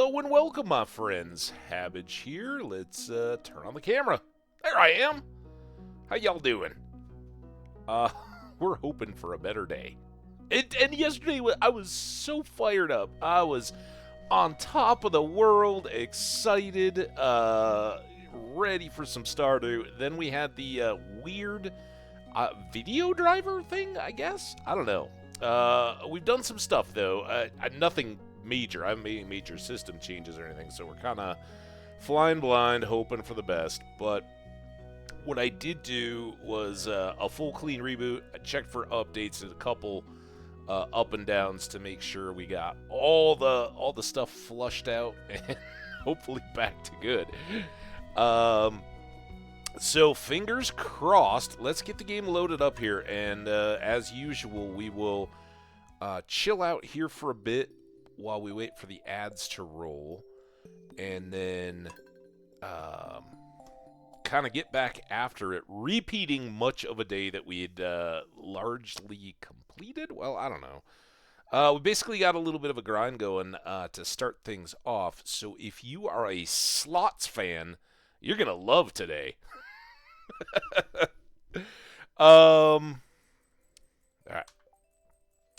Hello and welcome, my friends. Hambbage here. Let's turn on the camera. There I am. How y'all doing? Uh, we're hoping for a better day. And yesterday I was so fired up. I was on top of the world, excited, ready for some Stardew. Then we had the weird video driver thing, I guess? I don't know. We've done some stuff, though. Nothing major. I haven't made any major system changes or anything, so we're kind of flying blind, hoping for the best. But what I did do was a full clean reboot. I checked for updates and a couple up and downs to make sure we got all the stuff flushed out and hopefully back to good. So fingers crossed. Let's get the game loaded up here, and as usual, we will chill out here for a bit while we wait for the ads to roll, and then kind of get back after it, repeating much of a day that we had largely completed. Well, I don't know. We basically got a little bit of a grind going to start things off. So if you are a slots fan, you're gonna love today. All right.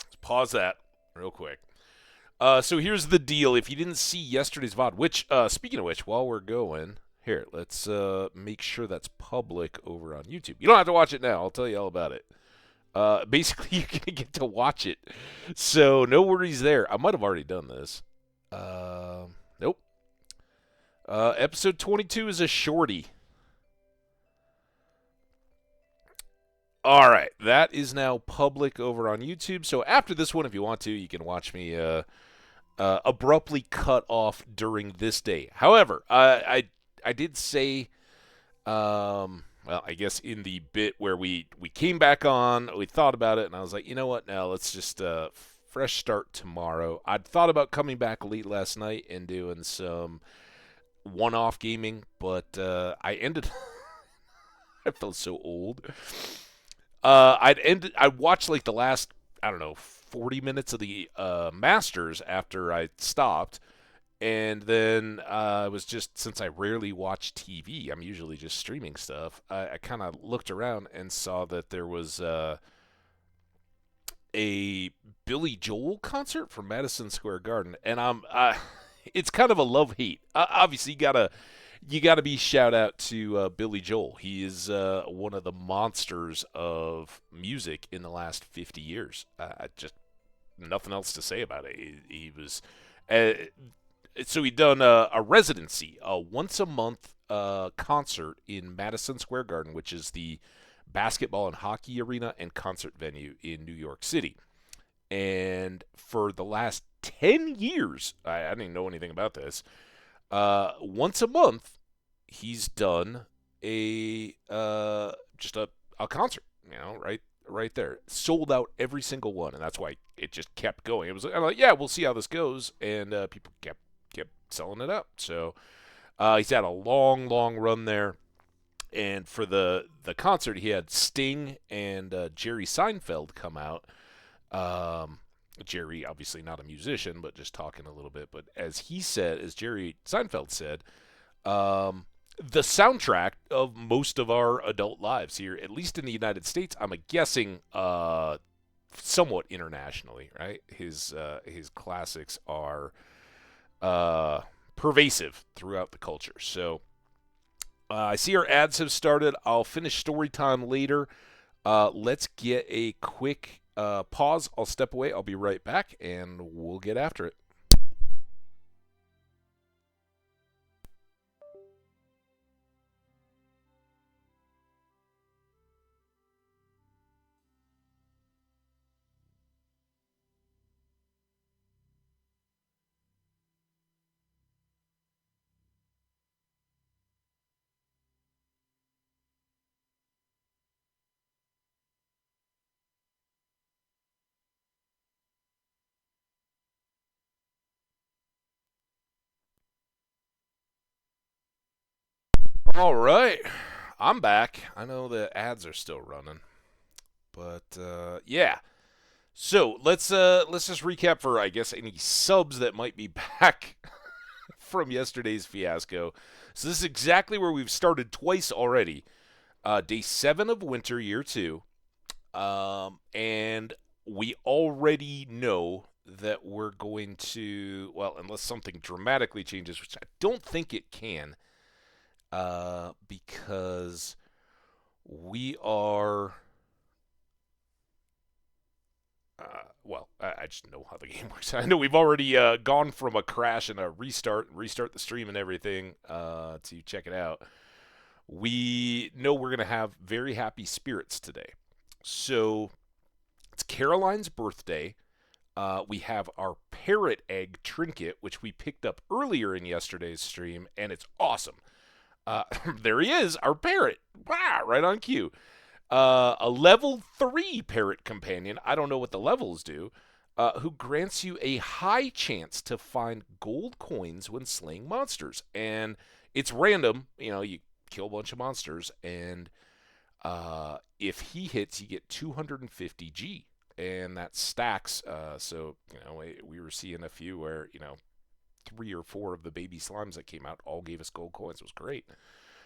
Let's pause that real quick. So here's the deal. If you didn't see yesterday's VOD, which, speaking of which, while we're going, here, let's make sure that's public over on YouTube. You don't have to watch it now. I'll tell you all about it. Basically, you're going to get to watch it. So no worries there. I might have already done this. Nope. Episode 22 is a shorty. All right, that is now public over on YouTube. So after this one, if you want to, you can watch me abruptly cut off during this day. However, I did say, well, I guess in the bit where we came back on, we thought about it, and I was like, you know what? Now let's just fresh start tomorrow. I'd thought about coming back late last night and doing some one-off gaming, but I ended. I felt so old. I watched like the last, I don't know, 40 minutes of the Masters after I stopped, and then I was just, since I rarely watch TV, I'm usually just streaming stuff, I kind of looked around and saw that there was a Billy Joel concert from Madison Square Garden, and it's kind of a love-hate. Obviously, you gotta be shout out to Billy Joel. He is one of the monsters of music in the last 50 years. Just nothing else to say about it. He was so he'd done a residency, a once a month concert in Madison Square Garden, which is the basketball and hockey arena and concert venue in New York City. And for the last 10 years, I didn't know anything about this. Once a month, he's done a just a concert, right there, sold out every single one, and that's why it just kept going. It was, I'm like, yeah, we'll see how this goes, and people kept selling it up. So he's had a long run there, and for the concert, he had Sting and Jerry Seinfeld come out. Jerry, obviously not a musician, but just talking a little bit. But as Jerry Seinfeld said, the soundtrack of most of our adult lives here, at least in the United States, I'm guessing somewhat internationally, right? His classics are pervasive throughout the culture. So I see our ads have started. I'll finish story time later. Let's get a quick pause. I'll step away. I'll be right back, and we'll get after it. All right, I'm back. I know the ads are still running, but yeah. So let's just recap for, I guess, any subs that might be back from yesterday's fiasco. So this is exactly where we've started twice already. Day 7 of winter, year 2. And we already know that we're going to, well, unless something dramatically changes, which I don't think it can, because we are, well, I just know how the game works. I know we've already gone from a crash and a restart the stream and everything to check it out. We know we're going to have very happy spirits today. So it's Caroline's birthday. We have our parrot egg trinket, which we picked up earlier in yesterday's stream, and it's awesome. There he is, our parrot. Wow, right on cue. A level 3 parrot companion, I don't know what the levels do, who grants you a high chance to find gold coins when slaying monsters. And it's random, you kill a bunch of monsters, and if he hits, you get 250 G. And that stacks, so, we were seeing a few where, 3 or 4 of the baby slimes that came out all gave us gold coins. It was great.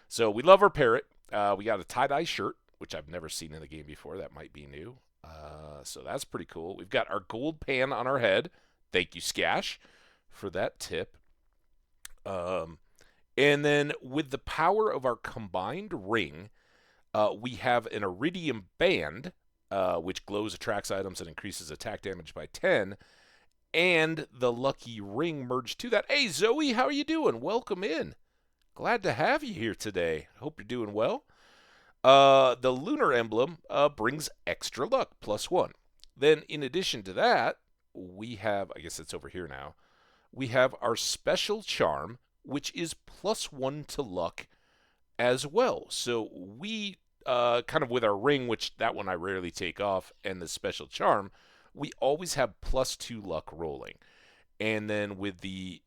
So we love our parrot. We got a tie-dye shirt, which I've never seen in the game before. That might be new. So that's pretty cool. We've got our gold pan on our head. Thank you, Skash, for that tip. And then with the power of our combined ring, we have an iridium band, which glows, attracts items, and increases attack damage by 10. And the lucky ring merged to that. Hey, Zoe, how are you doing? Welcome in. Glad to have you here today. Hope you're doing well. The lunar emblem brings extra luck, +1. Then, in addition to that, we have, I guess it's over here now, we have our special charm, which is +1 to luck as well. So we, kind of with our ring, which that one I rarely take off, and the special charm, we always have +2 luck rolling. And then with the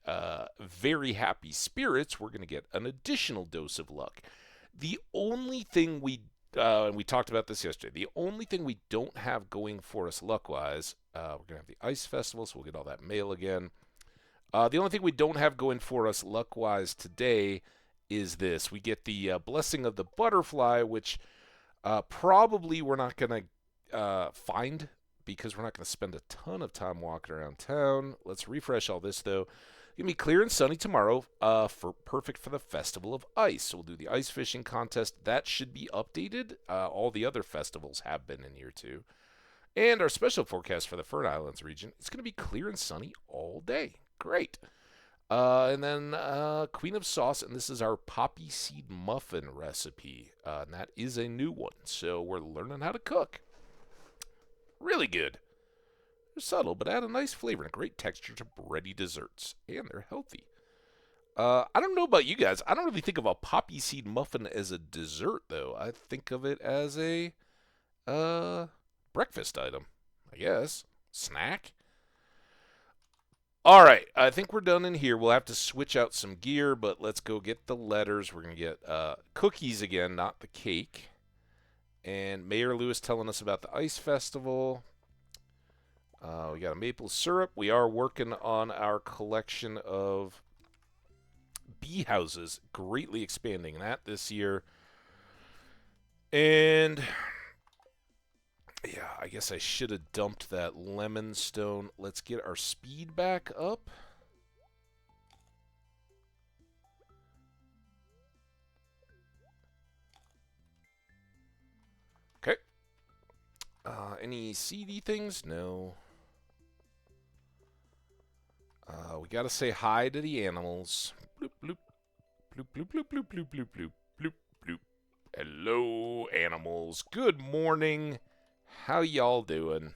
very happy spirits, we're going to get an additional dose of luck. The only thing and we talked about this yesterday, the only thing we don't have going for us luck-wise, we're going to have the Ice Festival, so we'll get all that mail again. The only thing we don't have going for us luck-wise today is this. We get the Blessing of the Butterfly, which probably we're not going to find because we're not going to spend a ton of time walking around town. Let's refresh all this, though. It's going to be clear and sunny tomorrow, perfect for the Festival of Ice. So we'll do the ice fishing contest. That should be updated. All the other festivals have been in year 2. And our special forecast for the Fern Islands region, it's going to be clear and sunny all day. Great. And then Queen of Sauce, and this is our poppy seed muffin recipe. And that is a new one, so we're learning how to cook. Really good. They're subtle, but add a nice flavor and a great texture to bready desserts. And they're healthy. I don't know about you guys. I don't really think of a poppy seed muffin as a dessert, though. I think of it as a breakfast item, I guess. Snack. All right, I think we're done in here. We'll have to switch out some gear, but let's go get the letters. We're going to get cookies again, not the cake. And Mayor Lewis telling us about the Ice Festival. We got a maple syrup. We are working on our collection of bee houses, greatly expanding that this year. And yeah, I guess I should have dumped that lemon stone. Let's get our speed back up. Okay. Any seedy things? No. We gotta say hi to the animals. Bloop, bloop. Bloop, bloop, bloop, bloop, bloop, bloop, bloop, bloop, bloop. Hello, animals. Good morning. How y'all doing?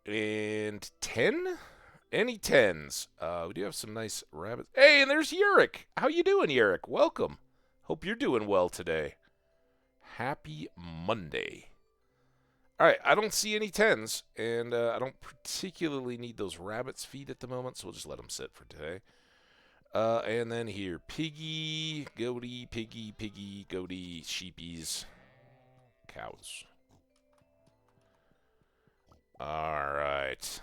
And 10? Any 10s? We do have some nice rabbits. Hey, and there's Yurik. How you doing, Yurik? Welcome. Hope you're doing well today. Happy Monday. All right, I don't see any 10s, and I don't particularly need those rabbits' feet at the moment, so we'll just let them sit for today. And then here, piggy, goaty, piggy, piggy, goaty, sheepies, cows. All right.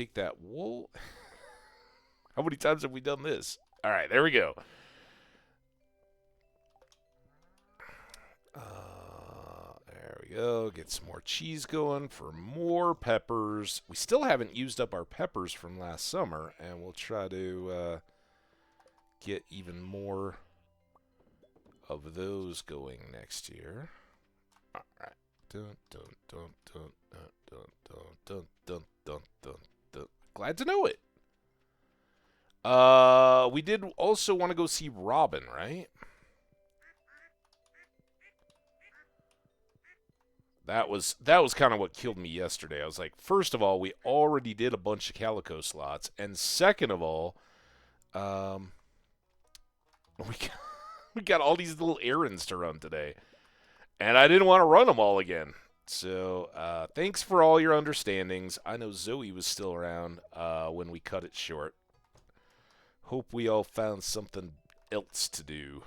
take that wool. How many times have we done this? All right, there we go. There we go. Get some more cheese going for more peppers. We still haven't used up our peppers from last summer, and we'll try to get even more of those going next year. All right. Dun, dun, dun, dun, dun, dun, dun, dun, dun, dun, dun. Glad to know it. We did also want to go see Robin, right? That was kind of what killed me yesterday. I was like, first of all, we already did a bunch of Calico slots, and second of all, we got all these little errands to run today, and I didn't want to run them all again. So thanks for all your understandings. I know Zoe was still around when we cut it short. Hope we all found something else to do.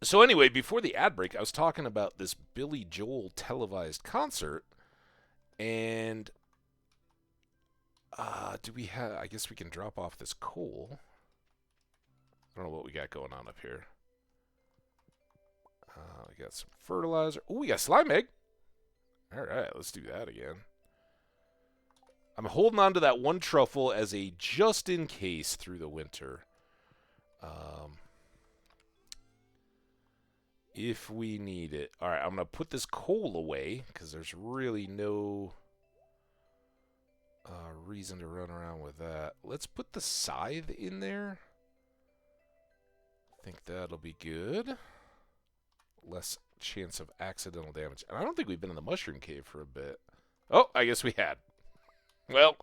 So anyway, before the ad break, I was talking about this Billy Joel televised concert, and do we have? I guess we can drop off this coal. I don't know what we got going on up here. We got some fertilizer. Oh, we got slime egg. All right, let's do that again. I'm holding on to that one truffle as a just in case through the winter. If we need it. All right, I'm going to put this coal away because there's really no reason to run around with that. Let's put the scythe in there. I think that'll be good. Less chance of accidental damage. And I don't think we've been in the mushroom cave for a bit. Oh, I guess we had. Well,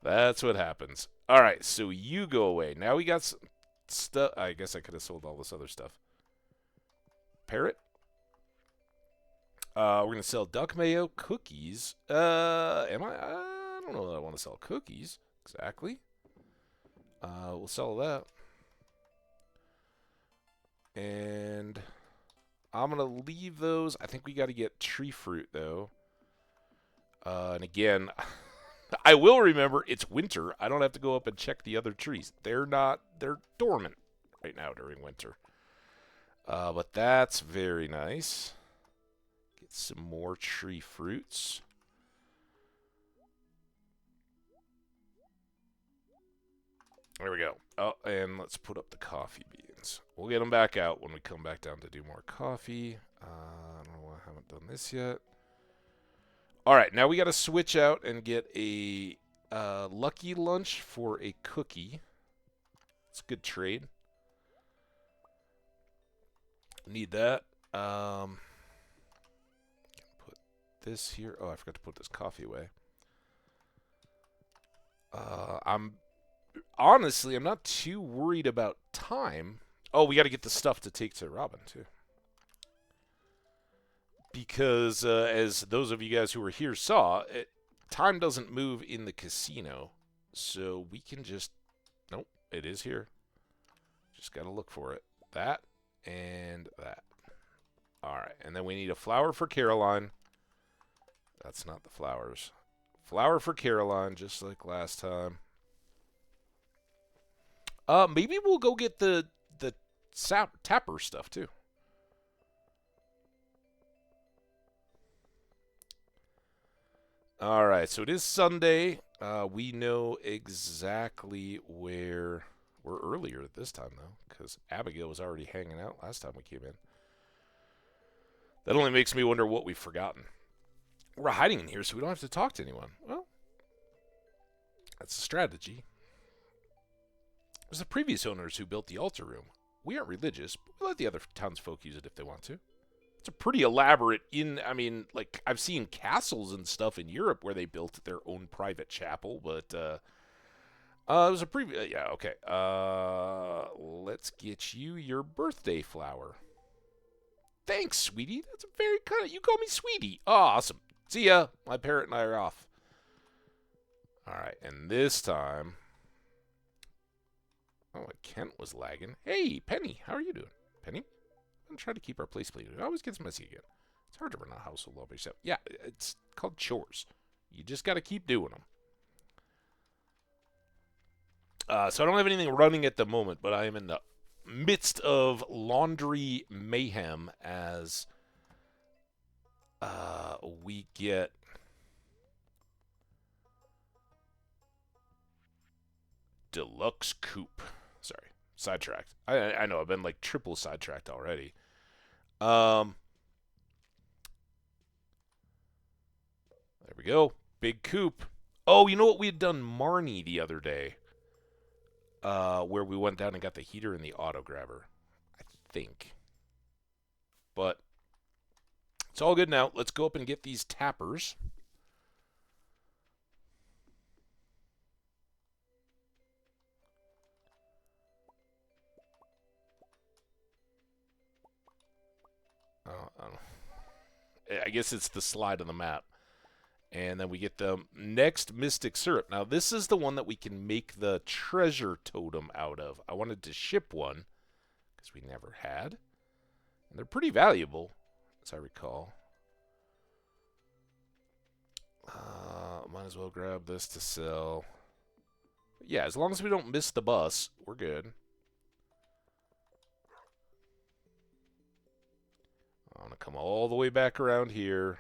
that's what happens. All right, so you go away. Now we got some stuff. I guess I could have sold all this other stuff. Parrot. We're going to sell duck mayo, cookies. I don't know that I want to sell cookies. Exactly. We'll sell that. And I'm going to leave those. I think we got to get tree fruit, though. And again, I will remember it's winter. I don't have to go up and check the other trees. They're dormant right now during winter. But that's very nice. Get some more tree fruits. There we go. Oh, and let's put up the coffee beans. We'll get them back out when we come back down to do more coffee. I don't know why I haven't done this yet. All right, now we got to switch out and get a lucky lunch for a cookie. It's a good trade. Need that. Put this here. Oh, I forgot to put this coffee away. I'm not too worried about time. Oh, we got to get the stuff to take to Robin too. Because as those of you guys who were here saw, time doesn't move in the casino, so we can just. Nope, it is here. Just got to look for it. That. And that. Alright, and then we need a flower for Caroline. That's not the flowers. Flower for Caroline, just like last time. Maybe we'll go get the tapper stuff, too. Alright, so it is Sunday. We know exactly where... We're earlier this time, though, because Abigail was already hanging out last time we came in. That only makes me wonder what we've forgotten. We're hiding in here so we don't have to talk to anyone. Well, that's a strategy. It was the previous owners who built the altar room. We aren't religious, but we let the other townsfolk use it if they want to. It's a pretty elaborate like, I've seen castles and stuff in Europe where they built their own private chapel, but, it was a previous... yeah, okay. Let's get you your birthday flower. Thanks, sweetie. That's a very kind of... You call me sweetie. Oh, awesome. See ya. My parrot and I are off. All right, and this time... Oh, Kent was lagging. Hey, Penny, how are you doing? Penny? I'm trying to keep our place clean. It always gets messy again. It's hard to run a household all by yourself. Yeah, it's called chores. You just got to keep doing them. So I don't have anything running at the moment, but I am in the midst of laundry mayhem as we get deluxe coupe. Sorry, sidetracked. I know I've been like triple sidetracked already. There we go. Big coupe. Oh, you know what? We had done Marnie the other day. Where we went down and got the heater and the auto grabber. I think. But it's all good now. Let's go up and get these tappers. I guess it's the slide on the map. And then we get the next Mystic Syrup. Now, this is the one that we can make the treasure totem out of. I wanted to ship one because we never had. And they're pretty valuable, as I recall. Might as well grab this to sell. Yeah, as long as we don't miss the bus, we're good. I'm going to come all the way back around here.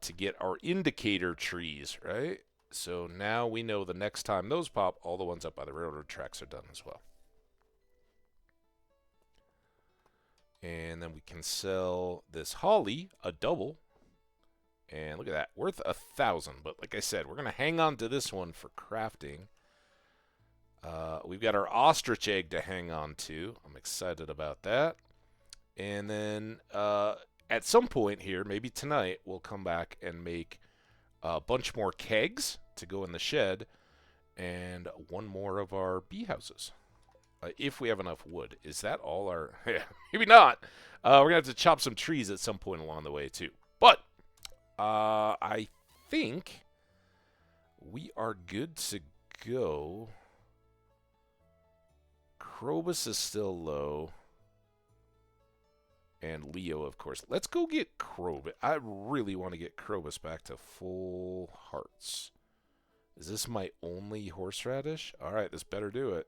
To get our indicator trees, right? So now we know the next time those pop, all the ones up by the railroad tracks are done as well. And then we can sell this holly, a double. And look at that, worth 1,000. But like I said, we're going to hang on to this one for crafting. We've got our ostrich egg to hang on to. I'm excited about that. And then at some point here, maybe tonight, we'll come back and make a bunch more kegs to go in the shed and one more of our bee houses. If we have enough wood. Is that all our... Yeah, maybe not. We're going to have to chop some trees at some point along the way, too. But I think we are good to go. Krobus is still low. And Leo, of course. Let's go get Krobus. I really want to get Krobus back to full hearts. Is this my only horseradish? All right, this better do it.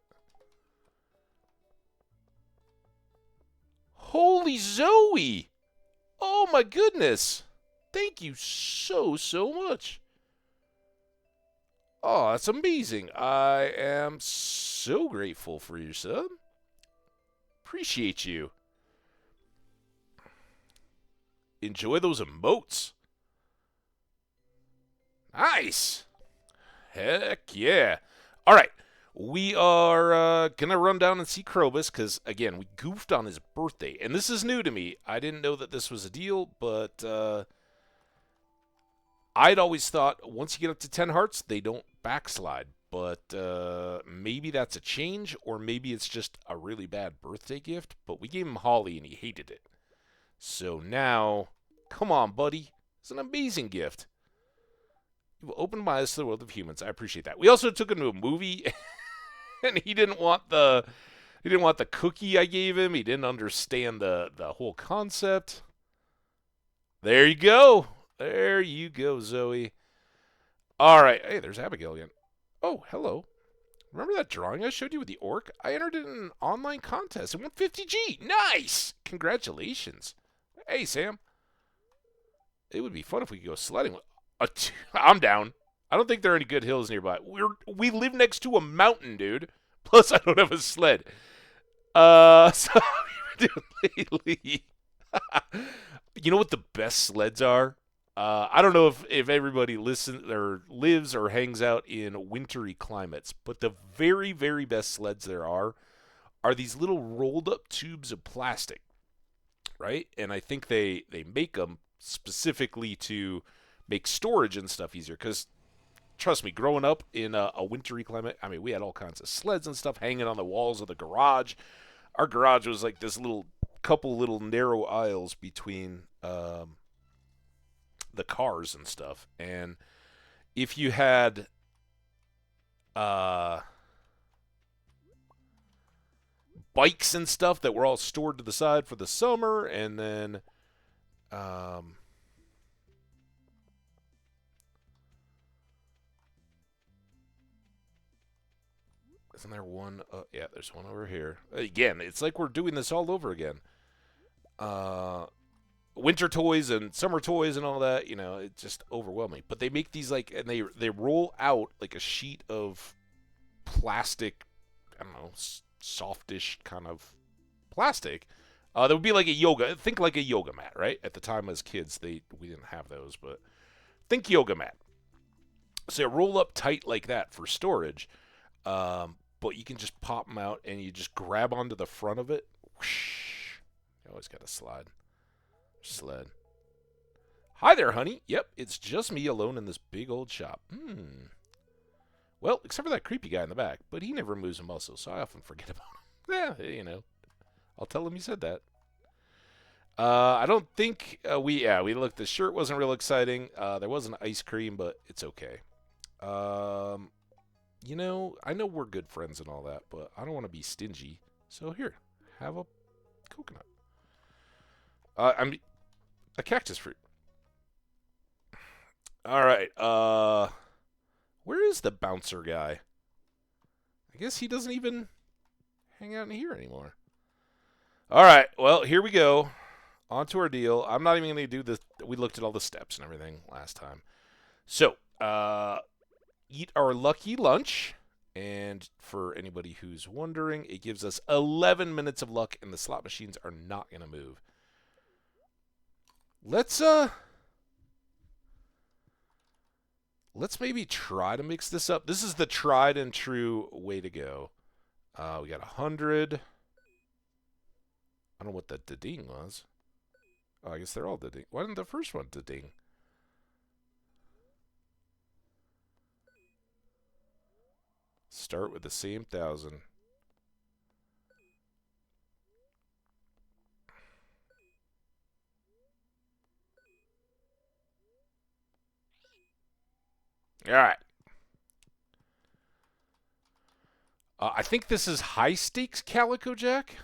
Holy Zoe! Oh my goodness! Thank you so much. Oh, that's amazing. I am so grateful for you, sub. Appreciate you. Enjoy those emotes. Nice. Heck yeah. All right. We are going to run down and see Krobus because, again, we goofed on his birthday. And this is new to me. I didn't know that this was a deal, but I'd always thought once you get up to 10 hearts, they don't backslide. But maybe that's a change, or maybe it's just a really bad birthday gift. But we gave him Holly, and he hated it. So now, come on, buddy. It's an amazing gift. You've opened my eyes to the world of humans. I appreciate that. We also took him to a movie, and he didn't want the cookie I gave him. He didn't understand the whole concept. There you go. There you go, Zoe. All right. Hey, there's Abigail again. Oh, hello. Remember that drawing I showed you with the orc? I entered it in an online contest and won 50G. Nice! Congratulations. Hey, Sam. It would be fun if we could go sledding. I'm down. I don't think there are any good hills nearby. We live next to a mountain, dude. Plus, I don't have a sled. So what have you been doing lately? You know what the best sleds are? I don't know if everybody listens or lives or hangs out in wintry climates, but the very, very best sleds there are these little rolled up tubes of plastic, right? And I think they make them specifically to make storage and stuff easier because, trust me, growing up in a wintry climate, I mean, we had all kinds of sleds and stuff hanging on the walls of the garage. Our garage was like this couple little narrow aisles between the cars and stuff. And if you had bikes and stuff that were all stored to the side for the summer, and then Isn't there one? Yeah, there's one over here. Again, it's like we're doing this all over again. Winter toys and summer toys and all that, you know, it's just overwhelming. But they make these like, and they roll out like a sheet of plastic, I don't know, softish kind of plastic. That would be like a yoga. Think like a yoga mat, right? At the time as kids, we didn't have those, but think yoga mat. So they roll up tight like that for storage, but you can just pop them out and you just grab onto the front of it. Whoosh. You always got to slide. Sled. Hi there, honey. Yep, it's just me alone in this big old shop. Well, except for that creepy guy in the back, but he never moves a muscle, so I often forget about him. Yeah, you know. I'll tell him you said that. I don't think we looked. The shirt wasn't real exciting. There was an ice cream, but it's okay. You know, I know we're good friends and all that, but I don't want to be stingy. So here, have a coconut. I'm a cactus fruit. All right. Where is the bouncer guy? I guess he doesn't even hang out in here anymore. All right. Well, here we go. On to our deal. I'm not even going to do this. We looked at all the steps and everything last time. So, eat our lucky lunch. And for anybody who's wondering, it gives us 11 minutes of luck, and the slot machines are not going to move. Let's maybe try to mix this up. This is the tried and true way to go. We got 100. I don't know what the ding was. Oh, I guess they're all ding. Why didn't the first one ding? Start with the same 1,000. All right. I think this is high stakes Calico Jack.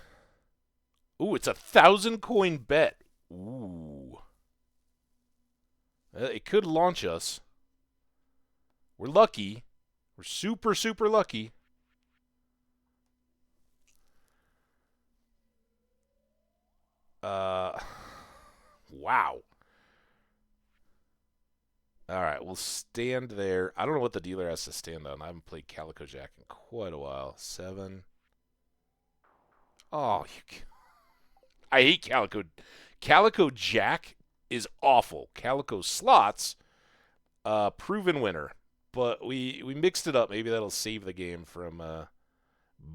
Ooh, it's a 1,000 coin bet. Ooh. It could launch us. We're lucky. We're super, super lucky. Wow. All right, we'll stand there. I don't know what the dealer has to stand on. I haven't played Calico Jack in quite a while. 7. Oh, I hate Calico. Calico Jack is awful. Calico Slots, proven winner. But we mixed it up. Maybe that'll save the game from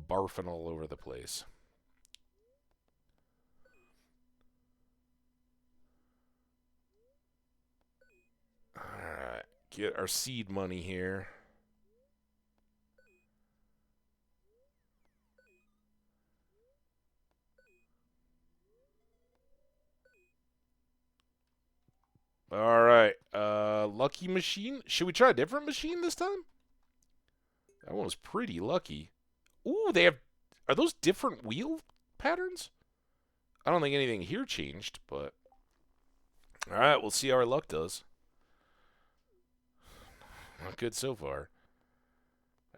barfing all over the place. Alright, get our seed money here. Alright, lucky machine. Should we try a different machine this time? That one was pretty lucky. Ooh, they have... Are those different wheel patterns? I don't think anything here changed, but... Alright, we'll see how our luck does. Not good so far.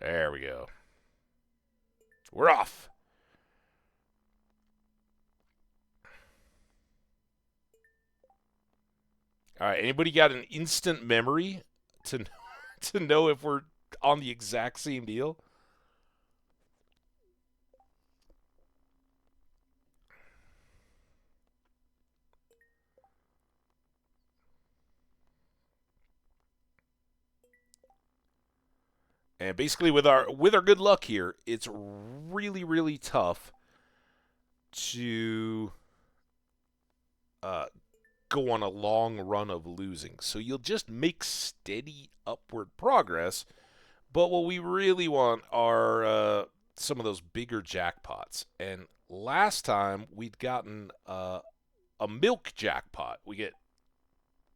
There we go. We're off. All right, anybody got an instant memory to to know if we're on the exact same deal? And basically, with our good luck here, it's really, really tough to go on a long run of losing. So you'll just make steady upward progress. But what we really want are some of those bigger jackpots. And last time we'd gotten a milk jackpot. We get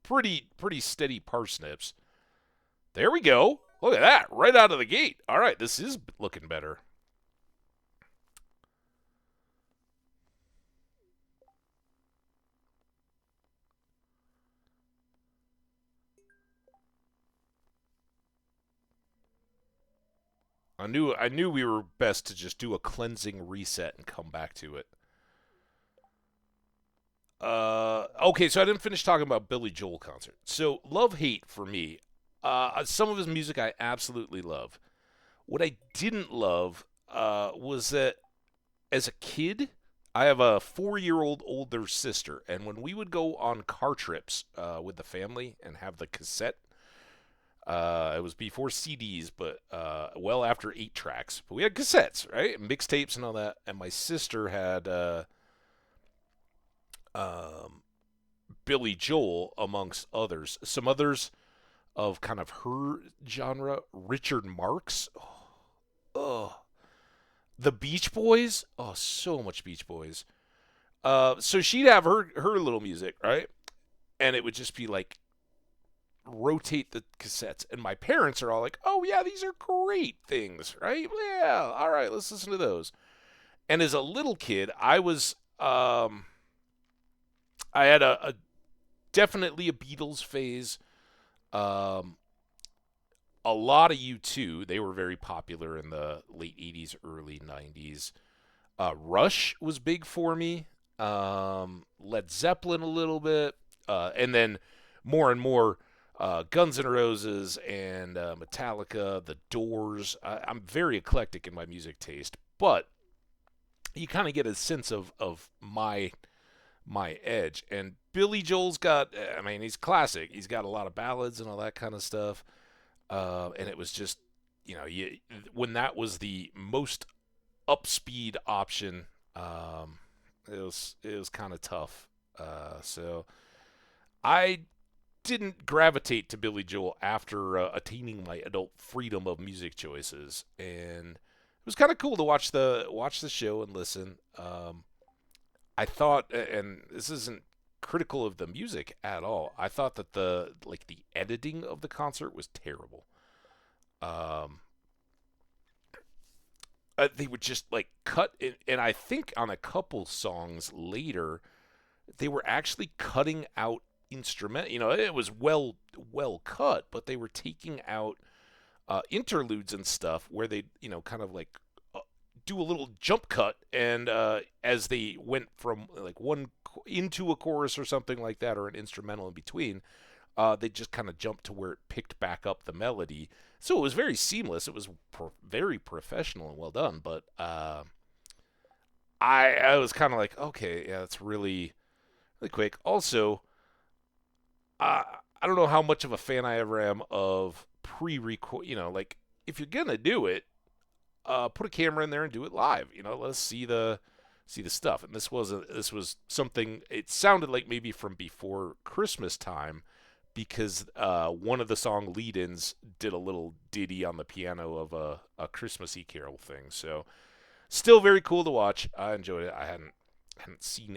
pretty steady parsnips. There we go. Look at that, right out of the gate. All right, this is looking better. I knew we were best to just do a cleansing reset and come back to it. Okay, so I didn't finish talking about Billy Joel concert. So love hate for me. Some of his music I absolutely love. What I didn't love was that as a kid, I have a 4-year old older sister, and when we would go on car trips with the family and have the cassette, it was before CDs, but well after 8 tracks. But we had cassettes, right? Mixtapes and all that. And my sister had um, Billy Joel, amongst others. Some others of kind of her genre, Richard Marx. Oh, the Beach Boys. Oh, so much Beach Boys. So she'd have her little music, right? And it would just be like rotate the cassettes. And my parents are all like, "Oh yeah, these are great things, right? Yeah, all right, let's listen to those." And as a little kid, I had a definitely a Beatles phase. Um, a lot of U2. They were very popular in the late 80s, early 90s. Rush was big for me. Led Zeppelin a little bit. And then more and more Guns N' Roses and Metallica, The Doors. I'm very eclectic in my music taste, but you kind of get a sense of my edge. And Billy Joel's got, I mean, he's classic. He's got a lot of ballads and all that kind of stuff. And it was just, when that was the most upspeed option, it was kind of tough. So I didn't gravitate to Billy Joel after attaining my adult freedom of music choices, and it was kind of cool to watch the show and listen. I thought, and this isn't critical of the music at all. I thought that the editing of the concert was terrible. Um, they would just like cut it, and I think on a couple songs later, they were actually cutting out instrument. It was well cut, but they were taking out interludes and stuff where they kind of like do a little jump cut, and as they went from like one into a chorus or something like that, or an instrumental in between, they just kind of jumped to where it picked back up the melody. So it was very seamless. It was very professional and well done. But I was kind of like, okay, yeah, that's really really quick. Also, I don't know how much of a fan I ever am of pre-record. Like if you're gonna do it, put a camera in there and do it live. Let us see the stuff. And this was something. It sounded like maybe from before Christmas time, because one of the song lead-ins did a little ditty on the piano of a Christmassy carol thing. So still very cool to watch. I enjoyed it. I hadn't seen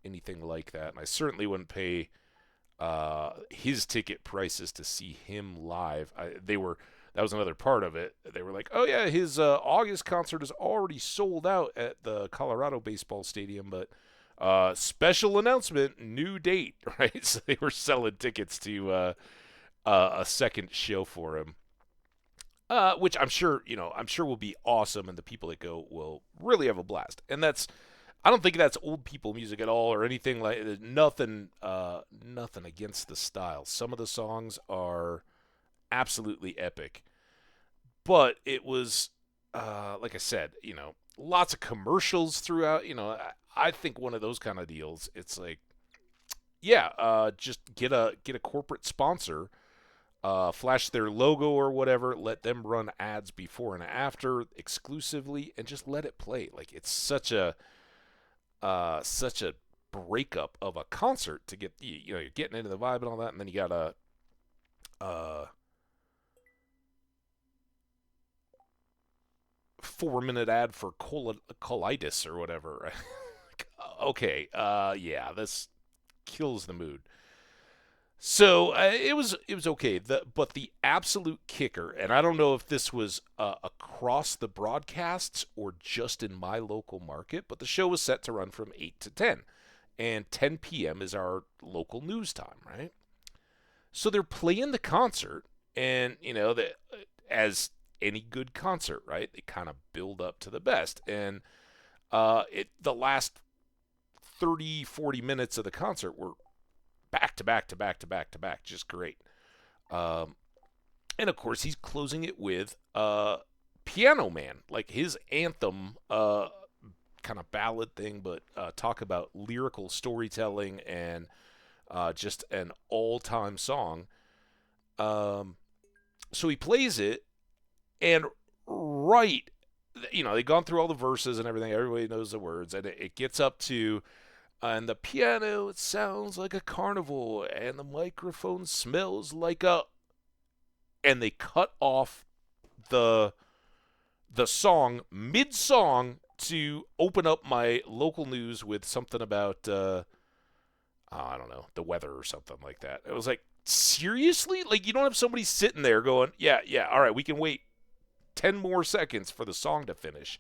anything like that, and I certainly wouldn't pay his ticket prices to see him live. That was another part of it. They were like, "Oh yeah, his August concert is already sold out at the Colorado baseball stadium, but special announcement, new date." Right? So they were selling tickets to a second show for him, which I'm sure will be awesome, and the people that go will really have a blast. And I don't think that's old people music at all or anything like. Nothing against the style. Some of the songs are absolutely epic, but it was like I said, lots of commercials throughout. I think one of those kind of deals. It's like, yeah, just get a corporate sponsor, flash their logo or whatever, let them run ads before and after exclusively, and just let it play. Like it's such a breakup of a concert to get you're getting into the vibe and all that, and then you got a uh 4-minute ad for colitis or whatever. Right? Okay, yeah, this kills the mood. So it was okay. But the absolute kicker, and I don't know if this was across the broadcasts or just in my local market, but the show was set to run from 8 to 10, and 10 p.m. is our local news time, right? So they're playing the concert, and as any good concert, right? They kind of build up to the best. And the last 30, 40 minutes of the concert were back to back to back to back to back. Just great. Um, and of course, he's closing it with Piano Man, like his anthem, kind of ballad thing, but talk about lyrical storytelling and just an all-time song. So he plays it, and right, they've gone through all the verses and everything. Everybody knows the words, and it gets up to, and the piano, it sounds like a carnival, and the microphone smells like a, and they cut off the song mid-song to open up my local news with something about I don't know, the weather or something like that. It was like, seriously? Like, you don't have somebody sitting there going, yeah, all right, we can wait 10 more seconds for the song to finish,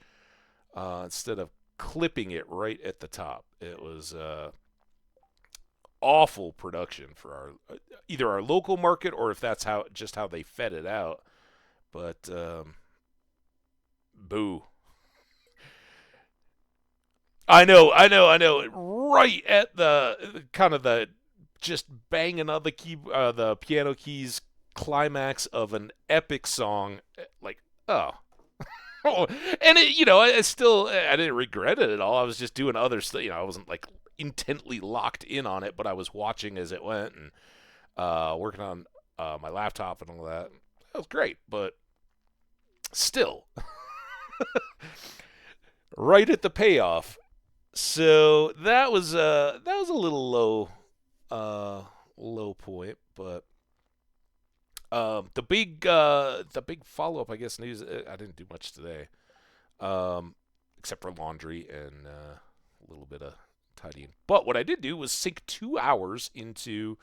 instead of clipping it right at the top. It was awful production for our either our local market, or if that's how they fed it out. But boo. I know. Right at the kind of the just banging on the piano keys climax of an epic song. Like, oh. And I didn't regret it at all. I was just doing other stuff. I wasn't like intently locked in on it, but I was watching as it went and working on my laptop and all that. That was great, but still, right at the payoff. So that was a little low point, but the big follow up, I guess, news. I didn't do much today, except for laundry and a little bit of tidying. But what I did do was sink 2 hours into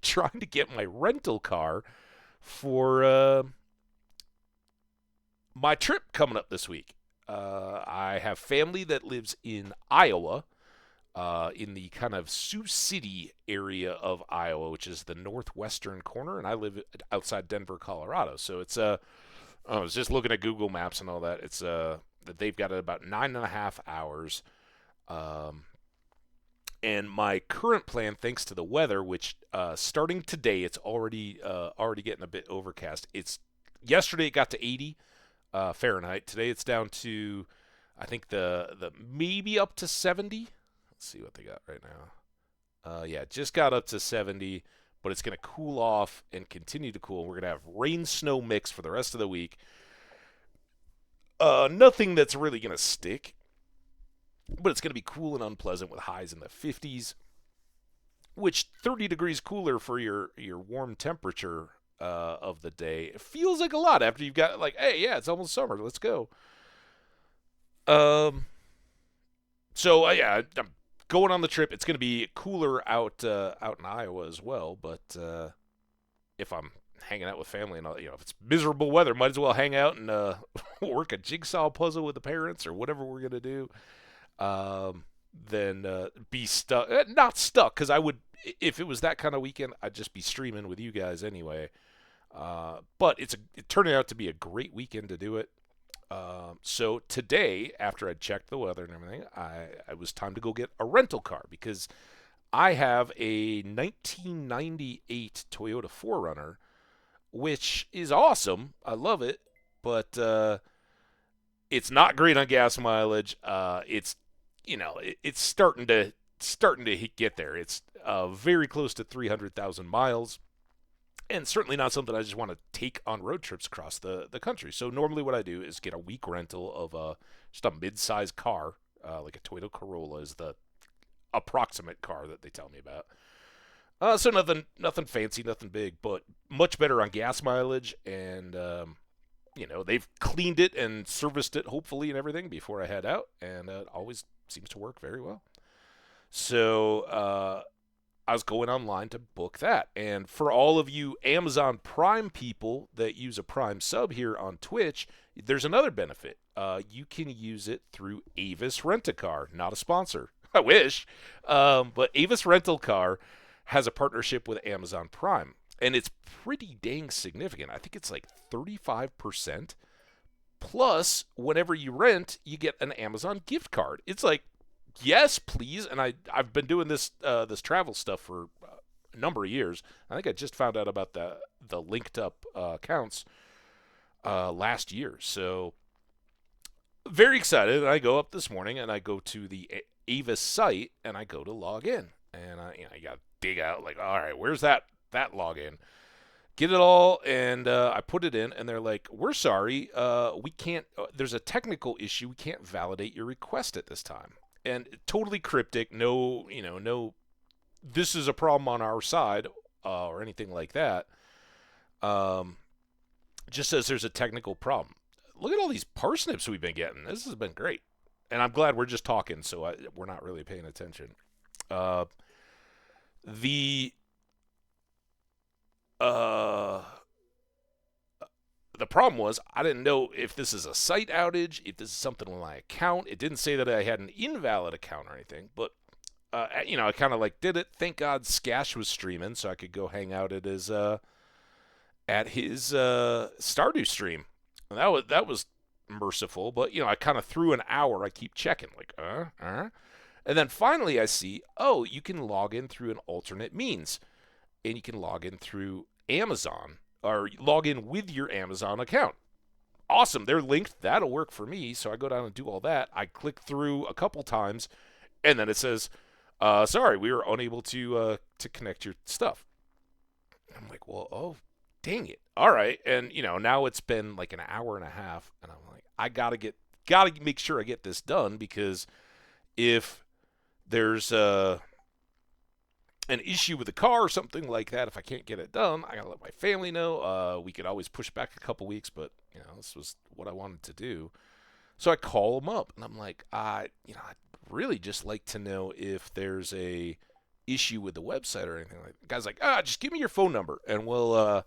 trying to get my rental car for my trip coming up this week. I have family that lives in Iowa, in the kind of Sioux City area of Iowa, which is the northwestern corner, and I live outside Denver, Colorado. So it's I was just looking at Google Maps and all that. It's that they've got about 9.5 hours. And my current plan, thanks to the weather, which starting today, it's already getting a bit overcast. Yesterday it got to 80. Fahrenheit. Today it's down to, I think the maybe up to 70. Let's see what they got right now. Yeah, just got up to 70, but it's going to cool off and continue to cool. We're going to have rain-snow mix for the rest of the week. Nothing that's really going to stick, but it's going to be cool and unpleasant with highs in the 50s, which 30 degrees cooler for your warm temperature of the day. It feels like a lot after you've got like, hey, yeah, it's almost summer. Let's go. So yeah, I'm going on the trip. It's going to be cooler out in Iowa as well. But if I'm hanging out with family and all, if it's miserable weather, might as well hang out and work a jigsaw puzzle with the parents or whatever we're going to do. Then be stuck, not stuck, because I would, if it was that kind of weekend, I'd just be streaming with you guys anyway. But it turned out to be a great weekend to do it. So today, after I checked the weather and everything, it was time to go get a rental car because I have a 1998 Toyota 4Runner, which is awesome. I love it, but it's not great on gas mileage. It's it's starting to get there. It's very close to 300,000 miles. And certainly not something I just want to take on road trips across the country. So normally what I do is get a week rental of just a mid-sized car, like a Toyota Corolla is the approximate car that they tell me about. So nothing fancy, nothing big, but much better on gas mileage. And, they've cleaned it and serviced it, hopefully, and everything before I head out. And it always seems to work very well. So I was going online to book that. And for all of you Amazon Prime people that use a Prime sub here on Twitch, there's another benefit. You can use it through Avis Rent-A-Car, not a sponsor. I wish. But Avis Rental Car has a partnership with Amazon Prime. and it's pretty dang significant. I think it's like 35%. Plus, whenever you rent, you get an Amazon gift card. It's like, yes, please. And I've been doing this travel stuff for a number of years. I think I just found out about the linked up accounts last year. So very excited. I go up this morning and I go to the Avis site and I go to log in, and you got to dig out like, all right, where's that login? Get it all, and I put it in, and they're like, we're sorry, we can't, there's a technical issue, we can't validate your request at this time. And totally cryptic, no, this is a problem on our side, or anything like that. Just says there's a technical problem. Look at all these parsnips we've been getting. This has been great. And I'm glad we're just talking, so we're not really paying attention. Uh, the uh, the problem was I didn't know if this is a site outage, if this is something with my account. It didn't say that I had an invalid account or anything, but I kind of like did it. Thank God Skash was streaming, so I could go hang out at his Stardew stream. And that was merciful, but I kind of threw an hour. I keep checking, like and then finally I see, oh, you can log in through an alternate means, and you can log in through Amazon or log in with your Amazon account. Awesome, they're linked. That'll work for me. So I go down and do all that. I click through a couple times, and then it says, "Sorry, we were unable to connect your stuff." I'm like, well, oh, dang it. All right, and now it's been like an hour and a half, and I'm like, I gotta make sure I get this done, because if there's an issue with the car or something like that, if I can't get it done, I gotta let my family know. We could always push back a couple weeks, but this was what I wanted to do. So I call them up, and I'm like, I'd really just like to know if there's a issue with the website or anything like that. The guy's like, just give me your phone number, and we'll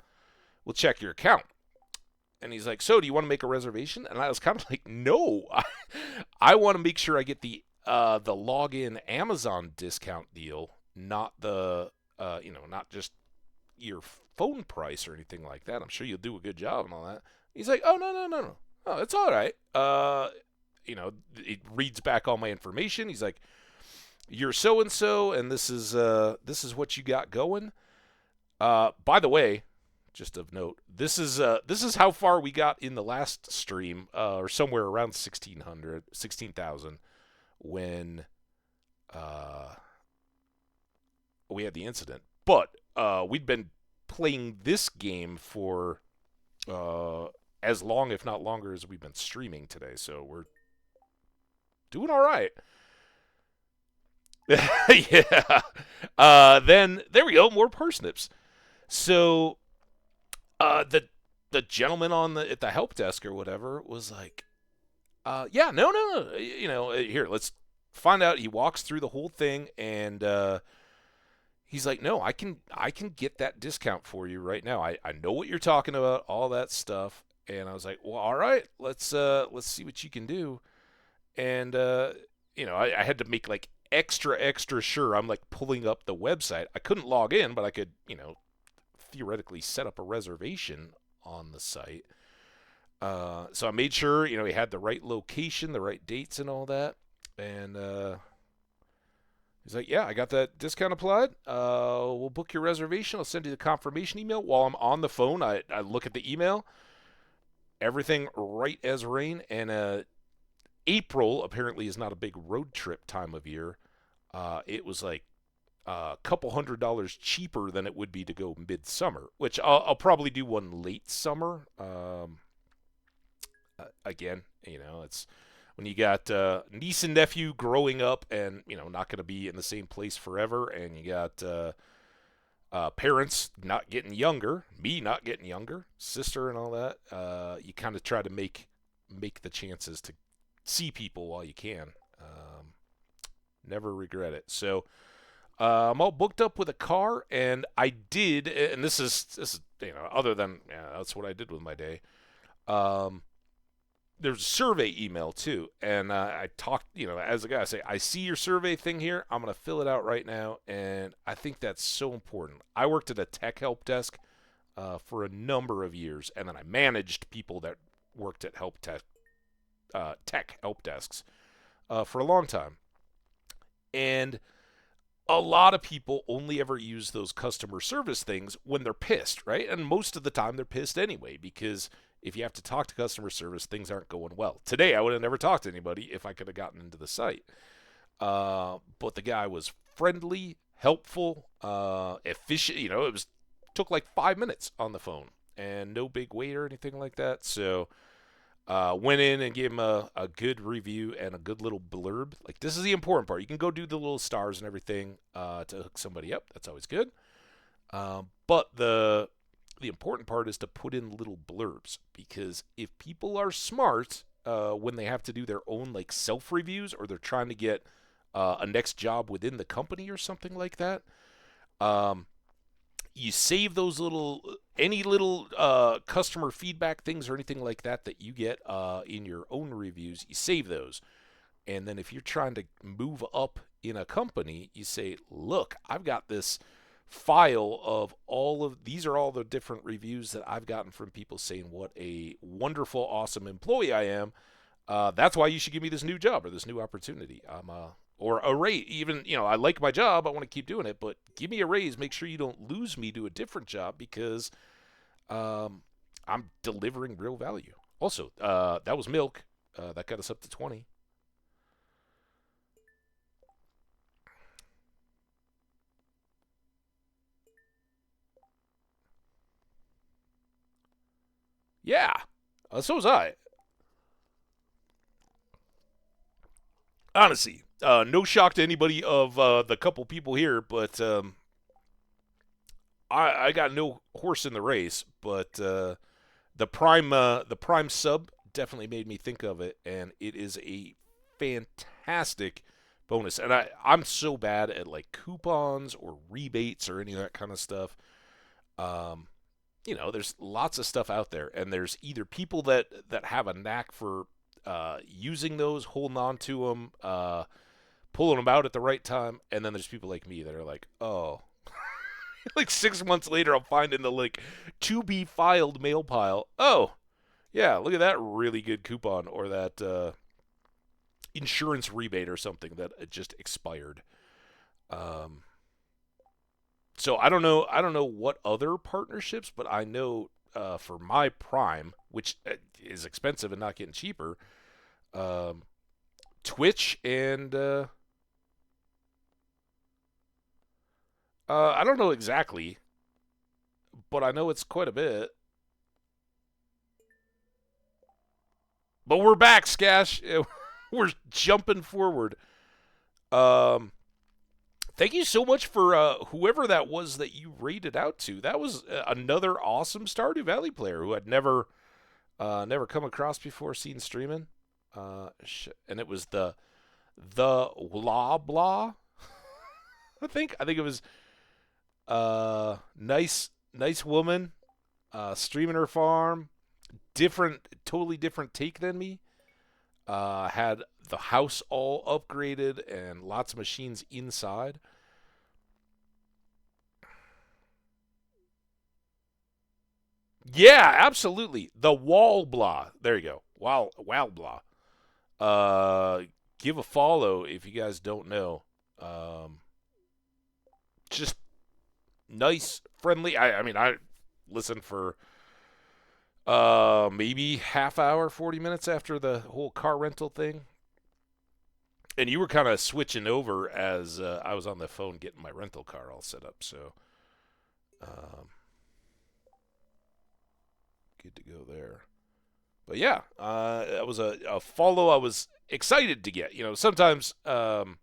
check your account. And he's like, so do you want to make a reservation? And I was kind of like, no, I want to make sure I get the login Amazon discount deal, not not just your phone price or anything like that. I'm sure you'll do a good job and all that. He's like, oh, no. Oh, it's all right. It reads back all my information. He's like, you're so-and-so, and this is what you got going. By the way, just of note, this is how far we got in the last stream, or somewhere around 16,000, when we had the incident. But we'd been playing this game for as long, if not longer, as we've been streaming today. So we're doing all right. Yeah. Then there we go, more parsnips. So the gentleman at the help desk or whatever was like, yeah, no, here, let's find out. He walks through the whole thing, and he's like, no, I can get that discount for you right now. I know what you're talking about, all that stuff. And I was like, well, all right, let's see what you can do. And I had to make like extra sure. I'm like pulling up the website. I couldn't log in, but I could theoretically set up a reservation on the site. So I made sure he had the right location, the right dates, and all that. And he's like, yeah, I got that discount applied. We'll book your reservation. I'll send you the confirmation email. While I'm on the phone, I look at the email. Everything right as rain. And April apparently is not a big road trip time of year. It was like a couple $100 cheaper than it would be to go midsummer, which I'll probably do one late summer. Again, it's when you got niece and nephew growing up and not going to be in the same place forever, and you got parents not getting younger, me not getting younger, sister and all that. You kind of try to make the chances to see people while you can. Never regret it. So I'm all booked up with a car, and I did, and this is other than that's what I did with my day. there's a survey email too, and I talked, as a guy, I say, I see your survey thing here. I'm gonna fill it out right now, and I think that's so important. I worked at a tech help desk for a number of years, and then I managed people that worked at tech help desks for a long time, and a lot of people only ever use those customer service things when they're pissed, right? And most of the time they're pissed anyway, because if you have to talk to customer service, things aren't going well. Today, I would have never talked to anybody if I could have gotten into the site. But the guy was friendly, helpful, efficient. It took like 5 minutes on the phone, and no big wait or anything like that. So went in and gave him a good review and a good little blurb. Like, this is the important part. You can go do the little stars and everything to hook somebody up. That's always good. But the important part is to put in little blurbs, because if people are smart when they have to do their own like self reviews, or they're trying to get a next job within the company or something like that, you save those any little customer feedback things or anything like that that you get in your own reviews. You save those, and then if you're trying to move up in a company, you say, look, I've got this file of these are all the different reviews that I've gotten from people saying what a wonderful, awesome employee I am. That's why you should give me this new job or this new opportunity. Or a raise. Even, I like my job, I want to keep doing it, but give me a raise. Make sure you don't lose me to a different job, because I'm delivering real value. Also, that was milk. That got us up to 20. Yeah, so was I. Honestly, no shock to anybody of the couple people here, but I got no horse in the race. But the prime sub definitely made me think of it, and it is a fantastic bonus. And I'm so bad at like coupons or rebates or any of that kind of stuff. Um, there's lots of stuff out there, and there's either people that have a knack for using those, holding on to them, pulling them out at the right time, and then there's people like me that are like, oh, like 6 months later, I'm finding the like to be filed mail pile. Oh, yeah, look at that really good coupon, or that insurance rebate or something that just expired. Um, so I don't know. I don't know what other partnerships, but I know for my Prime, which is expensive and not getting cheaper, um, Twitch and I don't know exactly, but I know it's quite a bit. But we're back, Skash. We're jumping forward. Um, Thank you so much for whoever that was that you rated out to. That was another awesome Stardew Valley player who I'd never come across before, seen streaming. And it was the blah blah. I think it was nice woman streaming her farm. Totally different take than me. Had the house all upgraded and lots of machines inside. Yeah, absolutely. The wall blah. There you go. Wow blah. Uh, Give a follow if you guys don't know. Um, just nice, friendly. I mean, I listened for maybe half hour, 40 minutes after the whole car rental thing. And you were kind of switching over as I was on the phone getting my rental car all set up. So, um, good to go there. But yeah, that was a follow I was excited to get. Sometimes, not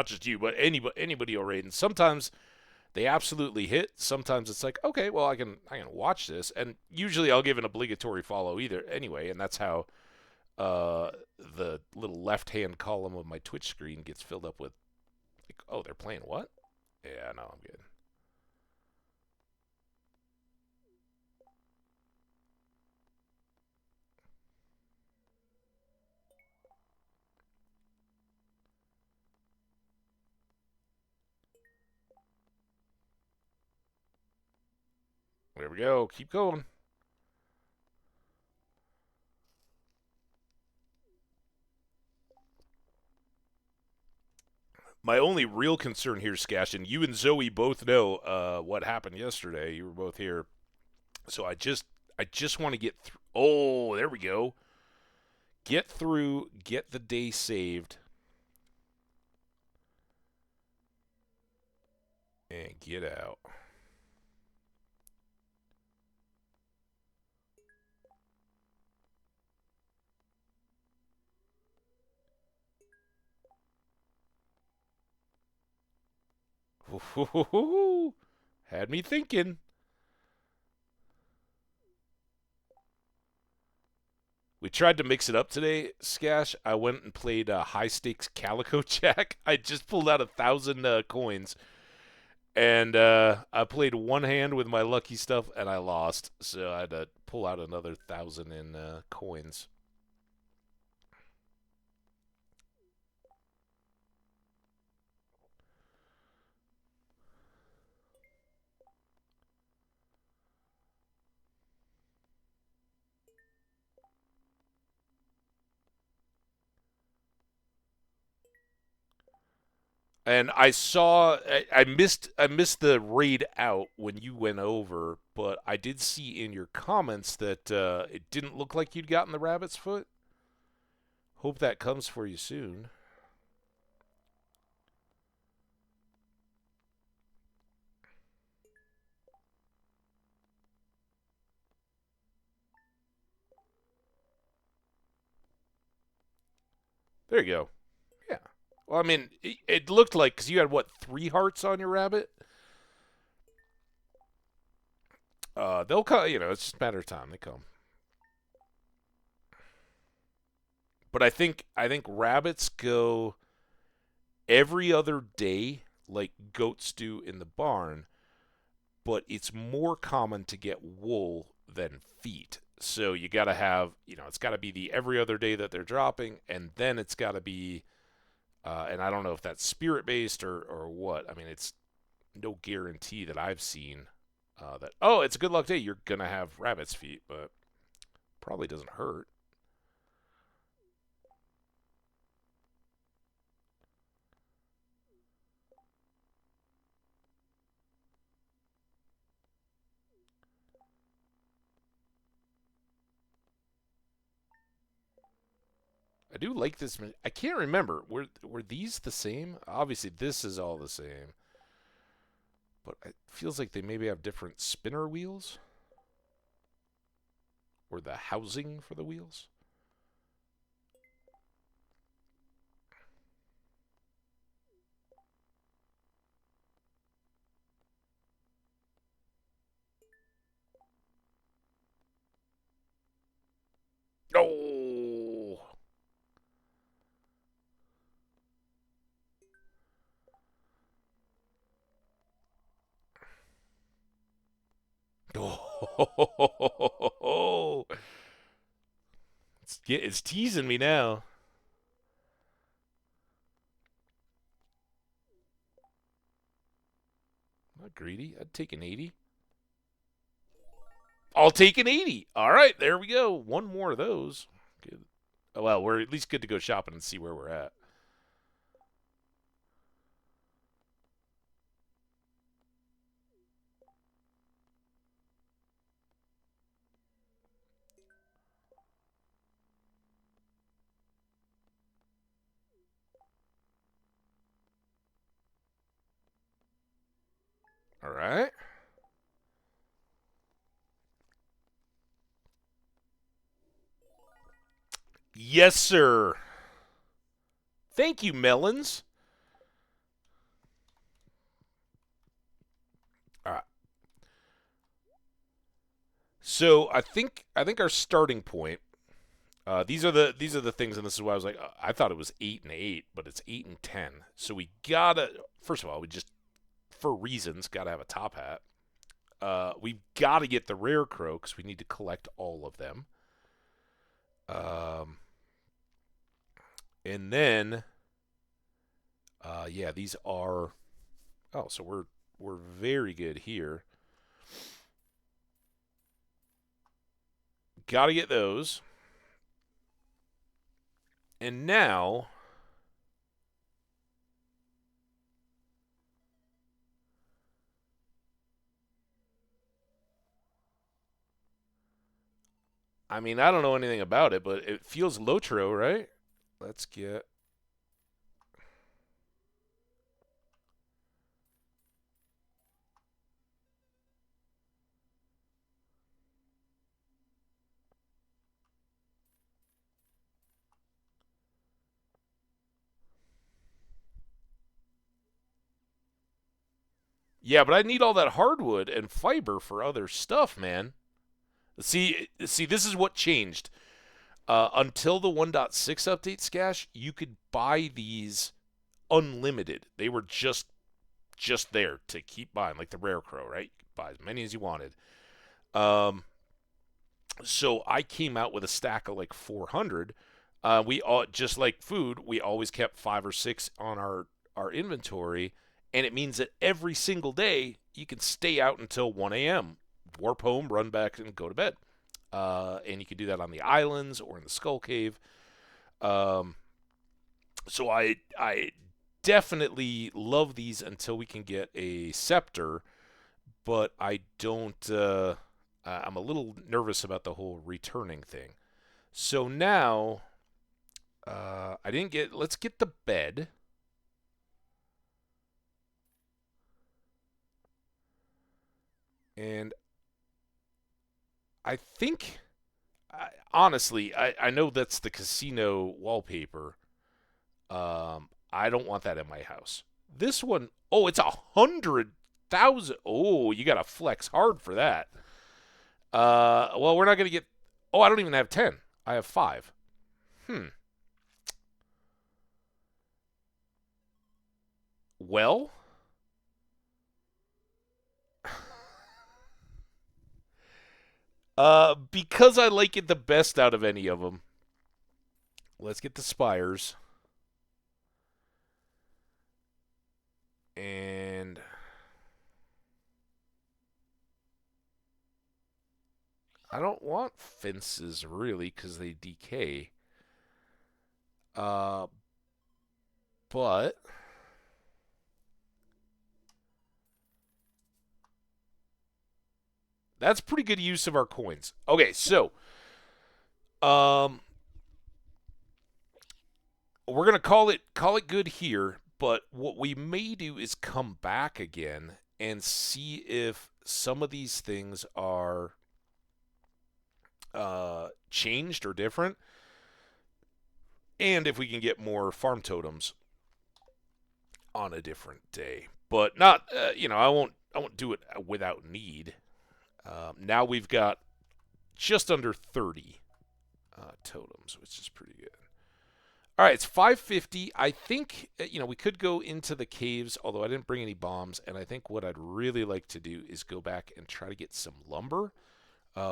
just you, but anybody will rate. And sometimes they absolutely hit. Sometimes it's like, okay, well, I can watch this, and usually I'll give an obligatory follow either anyway, and that's how the little left hand column of my Twitch screen gets filled up with, like, oh, they're playing what? Yeah, no, I'm good. There we go. Keep going. My only real concern here, Skash, and you and Zoe both know what happened yesterday. You were both here, so I just want to get through. Oh, there we go. Get through. Get the day saved, and get out. Had me thinking. We tried to mix it up today, Skash. I went and played high stakes Calico Jack. I just pulled out 1,000 coins, and I played one hand with my lucky stuff, and I lost. So I had to pull out another 1,000 in coins. And I saw I missed the raid out when you went over, but I did see in your comments that it didn't look like you'd gotten the rabbit's foot. Hope that comes for you soon. There you go. Yeah. Well, I mean, it looked like because you had what 3 hearts on your rabbit. They'll come. It's just a matter of time. They come. But I think rabbits go every other day, like goats do in the barn. But it's more common to get wool than feet. So you got to have, it's got to be the every other day that they're dropping, and then it's got to be, and I don't know if that's spirit based or what. I mean, it's no guarantee that I've seen that. Oh, it's a good luck day. You're gonna have rabbit's feet, but probably doesn't hurt. I do like this. I can't remember. Were these the same? Obviously, this is all the same, but it feels like they maybe have different spinner wheels or the housing for the wheels. Oh, oh, it's teasing me now. Not greedy. I'd take an 80. I'll take an 80. All right, there we go. One more of those. Good. Oh, well, we're at least good to go shopping and see where we're at. All right. Yes, sir. Thank you, Melons. All right. So I think our starting point. These are the things, and this is why I was like, I thought it was 8 and 8, but it's 8 and 10. So we gotta first of all, we just for reasons gotta have a top hat. We've got to get the rare crow because we need to collect all of them. Um, and then, yeah, these are. Oh, so we're very good here. gotta get those. And now, I mean, I don't know anything about it, but it feels Lotro, right? Let's get... Yeah, but I need all that hardwood and fiber for other stuff, man. See, this is what changed. Until the 1.6 update, Scash, you could buy these unlimited. They were just there to keep buying, like the Rare Crow, right? You could buy as many as you wanted. Um, so I came out with a stack of like 400. We all, just like food, we always kept 5 or 6 on our inventory, and it means that every single day you can stay out until 1 a.m. Warp home, run back, and go to bed. And you can do that on the islands or in the Skull Cave. Um, so I definitely love these until we can get a scepter, but I don't. I'm a little nervous about the whole returning thing. So now, I didn't get. Let's get the bed. And I think, honestly, I know that's the casino wallpaper. I don't want that in my house. This one, oh, it's 100,000. Oh, you gotta flex hard for that. Well, we're not gonna get. Oh, I don't even have 10. I have 5. Hmm. Well, because I like it the best out of any of them, let's get the spires. And I don't want fences really because they decay. Uh, but that's pretty good use of our coins. Okay, so um, we're gonna call it good here. But what we may do is come back again and see if some of these things are changed or different, and if we can get more farm totems on a different day. But not, I won't do it without need. Now we've got just under 30 totems, which is pretty good. All right, it's 550. I think we could go into the caves, although I didn't bring any bombs. And I think what I'd really like to do is go back and try to get some lumber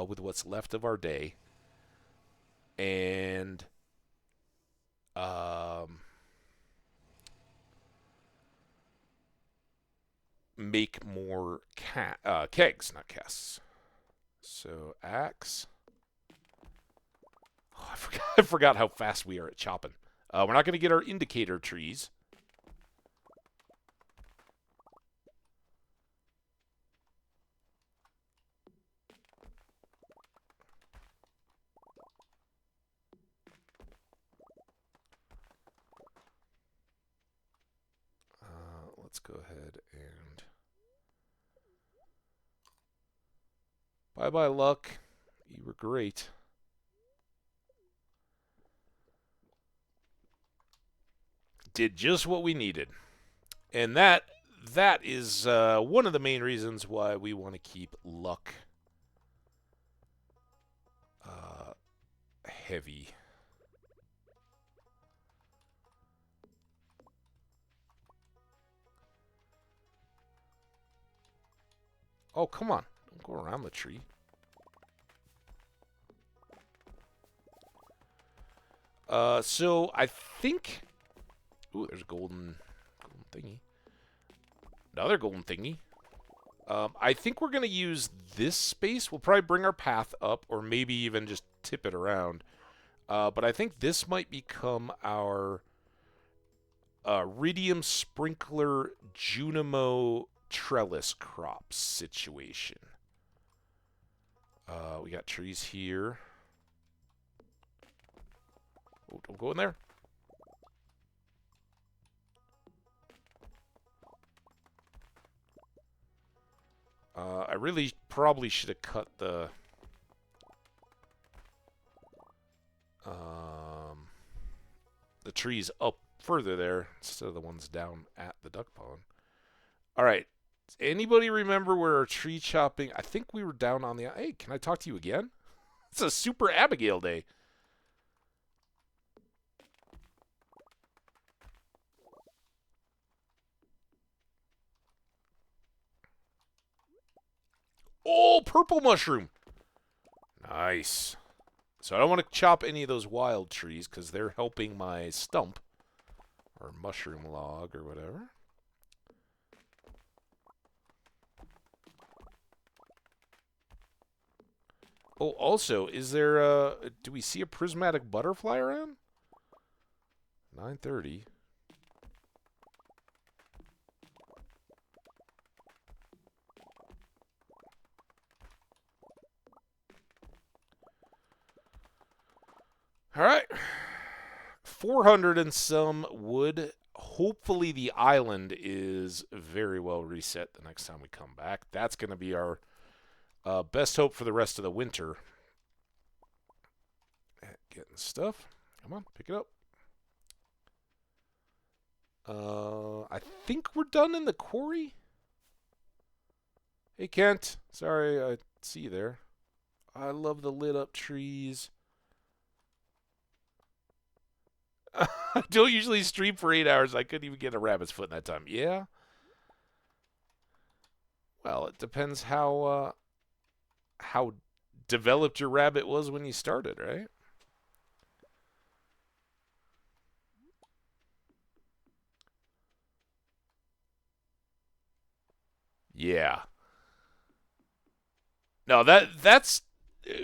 with what's left of our day, and make more kegs, not casts. So axe. Oh, I forgot how fast we are at chopping. We're not going to get our indicator trees. Let's go ahead and... Bye-bye, luck. You were great. Did just what we needed. And that is one of the main reasons why we want to keep luck heavy. Oh, come on. Don't go around the tree. So I think... Ooh, there's a golden thingy. Another golden thingy. I think we're going to use this space. We'll probably bring our path up, or maybe even just tip it around. But I think this might become our Iridium Sprinkler Junimo Trellis crop situation. We got trees here. Oh, don't go in there. I really probably should have cut the trees up further there instead of the ones down at the duck pond. All right. Does anybody remember where our tree chopping? I think we were down on the. Hey, can I talk to you again? It's a super Abigail day. Oh, purple mushroom. Nice. So I don't want to chop any of those wild trees because they're helping my stump or mushroom log or whatever. Oh, also, is there do we see a prismatic butterfly around? 9:30. All right. 400 and some wood. Hopefully the island is very well reset the next time we come back. That's going to be our best hope for the rest of the winter. Getting stuff. Come on, pick it up. I think we're done in the quarry. Hey, Kent. Sorry, I see you there. I love the lit up trees. I don't usually stream for 8 hours. I couldn't even get a rabbit's foot in that time. Yeah. Well, it depends how developed your rabbit was when you started, right? Yeah. No, that's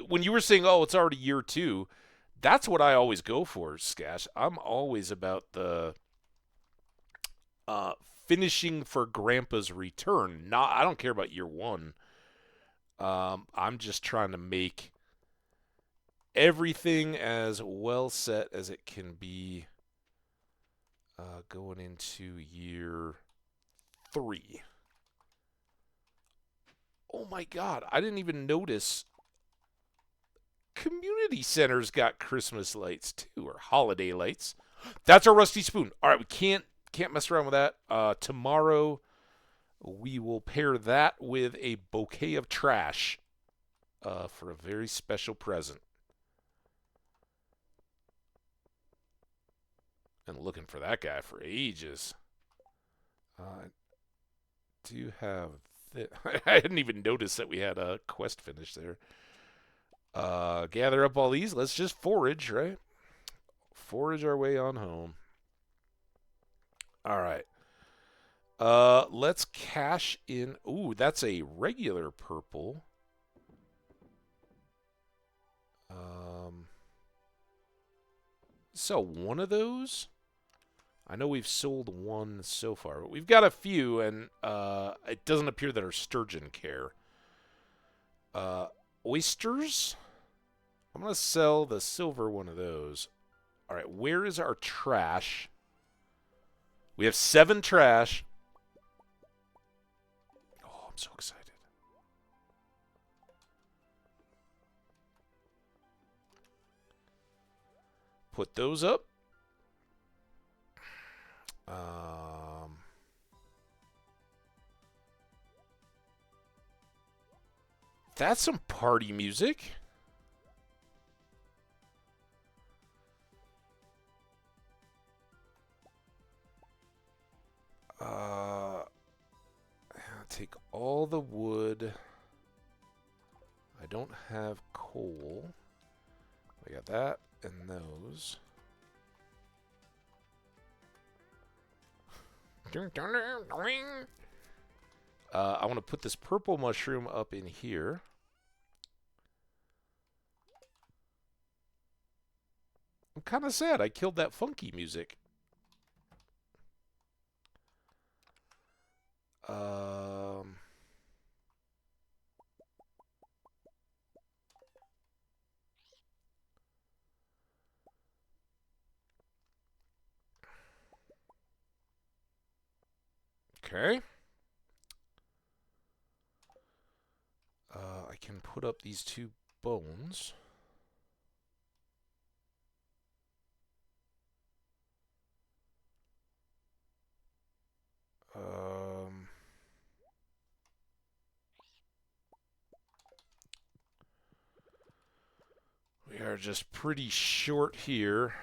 when you were saying, "Oh, it's already year 2." That's what I always go for, Skash. I'm always about the finishing for Grandpa's return. Not, I don't care about year 1. I'm just trying to make everything as well set as it can be going into year 3. Oh my God, I didn't even notice community centers got Christmas lights too, or holiday lights. That's our rusty spoon. All right, we can't mess around with that. Tomorrow we will pair that with a bouquet of trash for a very special present. And looking for that guy for ages. Do you have... I hadn't even noticed that we had a quest finish there. Gather up all these. Let's just forage, right? Forage our way on home. All right. Let's cash in. Ooh, that's a regular purple. Sell one of those. I know we've sold one so far, but we've got a few, and it doesn't appear that our sturgeon care. Oysters. I'm going to sell the silver one of those. All right, where is our trash? We have 7 trash. Oh, I'm so excited. Put those up. That's some party music. Take all the wood. I don't have coal. We got that and those. I want to put this purple mushroom up in here. kind of sad I killed that funky music. Okay. I can put up these 2 bones. We are just pretty short here.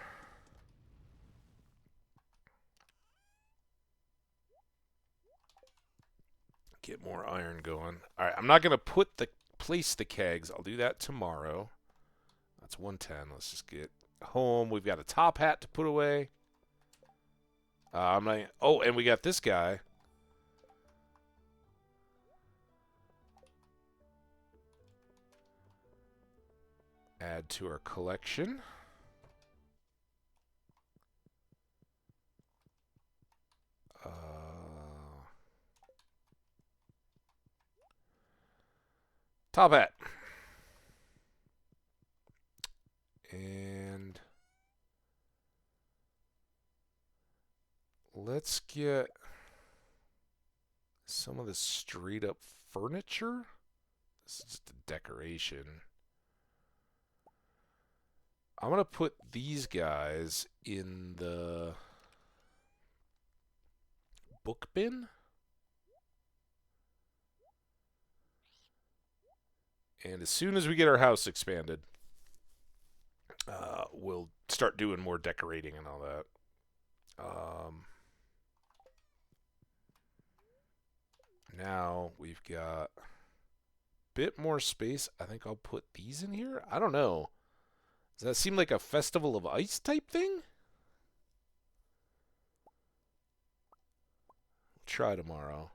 Get more iron going. All right, I'm not going to place the kegs. I'll do that tomorrow. That's 110. Let's just get home. We've got a top hat to put away. I'm not. Oh, and we got this guy. Add to our collection. Top hat. And let's get some of the straight up furniture. This is just a decoration. I'm going to put these guys in the book bin. And as soon as we get our house expanded, we'll start doing more decorating and all that. Now we've got a bit more space. I think I'll put these in here. I don't know. Does that seem like a Festival of Ice type thing? We'll try tomorrow.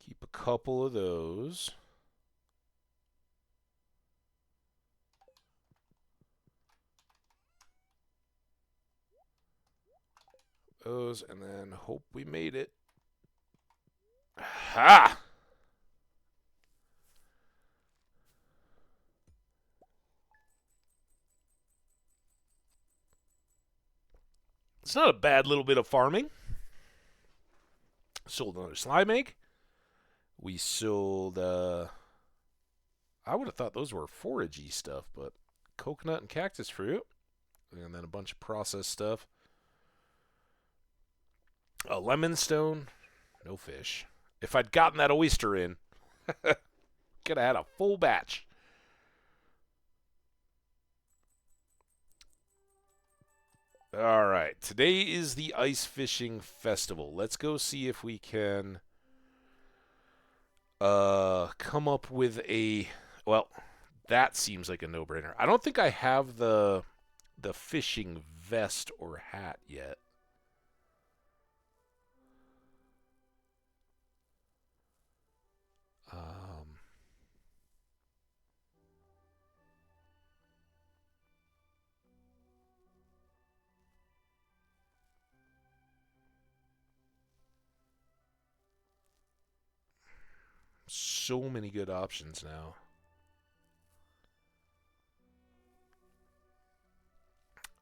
Keep a couple of those. Those, and then hope we made it. Ha! It's not a bad little bit of farming. Sold another slime egg. We sold, I would have thought those were foragey stuff, but coconut and cactus fruit. And then a bunch of processed stuff. A lemon stone. No fish. If I'd gotten that oyster in, could have had a full batch. All right. Today is the ice fishing festival. Let's go see if we can come up with a, well, that seems like a no-brainer. I don't think I have the fishing vest or hat yet. So many good options now.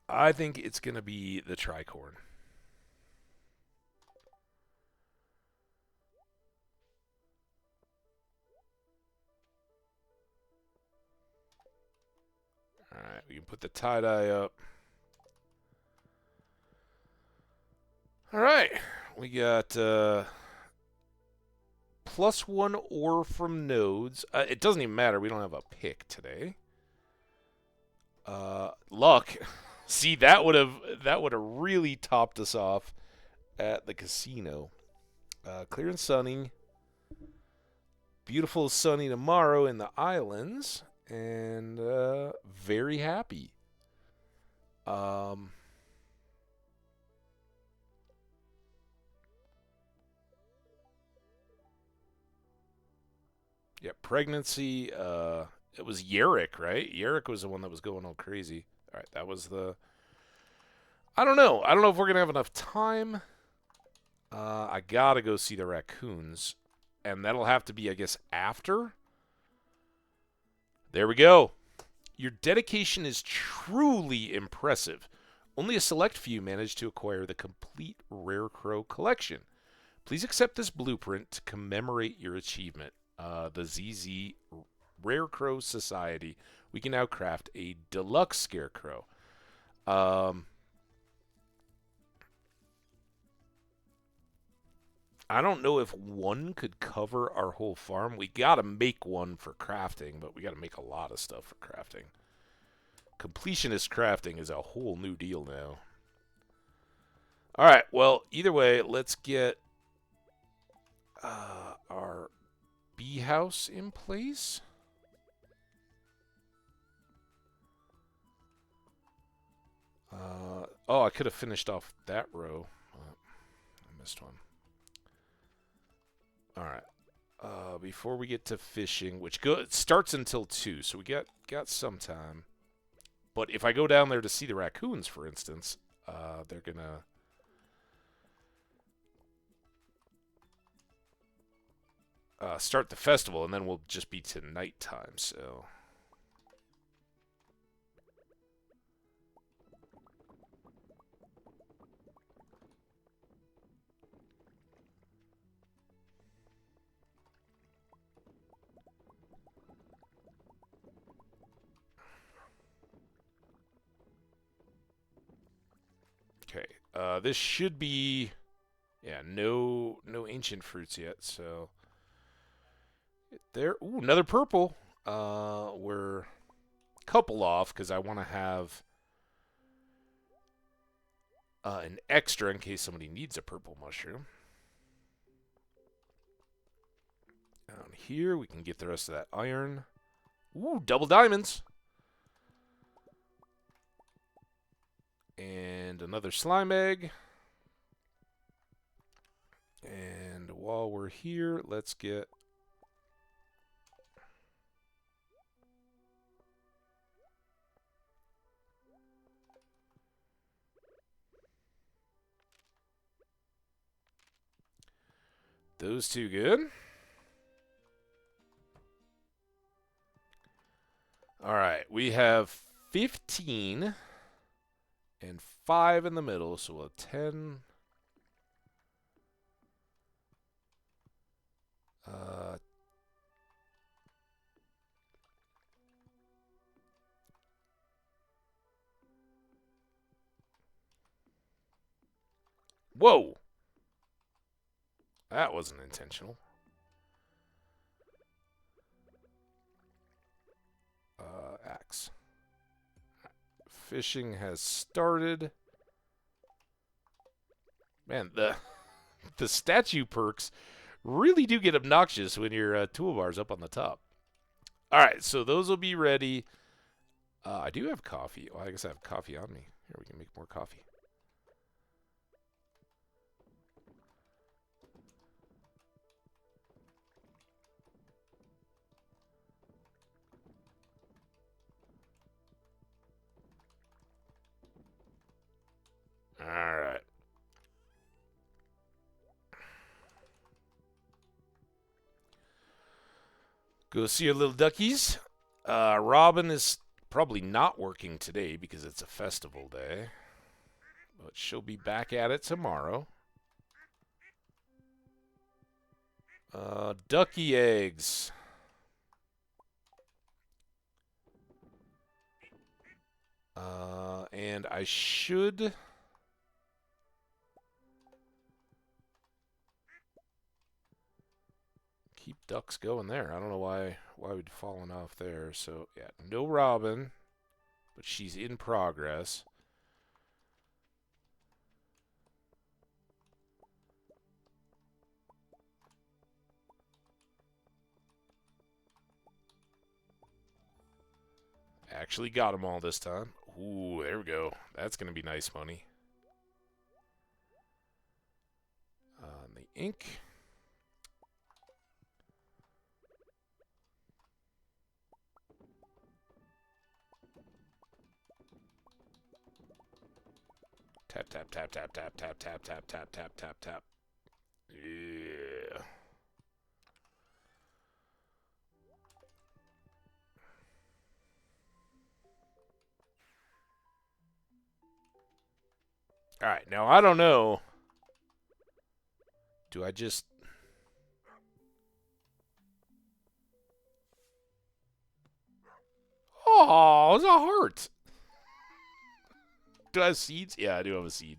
I think it's going to be the tricorn. All right, we can put the tie-dye up. All right, we got +1 ore from nodes. It doesn't even matter. We don't have a pick today. Luck. See, that would have really topped us off at the casino. Clear and sunny. Beautiful sunny tomorrow in the islands, and very happy. Yeah, pregnancy. It was Yerrick, right? Yerrick was the one that was going all crazy. All right, that was the. I don't know. I don't know if we're gonna have enough time. I gotta go see the raccoons, and that'll have to be, I guess, after. There we go. Your dedication is truly impressive. Only a select few managed to acquire the complete Rare Crow collection. Please accept this blueprint to commemorate your achievement. The ZZ Rare Crow Society. We can now craft a deluxe scarecrow. I don't know if one could cover our whole farm. We got to make one for crafting, but we got to make a lot of stuff for crafting. Completionist crafting is a whole new deal now. All right, well, either way, let's get our bee house in place. Oh, I could have finished off that row. I missed one. All right. Before we get to fishing, which starts until 2, so we got some time. But if I go down there to see the raccoons, for instance, they're gonna. Start the festival, and then we'll just be to nighttime, so. Okay, this should be, yeah, no ancient fruits yet, so. There, ooh, another purple. We're a couple off because I want to have an extra in case somebody needs a purple mushroom. Down here, we can get the rest of that iron. Ooh, double diamonds. And another slime egg. And while we're here, let's get... those two good. All right, we have 15 and 5 in the middle, so we'll have 10. Whoa! That wasn't intentional. Axe. Fishing has started. Man, the statue perks really do get obnoxious when your toolbar's up on the top. All right, so those will be ready. I do have coffee. Well, I guess I have coffee on me. Here, we can make more coffee. All right. Go see your little duckies. Robin is probably not working today because it's a festival day. But she'll be back at it tomorrow. Ducky eggs. And I should... keep ducks going there. I don't know why we'd fallen off there. So, yeah, no Robin, but she's in progress. Actually got them all this time. Ooh, there we go. That's going to be nice money. The ink. Tap, tap, tap, tap, tap, tap, tap, tap, tap, tap, tap, tap. Yeah. Alright, now I don't know. Do I just... Oh, it's a heart. Do I have seeds? Yeah, I do have a seed.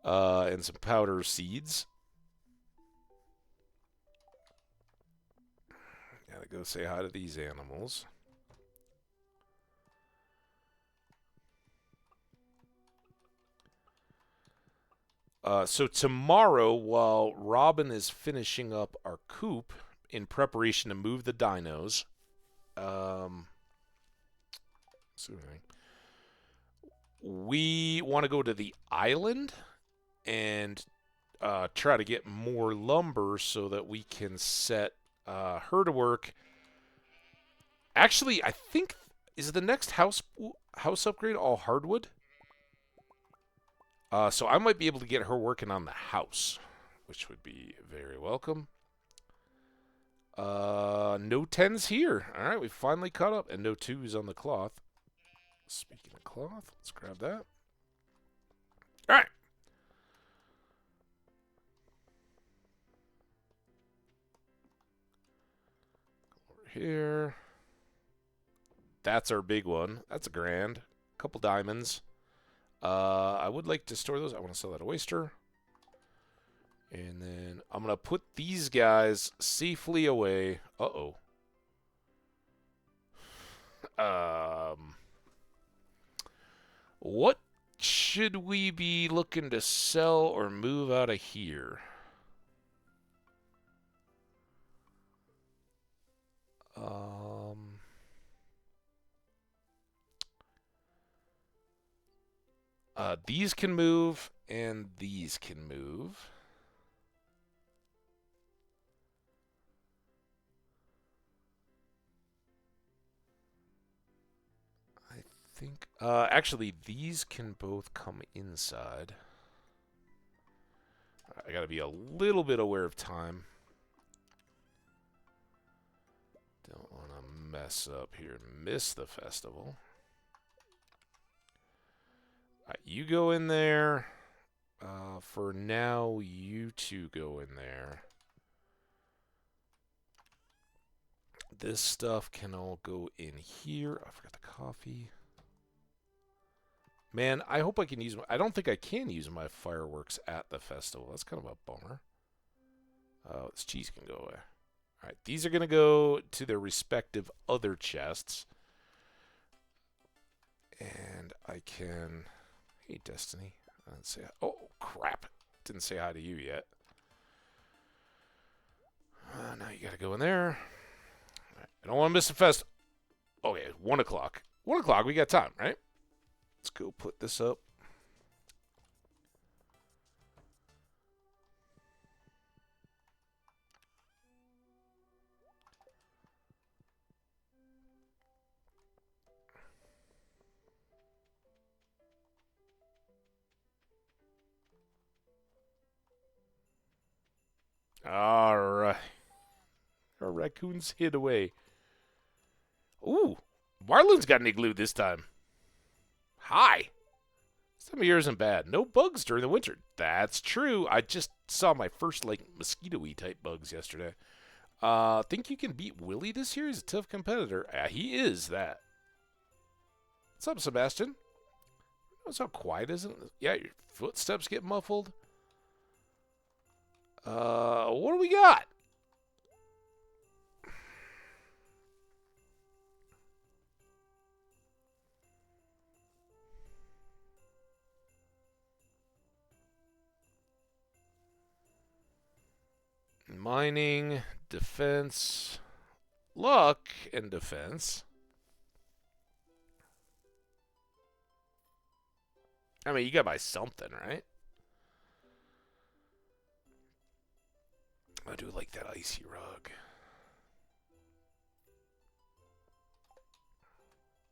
And some powder seeds. Gotta go say hi to these animals. So tomorrow, while Robin is finishing up our coop in preparation to move the dinos, we want to go to the island and try to get more lumber so that we can set her to work. Actually, I think, is the next house upgrade all hardwood? So I might be able to get her working on the house, which would be very welcome. No 10s here. All right, we finally caught up. And no 2s on the cloth. Speaking of cloth, let's grab that. All right. Over here. That's our big one. That's a grand. Couple diamonds. I would like to store those. I want to sell that oyster. And then I'm going to put these guys safely away. Uh-oh. What should we be looking to sell or move out of here? These can move, and these can move. I think, actually, these can both come inside. I gotta be a little bit aware of time. Don't want to mess up here and miss the festival. You go in there. For now, you two go in there. This stuff can all go in here. I forgot the coffee. Man, I hope I can use... I don't think I can use my fireworks at the festival. That's kind of a bummer. This cheese can go away. All right, these are going to go to their respective other chests. And I can... Hey, Destiny. I didn't say... Oh, crap. Didn't say hi to you yet. Now you got to go in there. All right, I don't want to miss the fest. Okay, 1 o'clock. 1 o'clock, we got time, right? Let's go put this up. All right. Our raccoons hid away. Ooh, Marlin's got an igloo this time. Hi. This time of year isn't bad. No bugs during the winter. That's true. I just saw my first, like, mosquito-y type bugs yesterday. Think you can beat Willie this year? He's a tough competitor. He is that. What's up, Sebastian? Notice how quiet is it? Yeah, your footsteps get muffled. What do we got? Mining, defense, luck, and defense. I mean, you gotta buy something, right? I do like that icy rug.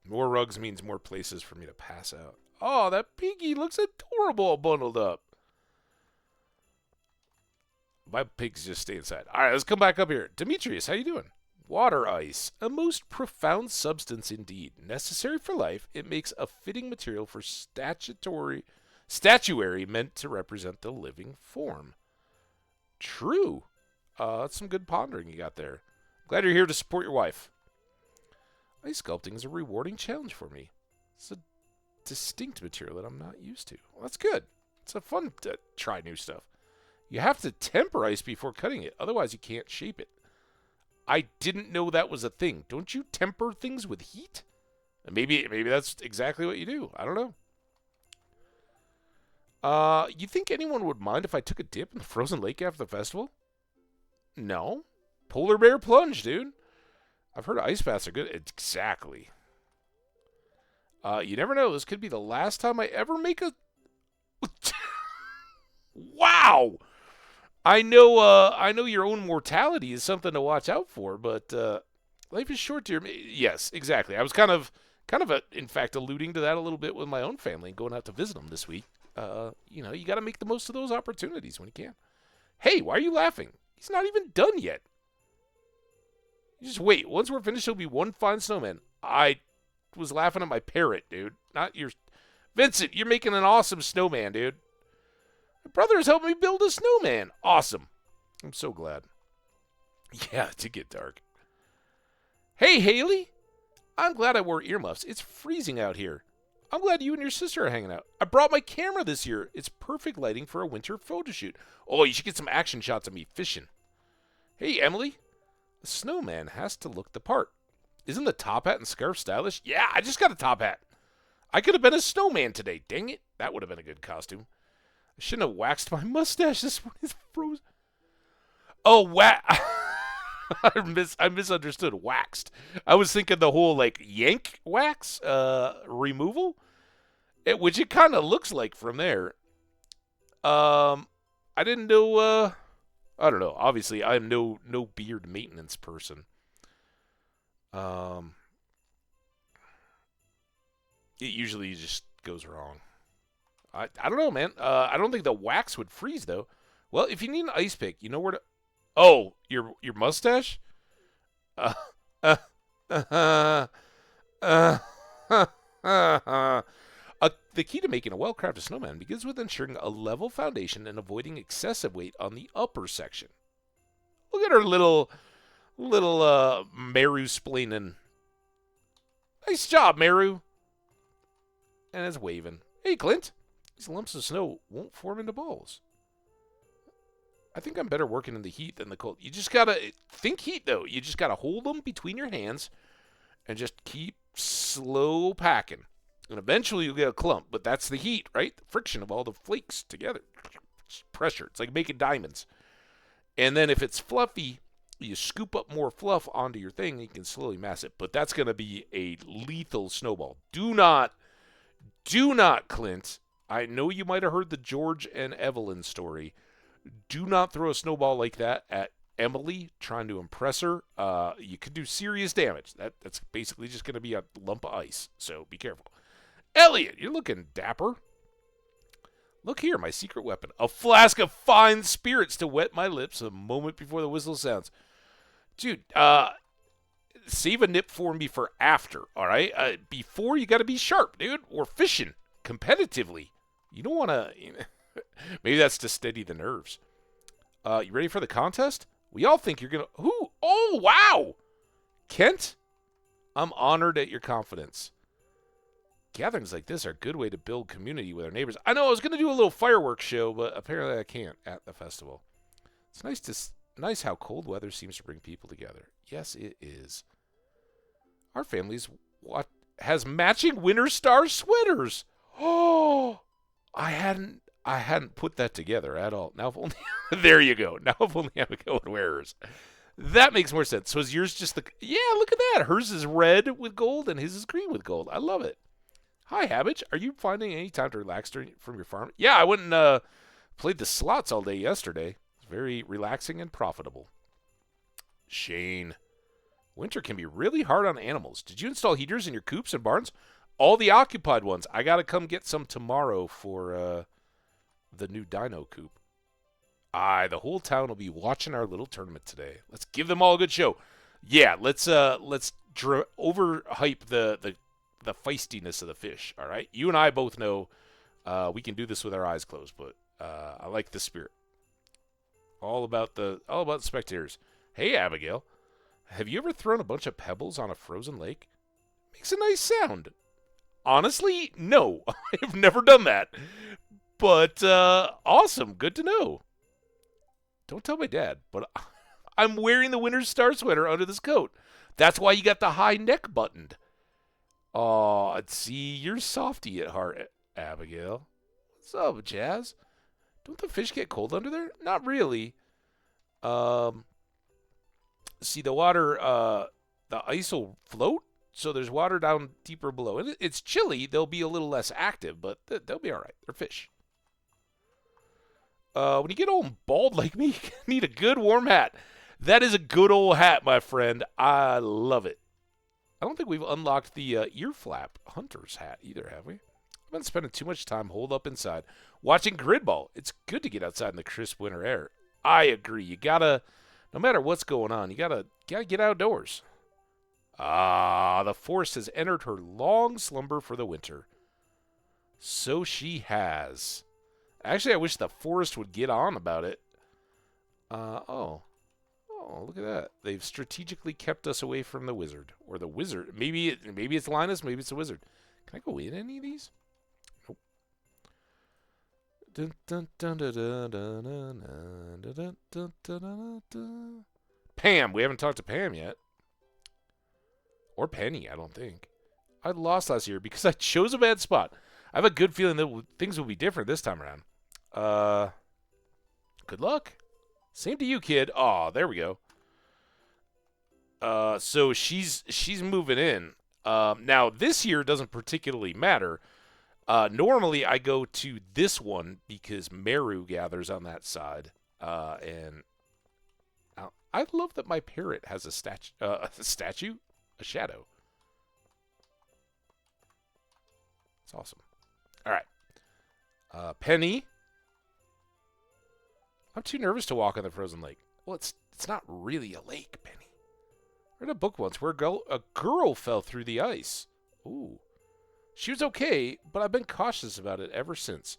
More rugs means more places for me to pass out. Oh, that piggy looks adorable all bundled up. My pigs just stay inside. All right, let's come back up here. Demetrius, how you doing? Water ice, a most profound substance indeed. Necessary for life, it makes a fitting material for statuary meant to represent the living form. True. That's some good pondering you got there. Glad you're here to support your wife. Ice sculpting is a rewarding challenge for me. It's a distinct material that I'm not used to. Well, that's good. It's a fun to try new stuff. You have to temper ice before cutting it, otherwise you can't shape it. I didn't know that was a thing. Don't you temper things with heat? Maybe that's exactly what you do. I don't know. You think anyone would mind if I took a dip in the frozen lake after the festival? No. Polar bear plunge, dude. I've heard ice baths are good. Exactly. You never know. This could be the last time I ever make a... Wow! I know your own mortality is something to watch out for, but life is short, dear. Yes, exactly. I was kind of, in fact, alluding to that a little bit with my own family and going out to visit them this week. You got to make the most of those opportunities when you can. Hey, why are you laughing? He's not even done yet. You just wait. Once we're finished, he'll be one fine snowman. I was laughing at my parrot, dude. Not your... Vincent, you're making an awesome snowman, dude. My brother has helped me build a snowman. Awesome. I'm so glad. Yeah, it did get dark. Hey, Haley. I'm glad I wore earmuffs. It's freezing out here. I'm glad you and your sister are hanging out. I brought my camera this year. It's perfect lighting for a winter photo shoot. Oh, you should get some action shots of me fishing. Hey, Emily. A snowman has to look the part. Isn't the top hat and scarf stylish? Yeah, I just got a top hat. I could have been a snowman today. Dang it. That would have been a good costume. I shouldn't have waxed my mustache. This one is frozen. Oh, I misunderstood. Waxed. I was thinking the whole, yank wax removal, which it kind of looks like from there. I didn't know, I don't know. Obviously, I'm no beard maintenance person. It usually just goes wrong. I don't know, man. I don't think the wax would freeze, though. Well, if you need an ice pick, you know where to... Oh, your mustache? The key to making a well-crafted snowman begins with ensuring a level foundation and avoiding excessive weight on the upper section. Look at her little Meru-splaining. Nice job, Meru. And it's waving. Hey, Clint. These lumps of snow won't form into balls. I think I'm better working in the heat than the cold. You just gotta think heat, though. You just gotta hold them between your hands and just keep slow packing. And eventually you'll get a clump, but that's the heat, right? The friction of all the flakes together. It's pressure. It's like making diamonds. And then if it's fluffy, you scoop up more fluff onto your thing and you can slowly mass it. But that's going to be a lethal snowball. Do not, Clint. I know you might have heard the George and Evelyn story. Do not throw a snowball like that at Emily trying to impress her. You could do serious damage. That's basically just going to be a lump of ice. So be careful. Elliot, you're looking dapper. Look here, my secret weapon. A flask of fine spirits to wet my lips a moment before the whistle sounds. Dude, save a nip for me for after, all right? Before, you got to be sharp, dude. We're fishing competitively. You don't want to... Maybe that's to steady the nerves. You ready for the contest? We all think you're going to... Who? Oh, wow! Kent, I'm honored at your confidence. Gatherings like this are a good way to build community with our neighbors. I know I was going to do a little fireworks show, but apparently I can't at the festival. It's nice how cold weather seems to bring people together. Yes, it is. Our family's has matching Winter Star sweaters. Oh, I hadn't put that together at all. Now if only there you go. Now if only I would go and wear hers. That makes more sense. So is yours just yeah, look at that. Hers is red with gold and his is green with gold. I love it. Hi, Hambbage. Are you finding any time to relax from your farm? Yeah, I went and played the slots all day yesterday. It was very relaxing and profitable. Shane. Winter can be really hard on animals. Did you install heaters in your coops and barns? All the occupied ones. I got to come get some tomorrow for the new dino coop. Aye, the whole town will be watching our little tournament today. Let's give them all a good show. Yeah, let's overhype the feistiness of the fish. All right, you and I both know we can do this with our eyes closed, but I like the spirit. All about the spectators. Hey, Abigail, have you ever thrown a bunch of pebbles on a frozen lake? Makes a nice sound. Honestly, no, I've never done that. But awesome, good to know. Don't tell my dad, but I'm wearing the Winter Star sweater under this coat. That's why you got the high neck buttoned. Oh, see, you're softy at heart, Abigail. What's up, Jazz? Don't the fish get cold under there? Not really. See, the water, the ice will float, so there's water down deeper below. And it's chilly. They'll be a little less active, but they'll be all right. They're fish. When you get old and bald like me, you need a good warm hat. That is a good old hat, my friend. I love it. I don't think we've unlocked the ear flap hunter's hat either, have we? I've been spending too much time holed up inside watching gridball. It's good to get outside in the crisp winter air. I agree. You gotta, no matter what's going on, you gotta get outdoors. The forest has entered her long slumber for the winter. So she has. Actually, I wish the forest would get on about it. Oh, look at that. They've strategically kept us away from the wizard. Or the wizard. Maybe it's Linus, maybe it's the wizard. Can I go in any of these? Nope. Pam. We haven't talked to Pam yet. Or Penny, I don't think. I lost last year because I chose a bad spot. I have a good feeling that things will be different this time around. Good luck. Same to you, kid. Aw, there we go. So she's moving in. Now this year doesn't particularly matter. Normally I go to this one because Meru gathers on that side. And I love that my parrot has a statue, a shadow. It's awesome. All right. Penny. I'm too nervous to walk on the frozen lake. Well, it's not really a lake, Penny. I read a book once where a girl fell through the ice. Ooh. She was okay, but I've been cautious about it ever since.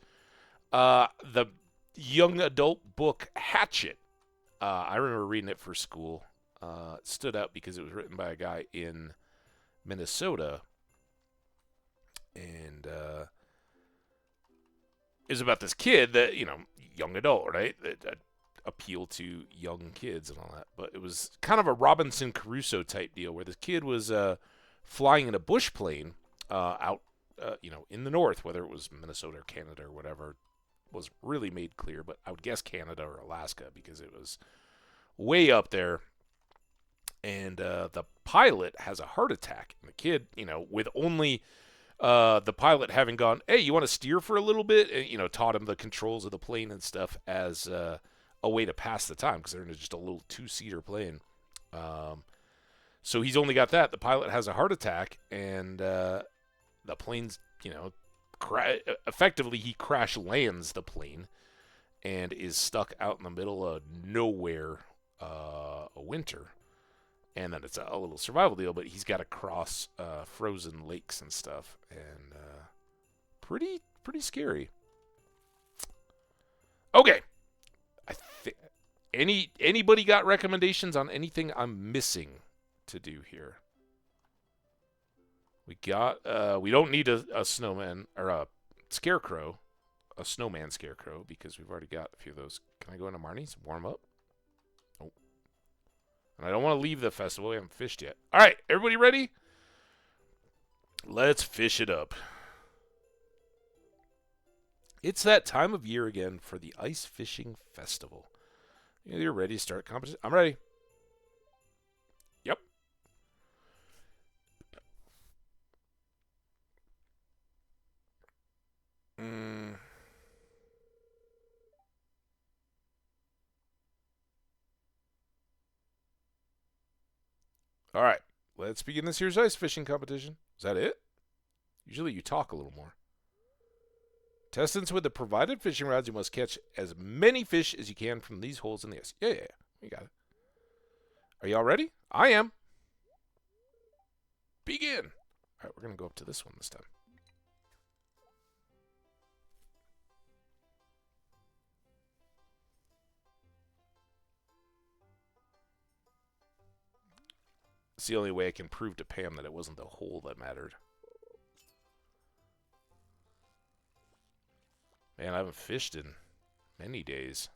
The young adult book Hatchet. I remember reading it for school. It stood out because it was written by a guy in Minnesota. And is about this kid that, young adult, right? That appeal to young kids and all that. But it was kind of a Robinson Crusoe type deal where the kid was flying in a bush plane out, in the north, whether it was Minnesota or Canada or whatever, was really made clear. But I would guess Canada or Alaska because it was way up there. And the pilot has a heart attack. And the kid, with only the pilot having gone, hey, you want to steer for a little bit? And, taught him the controls of the plane and stuff as a way to pass the time because they're in just a little two-seater plane. So he's only got that. The pilot has a heart attack, and the plane's, effectively he crash lands the plane and is stuck out in the middle of nowhere a winter. And then it's a little survival deal, but he's got to cross frozen lakes and stuff, and pretty scary. Okay, I think anybody got recommendations on anything I'm missing to do here? We don't need a snowman or a scarecrow, a snowman scarecrow because we've already got a few of those. Can I go into Marnie's warm up? And I don't want to leave the festival. We haven't fished yet. All right, everybody ready? Let's fish it up. It's that time of year again for the Ice Fishing Festival. You're ready to start competition? I'm ready. Yep. All right, let's begin this year's ice fishing competition. Is that it? Usually you talk a little more. Testants with the provided fishing rods, you must catch as many fish as you can from these holes in the ice. Yeah. You got it. Are y'all ready? I am. Begin. All right, we're going to go up to this one this time. It's the only way I can prove to Pam that it wasn't the hole that mattered. Man, I haven't fished in many days.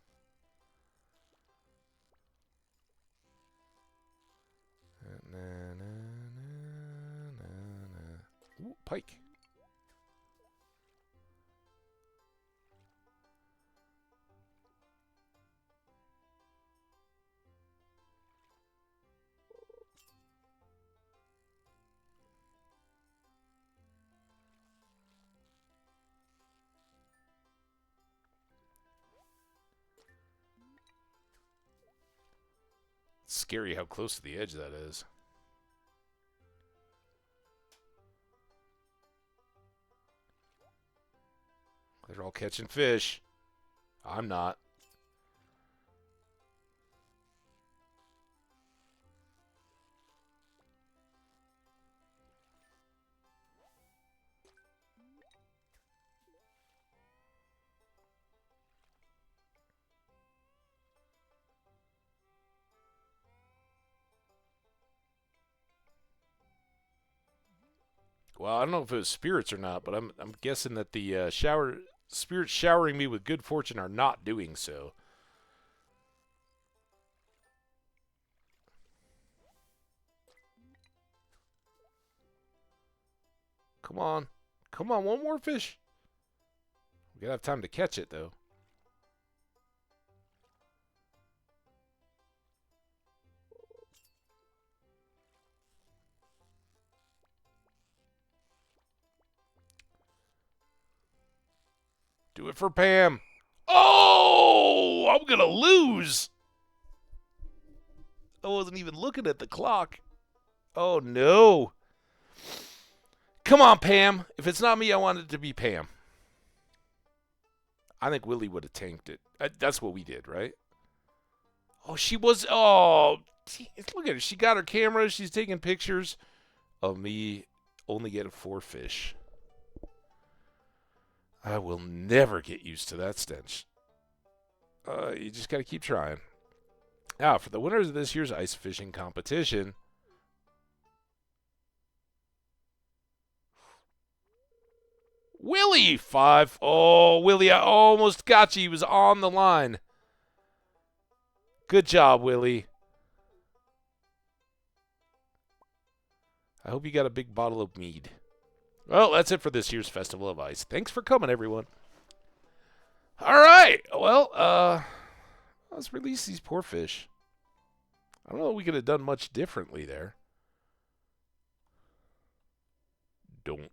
Ooh, pike. It's scary how close to the edge that is. They're all catching fish. I'm not. Well, I don't know if it was spirits or not, but I'm guessing that the spirits showering me with good fortune are not doing so. Come on. Come on, one more fish. We gotta have time to catch it, though. Do it for Pam. Oh, I'm gonna lose. I wasn't even looking at the clock. Oh, no. Come on, Pam. If it's not me, I want it to be Pam. I think Willie would have tanked it. That's what we did, right? Oh, she was. Oh, look at her. She got her camera. She's taking pictures of me only getting 4 fish. I will never get used to that stench. You just got to keep trying. Now, for the winners of this year's ice fishing competition, Willie, 5. Oh, Willie, I almost got you. He was on the line. Good job, Willie. I hope you got a big bottle of mead. Well, that's it for this year's Festival of Ice. Thanks for coming, everyone. All right. Well, let's release these poor fish. I don't know if we could have done much differently there. Don't.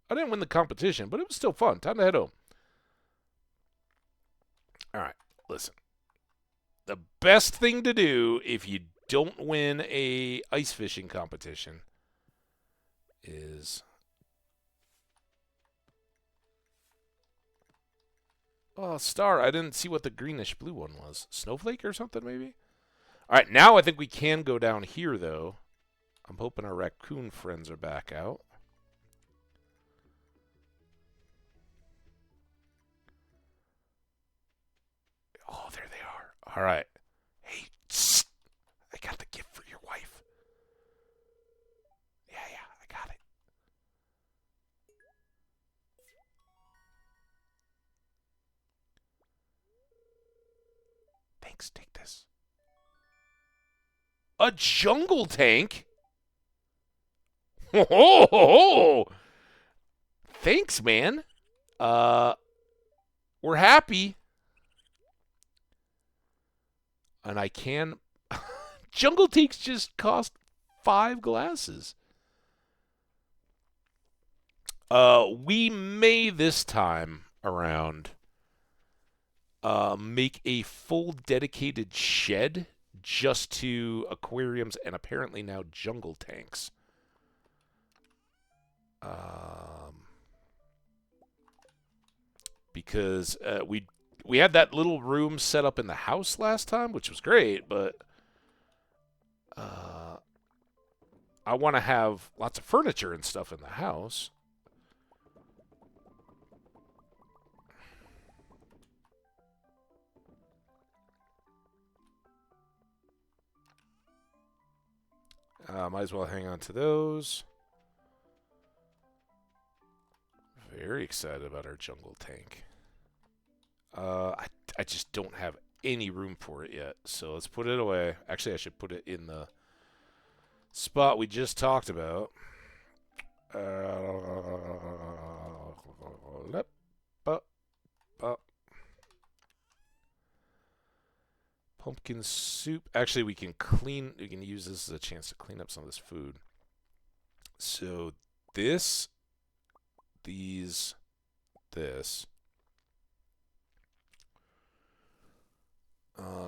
I didn't win the competition, but it was still fun. Time to head home. All right, listen. The best thing to do if you don't win a ice fishing competition is... Oh, star. I didn't see what the greenish blue one was. Snowflake or something, maybe? All right, now I think we can go down here, though. I'm hoping our raccoon friends are back out. Oh, there they are. All right. Hey, tss, I got the gift for your wife. Yeah, I got it. Thanks, take this. A jungle tank? Oh, thanks, man. We're happy. And I can... Jungle tanks just cost 5 glasses. We may this time around make a full dedicated shed just to aquariums and apparently now jungle tanks. Because we had that little room set up in the house last time, which was great, but I want to have lots of furniture and stuff in the house. Might as well hang on to those. Very excited about our jungle tank. I just don't have any room for it yet, so let's put it away. Actually, I should put it in the spot we just talked about. Pumpkin soup. Actually, we can use this as a chance to clean up some of this food. So this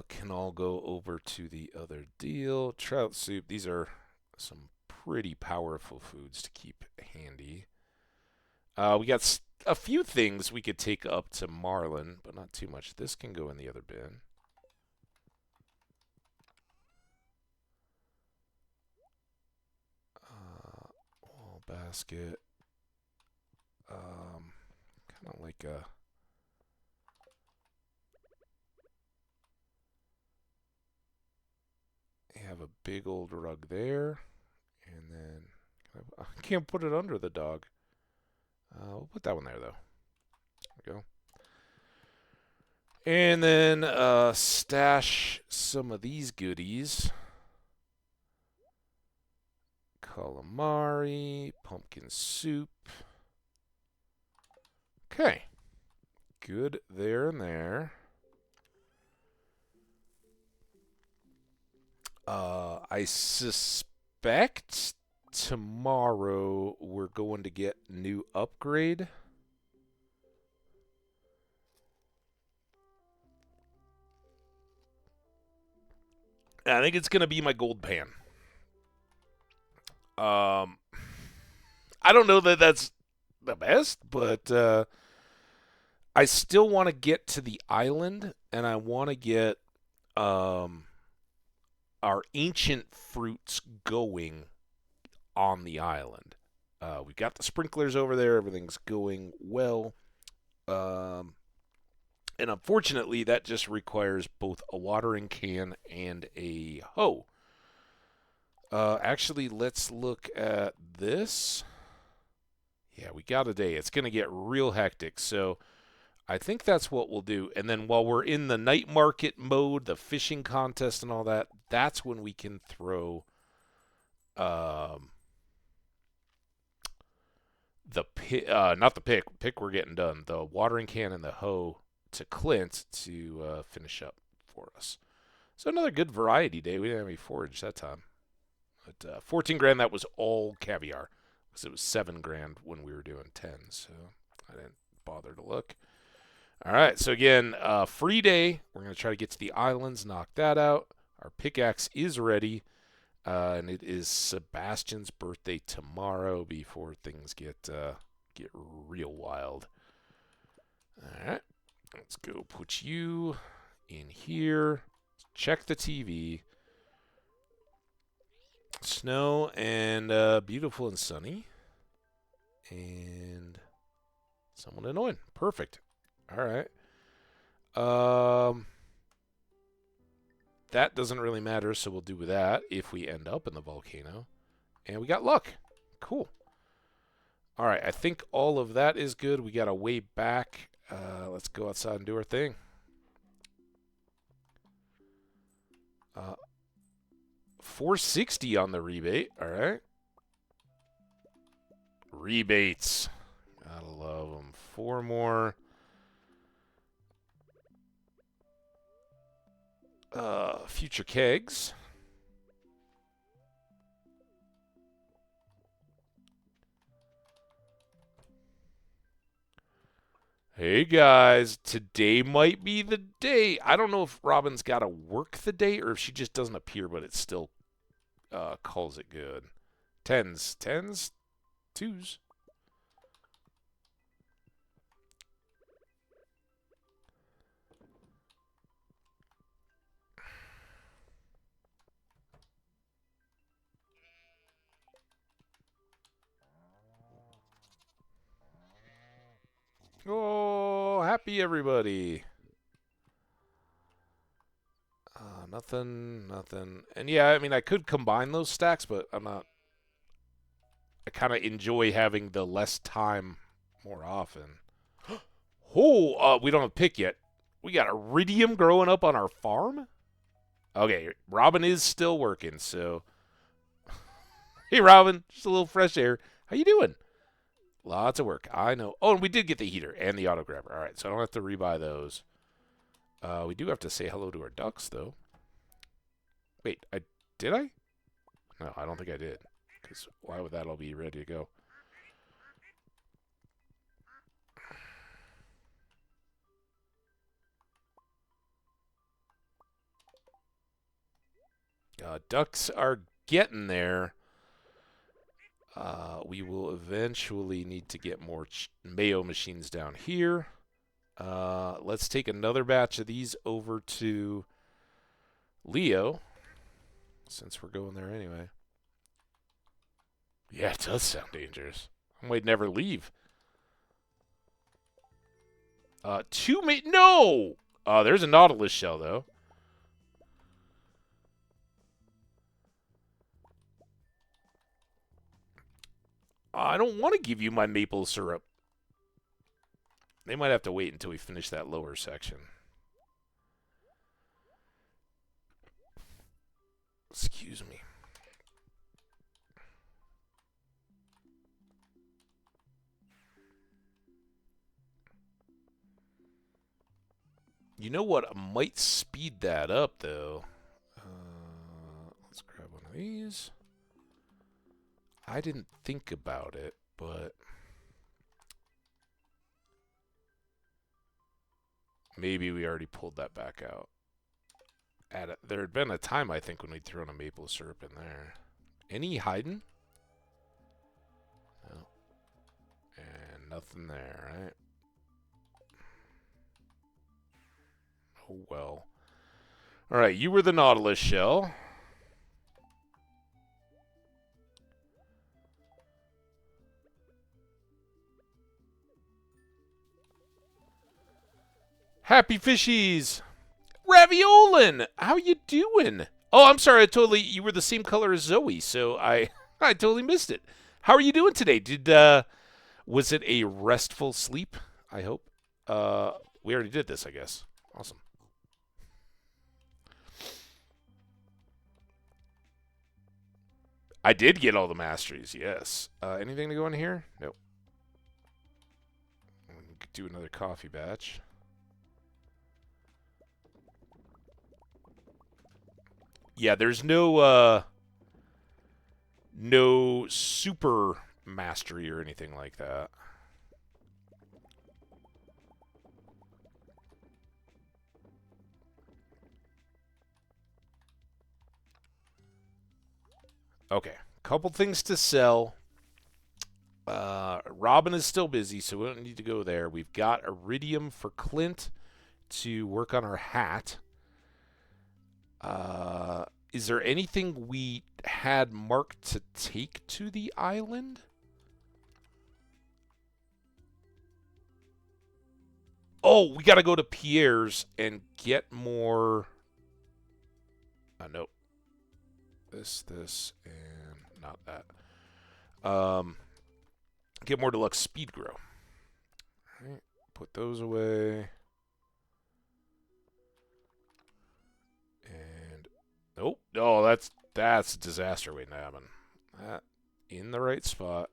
can all go over to the other deal. Trout soup. These are some pretty powerful foods to keep handy. We got a few things we could take up to Marlin, but not too much. This can go in the other bin. Basket. Kind of like a... have a big old rug there. And then... I can't put it under the dog. We'll put that one there, though. There we go. And then stash some of these goodies. Calamari, pumpkin soup. Okay. Good there and there. I suspect tomorrow we're going to get new upgrade. I think it's going to be my gold pan. I don't know that that's the best, but I still want to get to the island, and I want to get our ancient fruits going on the island. We've got the sprinklers over there. Everything's going well. And unfortunately, that just requires both a watering can and a hoe. Actually, let's look at this. Yeah, we got a day. It's going to get real hectic, so I think that's what we'll do. And then while we're in the night market mode, the fishing contest and all that, that's when we can throw the pick, not the pick we're getting done, the watering can and the hoe to Clint to finish up for us. So another good variety day. We didn't have any forage that time. But 14 grand, that was all caviar. Because it was 7 grand when we were doing 10, so I didn't bother to look. All right, so again, free day. We're going to try to get to the islands, knock that out. Our pickaxe is ready, and it is Sebastian's birthday tomorrow before things get real wild. All right, let's go put you in here. Check the TV. Snow and beautiful and sunny. And somewhat annoying. Perfect. All right. That doesn't really matter, so we'll do that if we end up in the volcano. And we got luck. Cool. All right, I think all of that is good. We got a way back. Let's go outside and do our thing. 460 on the rebate. All right. Rebates. Gotta love them. 4 more. Future kegs. Hey guys, today might be the day. I don't know if Robin's got to work the day or if she just doesn't appear, but it still calls it good. Tens, tens, twos. Oh, happy everybody. Nothing, nothing. And yeah, I mean, I could combine those stacks, but I'm not. I kind of enjoy having the less time more often. Oh, we don't have a pick yet. We got iridium growing up on our farm? Okay, Robin is still working, so. Hey, Robin, just a little fresh air. How you doing? Lots of work. I know. Oh, and we did get the heater and the auto grabber. All right, so I don't have to rebuy those. We do have to say hello to our ducks, though. Wait, did I? No, I don't think I did. Because why would that all be ready to go? Ducks are getting there. We will eventually need to get more mayo machines down here. Let's take another batch of these over to Leo, since we're going there anyway. Yeah, it does sound dangerous. I might never leave. No! There's a Nautilus shell, though. I don't want to give you my maple syrup. They might have to wait until we finish that lower section. Excuse me. You know what might speed that up, though? Let's grab one of these. I didn't think about it, but maybe we already pulled that back out. There had been a time, I think, when we'd thrown a maple syrup in there. Any hiding? No. And nothing there, right? Oh, well. All right, you were the Nautilus shell. Happy fishies! Raviolin! How you doing? Oh, I'm sorry. You were the same color as Zoe, so I totally missed it. How are you doing today? Was it a restful sleep? I hope. We already did this, I guess. Awesome. I did get all the masteries, yes. Anything to go in here? Nope. Do another coffee batch. Yeah, there's no super mastery or anything like that. Okay, couple things to sell. Robin is still busy, so we don't need to go there. We've got iridium for Clint to work on our hat. Is there anything we had marked to take to the island? Oh, we got to go to Pierre's and get more. Nope. This, and not that. Get more deluxe speed grow. All right, put those away. And nope. Oh, that's a disaster waiting to happen. That in the right spot.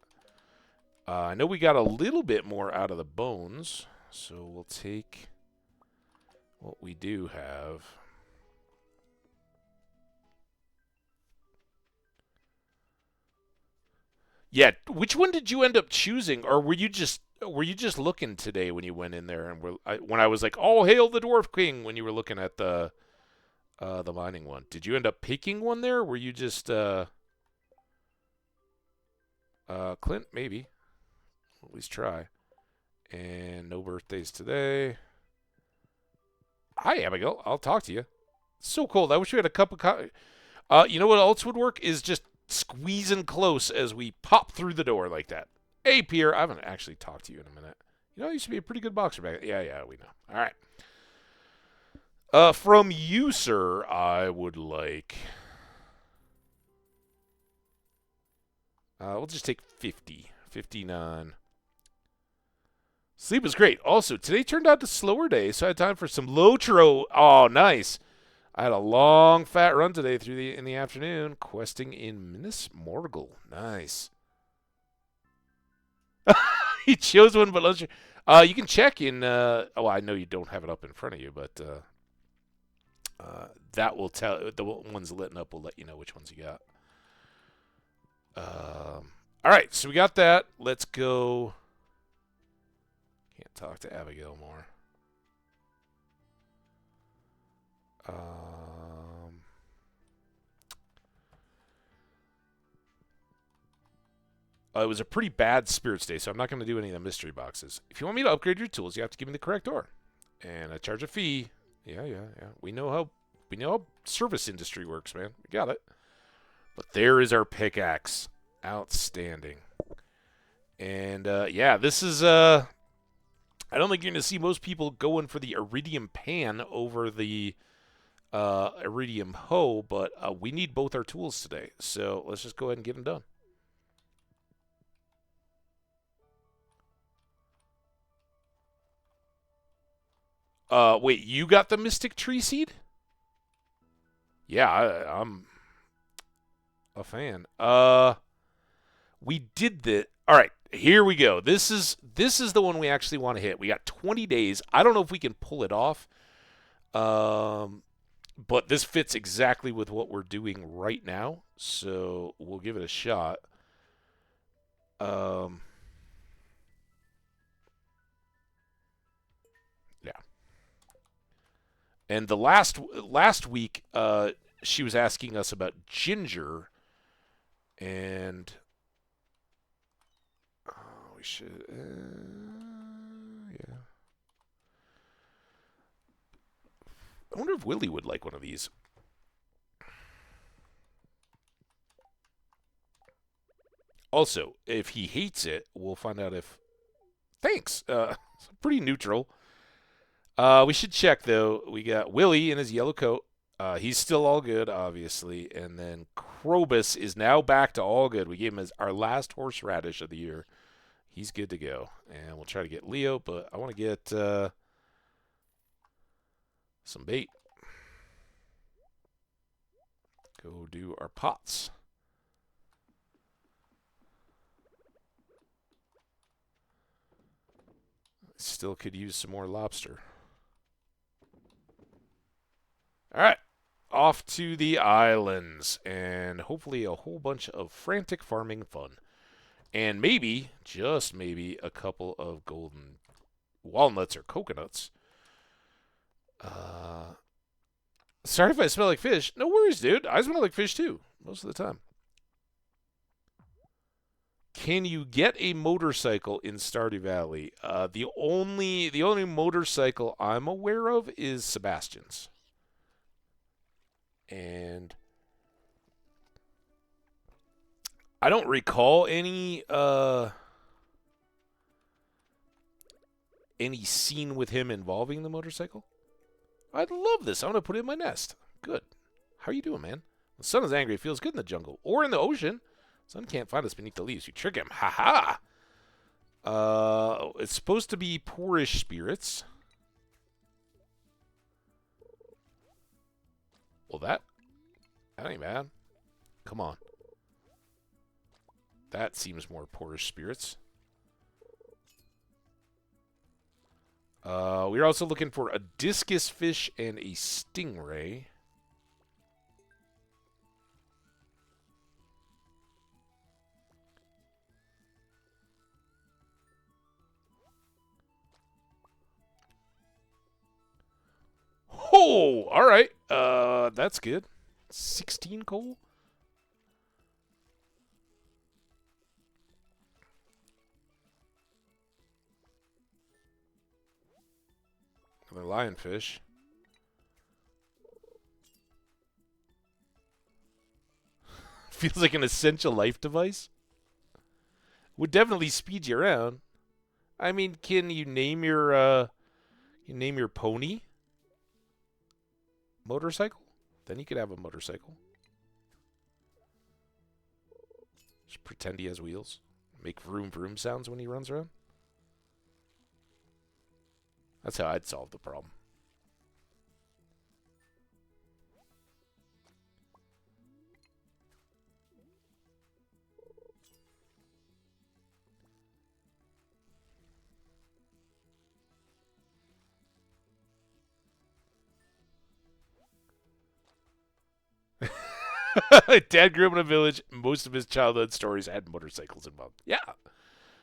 I know we got a little bit more out of the bones, so we'll take what we do have. Yeah, which one did you end up choosing, or were you just Were you just looking today when you went in there, and when I was like, "Oh, hail the Dwarf King," when you were looking at the mining one? Did you end up picking one there? Or were you just Clint? Maybe. At least try. And no birthdays today. Hi, Abigail. I'll talk to you. It's so cold. I wish we had a cup of coffee. You know what else would work is just squeezing close as we pop through the door like that. Hey, Pierre. I haven't actually talked to you in a minute. You know, I used to be a pretty good boxer back. Yeah, we know. All right. From you, sir, I would like. We'll just take 50. 59. Sleep was great. Also, today turned out a slower day, so I had time for some Lotro. Oh, nice. I had a long, fat run today in the afternoon, questing in Minas Morgul. Nice. He chose one, but you can check in. I know you don't have it up in front of you, but that will tell. The ones lit up will let you know which ones you got. All right, so we got that. Let's go. Can't talk to Abigail more. It was a pretty bad spirits day, so I'm not going to do any of the mystery boxes. If you want me to upgrade your tools, you have to give me the correct ore, and I charge a fee. Yeah. We know how service industry works, man. We got it. But there is our pickaxe. Outstanding. And yeah, this is I don't think you're going to see most people going for the iridium pan over the iridium hoe, but we need both our tools today, so let's just go ahead and get them done. Wait, you got the Mystic Tree Seed? Yeah, I'm a fan. We did the. All right, here we go. This is the one we actually want to hit. We got 20 days. I don't know if we can pull it off. But this fits exactly with what we're doing right now, so we'll give it a shot. Yeah. And the last week, she was asking us about ginger, and we should, yeah. I wonder if Willie would like one of these. Also, if he hates it, we'll find out if. Thanks. Pretty neutral. We should check, though. We got Willie in his yellow coat. He's still all good, obviously. And then Krobus is now back to all good. We gave him our last horseradish of the year. He's good to go. And we'll try to get Leo, but I want to get some bait. Go do our pots. Still could use some more lobster. All right. Off to the islands, and hopefully a whole bunch of frantic farming fun. And maybe, just maybe, a couple of golden walnuts or coconuts. Sorry if I smell like fish. No worries, dude. I smell like fish, too, most of the time. Can you get a motorcycle in Stardew Valley? The only motorcycle I'm aware of is Sebastian's. And I don't recall any scene with him involving the motorcycle. I'd love this. I'm going to put it in my nest. Good. How are you doing, man? The sun is angry. It feels good in the jungle. Or in the ocean. The sun can't find us beneath the leaves. You trick him. Ha ha! It's supposed to be poorish spirits. Well, that ain't bad. Come on. That seems more poorish spirits. We're also looking for a discus fish and a stingray. Oh, all right. That's good. 16 coal. Another lionfish. Feels like an essential life device. Would definitely speed you around. I mean, can you name your pony motorcycle? Then you could have a motorcycle. Just pretend he has wheels. Make vroom vroom sounds when he runs around. That's how I'd solve the problem. Dad grew up in a village. Most of his childhood stories had motorcycles involved. Yeah,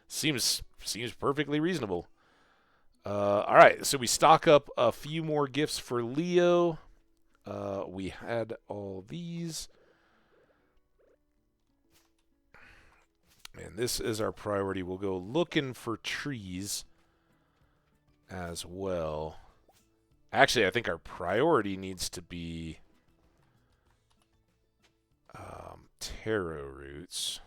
seems perfectly reasonable. All right, so we stock up a few more gifts for Leo. We had all these. And this is our priority. We'll go looking for trees as well. Actually, I think our priority needs to be taro roots.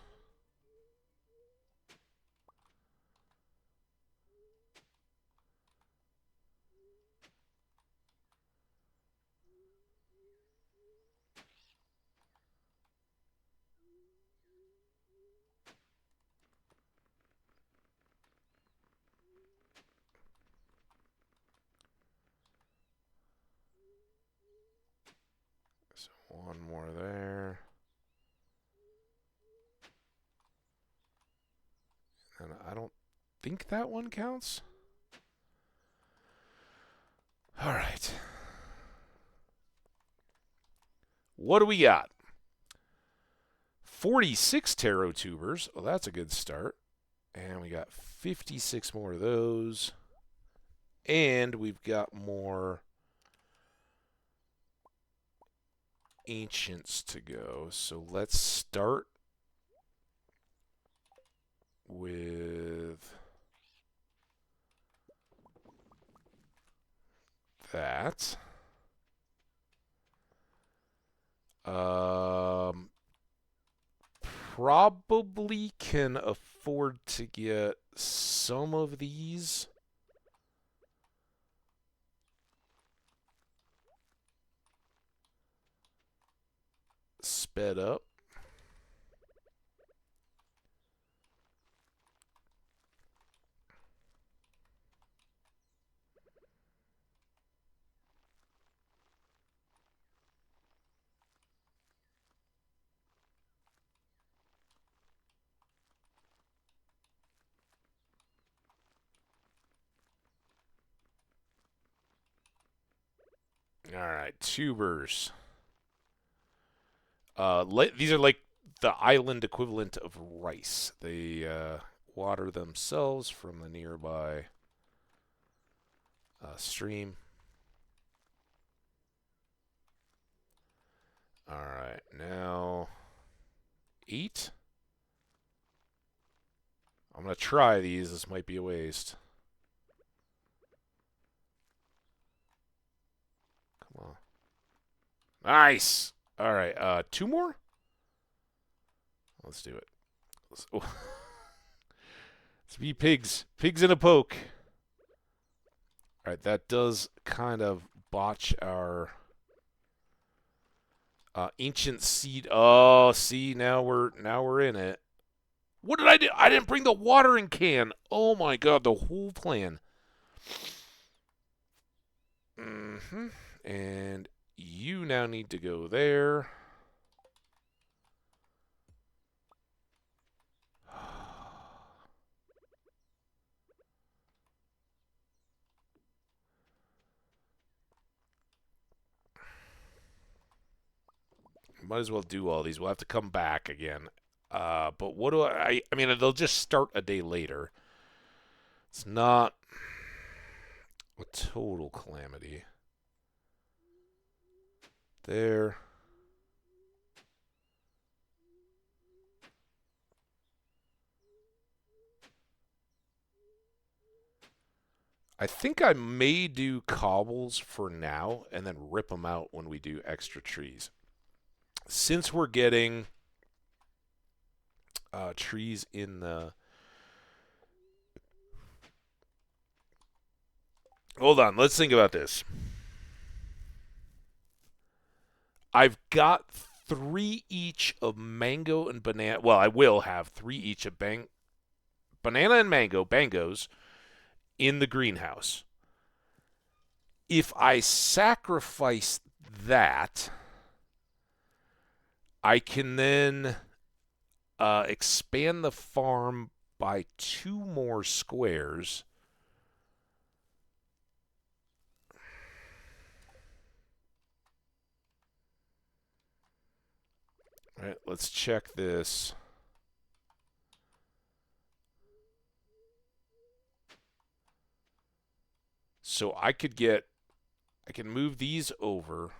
So one more there. And I don't think that one counts. All right. What do we got? 46 taro tubers. Well, that's a good start. And we got 56 more of those. And we've got more ancients to go. So let's start with that. Probably can afford to get some of these. Sped up. All right, tubers. These are like the island equivalent of rice. They water themselves from the nearby stream. All right, now 8. I'm gonna try these. This might be a waste. Come on. Nice. All right, 2 more. Let's do it. Let's be pigs. Pigs in a poke. All right, that does kind of botch our ancient seed. Oh, see, now we're in it. What did I do? I didn't bring the watering can. Oh my god, the whole plan. And you now need to go there. Might as well do all these. We'll have to come back again. But what do I mean, they'll just start a day later. It's not a total calamity. there. I think I may do cobbles for now and then rip them out when we do extra trees. Since we're getting trees in the... Hold on, let's think about this. I've got 3 each of mango and banana. Well, I will have 3 each of banana and bangos, in the greenhouse. If I sacrifice that, I can then expand the farm by 2 more squares. All right, let's check this. So I can move these over.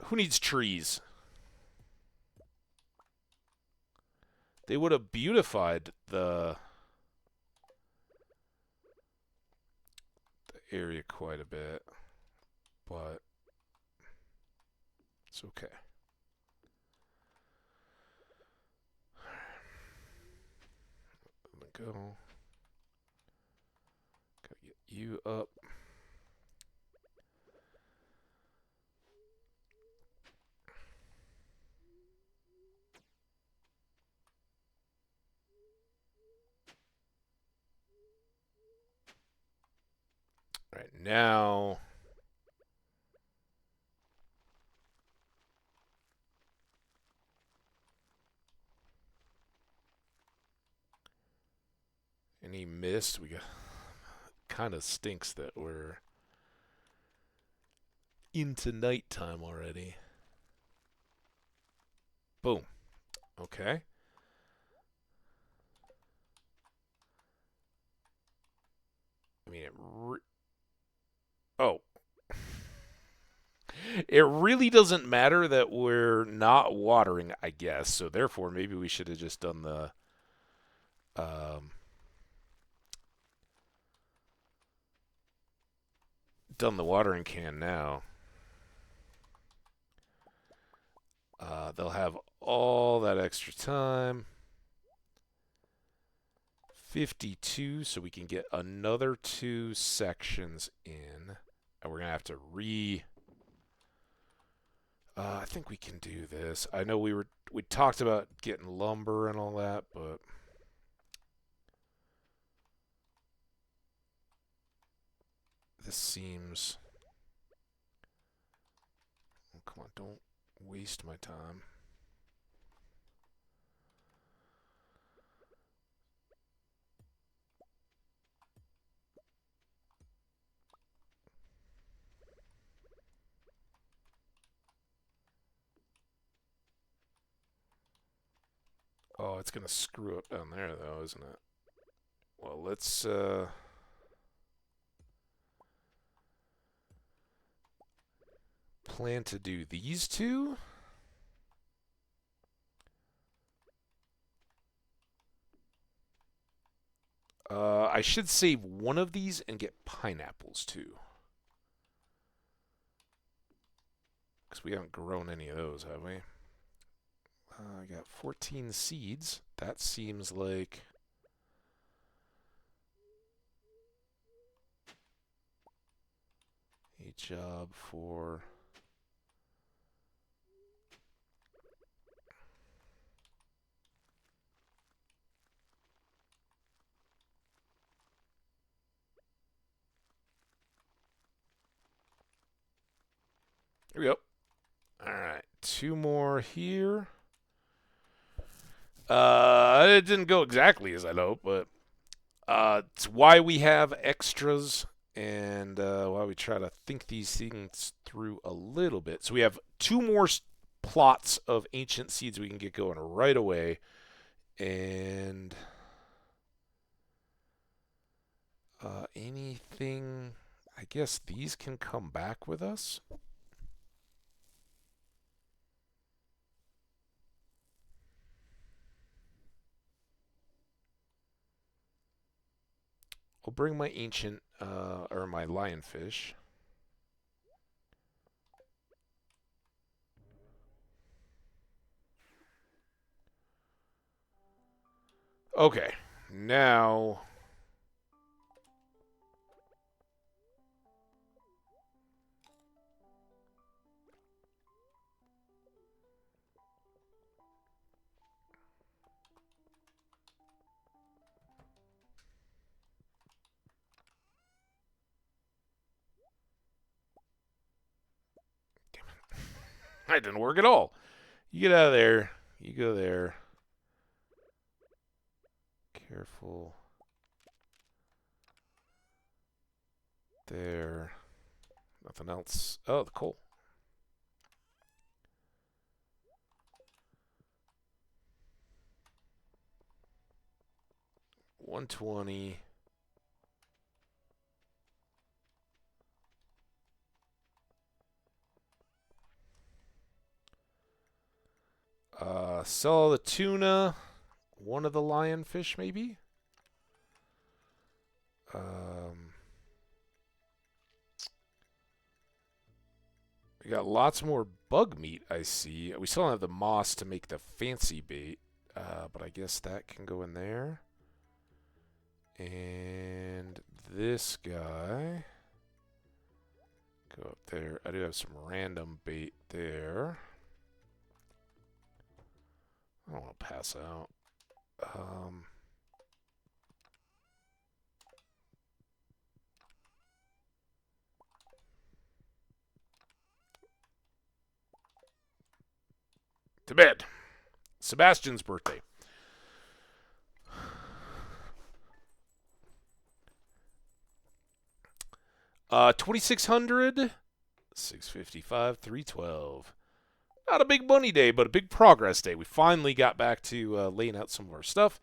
Who needs trees? They would have beautified the area quite a bit, but it's okay. Let me go. Gotta get you up. All right, now any mist? We got kind of stinks that we're into nighttime already. Boom. Okay. I mean, oh. It really doesn't matter that we're not watering, I guess. So therefore, maybe we should have just done the watering can now. They'll have all that extra time. 52, so we can get another 2 sections in. And we're going to have to I think we can do this. I know we talked about getting lumber and all that, but this seems... Oh, come on, don't waste my time. Oh, it's going to screw up down there, though, isn't it? Well, let's... plan to do these 2. I should save one of these and get pineapples, too. Because we haven't grown any of those, have we? I got 14 seeds. That seems like... a job for... Here we go. All right, 2 more here. It didn't go exactly as I'd hoped, but it's why we have extras and why we try to think these things through a little bit. So we have 2 more plots of ancient seeds we can get going right away, and Anything... I guess these can come back with us. I'll bring my ancient, or my lionfish. Okay, now... That didn't work at all. You get out of there. You go there. Careful. There. Nothing else. Oh, the coal. $120. Sell the tuna. One of the lionfish, maybe? We got lots more bug meat, I see. We still don't have the moss to make the fancy bait. But I guess that can go in there. And this guy. Go up there. I do have some random bait there. I don't want to pass out. To bed. Sebastian's birthday. Uh, 2,600, 655, 312. Not a big money day, but a big progress day. We finally got back to laying out some of our stuff.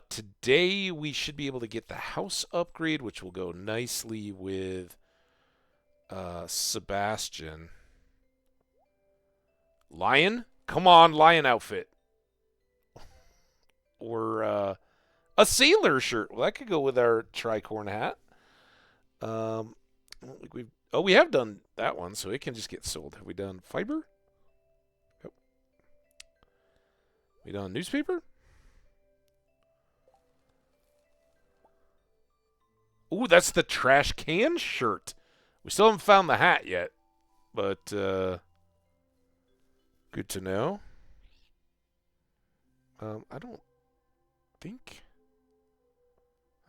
Today we should be able to get the house upgrade, which will go nicely with Sebastian. Lion? Come on, lion outfit. Or a sailor shirt. Well, that could go with our tricorn hat. I don't think we've... Oh, we have done that one, so it can just get sold. Have we done fiber? Yep. We done newspaper? Ooh, that's the trash can shirt. We still haven't found the hat yet, but good to know. I don't think...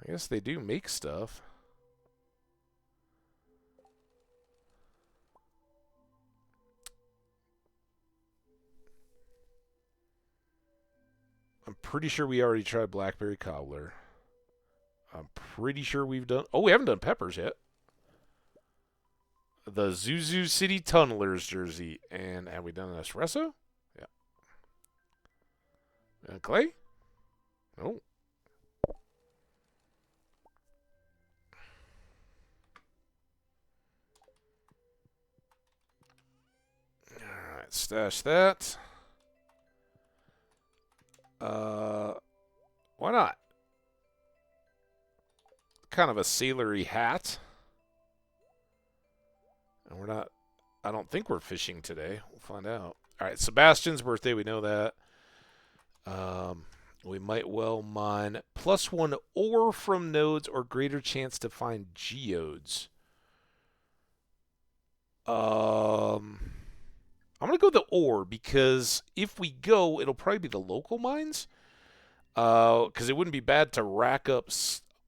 I guess they do make stuff. I'm pretty sure we already tried blackberry cobbler. I'm pretty sure we've done... Oh, we haven't done peppers yet. The Zuzu City Tunnelers jersey. And have we done an espresso? Yeah. Clay? Oh. Alright, stash that. Why not? Kind of a sailory hat. And we're not... I don't think we're fishing today. We'll find out. Alright, Sebastian's birthday. We know that. We might well mine +1 ore from nodes or greater chance to find geodes. I'm going to go the ore because if we go, it'll probably be the local mines. Because it wouldn't be bad to rack up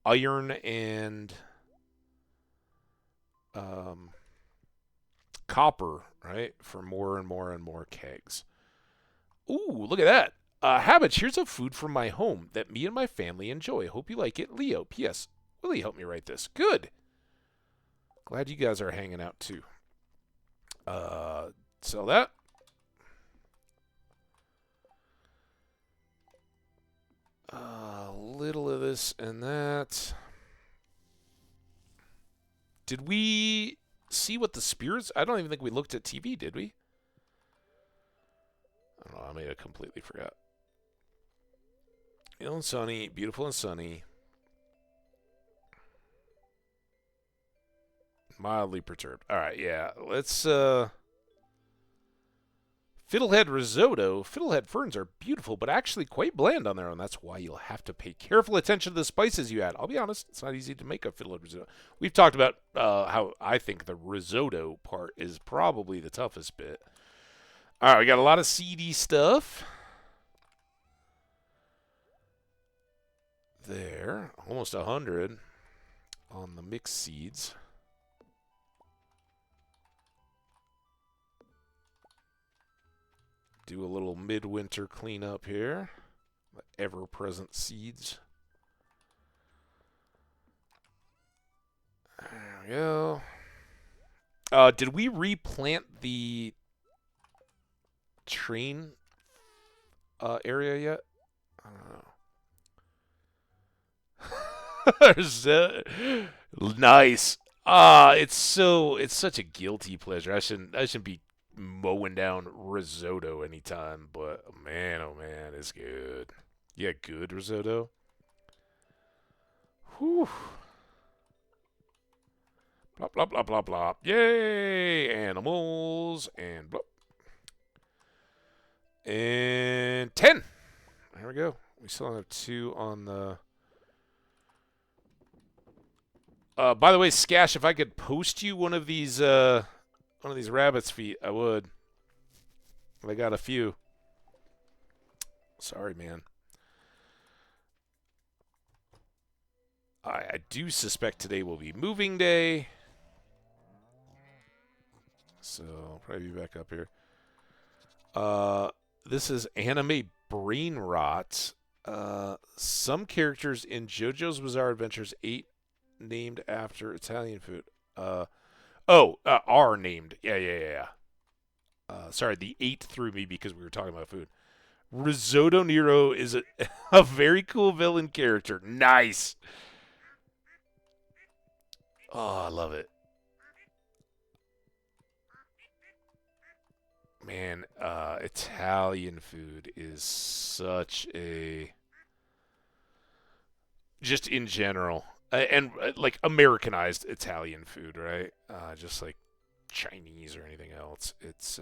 iron and copper, right? For more and more and more kegs. Ooh, look at that. Hambbage, here's a food from my home that me and my family enjoy. Hope you like it. Leo, P.S. Willie helped me write this. Good. Glad you guys are hanging out, too. Sell that. A little of this and that. Did we see what the spirits? I don't even think we looked at TV, did we? I don't know. I may have completely forgot. Ill and sunny, beautiful and sunny. Mildly perturbed. All right, yeah. Let's Fiddlehead risotto. Fiddlehead ferns are beautiful, but actually quite bland on their own. That's why you'll have to pay careful attention to the spices you add. I'll be honest, it's not easy to make a fiddlehead risotto. We've talked about how I think the risotto part is probably the toughest bit. All right, we got a lot of seedy stuff. There, almost 100 on the mixed seeds. Do a little midwinter cleanup here. The ever-present seeds. There we go. Did we replant the train area yet? I don't know. Nice. It's such a guilty pleasure. I shouldn't be mowing down risotto anytime, but man, oh man, it's good. Yeah, good risotto. Whew. Blah blah blah blah blah. Yay, animals and blah. And 10. There we go. We still have 2 on the. By the way, Skash, if I could post you one of these rabbit's feet, I would. I got a few. Sorry, man. I do suspect today will be moving day. So I'll probably be back up here. This is anime brain rot. Some characters in JoJo's Bizarre Adventures 8 named after Italian food. Are named. Yeah. Sorry, the 8 threw me because we were talking about food. Risotto Nero is a very cool villain character. Nice. Oh, I love it. Man, Italian food is such a... Just in general. And like Americanized Italian food, right? Just like Chinese or anything else. It's...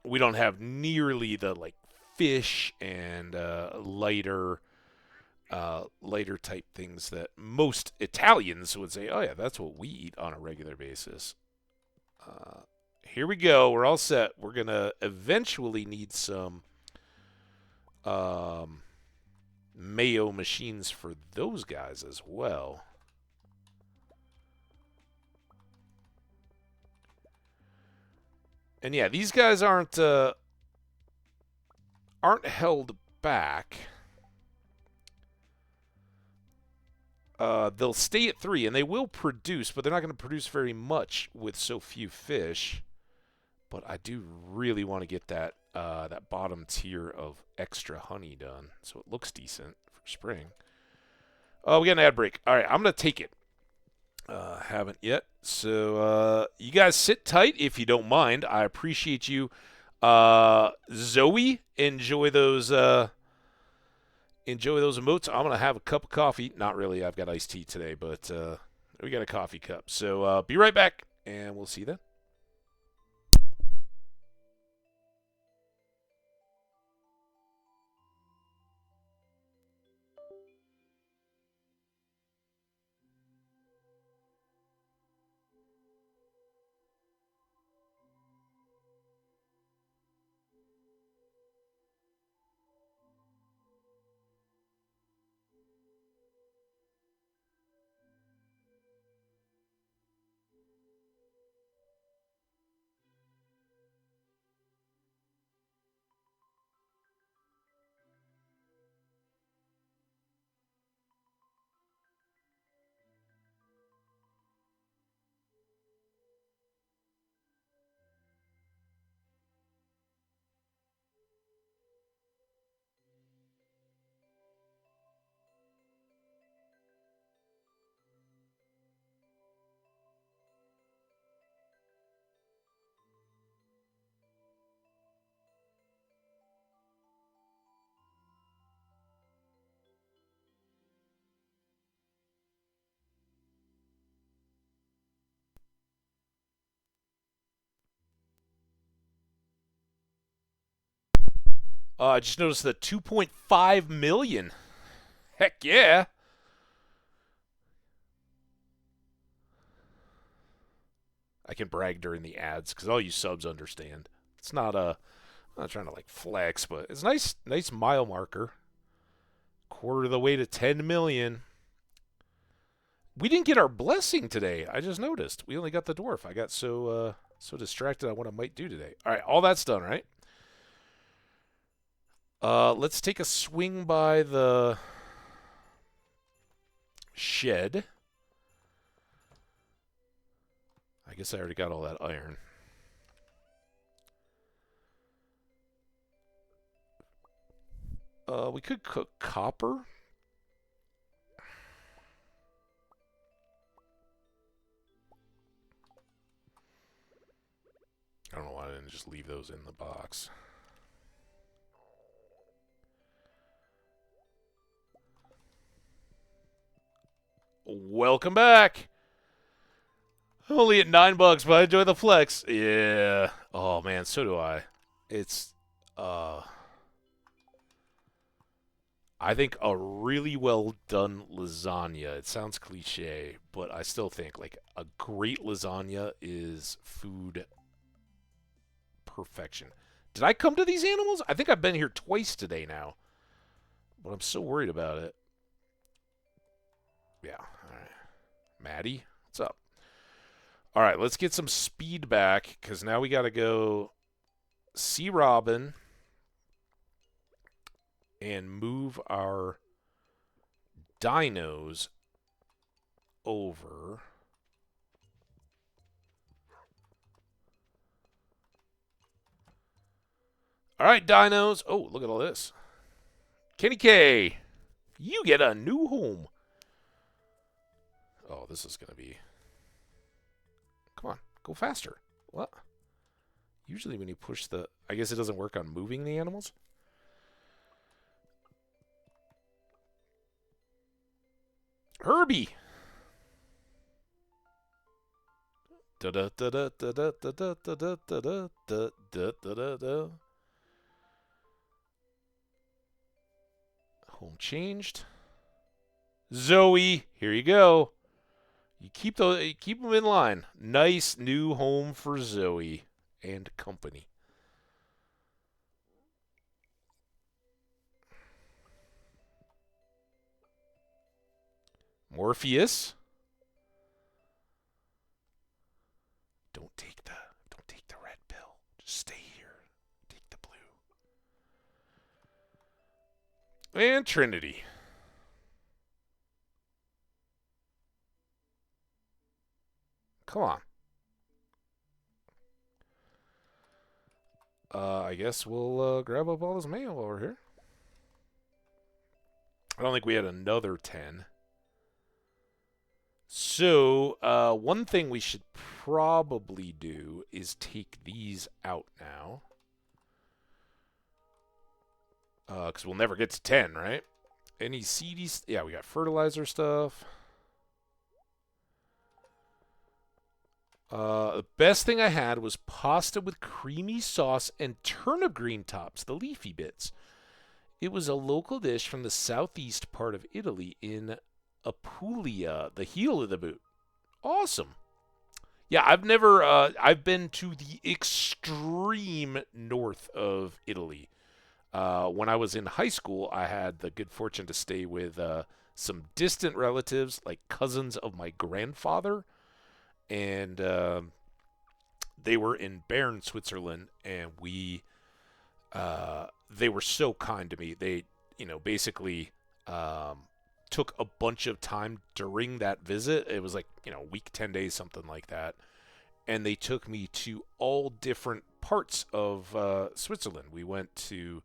we don't have nearly the like fish and lighter type things that most Italians would say, oh yeah, that's what we eat on a regular basis. Here we go. We're all set. We're going to eventually need some mayo machines for those guys as well. And yeah, these guys aren't held back. They'll stay at 3, and they will produce, but they're not going to produce very much with so few fish. But I do really want to get that that bottom tier of extra honey done, so it looks decent for spring. Oh, we got an ad break. All right, I'm going to take it. Haven't yet. So you guys sit tight if you don't mind. I appreciate you. Zoe, enjoy those emotes. I'm going to have a cup of coffee. Not really. I've got iced tea today, but we got a coffee cup. So be right back, and we'll see you then. I just noticed that 2.5 million. Heck yeah. I can brag during the ads because all you subs understand. It's not a. I'm not trying to like flex, but it's nice mile marker. Quarter of the way to 10 million. We didn't get our blessing today. I just noticed. We only got the dwarf. I got so distracted on what I might do today. All right, all that's done, right? Let's take a swing by the shed. I guess I already got all that iron. We could cook copper. I don't know why I didn't just leave those in the box. Welcome back. Only at $9, but I enjoy the flex. Yeah. Oh man, so do I. It's I think a really well done lasagna. It sounds cliche, but I still think like a great lasagna is food perfection. Did I come to these animals? I think I've been here twice today now. But I'm so worried about it. Yeah. All right. Maddie, what's up? All right, let's get some speed back because now we got to go see Robin and move our dinos over. All right, dinos. Oh, look at all this. Kenny K, you get a new home. Oh, this is going to be... Come on, go faster. What? Usually when you push the... I guess it doesn't work on moving the animals? Herbie! Da da da da da da da da da da da da da da da. Home changed. Zoe, here you go. You keep them in line. Nice new home for Zoe and company. Morpheus. Don't take the red pill. Just stay here. Take the blue. And Trinity. Come on. I guess we'll grab up all this mail over here. I don't think we had another 10. So, one thing we should probably do is take these out now. Because we'll never get to 10, right? Any seedy... Yeah, we got fertilizer stuff. The best thing I had was pasta with creamy sauce and turnip green tops, the leafy bits. It was a local dish from the southeast part of Italy in Apulia, the heel of the boot. Awesome. Yeah, I've been to the extreme north of Italy. When I was in high school, I had the good fortune to stay with some distant relatives, like cousins of my grandfather. And they were in Bern, Switzerland, and they were so kind to me. They, basically took a bunch of time during that visit. It was like, a week, 10 days, something like that. And they took me to all different parts of Switzerland. We went to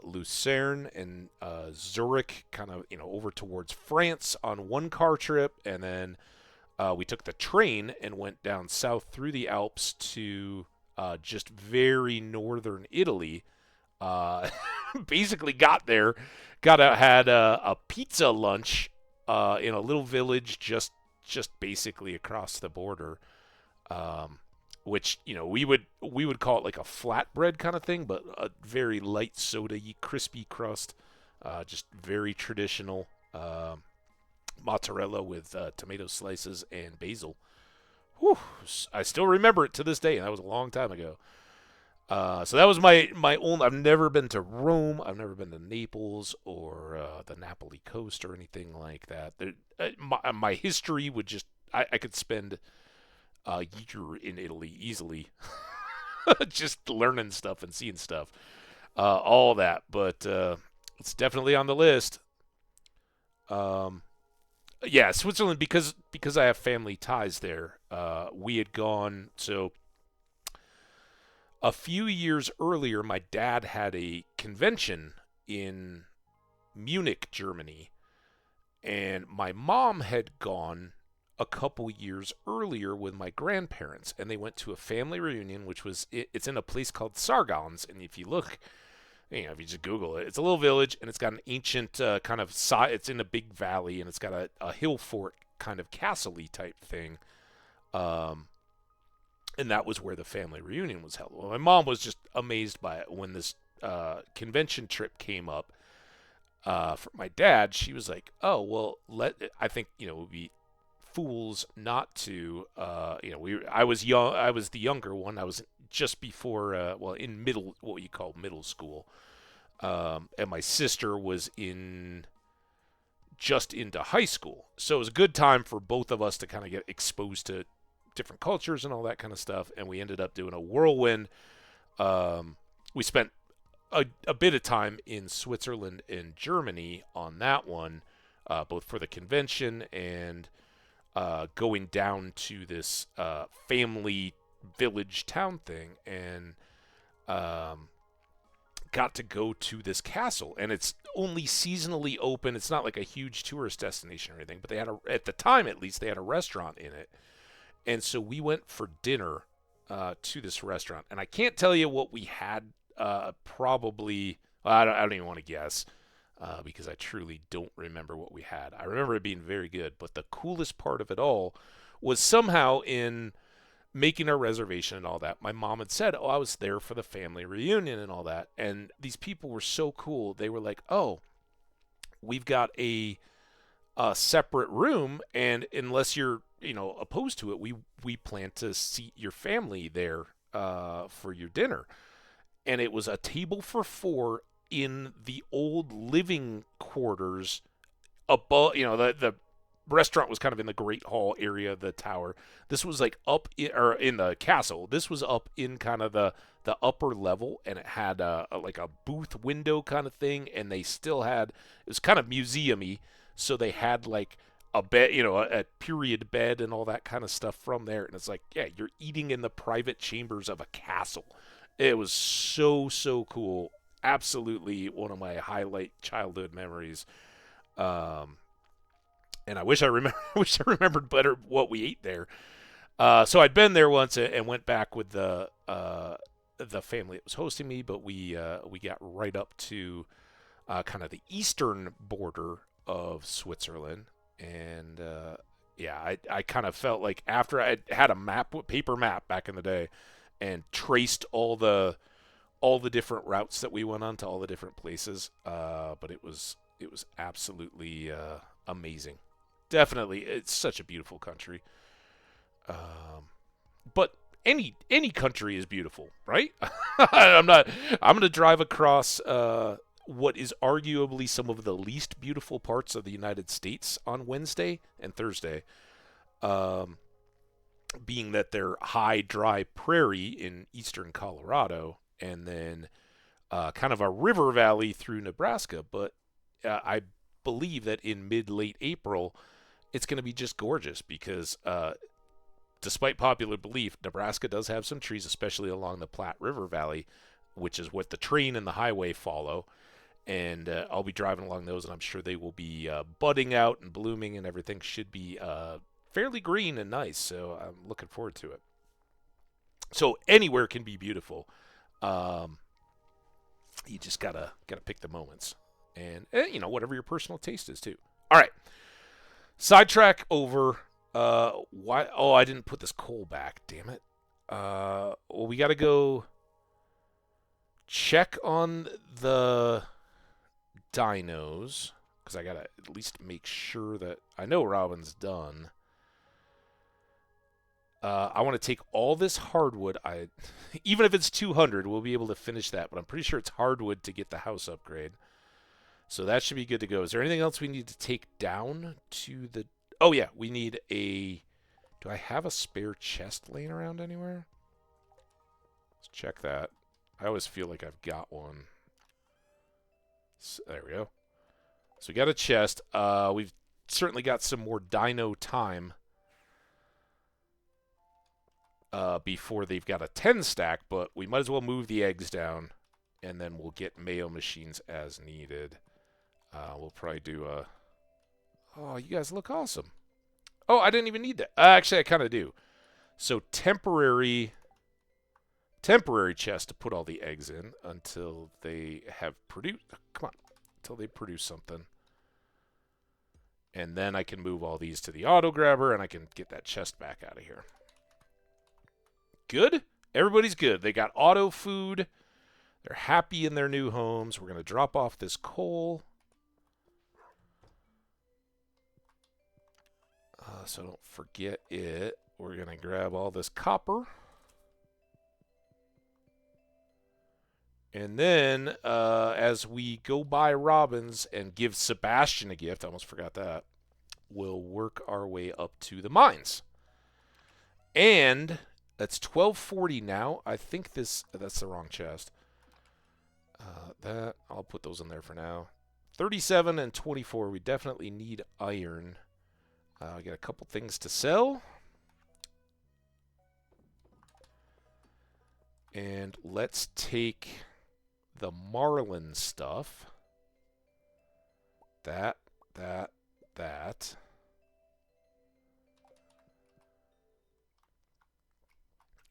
Lucerne and Zurich, kind of, over towards France on one car trip, and then we took the train and went down south through the Alps to just very northern Italy. Basically got there, had a pizza lunch in a little village just basically across the border. which we would call it like a flatbread kind of thing, but a very light soda-y, crispy crust, just very traditional. Mozzarella with tomato slices and basil. Whew, I still remember it to this day, and that was a long time ago. So that was my own. I've never been to Rome. I've never been to Naples or the Napoli coast or anything like that. My history would just I could spend a year in Italy easily, just learning stuff and seeing stuff, all that. But it's definitely on the list. Um, yeah, Switzerland because I have family ties there. We had gone so a few years earlier. My dad had a convention in Munich, Germany, and my mom had gone a couple years earlier with my grandparents, and they went to a family reunion, which was it's in a place called Sargans, and if you look, if you just Google it, it's a little village, and it's got an ancient kind of it's in a big valley, and it's got a hill fort kind of castle-y type thing, and that was where the family reunion was held. Well, my mom was just amazed by it when this convention trip came up. For my dad, she was like, "Oh well, I think it would be fools not to. I was young. I was the younger one. I was just before, in what you call middle school, and my sister was just into high school. So it was a good time for both of us to kind of get exposed to different cultures and all that kind of stuff. And we ended up doing a whirlwind. We spent a bit of time in Switzerland and Germany on that one, both for the convention and going down to this family village town thing, and got to go to this castle, and it's only seasonally open. It's not like a huge tourist destination or anything, but they had at the time at least, they had a restaurant in it, and so we went for dinner to this restaurant, and I can't tell you what we had. Probably, I don't even want to guess. Because I truly don't remember what we had. I remember it being very good, but the coolest part of it all was somehow in making our reservation and all that, my mom had said, "Oh, I was there for the family reunion and all that." And these people were so cool. They were like, "Oh, we've got a separate room, and unless you're opposed to it, we plan to seat your family there for your dinner." And it was a table for four in the old living quarters above. The restaurant was kind of in the Great Hall area of the tower. This was like in the castle. This was up in kind of the upper level, and it had like a booth window kind of thing, and they still had, it was kind of museum-y, so they had like a bed, a period bed and all that kind of stuff from there. And it's like, yeah, you're eating in the private chambers of a castle. It was so cool. Absolutely one of my highlight childhood memories. And I wish I remembered better what we ate there. So I'd been there once and went back with the family that was hosting me, but we got right up to kind of the eastern border of Switzerland, and I kind of felt like after I had a paper map back in the day, and traced all the different routes that we went on to all the different places. But it was absolutely amazing. Definitely, it's such a beautiful country. But any country is beautiful, right? I'm going to drive across what is arguably some of the least beautiful parts of the United States on Wednesday and Thursday. Being that they're high, dry prairie in eastern Colorado, and then kind of a river valley through Nebraska. But I believe that in late April, it's going to be just gorgeous because despite popular belief, Nebraska does have some trees, especially along the Platte River Valley, which is what the train and the highway follow. And I'll be driving along those, and I'm sure they will be budding out and blooming, and everything should be fairly green and nice, so I'm looking forward to it. So anywhere can be beautiful. You just gotta pick the moments, and whatever your personal taste is too. All right, sidetrack over. Why? Oh, I didn't put this coal back. Damn it! Well, we got to go check on the dinos because I gotta at least make sure that I know Robin's done. I want to take all this hardwood. Even if it's 200, we'll be able to finish that. But I'm pretty sure it's hardwood to get the house upgrade. So that should be good to go. Is there anything else we need to take down to the? Oh yeah, we need a. Do I have a spare chest laying around anywhere? Let's check that. I always feel like I've got one. So, there we go. So we got a chest. We've certainly got some more dino time before they've got a 10 stack, but we might as well move the eggs down, and then we'll get mayo machines as needed. We'll probably do a... Oh, you guys look awesome. Oh, I didn't even need that. Actually, I kind of do. So temporary chest to put all the eggs in until they have produced... Come on. Until they produce something. And then I can move all these to the auto grabber, and I can get that chest back out of here. Good? Everybody's good. They got auto food. They're happy in their new homes. We're going to drop off this coal. So don't forget it. We're going to grab all this copper. And then, as we go by Robin's and give Sebastian a gift, I almost forgot that, we'll work our way up to the mines. And that's 1240 now. I think that's the wrong chest. I'll put those in there for now. 37 and 24. We definitely need iron. I got a couple things to sell. And let's take the marlin stuff. That.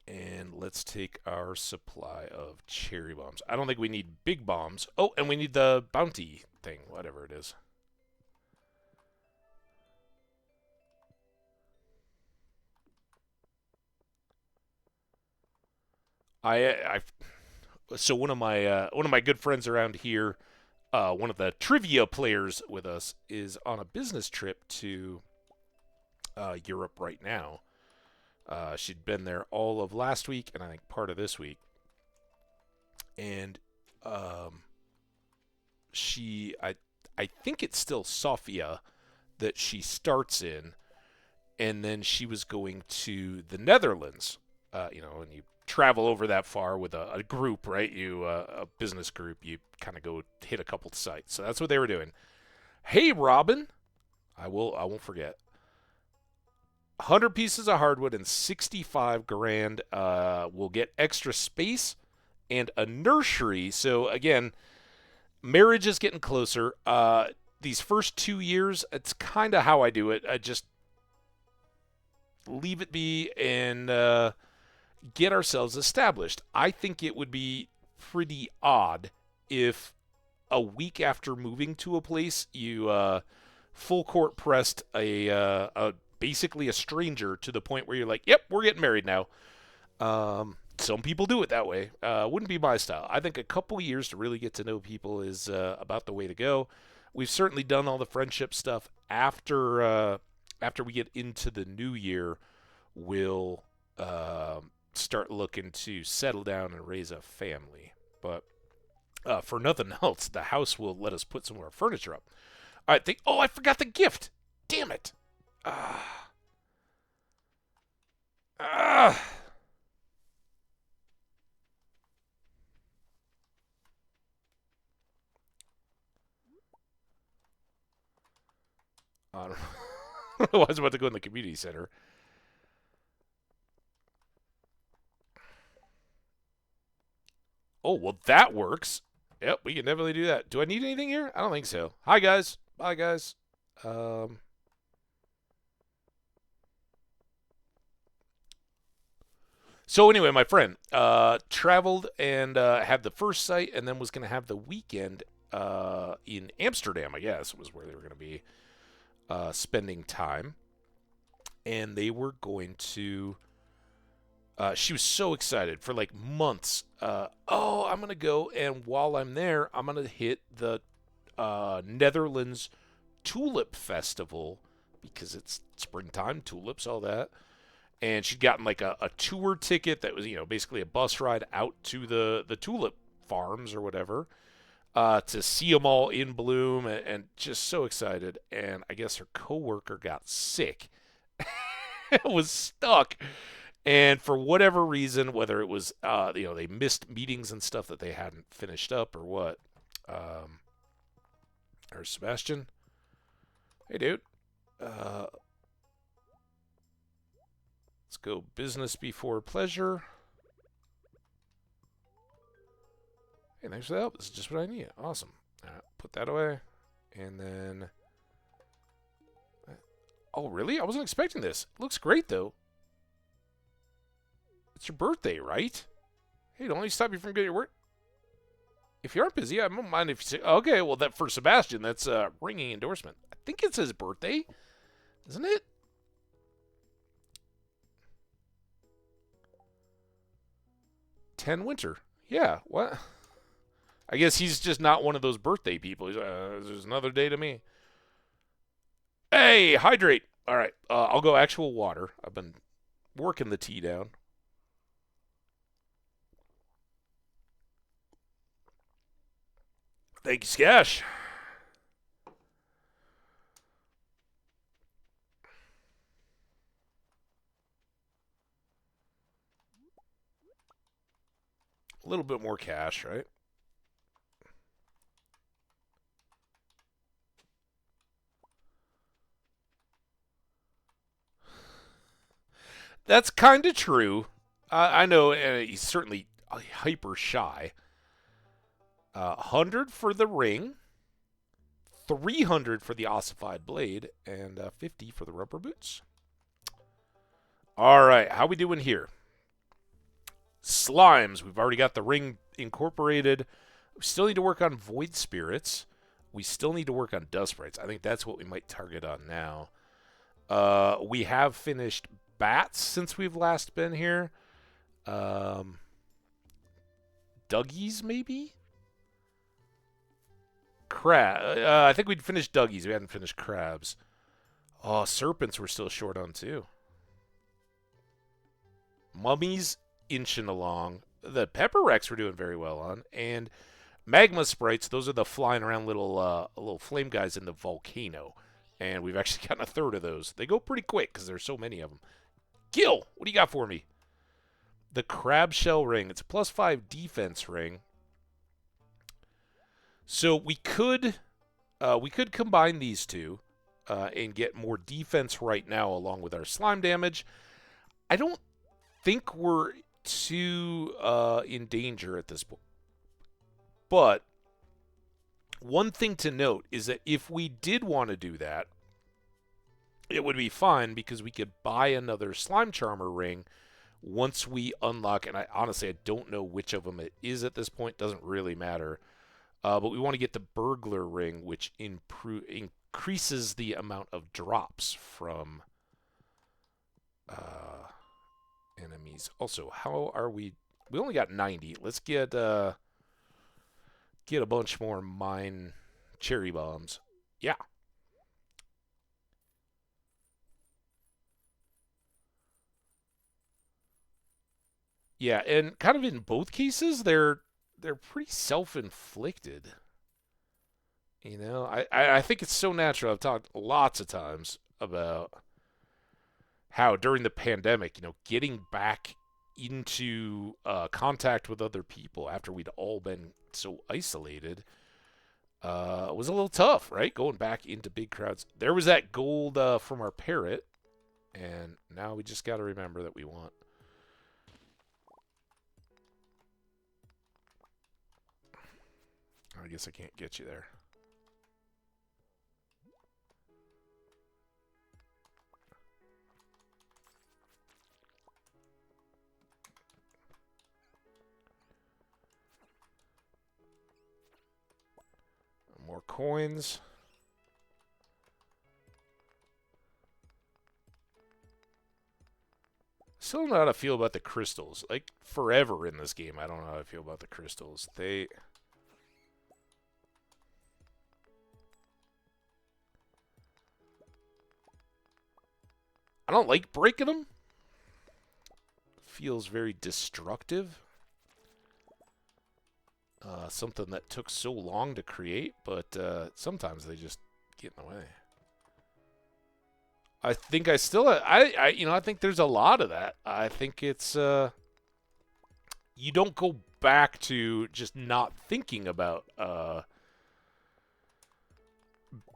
And let's take our supply of cherry bombs. I don't think we need big bombs. Oh, and we need the bounty thing, whatever it is. So one of my good friends around here, one of the trivia players with us, is on a business trip to Europe right now. She'd been there all of last week and I think part of this week. And I think it's still Sofia that she starts in, and then she was going to the Netherlands. And you travel over that far with a group, right? A business group. You kind of go hit a couple sites. So that's what they were doing. Hey, Robin, I won't forget. 100 pieces of hardwood and 65 grand. We'll get extra space and a nursery. So again, marriage is getting closer. These first 2 years, it's kind of how I do it. I just leave it be and get ourselves established. I think it would be pretty odd if a week after moving to a place, you full court pressed a basically a stranger to the point where you're like, yep, we're getting married now. Some people do it that way. Wouldn't be my style. I think a couple years to really get to know people is about the way to go. We've certainly done all the friendship stuff. After we get into the new year, we'll start looking to settle down and raise a family. But for nothing else, the house will let us put some more furniture up. All right, I forgot the gift. Damn it. I don't know. I was about to go in the community center. Oh, well, that works. Yep, we can definitely do that. Do I need anything here? I don't think so. Hi, guys. Bye, guys. So anyway, my friend traveled and had the first site, and then was going to have the weekend in Amsterdam, I guess, was where they were going to be spending time. And they were going to She was so excited for like months. Oh, I'm gonna go, and while I'm there, I'm gonna hit the Netherlands Tulip Festival because it's springtime, tulips, all that. And she'd gotten like a tour ticket that was, basically a bus ride out to the tulip farms or whatever, to see them all in bloom, and just so excited. And I guess her coworker got sick, was stuck, and for whatever reason, whether it was they missed meetings and stuff that they hadn't finished up or what, or Sebastian, hey dude, uh, let's go business before pleasure. Hey, thanks for the help. This is just what I need. Awesome. Put that away. And then... Oh, really? I wasn't expecting this. It looks great, though. It's your birthday, right? Hey, don't let me stop you from getting your work. If you aren't busy, I don't mind if you say... Okay, well, that for Sebastian, that's a ringing endorsement. I think it's his birthday. Isn't it? Winter. Yeah, what? I guess he's just not one of those birthday people. He's there's another day to me. Hey, hydrate. All right, I'll go actual water. I've been working the tea down. Thank you, Skash. A little bit more cash, right? That's kind of true. I know he's certainly hyper shy. 100 for the ring, 300 for the ossified blade, and 50 for the rubber boots. All right, how we doing here? Slimes. We've already got the ring incorporated. We still need to work on void spirits. We still need to work on dust sprites. I think that's what we might target on now. We have finished bats since we've last been here. Duggies, maybe? I think we'd finished Duggies. We hadn't finished crabs. Oh, serpents we're still short on, too. Mummies inching along. The pepper wrecks we're doing very well on. And magma sprites, those are the flying around little flame guys in the volcano. And we've actually gotten a third of those. They go pretty quick because there's so many of them. Gil, what do you got for me? The crab shell ring. It's a +5 defense ring. So we could combine these two and get more defense right now along with our slime damage. I don't think we're too in danger at this point. But one thing to note is that if we did want to do that, it would be fine because we could buy another slime charmer ring once we unlock, and I don't know which of them it is at this point. Doesn't really matter. But we want to get the burglar ring, which increases the amount of drops from enemies. Also, how are we? We only got 90. Let's get a bunch more mine cherry bombs. Yeah. Yeah, and kind of in both cases, they're pretty self-inflicted. I think it's so natural. I've talked lots of times about how during the pandemic, getting back into contact with other people after we'd all been so isolated was a little tough, right? Going back into big crowds. There was that gold from our parrot, and now we just got to remember that we want. I guess I can't get you there. More coins. Still don't know how to feel about the crystals. Like, forever in this game, I don't know how I feel about the crystals. I don't like breaking them. Feels very destructive. Something that took so long to create, but sometimes they just get in the way. I think I still, I think there's a lot of that. I think it's, you don't go back to just not thinking about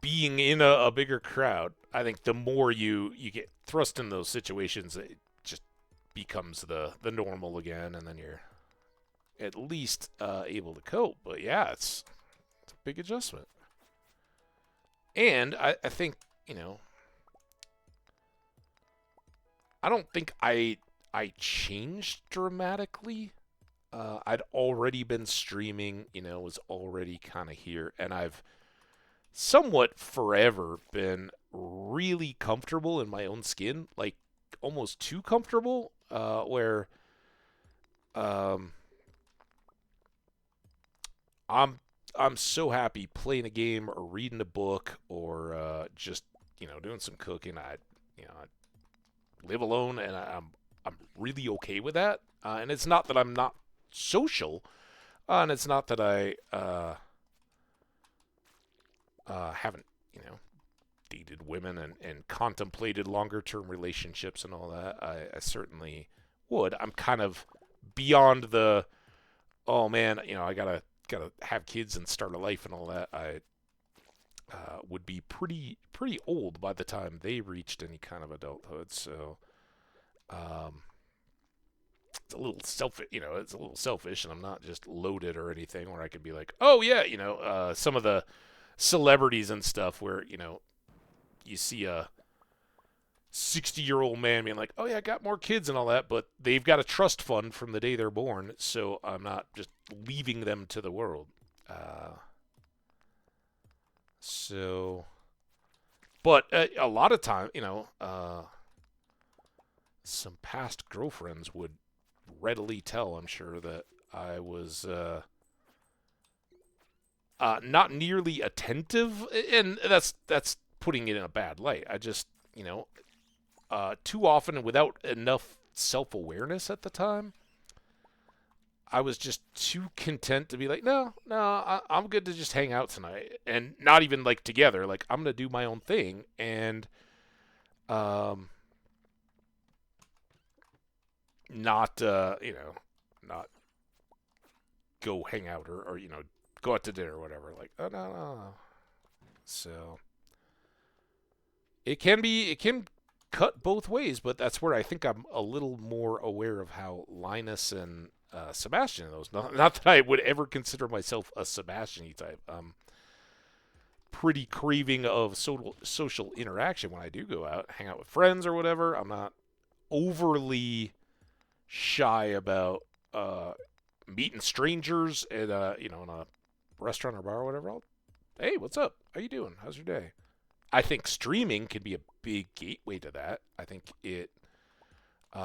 being in a bigger crowd. I think the more you get thrust in those situations, it just becomes the normal again, and then you're at least able to cope. But yeah, it's a big adjustment. And I think, I don't think I changed dramatically. I'd already been streaming, was already kind of here, and I've somewhat forever been really comfortable in my own skin, like almost too comfortable, where I'm so happy playing a game or reading a book or just doing some cooking. I live alone, and I'm really okay with that. And it's not that I'm not social, and it's not that I haven't dated women and contemplated longer term relationships and all that. I certainly would. I'm kind of beyond the oh man, I gotta have kids and start a life and all that. I would be pretty old by the time they reached any kind of adulthood. So it's a little it's a little selfish, and I'm not just loaded or anything where I could be like, oh yeah, some of the celebrities and stuff where you see a 60-year-old man being like, oh yeah, I got more kids and all that, but they've got a trust fund from the day they're born, so I'm not just leaving them to the world. But a lot of time, some past girlfriends would readily tell, I'm sure, that I was not nearly attentive, and that's putting it in a bad light. I just, too often and without enough self-awareness at the time, I was just too content to be like, no, I'm good to just hang out tonight, and not even like together. Like, I'm gonna do my own thing, and not not go hang out or go out to dinner or whatever. Like, oh no. So it can cut both ways, but that's where I think I'm a little more aware of how Linus and Sebastian and those. Not that I would ever consider myself a Sebastian-y type. Pretty craving of social interaction when I do go out, hang out with friends or whatever. I'm not overly shy about meeting strangers at in a restaurant or bar or whatever. Hey, what's up? How you doing? How's your day? I think streaming can be a big gateway to that. I think it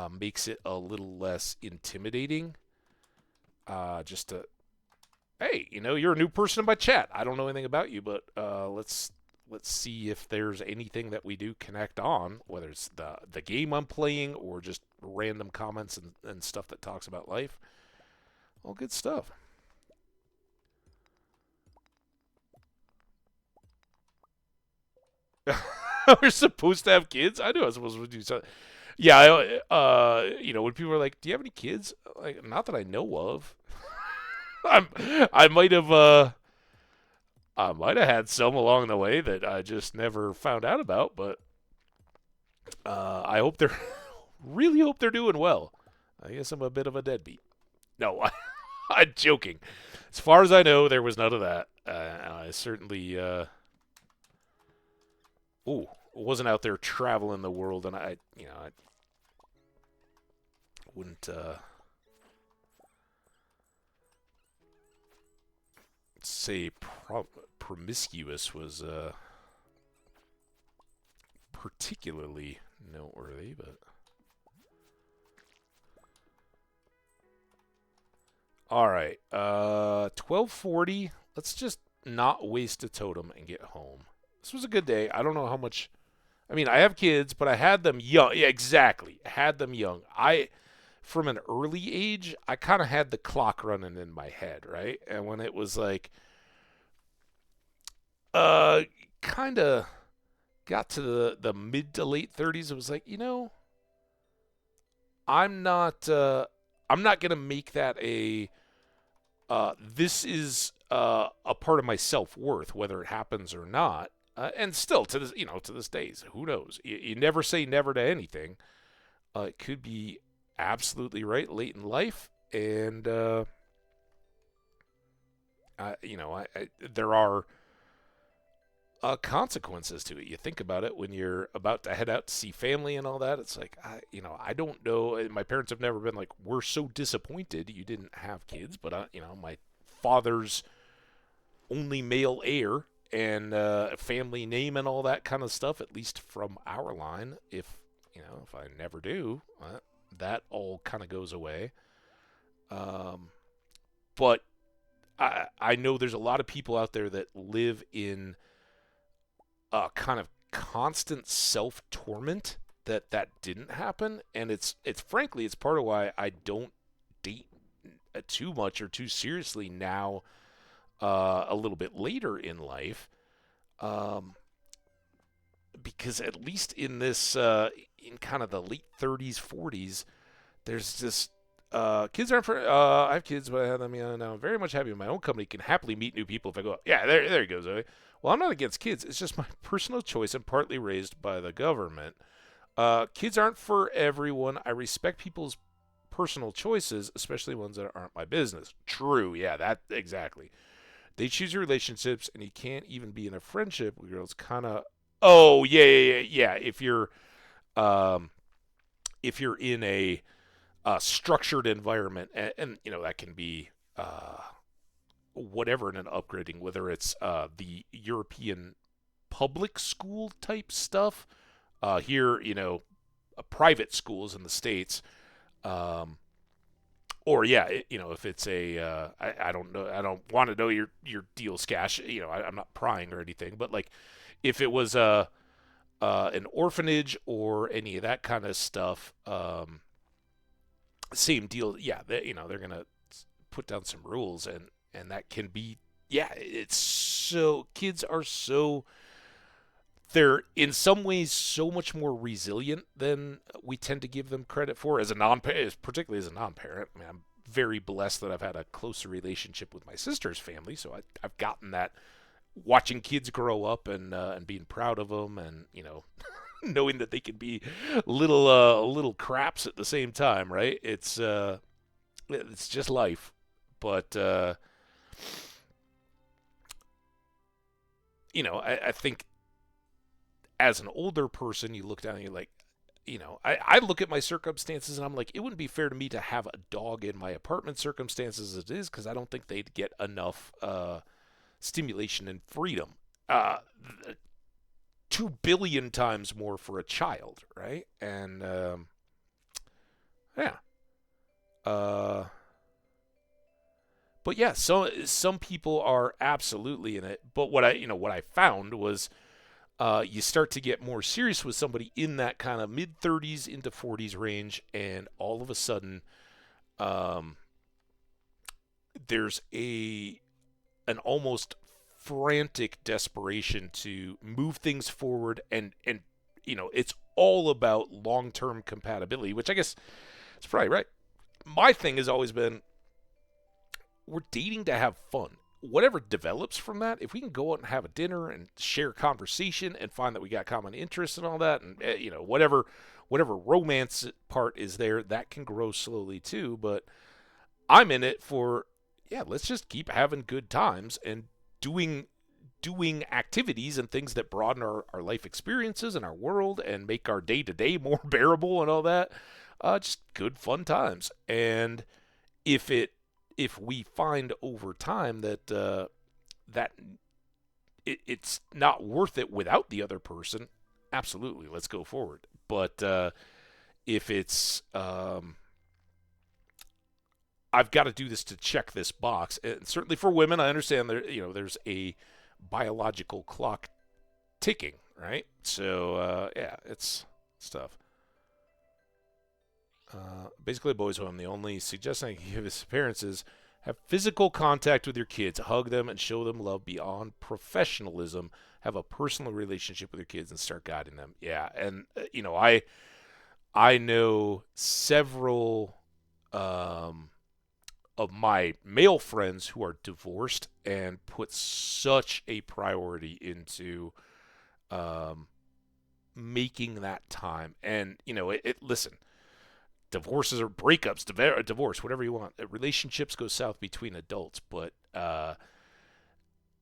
makes it a little less intimidating. Just to, hey, you're a new person in my chat. I don't know anything about you, but let's see if there's anything that we do connect on, whether it's the game I'm playing or just random comments and stuff that talks about life. All good stuff. We're supposed to have kids? I knew I was supposed to do something. Yeah, when people are like, "Do you have any kids?" Like, not that I know of. I might have had some along the way that I just never found out about, but I hope really hope they're doing well. I guess I'm a bit of a deadbeat. No, I'm joking. As far as I know, there was none of that. I certainly wasn't out there traveling the world, and I wouldn't say promiscuous was particularly noteworthy, but All right. 12:40. Let's just not waste a totem and get home. This was a good day. I don't know how much. I mean, I have kids, but I had them young. Yeah, exactly. I had them young. From an early age, I kind of had the clock running in my head, right? And when it was like, uh, kind of got to the mid to late 30s, it was like, I'm not, I'm not gonna make that this is a part of my self worth, whether it happens or not. And still to this day, who knows? You never say never to anything. It could be absolutely right late in life, and there are consequences to it. You think about it when you're about to head out to see family and all that. It's like, I don't know. My parents have never been like, we're so disappointed you didn't have kids, but my father's only male heir and family name and all that kind of stuff, at least from our line. If I never do, that all kind of goes away. Um, but I know there's a lot of people out there that live in a kind of constant self torment that didn't happen, and it's frankly it's part of why I don't date too much or too seriously now. A little bit later in life, um, because at least in this in kind of the late 30s 40s, there's this kids aren't for I have kids, but I have them now. I'm very much happy with my own company. Can happily meet new people if I go. Yeah, there you go, Zoe. Well, I'm not against kids. It's just my personal choice and partly raised by the government. Kids aren't for everyone. I respect people's personal choices, especially ones that aren't my business. True, yeah, that exactly. They choose your relationships, and you can't even be in a friendship with girls. Kind of. Oh yeah. Um, if you're in a structured environment, and that can be whatever in an upgrading, whether it's the European public school type stuff. Here, private schools in the states. Um, or yeah, if it's I don't know, I don't want to know your deal, Scash. I'm not prying or anything, but like, if it was an orphanage or any of that kind of stuff, same deal. Yeah, they're gonna put down some rules, and that can be, yeah, it's so kids are so they're in some ways so much more resilient than we tend to give them credit for as a particularly as a non-parent. I mean, I'm very blessed that I've had a closer relationship with my sister's family, so I've gotten that watching kids grow up and being proud of them, and knowing that they can be little craps at the same time, right? It's just life, but I think as an older person, you look down and you're like, I look at my circumstances and I'm like, it wouldn't be fair to me to have a dog in my apartment circumstances as it is, because I don't think they'd get enough stimulation and freedom. Uh, 2 billion times more for a child, right? And yeah. Uh, but yeah, so some people are absolutely in it. But what I found was you start to get more serious with somebody in that kind of mid 30s into 40s range, and all of a sudden, um, there's an almost frantic desperation to move things forward, and it's all about long-term compatibility, which I guess is probably right. My thing has always been, we're dating to have fun. Whatever develops from that, if we can go out and have a dinner and share conversation and find that we got common interests and all that, and whatever romance part is there, that can grow slowly too. But I'm in it for, yeah, let's just keep having good times and doing activities and things that broaden our life experiences and our world and make our day to day more bearable and all that. Just good fun times. And if we find over time that that it's not worth it without the other person, absolutely, let's go forward. But if it's I've got to do this to check this box. And certainly for women, I understand there's a biological clock ticking, right? So yeah, it's tough. Basically, boys home. The only suggestion I can give his parents is have physical contact with your kids, hug them, and show them love beyond professionalism. Have a personal relationship with your kids and start guiding them. Yeah, and I know several um, of my male friends who are divorced and put such a priority into um, making that time. And listen, divorces or breakups, divorce, whatever you want. Relationships go south between adults, but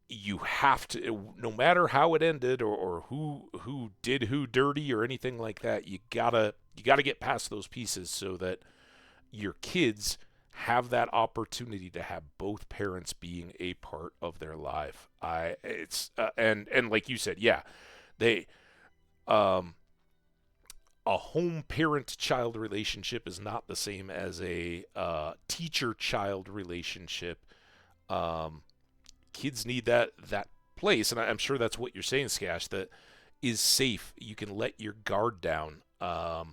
you have to, no matter how it ended or who did who dirty or anything like that. You gotta get past those pieces so that your kids have that opportunity to have both parents being a part of their life. And like you said, yeah, they um a home parent child relationship is not the same as a teacher child relationship. Um, Kids need that place, and I'm sure that's what you're saying, Skash. That is safe. You can let your guard down. For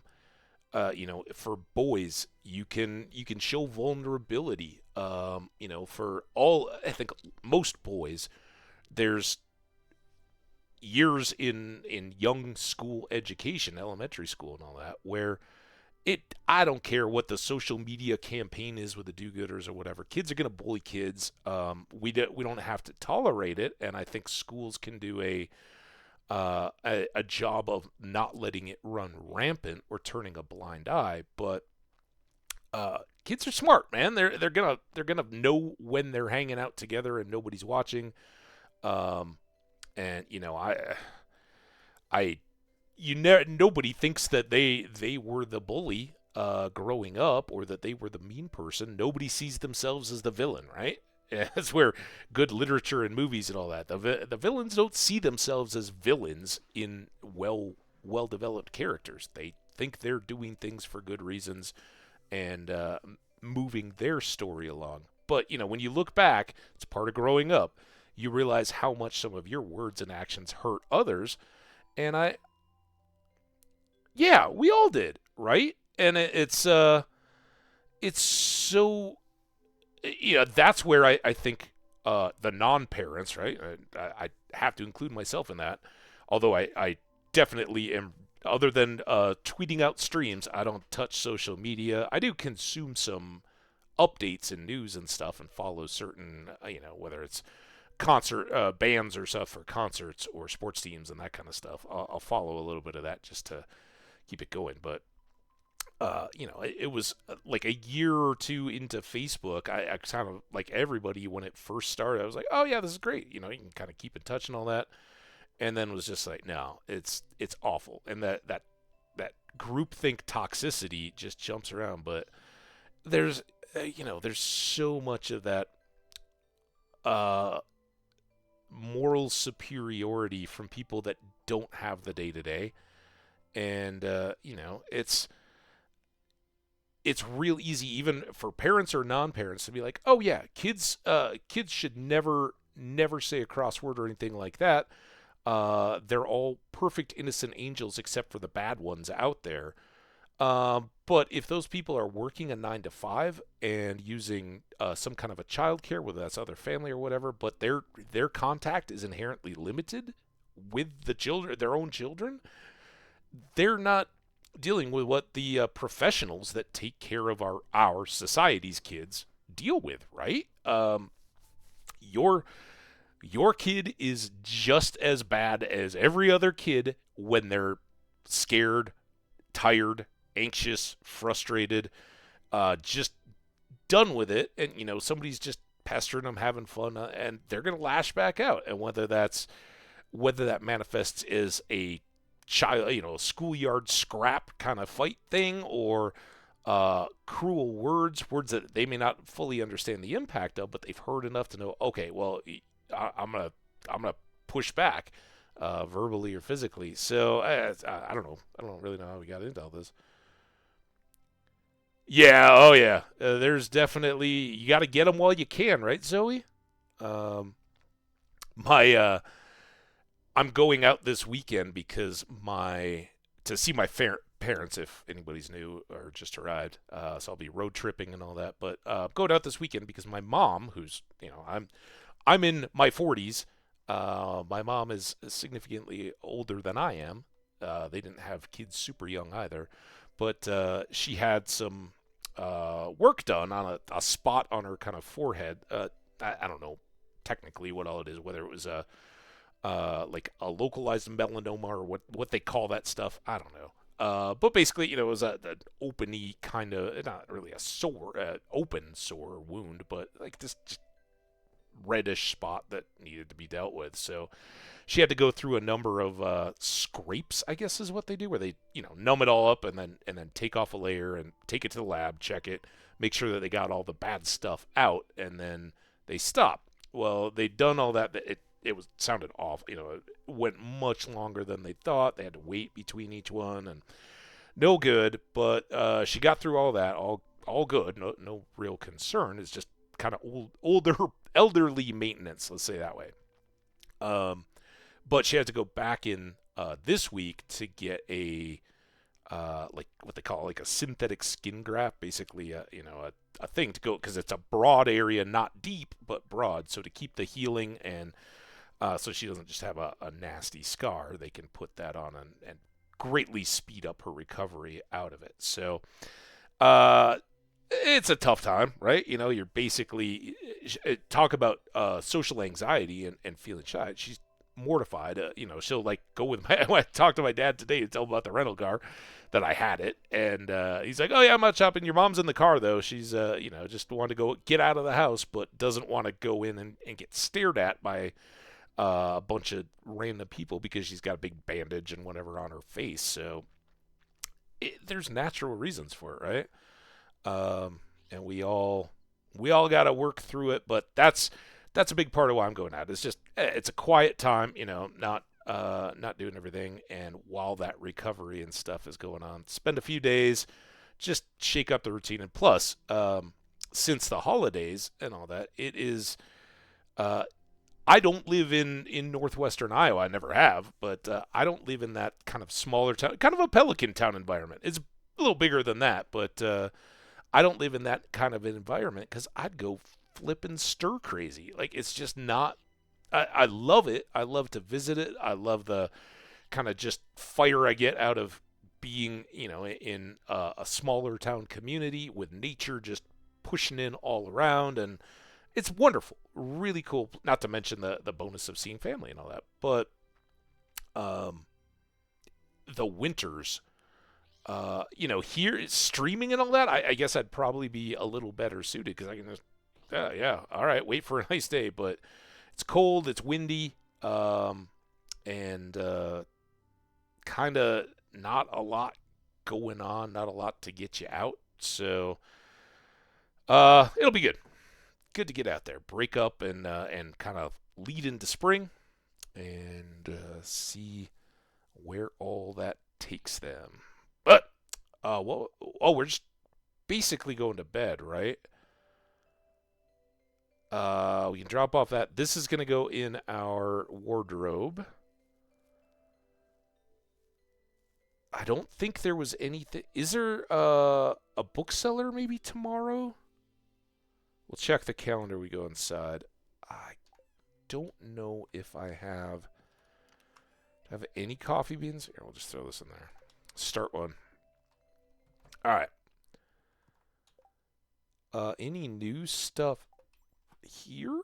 boys, you can show vulnerability. For all, I think most boys, there's years in young school education, elementary school and all that, where I don't care what the social media campaign is with the do-gooders or whatever. Kids are going to bully kids. We don't have to tolerate it, and I think schools can do a job of not letting it run rampant or turning a blind eye. But kids are smart, man. They're gonna know when they're hanging out together and nobody's watching. Um, and I nobody thinks that they were the bully growing up or that they were the mean person. Nobody sees themselves as the villain, right? That's where good literature and movies and all that. The villains don't see themselves as villains in well developed characters. They think they're doing things for good reasons and moving their story along. But when you look back, it's part of growing up. You realize how much some of your words and actions hurt others. And yeah, we all did, right? And it's so, that's where I think the non-parents, right? I have to include myself in that. Although I definitely am, other than tweeting out streams, I don't touch social media. I do consume some updates and news and stuff and follow certain, whether it's concert bands or stuff for concerts or sports teams and that kind of stuff. I'll follow a little bit of that just to keep it going. But it was like a year or two into Facebook. I kind of, like everybody when it first started, I was like, oh yeah, this is great. You can kind of keep in touch and all that. And then was just like, no, it's awful. And that groupthink toxicity just jumps around. But there's there's so much of that moral superiority from people that don't have the day to day. And it's real easy even for parents or non-parents to be like, oh yeah, kids should never say a cross word or anything like that. They're all perfect innocent angels except for the bad ones out there. But if those people are working a 9 to 5 and using some kind of a childcare, whether that's other family or whatever, but their contact is inherently limited with the children, their own children, they're not dealing with what the professionals that take care of our society's kids deal with, right? Your kid is just as bad as every other kid when they're scared, tired, anxious, frustrated, just done with it, and somebody's just pestering them, having fun, and they're gonna lash back out. And whether that manifests as a child, schoolyard scrap kind of fight thing, or cruel words that they may not fully understand the impact of, but they've heard enough to know, okay, well, I'm gonna push back, verbally or physically. So I don't know. I don't really know how we got into all this. Yeah, oh yeah. There's definitely you got to get them while you can, right, Zoe? Um, my I'm going out this weekend because my to see my parents if anybody's new or just arrived. So I'll be road tripping and all that. But going out this weekend because my mom, who's I'm in my 40s. My mom is significantly older than I am. They didn't have kids super young either, but she had some work done on a spot on her kind of forehead. I don't know technically what all it is, whether it was a like a localized melanoma or what they call that stuff. I don't know. But basically, it was an openy kind of, not really a sore, open sore wound, but like this just reddish spot that needed to be dealt with. So she had to go through a number of scrapes, I guess is what they do, where they numb it all up and then take off a layer and take it to the lab, check it, make sure that they got all the bad stuff out, and then they stop. Well, they'd done all that. It was sounded awful. It went much longer than they thought. They had to wait between each one, and no good. But she got through all that, all good. No real concern. It's just kind of elderly maintenance. Let's say that way. Um, but she had to go back in this week to get a like what they call like a synthetic skin graft, basically a thing to go because it's a broad area, not deep but broad. So to keep the healing and so she doesn't just have a nasty scar, they can put that on and greatly speed up her recovery out of it. So it's a tough time, right? You're basically talk about social anxiety and feeling shy. She's mortified. She'll like go with my. I talked to my dad today to tell him about the rental car that I had it, and he's like, "Oh yeah, I'm not shopping. Your mom's in the car though. She's just wanted to go get out of the house, but doesn't want to go in and get stared at by a bunch of random people because she's got a big bandage and whatever on her face. So there's natural reasons for it, right? And we all got to work through it, but that's a big part of why I'm going out. It's just it's a quiet time, not doing everything, and while that recovery and stuff is going on, spend a few days, just shake up the routine. And plus, since the holidays and all that, it is. I don't live in northwestern Iowa. I never have, but I don't live in that kind of smaller town, kind of a Pelican town environment. It's a little bigger than that, but I don't live in that kind of environment because I'd go flipping stir crazy. Like it's just not. I love it. I love to visit it. I love the kind of just fire I get out of being, in a smaller town community with nature just pushing in all around, and it's wonderful, really cool. Not to mention the bonus of seeing family and all that, but um, the winters here streaming and all that, I guess I'd probably be a little better suited because I can just, yeah, all right, wait for a nice day. But it's cold, it's windy, and kind of not a lot going on, not a lot to get you out. So it'll be good. Good to get out there, break up, and kind of lead into spring and see where all that takes them. But we're just basically going to bed, right? We can drop off that. This is going to go in our wardrobe. I don't think there was anything. Is there a bookseller maybe tomorrow? We'll check the calendar. We go inside. I don't know if I have any coffee beans. Here, we'll just throw this in there. Start one. All right. Any new stuff here?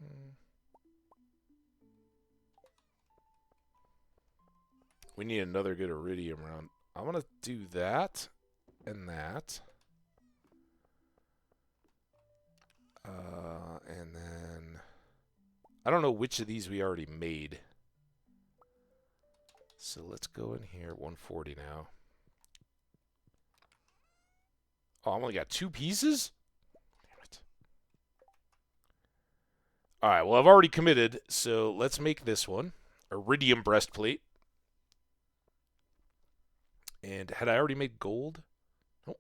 Mhm. We need another good iridium round. I'm going to do that and that. And then I don't know which of these we already made. So let's go in here. 140 now. Oh, I only got 2 pieces? Damn it. Alright, well, I've already committed, so let's make this one. Iridium breastplate. And had I already made gold? Nope.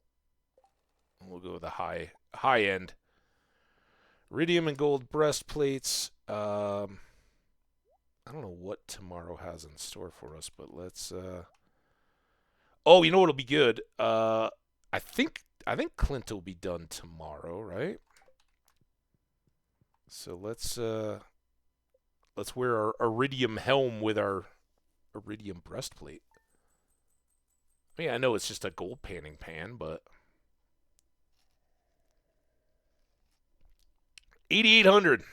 We'll go with the high end. Iridium and gold breastplates. I don't know what tomorrow has in store for us, but let's. Oh, you know what'll be good? I think Clint will be done tomorrow, right? So let's wear our iridium helm with our iridium breastplate. I mean, I know it's just a gold panning pan, but 8,800.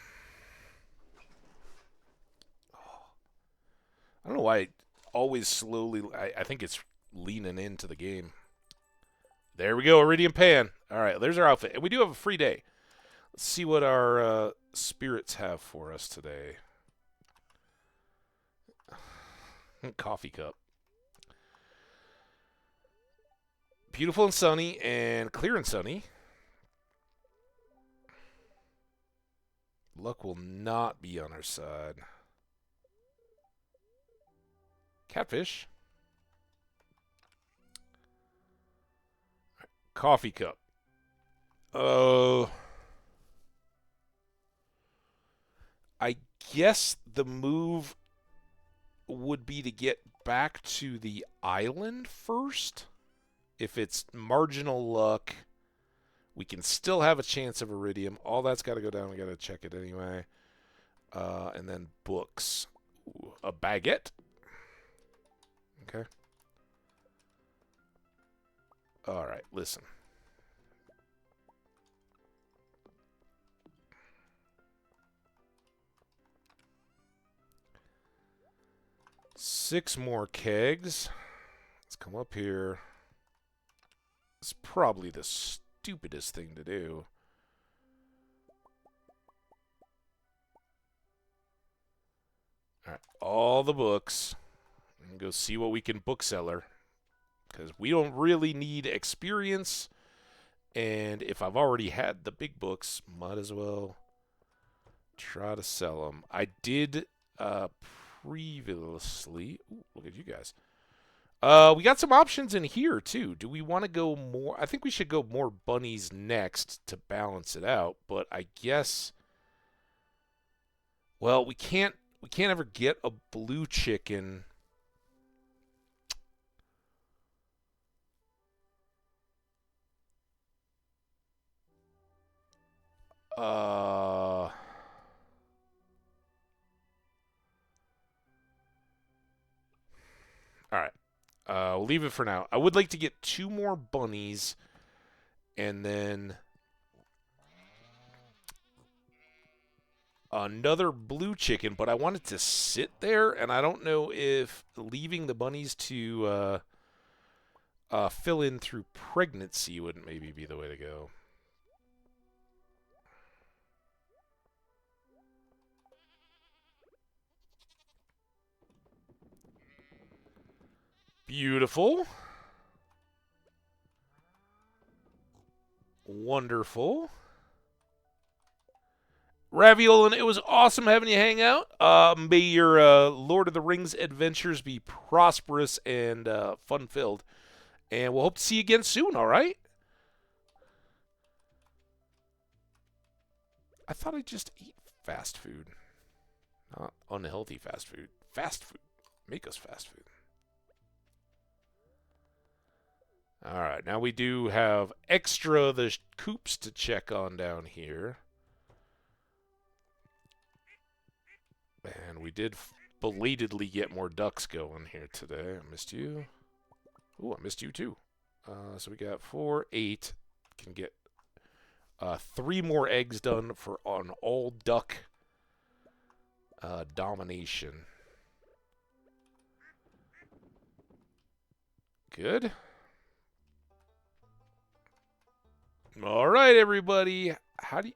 I don't know why I always slowly. I think it's leaning into the game. There we go, iridium pan. All right, there's our outfit, and we do have a free day. Let's see what our spirits have for us today. Coffee cup. Beautiful and sunny, and clear and sunny. Luck will not be on our side. Catfish. Coffee cup. Oh. I guess the move would be to get back to the island first. If it's marginal luck, we can still have a chance of iridium. All that's got to go down. We got to check it anyway. And then books. Ooh, a baguette. Okay. All right, listen. Six more kegs. Let's come up here. It's probably the stupidest thing to do. All right, all the books. And go see what we can bookseller. Because we don't really need experience. And if I've already had the big books, might as well try to sell them. I did previously. Ooh, look at you guys. We got some options in here too. Do we want to go more? I think we should go more bunnies next to balance it out. But I guess, well, we can't ever get a blue chicken. All right. We'll leave it for now. I would like to get 2 more bunnies, and then another blue chicken. But I want it to sit there, and I don't know if leaving the bunnies to fill in through pregnancy wouldn't maybe be the way to go. Beautiful. Wonderful. Raviolin, it was awesome having you hang out. May your Lord of the Rings adventures be prosperous and fun-filled. And we'll hope to see you again soon, all right? I thought I just ate fast food. Not unhealthy fast food. Fast food. Make us fast food. All right, now we do have the coops to check on down here. And we did belatedly get more ducks going here today. I missed you. Ooh, I missed you too. So we got 4, 8. Can get 3 more eggs done for an all duck domination. Good. All right, everybody. How do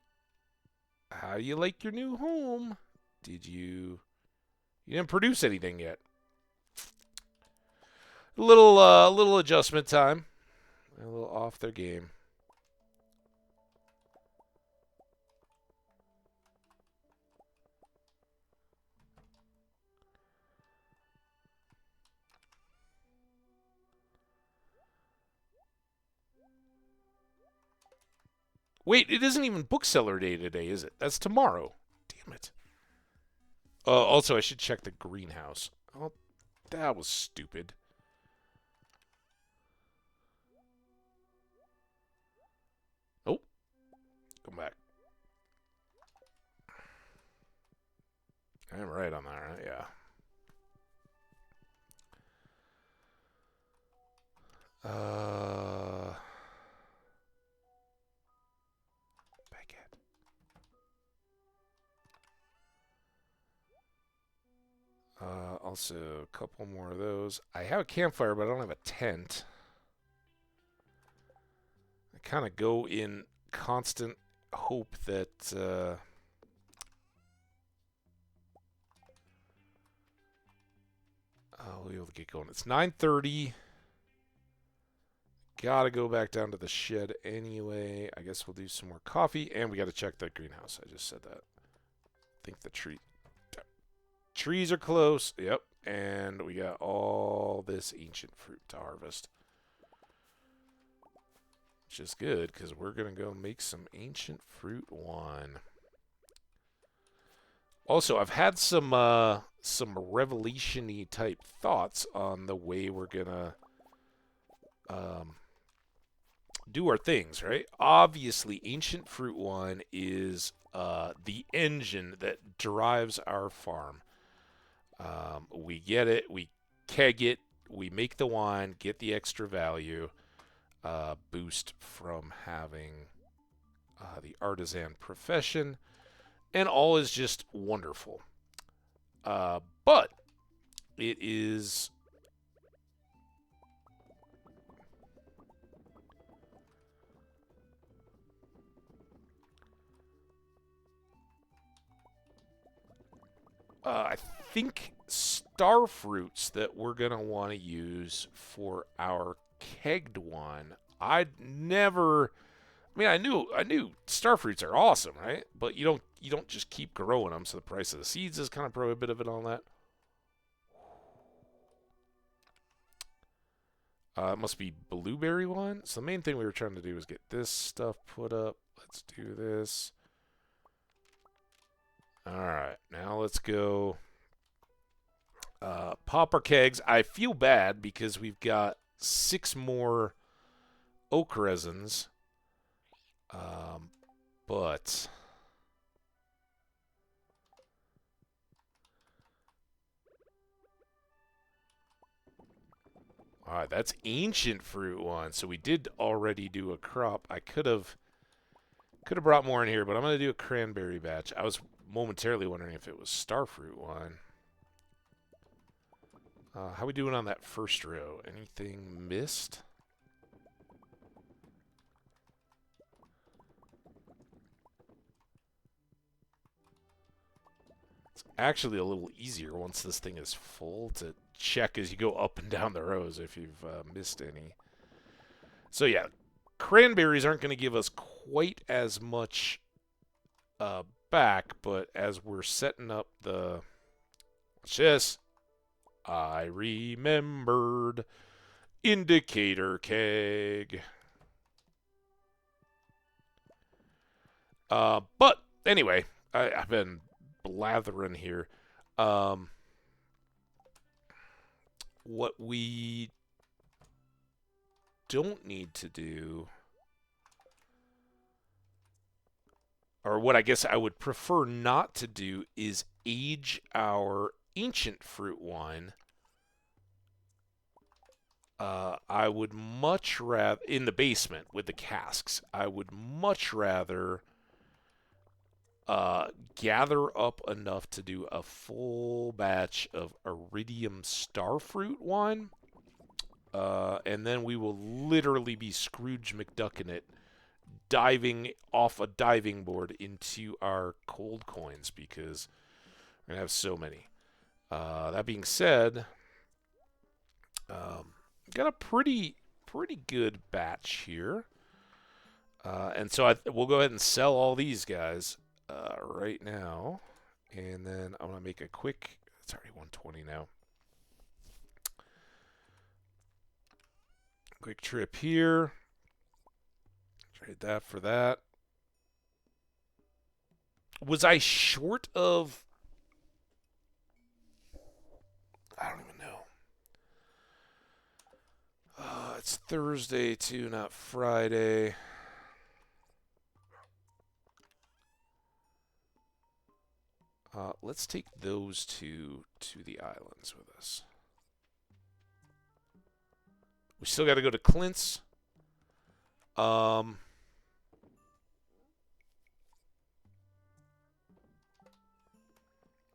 you like your new home? You didn't produce anything yet. Little adjustment time. A little off their game. Wait, it isn't even bookseller day today, is it? That's tomorrow. Damn it. Also, I should check the greenhouse. Oh, that was stupid. Oh, come back. I'm right on that, right? Yeah. Baguette. Also, a couple more of those. I have a campfire, but I don't have a tent. I kind of go in constant hope that I'll be able to get going. It's 9:30. Gotta go back down to the shed anyway. I guess we'll do some more coffee, and we gotta check that greenhouse. I just said that. I think the trees are close. Yep, and we got all this ancient fruit to harvest. Which is good, because we're gonna go make some ancient fruit wine. Also, I've had some revelation-y type thoughts on the way we're gonna do our things, right? Obviously, ancient fruit wine is the engine that drives our farm. We get it, we keg it, we make the wine, get the extra value boost from having the artisan profession, and all is just wonderful. But it is I think star fruits that we're gonna want to use for our kegged wine. I'd never. I mean, I knew star fruits are awesome, right? But you don't just keep growing them, so the price of the seeds is kind of prohibitive and all that. It must be blueberry wine. So the main thing we were trying to do was get this stuff put up. Let's do this. All right, now let's go. Pop our kegs. I feel bad because we've got 6 more oak resins. But all right, that's ancient fruit one. So we did already do a crop. I could have brought more in here, but I'm gonna do a cranberry batch. I was momentarily wondering if it was starfruit wine. How we doing on that first row? Anything missed? It's actually a little easier once this thing is full to check as you go up and down the rows if you've missed any. So yeah, cranberries aren't going to give us quite as much back, but as we're setting up the... Just... I remembered. Indicator keg. But anyway, I've been blathering here. What we don't need to do, or what I guess I would prefer not to do, is age our ancient fruit wine. I would much rather, in the basement with the casks, I would much rather gather up enough to do a full batch of iridium starfruit wine. And then we will literally be Scrooge McDucking it, diving off a diving board into our cold coins because we're going to have so many. That being said, got a pretty good batch here. And so we'll go ahead and sell all these guys right now. And then I'm going to make a quick... It's already 120 now. Quick trip here. Trade that for that. Was I short of... I don't even know. It's Thursday, too, not Friday. Let's take those two to the islands with us. We still got to go to Clint's.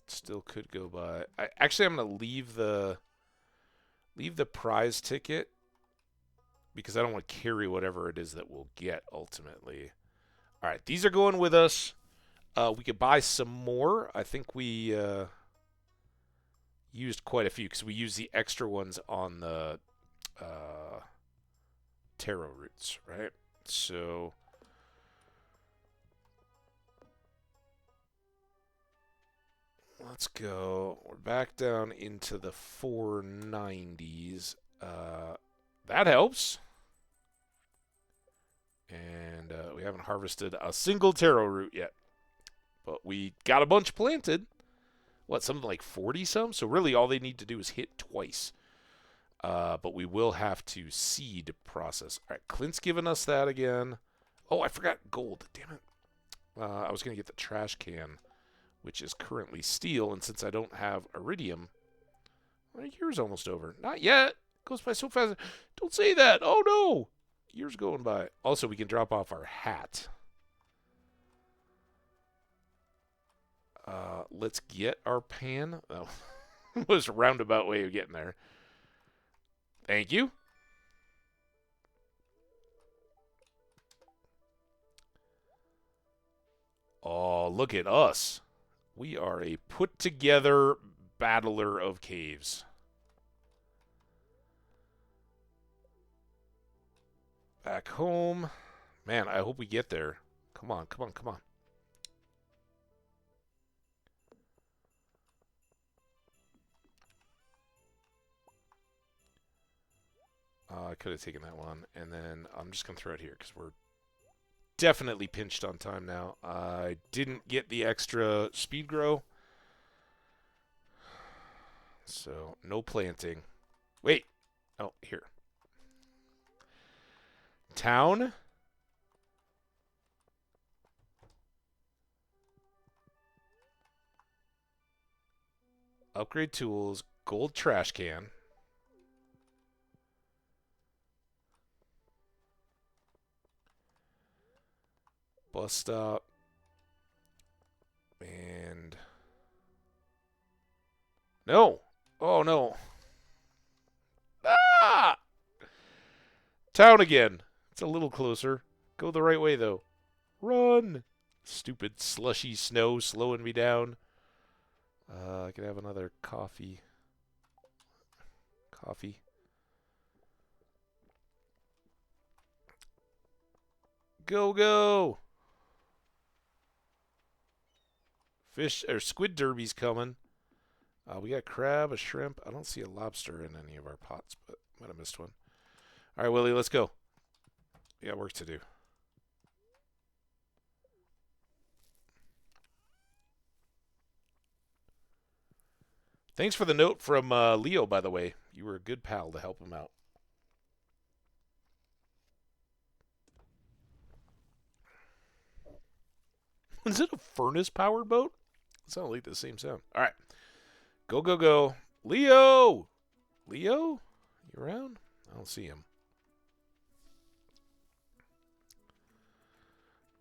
Still could go by. I'm gonna leave the prize ticket because I don't want to carry whatever it is that we'll get ultimately. All right, these are going with us. We could buy some more. I think we used quite a few because we used the extra ones on the taro roots, right? So let's go. We're back down into the 490s. That helps. And we haven't harvested a single taro root yet. But we got a bunch planted. What, something like 40 some? So really all they need to do is hit twice. But we will have to seed process. All right, Clint's given us that again. Oh, I forgot gold. Damn it. I was going to get the trash can, which is currently steel. And since I don't have iridium, my year's almost over. Not yet. Goes by so fast. Don't say that. Oh, no. Year's going by. Also, we can drop off our hat. Let's get our pan. Oh, was a roundabout way of getting there. Thank you. Oh, look at us. We are a put-together battler of caves. Back home. Man, I hope we get there. Come on, come on, come on. I could have taken that one. And then I'm just going to throw it here because we're definitely pinched on time now. I didn't get the extra speed grow. So, no planting. Wait. Oh, here. Town. Upgrade tools. Gold trash can. Bus stop. And... No. Oh, no. Ah! Town again. It's a little closer. Go the right way, though. Run! Stupid slushy snow slowing me down. I could have another coffee. Coffee. Go, go! Fish or squid derby's coming. We got crab, a shrimp. I don't see a lobster in any of our pots, but might have missed one. All right, Willie, let's go. We got work to do. Thanks for the note from Leo, by the way. You were a good pal to help him out. Is it a furnace-powered boat? It sounds like the same sound. All right. Go, go, go. Leo! Leo? You around? I don't see him.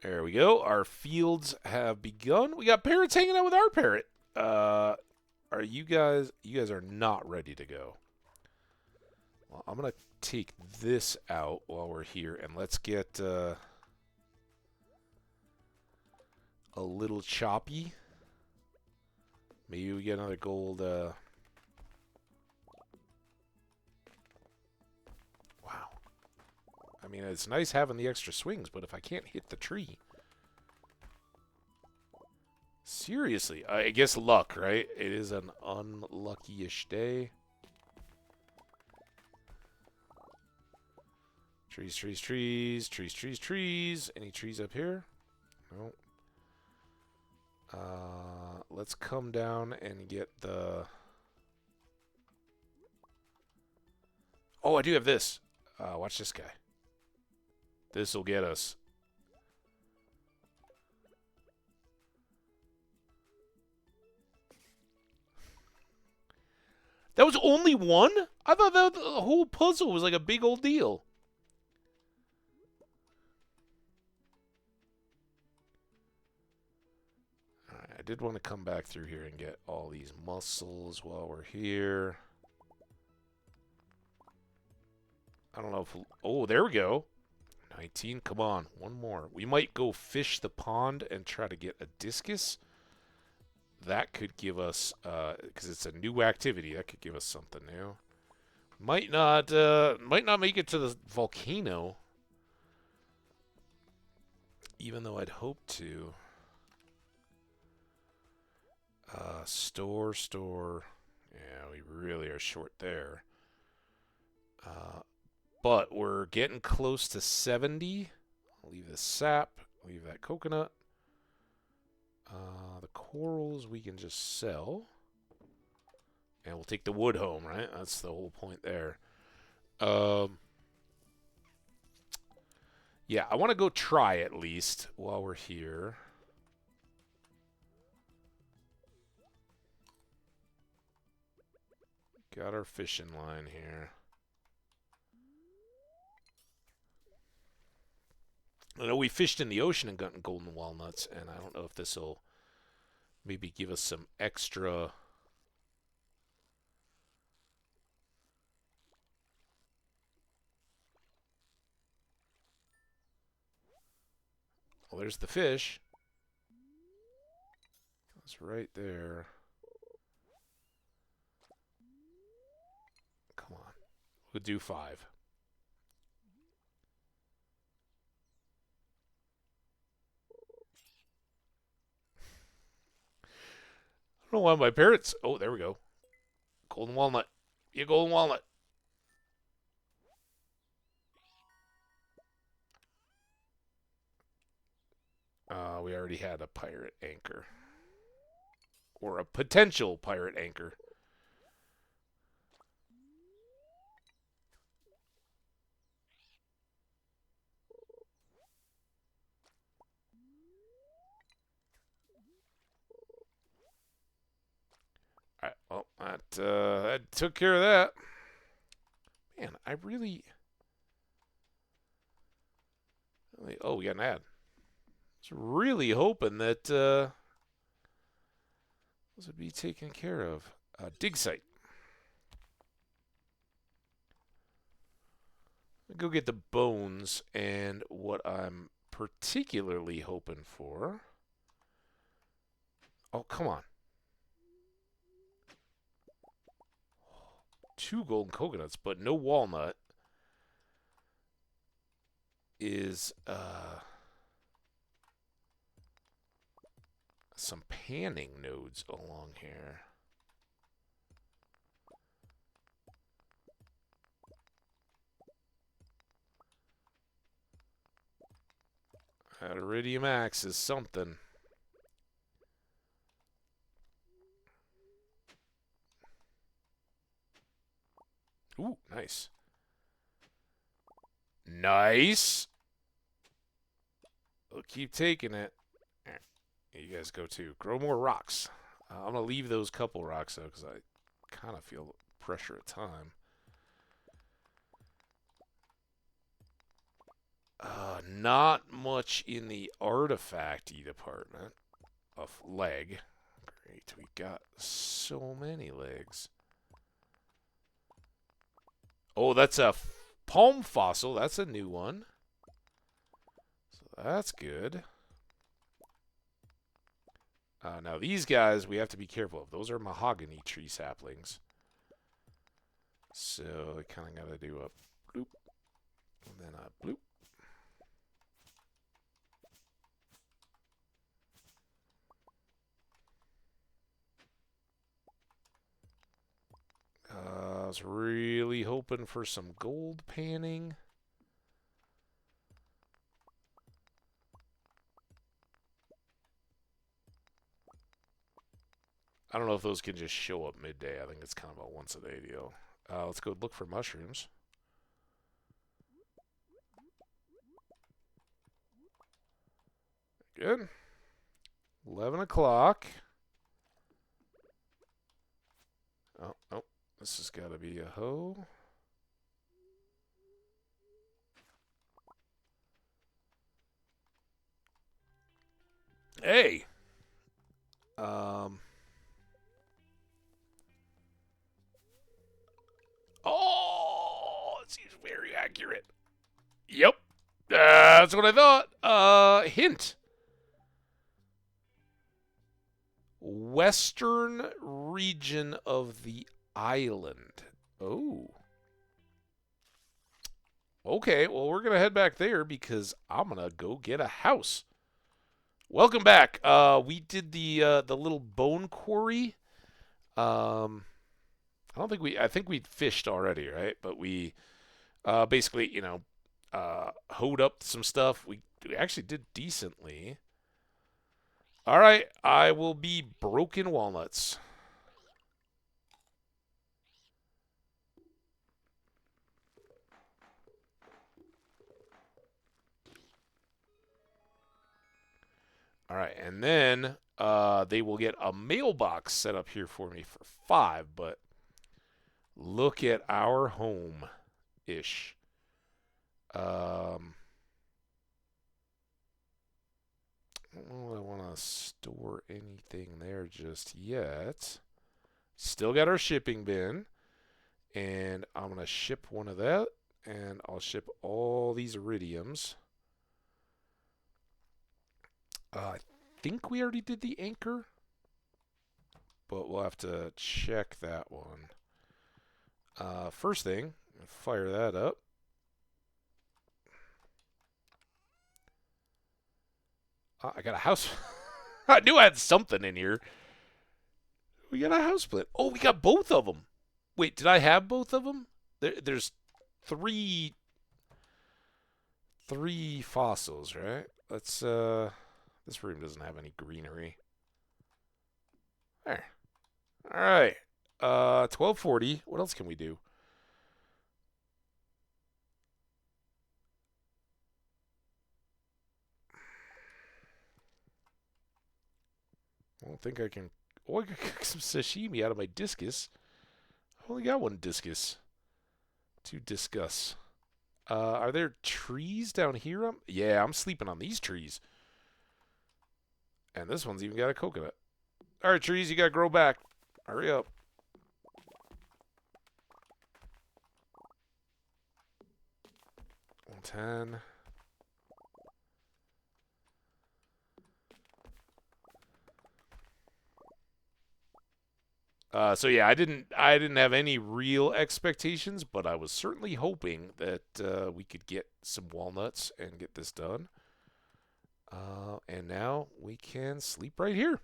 There we go. Our fields have begun. We got parrots hanging out with our parrot. Are you guys... You guys are not ready to go. Well, I'm going to take this out while we're here, and let's get... a little choppy. Maybe we get another gold. Wow. I mean, it's nice having the extra swings, but if I can't hit the tree. Seriously, I guess luck, right? It is an unlucky-ish day. Trees, trees, trees, trees, trees, trees. Any trees up here? No. Let's come down and get the... Oh, I do have this. Watch this guy. This will get us. That was only one? I thought that the whole puzzle was like a big old deal. Alright, I did want to come back through here and get all these mussels while we're here. I don't know if... Oh, there we go. 19, come on. One more. We might go fish the pond and try to get a discus. That could give us, because it's a new activity, that could give us something new. Might not make it to the volcano. Even though I'd hope to. Store. Yeah, we really are short there. But we're getting close to 70. I'll leave the sap. Leave that coconut. The corals we can just sell. And we'll take the wood home, right? That's the whole point there. Yeah, I want to go try at least while we're here. Got our fishing line here. I know we fished in the ocean and gotten golden walnuts, and I don't know if this will maybe give us some extra... Well, there's the fish. It's right there. Come on. We'll do 5. I don't know why my parents... Oh, there we go. Golden walnut. Yeah, golden walnut. We already had a pirate anchor. Or a potential pirate anchor. Alright, well, that took care of that. Man, I really... Oh, we got an ad. I was really hoping that this would be taken care of. Dig site. Go get the bones, and what I'm particularly hoping for... Oh, come on. 2 golden coconuts, but no walnut is some panning nodes along here. That iridium axe is something. Ooh, nice. Nice. We'll keep taking it. You guys go too. Grow more rocks. I'm going to leave those couple rocks, though, because I kind of feel pressure at time. Not much in the artifacty department of leg. Great, we got so many legs. Oh, that's a palm fossil. That's a new one. So that's good. Now these guys we have to be careful of. Those are mahogany tree saplings. So I kind of got to do a bloop. And then a bloop. I was really hoping for some gold panning. I don't know if those can just show up midday. I think it's kind of a once-a-day deal. Let's go look for mushrooms. Good. 11 o'clock. Oh, this has got to be a hoe. Hey! Oh, it seems very accurate. Yep. That's what I thought. Hint. Western region of the island. Oh. Okay, well, we're going to head back there because I'm going to go get a house. Welcome back. We did the little bone quarry. I think we fished already, right? But we basically, hoed up some stuff. We actually did decently. All right, I will be broken walnuts. All right, and then they will get a mailbox set up here for me for 5, but look at our home-ish. I don't know if I want to store anything there just yet. Still got our shipping bin, and I'm going to ship one of that, and I'll ship all these iridiums. I think we already did the anchor, but we'll have to check that one. First thing, fire that up. I got a house. I knew I had something in here. We got a house split. Oh, we got both of them. Wait, did I have both of them? There's three fossils, right? Let's this room doesn't have any greenery. There. All right. 1240. What else can we do? I don't think I can. Oh, I can cook some sashimi out of my discus. I only got one discus. 2 discus. Are there trees down here? Yeah, I'm sleeping on these trees. And this one's even got a coconut. All right, trees, you got to grow back. Hurry up. $110. So yeah, I didn't have any real expectations, but I was certainly hoping that we could get some walnuts and get this done. And now we can sleep right here.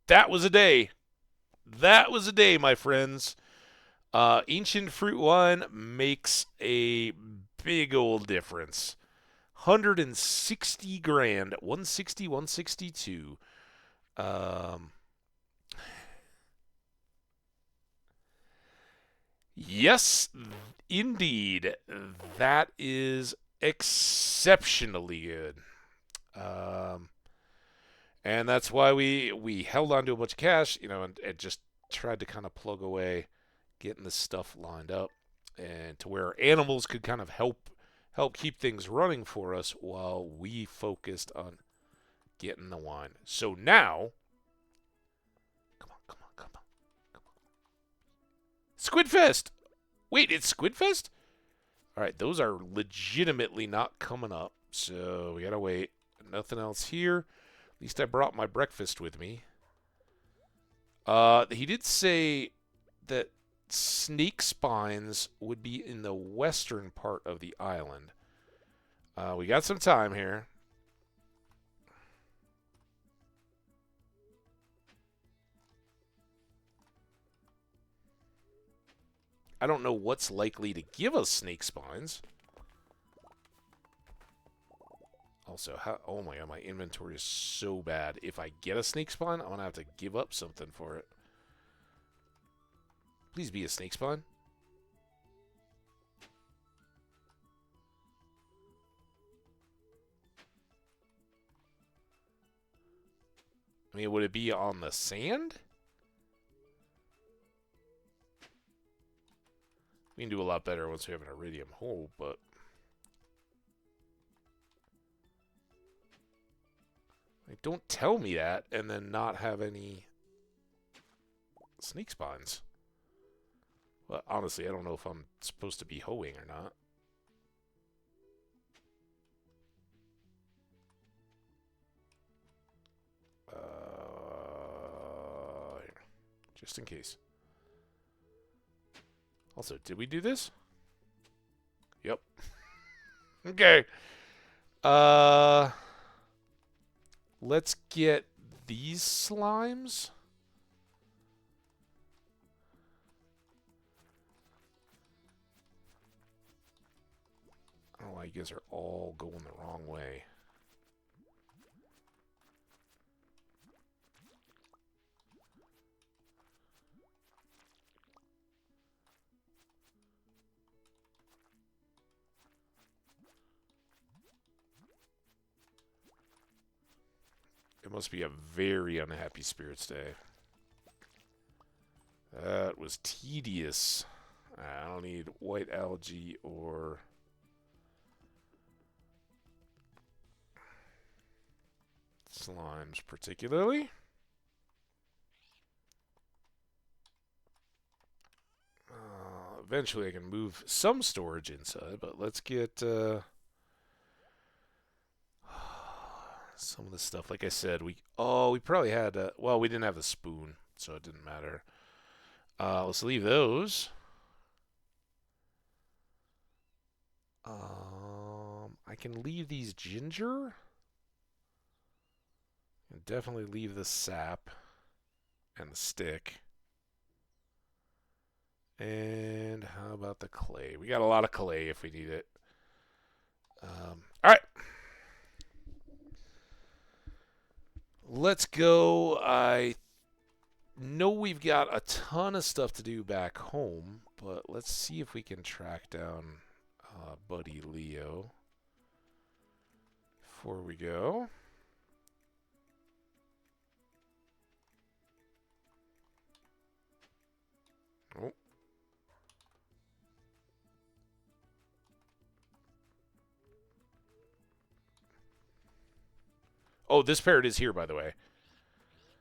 That was a day. That was a day, my friends. Ancient fruit wine makes a big old difference. 160 grand, 160, 162. Yes, indeed. That is exceptionally good. And that's why we held on to a bunch of cash, and just tried to kind of plug away, getting this stuff lined up, and to where animals could kind of help keep things running for us while we focused on getting the wine. So now, come on. Squidfest! Wait, it's Squidfest? All right, those are legitimately not coming up, so we gotta wait. Nothing else here. At least I brought my breakfast with me. He did say that snake spines would be in the western part of the island. We got some time here. I don't know what's likely to give us snake spines. Also, how? Oh my god, my inventory is so bad. If I get a snake spawn, I'm gonna have to give up something for it. Please be a snake spawn. I mean, would it be on the sand? We can do a lot better once we have an iridium hole, but... Like, don't tell me that and then not have any snake spawns. Well, honestly, I don't know if I'm supposed to be hoeing or not. Just in case. Also, did we do this? Yep. Okay. Let's get these slimes. Oh, you guys are all going the wrong way. It must be a very unhappy Spirits Day. That was tedious. I don't need white algae or... slimes particularly. Eventually I can move some storage inside, but let's get some of the stuff. Like I said, we probably had well, we didn't have the spoon, so it didn't matter. Let's leave those. I can leave these ginger. And definitely leave the sap and the stick. And how about the clay? We got a lot of clay if we need it. All right. Let's go. I know we've got a ton of stuff to do back home, but let's see if we can track down Buddy Leo before we go. Oh. Oh, this parrot is here, by the way.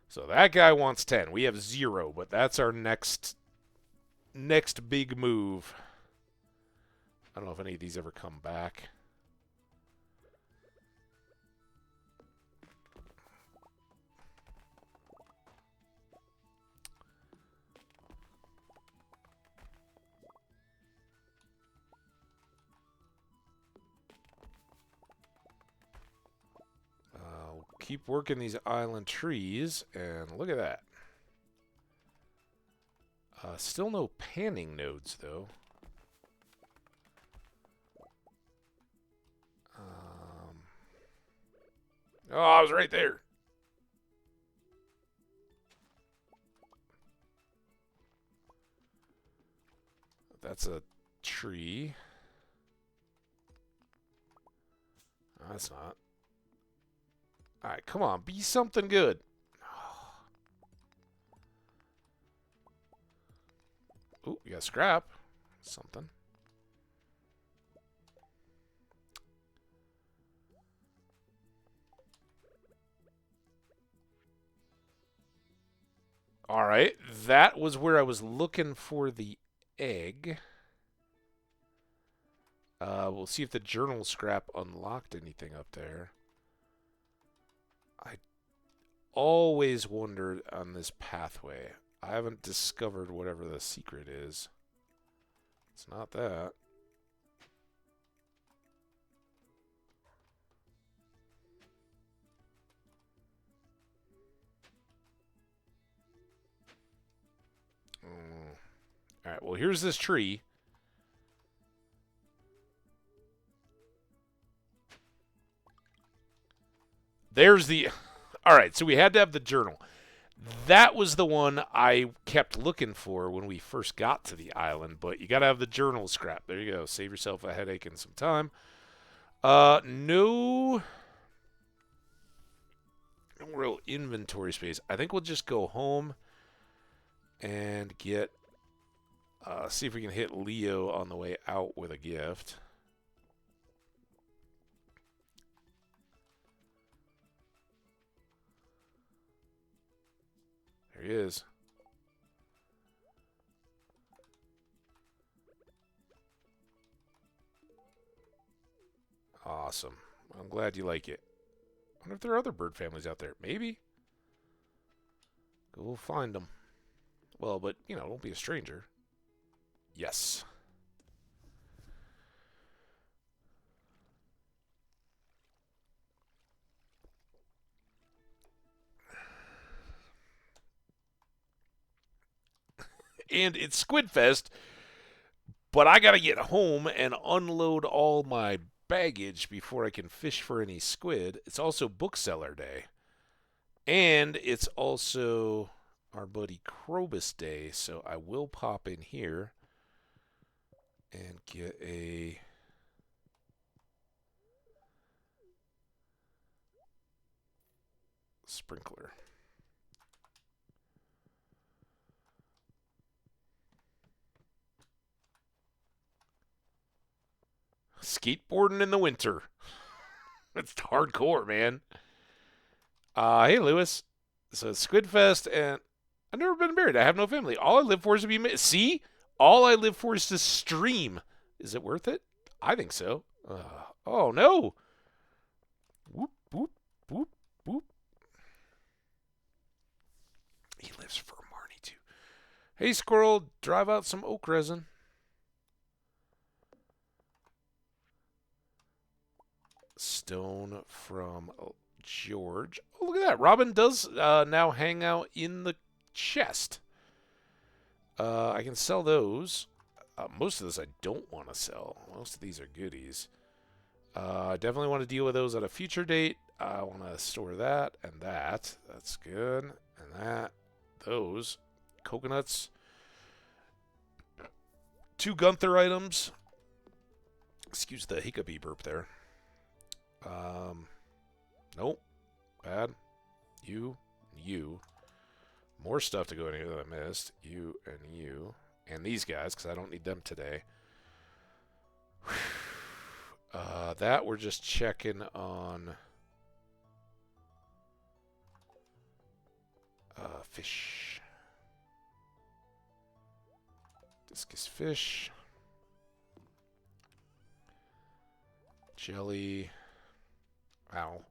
So that guy wants 10. We have 0, but that's our next big move. I don't know if any of these ever come back. Keep working these island trees, and look at that. Still no panning nodes, though. Oh, I was right there. That's a tree. No, that's not. Alright, come on. Be something good. Ooh, we got scrap. Something. Alright, that was where I was looking for the egg. We'll see if the journal scrap unlocked anything up there. I always wondered on this pathway. I haven't discovered whatever the secret is. It's not that. Alright, well, here's this tree. There's the. All right, so we had to have the journal. That was the one I kept looking for when we first got to the island, but you got to have the journal scrap. There you go. Save yourself a headache and some time. No real inventory space. I think we'll just go home and get see if we can hit Leo on the way out with a gift. There he is. Awesome. I'm glad you like it. I wonder if there are other bird families out there. Maybe. Go find them. Well, but, you know, don't be a stranger. Yes. And it's Squid Fest, but I gotta get home and unload all my baggage before I can fish for any squid. It's also Bookseller Day. And it's also our buddy Krobus Day, so I will pop in here and get a sprinkler. Skateboarding in the winter. It's hardcore, man. Hey, Lewis. So it's Squid Fest, and I've never been married. I have no family. All I live for is to be see. All I live for is to stream. Is it worth it? I think so. Oh no! Whoop whoop whoop whoop. He lives for Marnie too. Hey, squirrel, drive out some oak resin. Stone from George. Oh, look at that. Robin does now hang out in the chest. I can sell those. Most of this I don't want to sell. Most of these are goodies. I definitely want to deal with those at a future date. I want to store that and that. That's good. And that. Those. Coconuts. 2 Gunther items. Excuse the hiccupy burp there. Nope. Bad. You. More stuff to go in here that I missed. You. And these guys, because I don't need them today. That we're just checking on fish. Discus fish. Jelly. Ow. Ran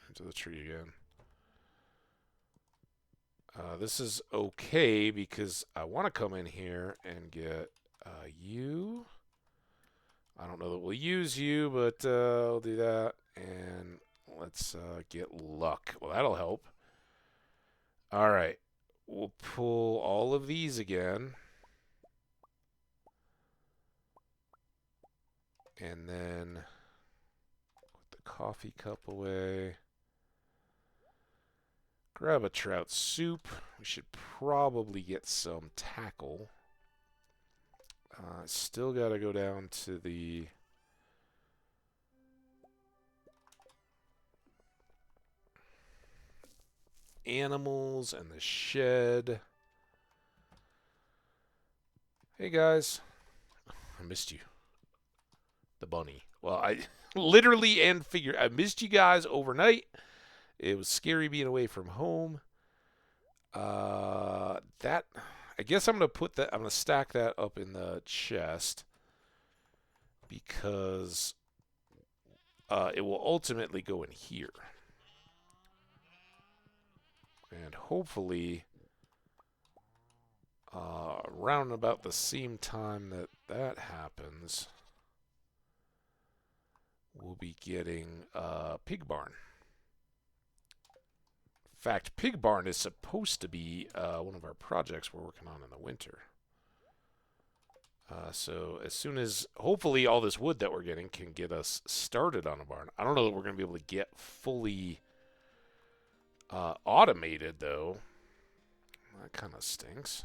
into the tree again. This is okay because I want to come in here and get you. I don't know that we'll use you, but I'll do that. And let's get luck. Well, that'll help. All right. We'll pull all of these again. And then put the coffee cup away. Grab a trout soup. We should probably get some tackle. Still got to go down to the animals and the shed. Hey guys, I missed you. The bunny. Well, I literally and figure I missed you guys overnight. It was scary being away from home. That I guess I'm gonna put that. I'm gonna stack that up in the chest because it will ultimately go in here, and hopefully, around about the same time that that happens, we'll be getting Pig Barn. In fact, Pig Barn is supposed to be one of our projects we're working on in the winter. So as soon as, hopefully, all this wood that we're getting can get us started on a barn. I don't know that we're going to be able to get fully Automated, though. That kind of stinks.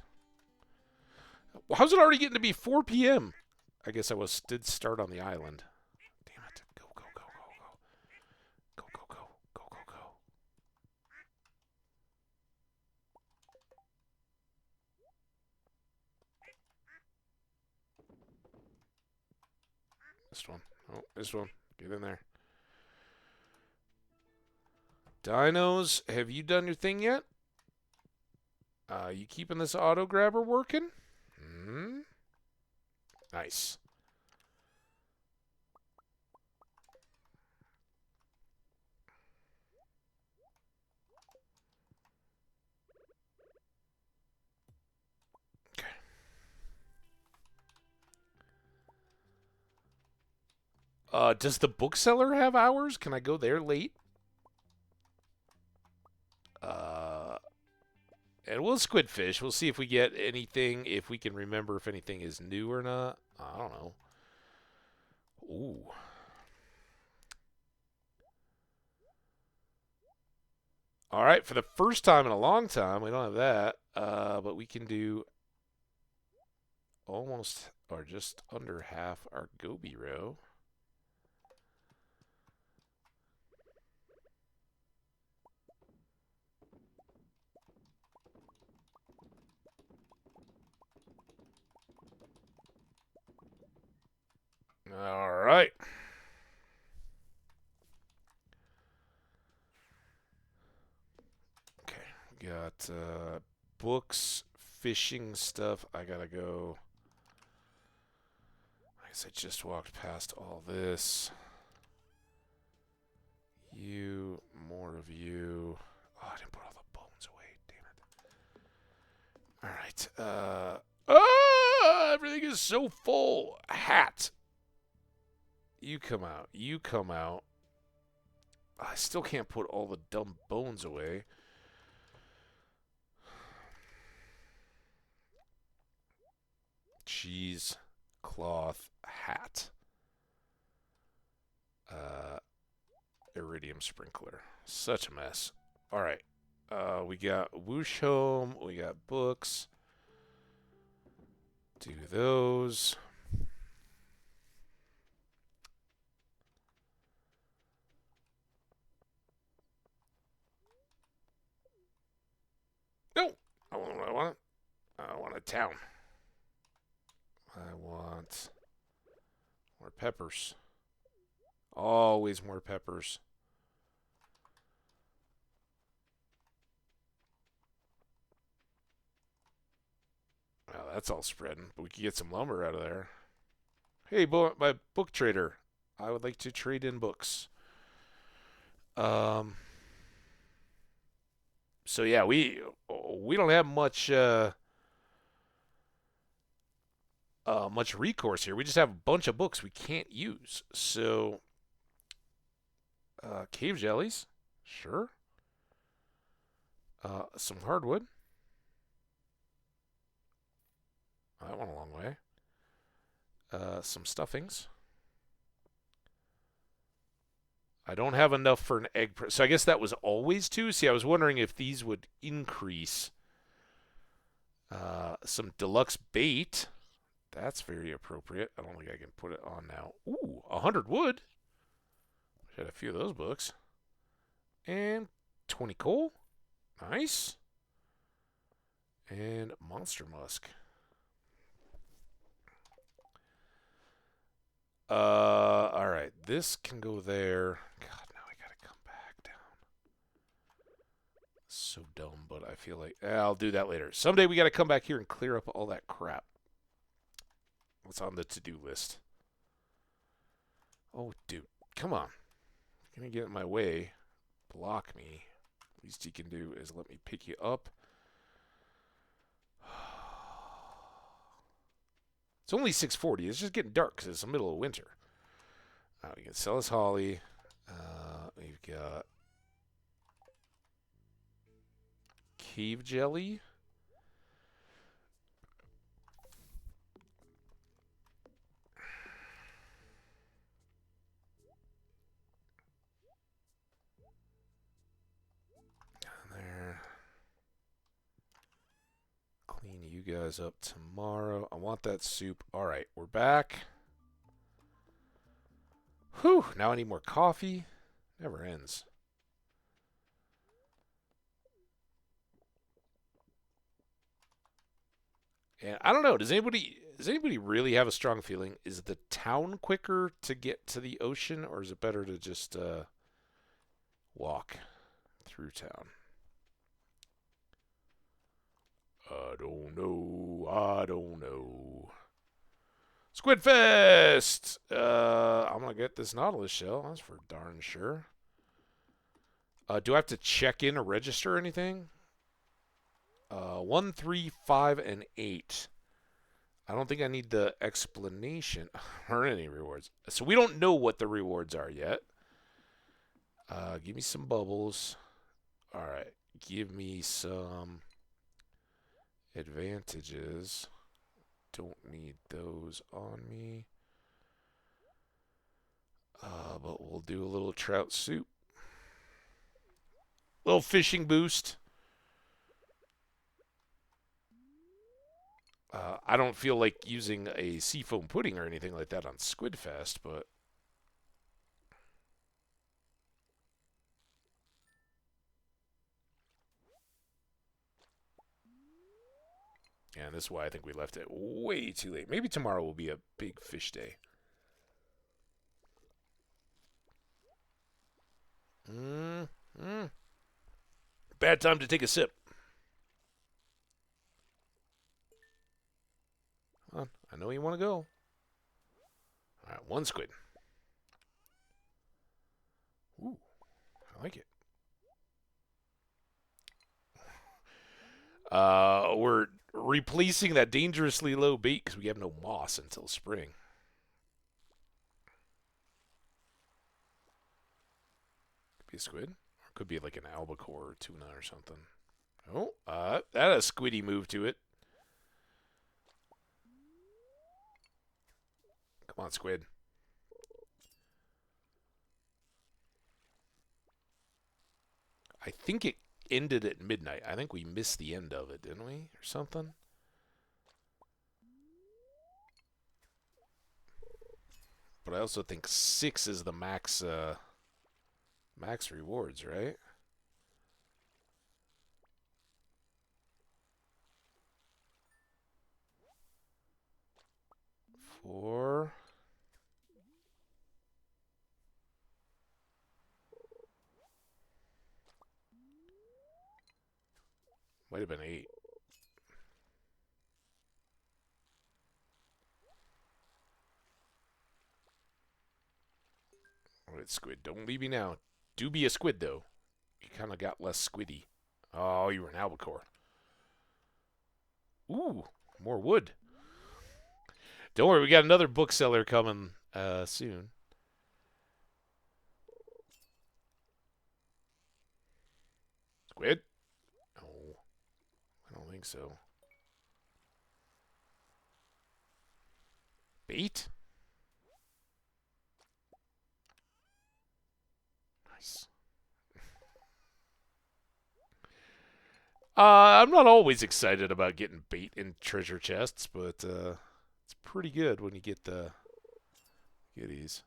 Well, how's it already getting to be 4 p.m.? I guess did start on the island. Damn it. Go, go, go, go, go. Go, go, go. Go, go, go. This one. Oh, this one. Get in there. Dinos, have you done your thing yet? You keeping this auto grabber working? Hmm. Nice. Okay. Does the bookseller have hours? Can I go there late? And we'll squidfish. We'll see if we get anything, if we can remember if anything is new or not. I don't know. Ooh. All right, for the first time in a long time, we don't have that. But we can do almost or just under half our goby row. All right. Okay, we got books, fishing stuff. I gotta go. I guess I just walked past all this. You, more of you. Oh, I didn't put all the bones away. Damn it. All right. Everything is so full. Hat. You come out. You come out. I still can't put all the dumb bones away. Cheese, cloth, hat. Iridium sprinkler. Such a mess. All right. We got whoosh home. We got books. Do those. No, I want what I want. I want a town. I want more peppers. Always more peppers. Well, that's all spreading, but we could get some lumber out of there. Hey, my book trader. I would like to trade in books. Um. So yeah, we don't have much recourse here. We just have a bunch of books we can't use. So, cave jellies, sure. Some hardwood. That went a long way. Some stuffings. I don't have enough for an egg. So I guess that was always 2. See, I was wondering if these would increase. Some deluxe bait. That's very appropriate. I don't think I can put it on now. Ooh, 100 wood. Had a few of those books. And 20 coal. Nice. And monster musk. All right. This can go there. God, now I gotta come back down. So dumb, but I feel like I'll do that later. Someday we gotta come back here and clear up all that crap. What's on the to-do list? Oh, dude, come on. You're gonna get in my way. Block me. Least you can do is let me pick you up. It's only 6:40. It's just getting dark because it's the middle of winter. We can sell this holly. We've got cave jelly. guys up tomorrow. I want that soup. All right, we're back. Whew, now I need more coffee. Never ends. And I don't know, does anybody really have a strong feeling? Is the town quicker to get to the ocean, or is it better to just walk through town? I don't know. I don't know. Squidfest! I'm going to get this Nautilus shell. That's for darn sure. Do I have to check in or register anything? 1, 3, 5, and 8. I don't think I need the explanation or any rewards. So we don't know what the rewards are yet. Give me some bubbles. All right. Give me some advantages. Don't need those on me. But we'll do a little trout soup. Little fishing boost. I don't feel like using a seafoam pudding or anything like that on Squidfest, but yeah, this is why I think we left it way too late. Maybe tomorrow will be a big fish day. Bad time to take a sip. Come on, I know you want to go. All right, 1 squid. Ooh, I like it. We're replacing that dangerously low bait because we have no moss until spring. Could be a squid. Or could be like an albacore or tuna or something. Oh, that has a squiddy move to it. Come on, squid. I think it ended at midnight. I think we missed the end of it, didn't we? Or something? But I also think 6 is the max max rewards, right? Four. Might have been 8. Alright, squid. Don't leave me now. Do be a squid, though. You kind of got less squiddy. Oh, you were an albacore. Ooh, more wood. Don't worry, we got another bookseller coming soon. Squid? No, I don't think so. Bait? Nice. I'm not always excited about getting bait in treasure chests, but it's pretty good when you get the goodies.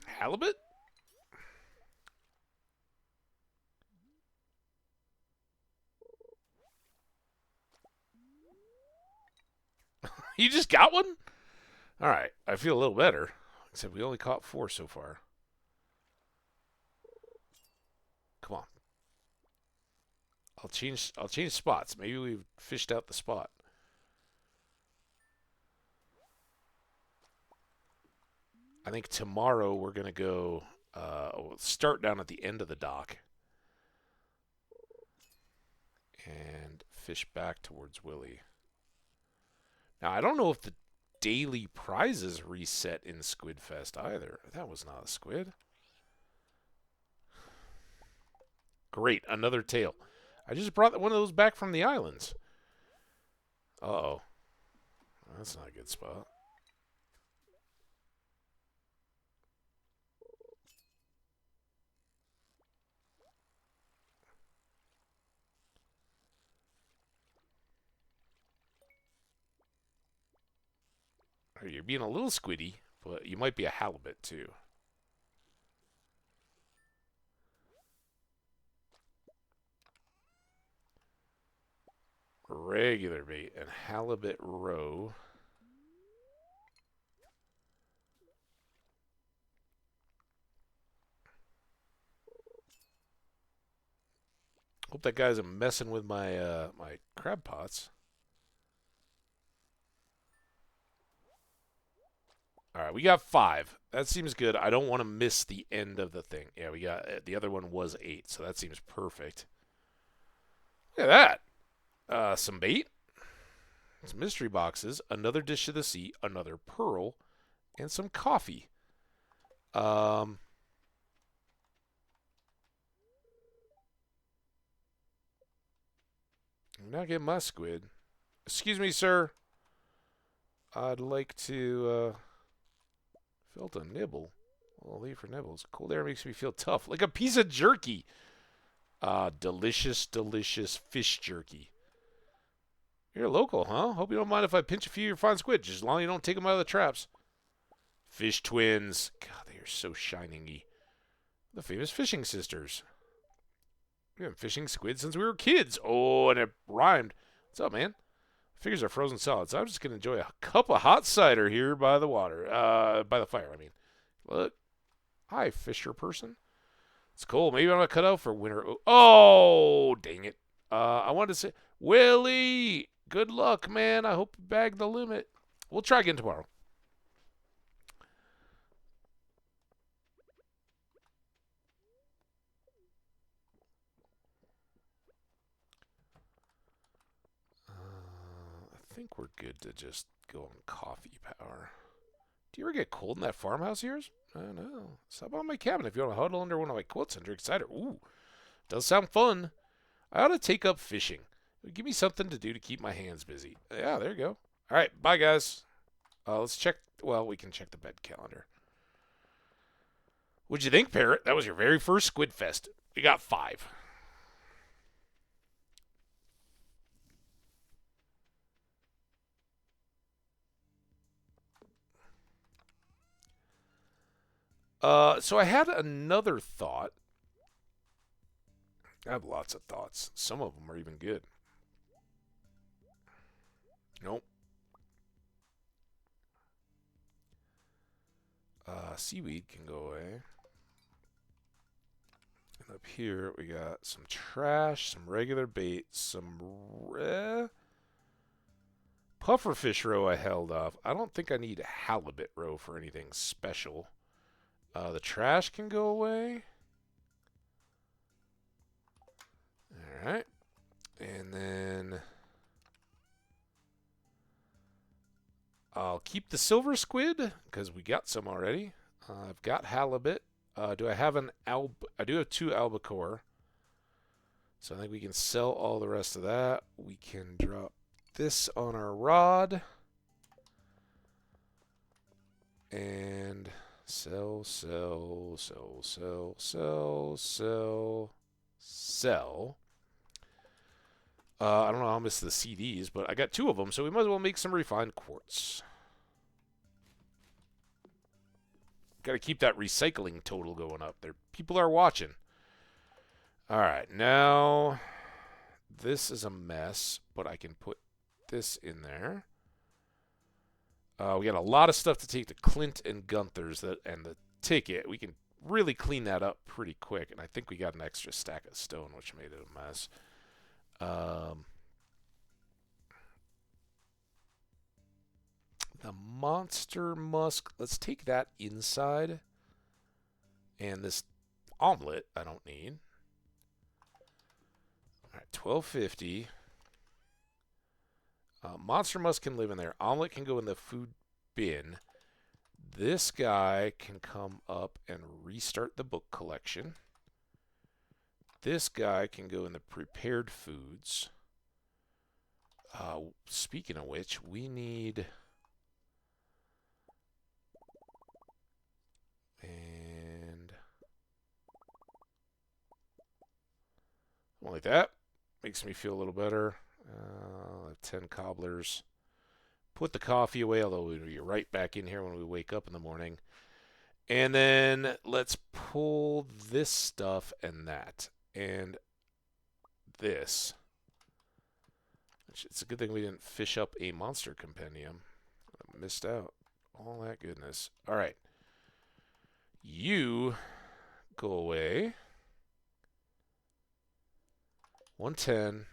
Halibut? You just got one? All right, I feel a little better. Except we only caught 4 so far. Come on. I'll change spots. Maybe we've fished out the spot. I think tomorrow we're going to go we'll start down at the end of the dock and fish back towards Willie. Now, I don't know if the daily prizes reset in Squidfest either. That was not a squid. Great, another tail. I just brought one of those back from the islands. Uh-oh. That's not a good spot. You're being a little squiddy, but you might be a halibut too. Regular bait and halibut roe. Hope that guy's messing with my my crab pots. All right, we got 5. That seems good. I don't want to miss the end of the thing. Yeah, we got the other one was 8, so that seems perfect. Look at that. Some bait, some mystery boxes, another dish of the sea, another pearl, and some coffee. I'm not getting my squid. Excuse me, sir. I'd like to felt a nibble. I'll leave for nibbles. Cold air makes me feel tough, like a piece of jerky. Delicious, delicious fish jerky. You're local, huh? Hope you don't mind if I pinch a few of your fine squid, just as long as you don't take them out of the traps. Fish twins. God, they are so shining-y. The famous fishing sisters. We've been fishing squid since we were kids. Oh, and it rhymed. What's up, man? Figures are frozen solid, so I'm just going to enjoy a cup of hot cider here by the water. By the fire, I mean. Look. Hi, fisher person. It's cold. Maybe I'm going to cut out for winter. Oh, dang it. I wanted to say, Willie, good luck, man. I hope you bag the limit. We'll try again tomorrow. I think we're good to just go on coffee power. Do you ever get cold in that farmhouse of yours? I don't know. Stop by my cabin if you want to huddle under one of my quilts and drink cider. Ooh, does sound fun. I ought to take up fishing. Give me something to do to keep my hands busy. Yeah, there you go. All right, bye, guys. Let's check. Well, we can check the bed calendar. What'd you think, Parrot? That was your very first Squid Fest. We got 5. So I had another thought. I have lots of thoughts. Some of them are even good. Nope. Seaweed can go away. And up here, we got some trash, some regular bait, some pufferfish roe I held off. I don't think I need a halibut roe for anything special. The trash can go away. Alright. And then I'll keep the silver squid because we got some already. I've got halibut. Do I have I do have 2 albacore. So I think we can sell all the rest of that. We can drop this on our rod. And sell. I don't know how much the CDs, but I got 2 of them, so we might as well make some refined quartz. Got to keep that recycling total going up there. People are watching. All right, now this is a mess, but I can put this in there. We got a lot of stuff to take to Clint and Gunther's and the ticket. We can really clean that up pretty quick, and I think we got an extra stack of stone, which made it a mess. The monster musk, let's take that inside. And this omelet, I don't need. All right, 1250. Monster musk can live in there. Omelet can go in the food bin. This guy can come up and restart the book collection. This guy can go in the prepared foods. Speaking of which, we need... And... like that. Makes me feel a little better. 10 cobblers. Put the coffee away, although we'll be right back in here when we wake up in the morning. And then let's pull this stuff and that. And this. It's a good thing we didn't fish up a monster compendium. I missed out. All that goodness. All right. You go away. 110.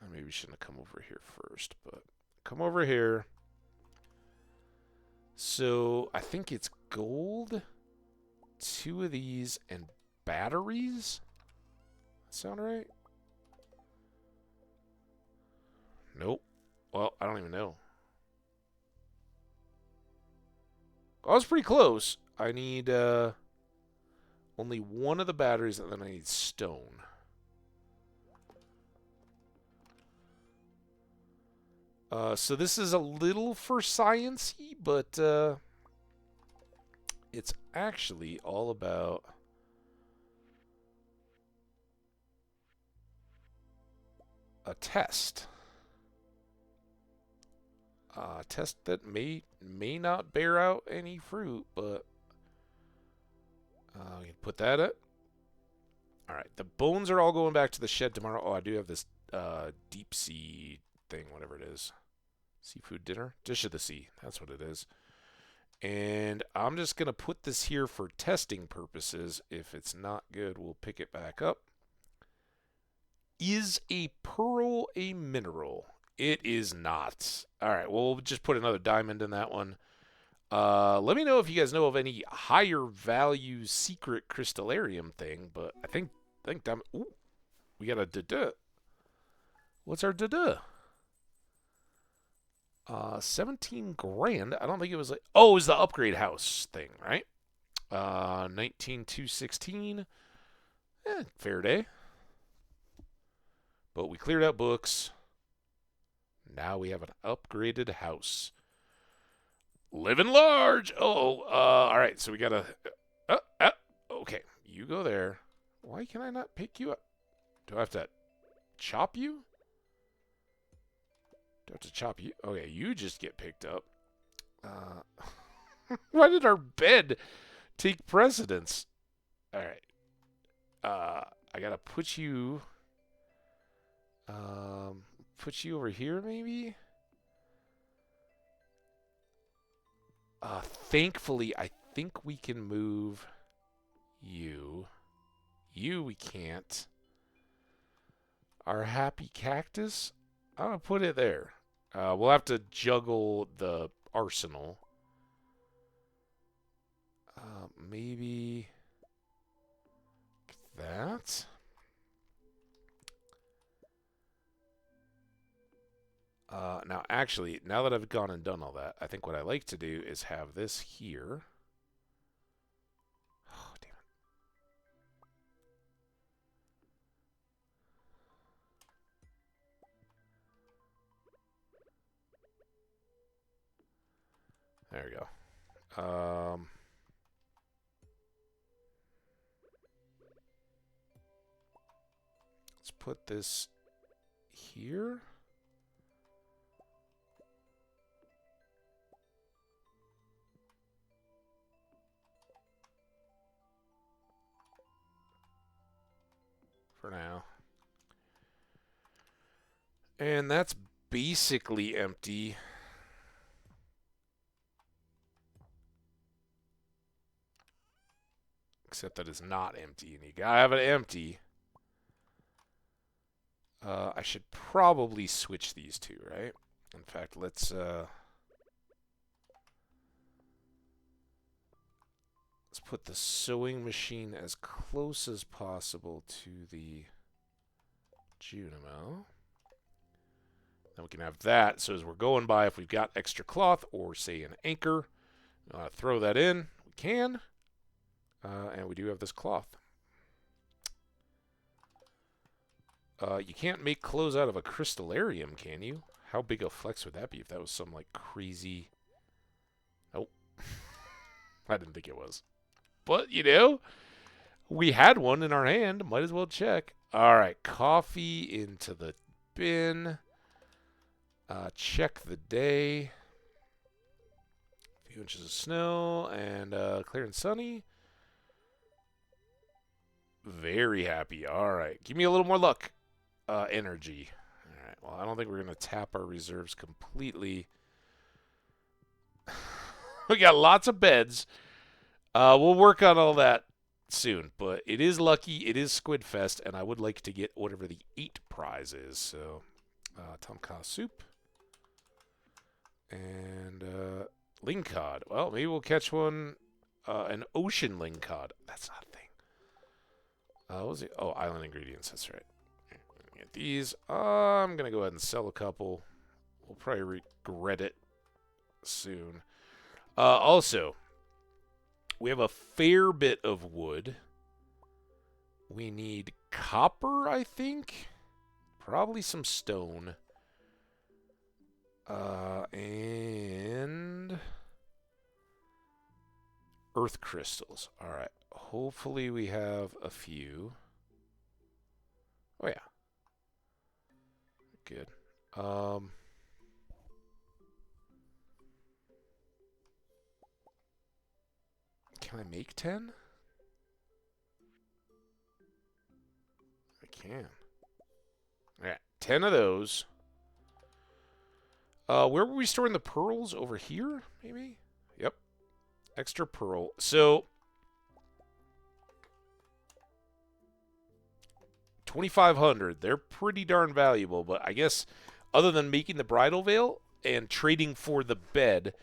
I maybe shouldn't have come over here first, but come over here. So I think it's gold, 2 of these, and batteries. Sound right? Nope. Well, I don't even know. I was pretty close. I need only 1 of the batteries, and then I need stone. So this is a little for science-y, but it's actually all about a test. A test that may not bear out any fruit, but we can put that up. All right, the bones are all going back to the shed tomorrow. Oh, I do have this deep sea thing, whatever it is. Seafood dinner? Dish of the sea. That's what it is. And I'm just going to put this here for testing purposes. If it's not good, we'll pick it back up. Is a pearl a mineral? It is not. All right, well, we'll just put another diamond in that one. Let me know if you guys know of any higher value secret crystallarium thing, but I think diamond. Ooh, we got a da-da. What's our da-da? 17 grand. I don't think it was like. Oh, it was the upgrade house thing, right? 19,216. Fair day. But we cleared out books. Now we have an upgraded house. Living large. All right. So we got to. Okay, you go there. Why can I not pick you up? Do I have to chop you? Do I have to chop you? Okay, you just get picked up. Why did our bed take precedence? All right. I gotta put you. Put you over here, maybe. Thankfully, I think we can move you. You, we can't. Our happy cactus. I'm gonna put it there. We'll have to juggle the arsenal. Maybe that. Now, actually, now that I've gone and done all that, I think what I like to do is have this here. Oh, damn it. There we go. Let's put this here. For now. And that's basically empty. Except that it's not empty, and you gotta have it empty. I should probably switch these two, right? In fact, let's put the sewing machine as close as possible to the Junimo. Then we can have that, so as we're going by, if we've got extra cloth or, say, an anchor, throw that in. We can. And we do have this cloth. You can't make clothes out of a crystallarium, can you? How big a flex would that be if that was some, like, crazy... Nope. I didn't think it was. But, you know, we had one in our hand. Might as well check. All right, coffee into the bin. Check the day. few inches of snow and clear and sunny. Very happy. All right. Give me a little more luck. Energy. All right. Well, I don't think we're going to tap our reserves completely. We got lots of beds. We'll work on all that soon. But it is lucky. It is Squid Fest. And I would like to get whatever the 8 prize is. So, Tomka soup. And lingcod. Well, maybe we'll catch one. An ocean lingcod. That's not a thing. What was it? Oh, island ingredients. That's right. Get these. I'm going to go ahead and sell a couple. We'll probably regret it soon. Also, we have a fair bit of wood. We need copper, I think. Probably some stone. And earth crystals. All right. Hopefully we have a few. Oh, yeah. Good. Can I make 10? I can. All right. 10 of those. Where were we storing the pearls? Over here, maybe? Yep. Extra pearl. So 2,500. They're pretty darn valuable, but I guess other than making the bridal veil and trading for the bed,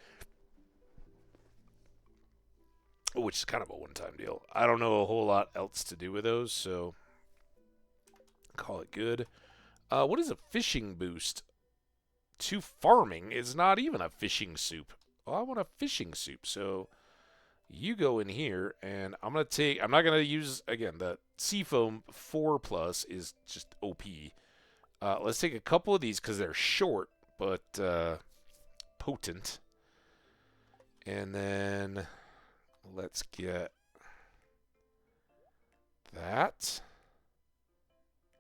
which is kind of a one-time deal, I don't know a whole lot else to do with those, so call it good. What is a fishing boost? To farming is not even a fishing soup. Well, I want a fishing soup, so you go in here, and I'm not going to use, again, the Seafoam 4+ is just OP. Let's take a couple of these because they're short, but potent. And then let's get that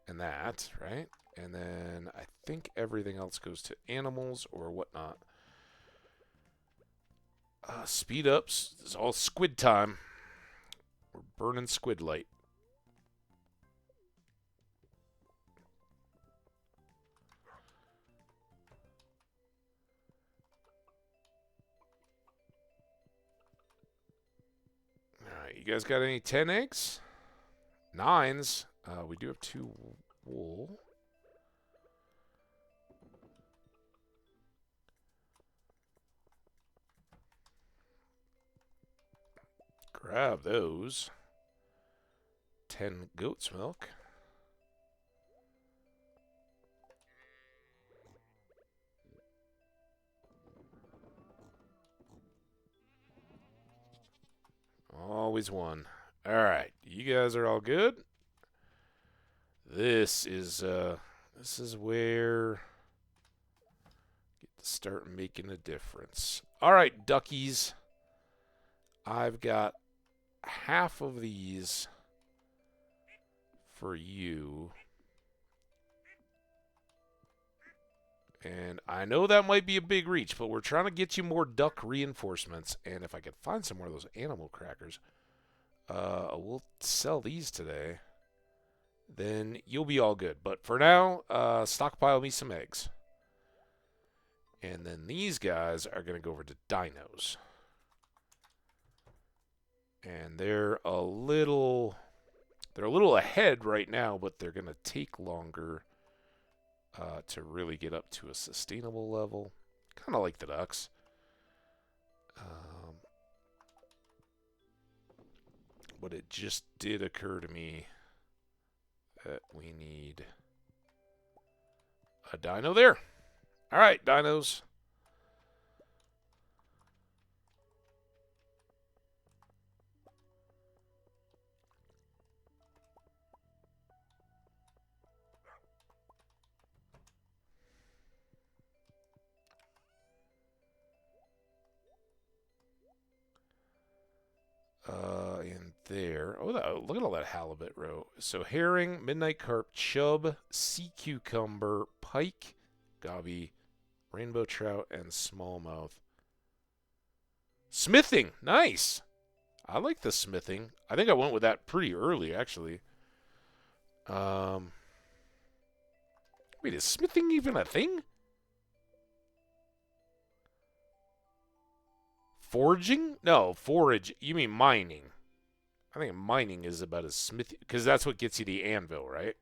and that, right? And then I think everything else goes to animals or whatnot. Speed ups. It's all squid time. We're burning squid light. Alright, you guys got any 10 eggs? 9s. We do have 2 wool. Grab those. 10 goat's milk. Always one. All right, you guys are all good. This is where get to start making a difference. All right, duckies. I've got half of these for you. And I know that might be a big reach, but we're trying to get you more duck reinforcements. And if I could find some more of those animal crackers, we'll sell these today. Then you'll be all good. But for now, stockpile me some eggs. And then these guys are going to go over to dinos. And they're a little ahead right now, but they're going to take longer to really get up to a sustainable level. Kind of like the ducks. But it just did occur to me that we need a dino there. All right, dinos. In there. Oh, look at all that halibut row. So herring, midnight carp, chub, sea cucumber, pike, gobby, rainbow trout, and smallmouth. Smithing. Nice. I like the smithing. I think I went with that pretty early, actually. Um, Wait, is smithing even a thing? Foraging? No, forage. You mean mining. I think mining is about as smith because that's what gets you the anvil, right?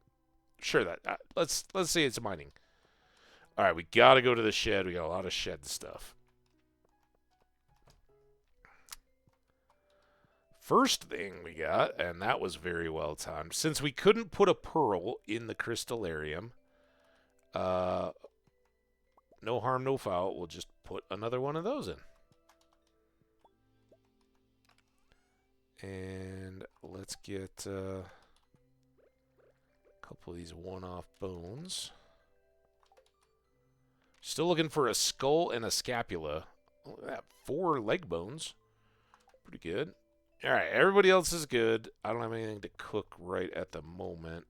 Sure, that let's say it's mining. All right, we got to go to the shed. We got a lot of shed stuff. First thing we got, and that was very well timed, since we couldn't put a pearl in the crystallarium, no harm, no foul, we'll just put another one of those in. And let's get a couple of these one-off bones. Still looking for a skull and a scapula. Look at that, 4 leg bones. Pretty good. All right, everybody else is good. I don't have anything to cook right at the moment.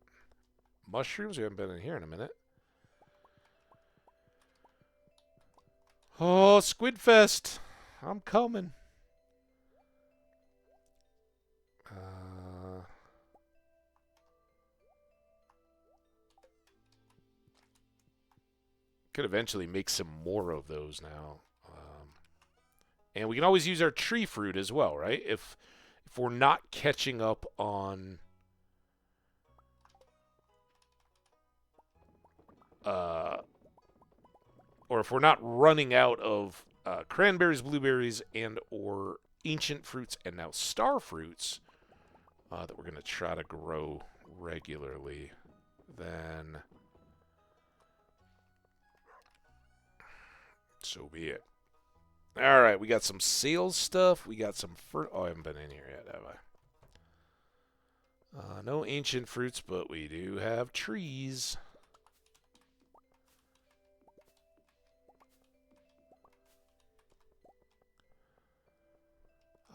Mushrooms? We haven't been in here in a minute. Oh, Squid Fest. I'm coming. Could eventually make some more of those now. And we can always use our tree fruit as well, right? If we're not catching up on or if we're not running out of cranberries, blueberries, and or ancient fruits and now star fruits that we're going to try to grow regularly, then so be it. All right, we got some sales stuff. We got some fruit. Oh, I haven't been in here yet, have I? No ancient fruits, but we do have trees.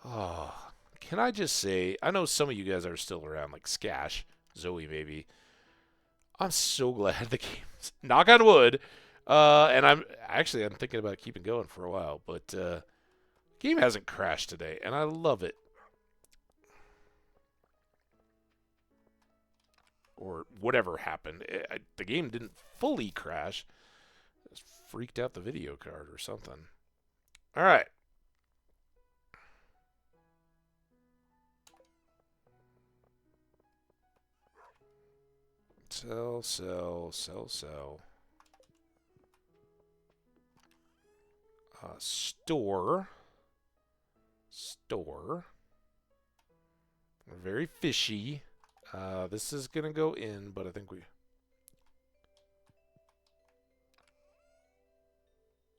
Oh, can I just say, I know some of you guys are still around, like Skash, Zoe maybe. I'm so glad the game's, knock on wood, and I'm thinking about keeping going for a while, but game hasn't crashed today, and I love it. Or whatever happened. The game didn't fully crash. It just freaked out the video card or something. All right. Sell, sell, sell, sell. Store. Store. Very fishy. This is going to go in, but I think we...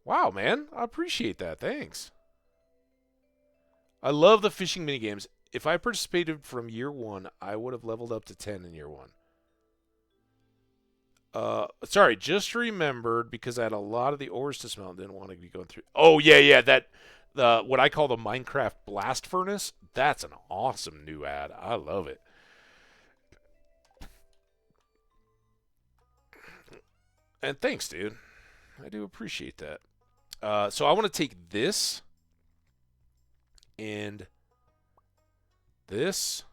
Wow, man. I appreciate that. Thanks. I love the fishing minigames. If I participated from year 1, I would have leveled up to 10 in year 1. Sorry, just remembered because I had a lot of the ores to smelt and didn't want to be going through. Oh, yeah, that what I call the Minecraft blast furnace. That's an awesome new ad. I love it. And thanks, dude. I do appreciate that. So I want to take this and this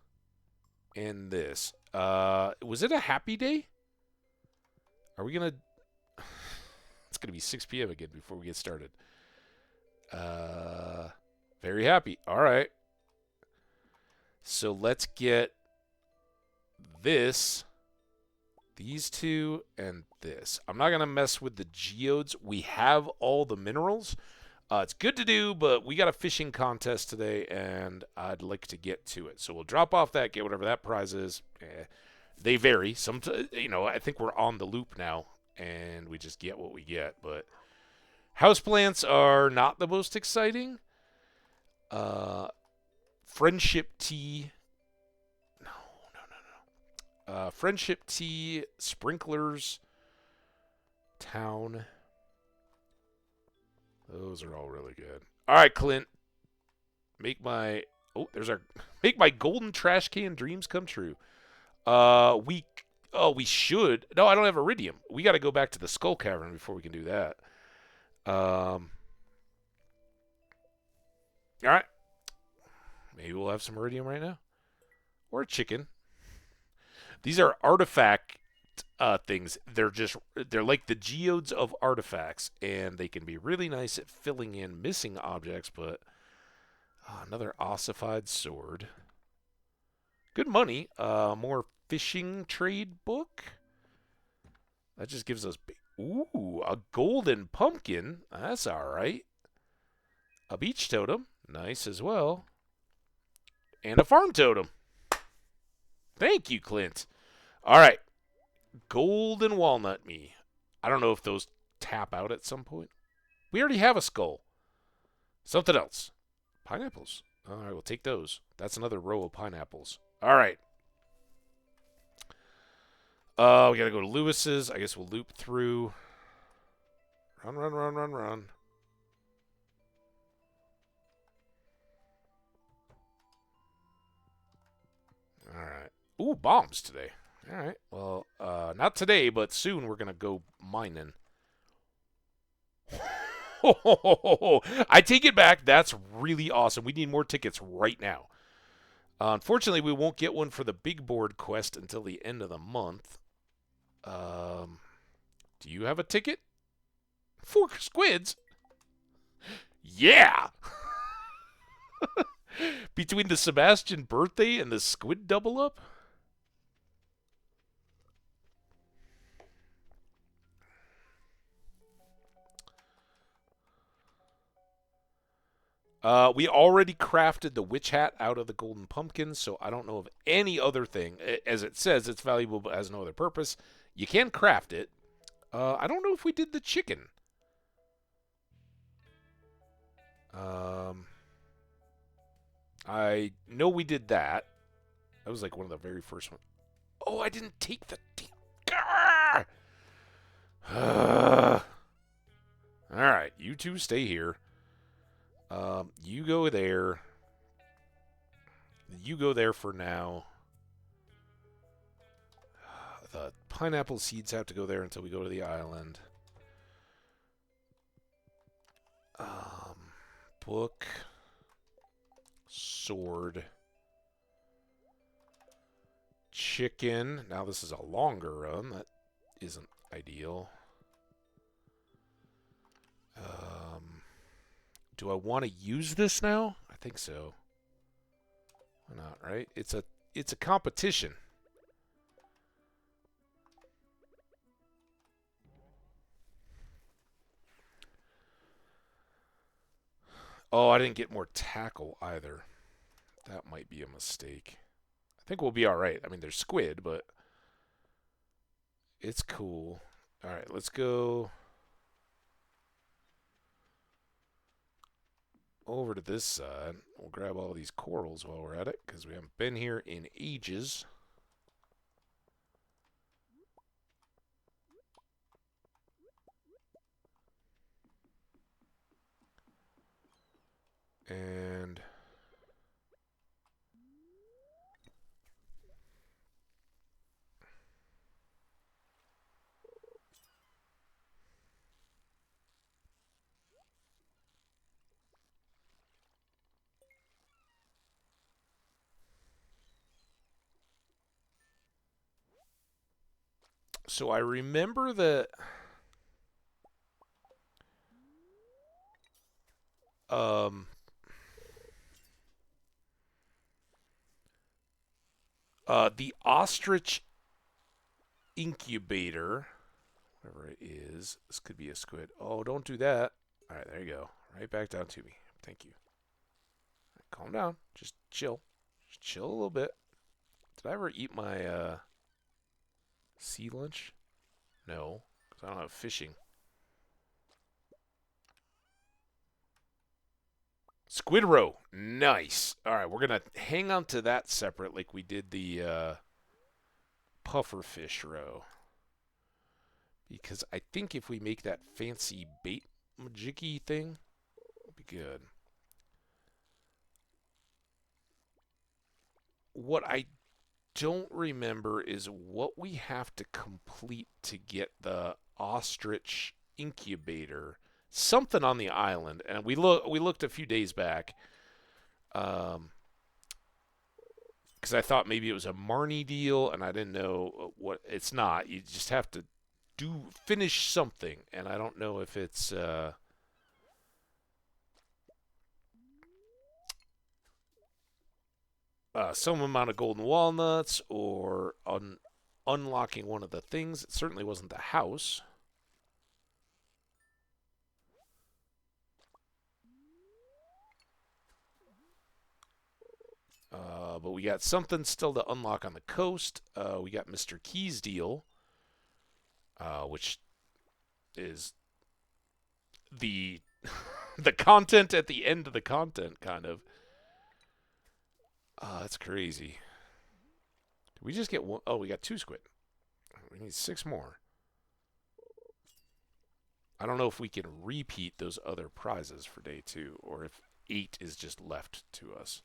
and this. Was it a happy day? Are we going to... It's going to be 6 p.m. again before we get started. Very happy. All right. So let's get this, these two, and this. I'm not going to mess with the geodes. We have all the minerals. It's good to do, but we got a fishing contest today, and I'd like to get to it. So we'll drop off that, get whatever that prize is. They vary. I think we're on the loop now, and we just get what we get. But houseplants are not the most exciting. Friendship tea. No. Friendship tea, sprinklers, town. Those are all really good. All right, Clint. Make my golden trash can dreams come true. We should. No, I don't have iridium. We got to go back to the Skull Cavern before we can do that. All right. Maybe we'll have some iridium right now. Or chicken. These are artifact things. They're like the geodes of artifacts, and they can be really nice at filling in missing objects. But another ossified sword, good money. More fishing trade book. That just gives us ooh, a golden pumpkin. That's all right. A beach totem, nice as well, and a farm totem. Thank you, Clint. All right. Golden walnut me. I don't know if those tap out at some point. We already have a skull. Something else. Pineapples. All right, we'll take those. That's another row of pineapples. All right. We got to go to Lewis's. I guess we'll loop through. Run, run, run, run, run. All right. Ooh, bombs today. All right. Well, not today, but soon we're going to go mining. I take it back. That's really awesome. We need more tickets right now. Unfortunately, we won't get one for the big board quest until the end of the month. Do you have a ticket? 4 squids? Yeah! Between the Sebastian birthday and the squid double up? We already crafted the witch hat out of the golden pumpkin, so I don't know of any other thing. As it says, it's valuable but has no other purpose. You can craft it. I don't know if we did the chicken. I know we did that. That was like one of the very first ones. Oh, I didn't take the... All right, you two stay here. You go there. You go there for now. The pineapple seeds have to go there until we go to the island. Book. Sword. Chicken. Now this is a longer run. That isn't ideal. Do I want to use this now? I think so. Why not, right? It's a competition. Oh, I didn't get more tackle either. That might be a mistake. I think we'll be all right. I mean, there's squid, but it's cool. All right, let's go over to this side. We'll grab all these corals while we're at it because we haven't been here in ages. And so I remember that the ostrich incubator, whatever it is. This could be a squid. Oh, don't do that. All right, there you go. Right back down to me. Thank you. Right, calm down. Just chill. Just chill a little bit. Did I ever eat my sea lunch? No, because I don't have fishing. Squid roe. Nice. All right, we're going to hang on to that separate like we did the puffer fish roe. Because I think if we make that fancy bait majiggy thing, it'll be good. What I don't remember is what we have to complete to get the ostrich incubator. Something on the island, and we looked a few days back. Because I thought maybe it was a Marnie deal, and I didn't know what. It's not. You just have to finish something, and I don't know if it's some amount of golden walnuts or unlocking one of the things. It certainly wasn't the house. But we got something still to unlock on the coast. We got Mr. Key's deal, which is the the content at the end of the content, kind of. That's crazy. Did we just get one? Oh, we got 2 squid. We need 6 more. I don't know if we can repeat those other prizes for day 2, or if 8 is just left to us.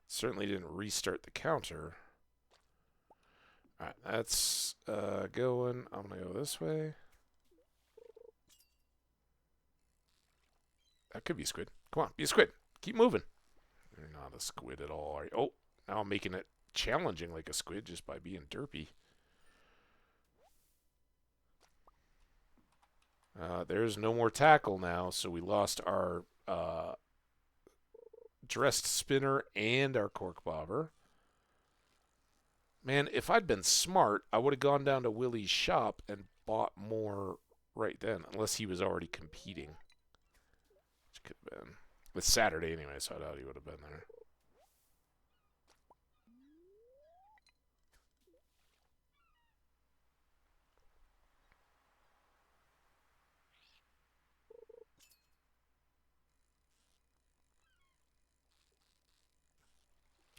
Certainly didn't restart the counter. Alright, that's going. I'm going to go this way. That could be a squid. Come on, be a squid. Keep moving. You're not a squid at all, are you? Oh, now I'm making it challenging like a squid just by being derpy. There's no more tackle now, so we lost our dressed spinner and our cork bobber. Man, if I'd been smart, I would have gone down to Willie's shop and bought more right then, unless he was already competing. Which could have been. It's Saturday anyway, so I doubt he would have been there.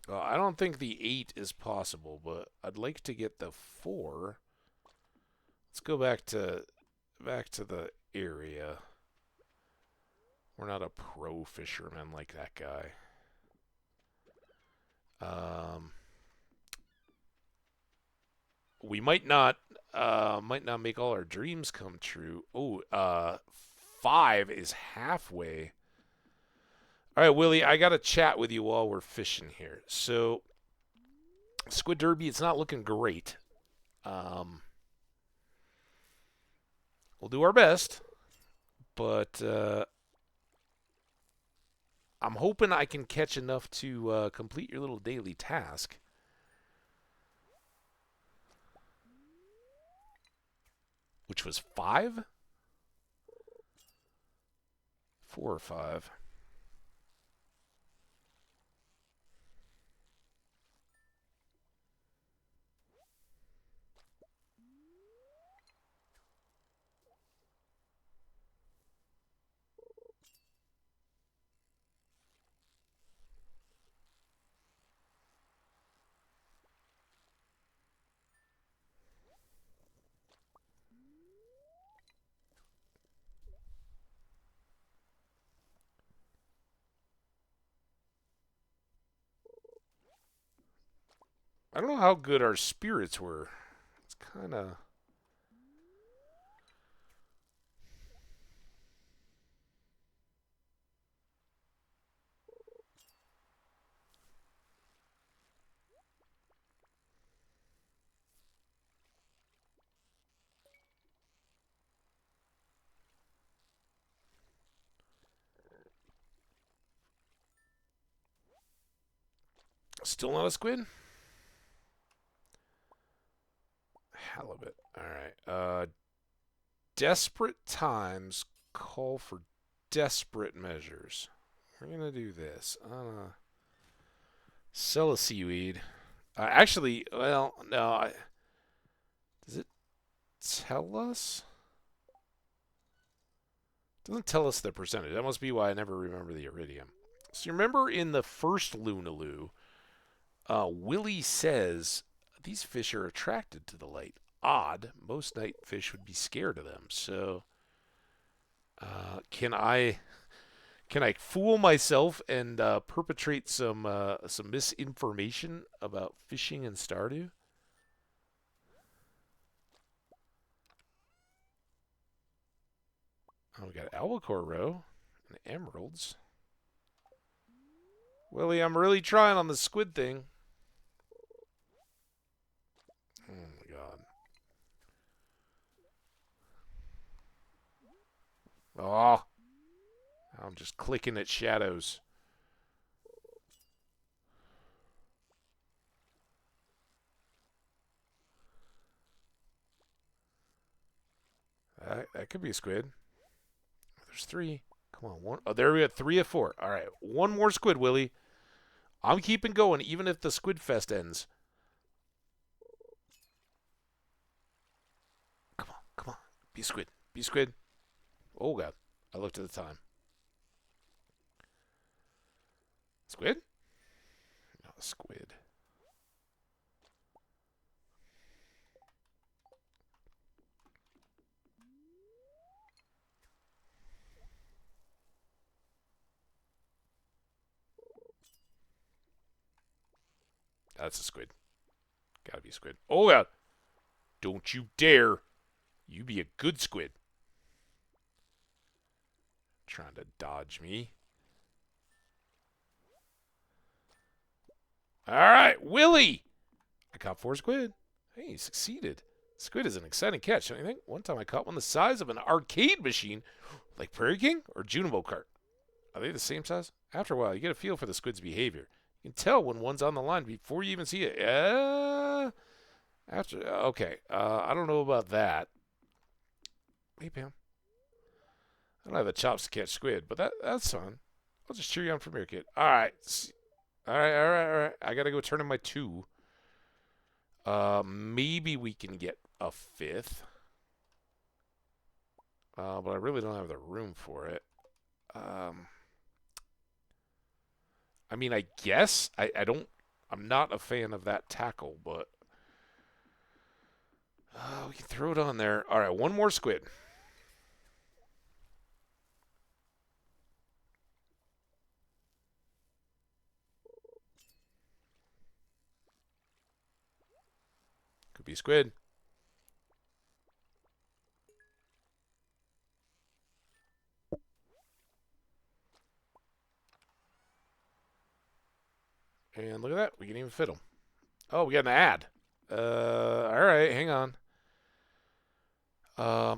Well, I don't think the 8 is possible, but I'd like to get the 4. Let's go back to the area. We're not a pro fisherman like that guy. We might not make all our dreams come true. Oh, 5 is halfway. All right, Willie, I got to chat with you while we're fishing here. So, Squid Derby, it's not looking great. We'll do our best, but I'm hoping I can catch enough to complete your little daily task. Which was 5? 4 or 5. I don't know how good our spirits were. It's kind of. Still not a squid? Halibut. All right. Desperate times call for desperate measures. We're going to do this. Sell a seaweed. Actually, well, no. Does it tell us? It doesn't tell us the percentage. That must be why I never remember the iridium. So you remember in the first Lunaloo, Willie says these fish are attracted to the light. Odd. Most night fish would be scared of them. So, can I fool myself and perpetrate some misinformation about fishing in Stardew? Oh, we got albacore roe and emeralds. Willie, I'm really trying on the squid thing. Oh my god. Oh, I'm just clicking at shadows. That could be a squid. There's three. Come on, one. Oh, there we go. 3 of 4. All right, one more squid, Willie. I'm keeping going, even if the squid fest ends. Come on, come on. Be squid. Be squid. Oh god. I looked at the time. Squid? No, squid. That's a squid. Gotta be a squid. Oh god. Don't you dare. You be a good squid. Trying to dodge me. All right, Willie. I caught 4 squid. Hey, you succeeded. Squid is an exciting catch, don't you think? One time I caught one the size of an arcade machine, like Prairie King or Junimo Cart. Are they the same size? After a while, you get a feel for the squid's behavior. You can tell when one's on the line before you even see it. Okay. I don't know about that. Hey, Pam. I don't have the chops to catch squid, but that's fun. I'll just cheer you on from here, kid. All right. All right. I gotta go turn in my 2. Maybe we can get a 5th. But I really don't have the room for it. I mean, I guess I don't. I'm not a fan of that tackle, but we can throw it on there. All right, one more squid. Could be squid. And look at that. We can even fit them. Oh, we got an ad. All right, hang on.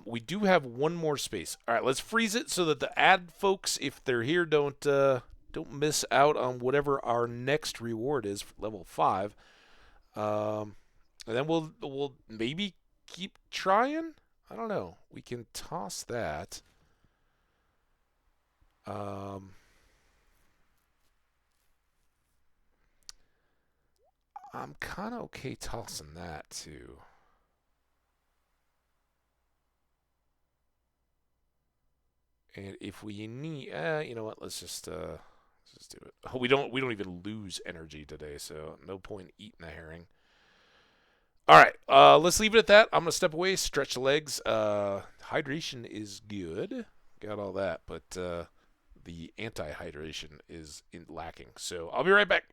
We do have one more space. All right, let's freeze it so that the ad folks, if they're here, don't miss out on whatever our next reward is for level 5. And then we'll maybe keep trying. I don't know. We can toss that. I'm kind of okay tossing that too. And if we need, you know what? Let's just do it. Oh, we don't even lose energy today, so no point eating the herring. All right, let's leave it at that. I'm gonna step away, stretch the legs. Hydration is good, got all that, but the anti-hydration is lacking. So I'll be right back.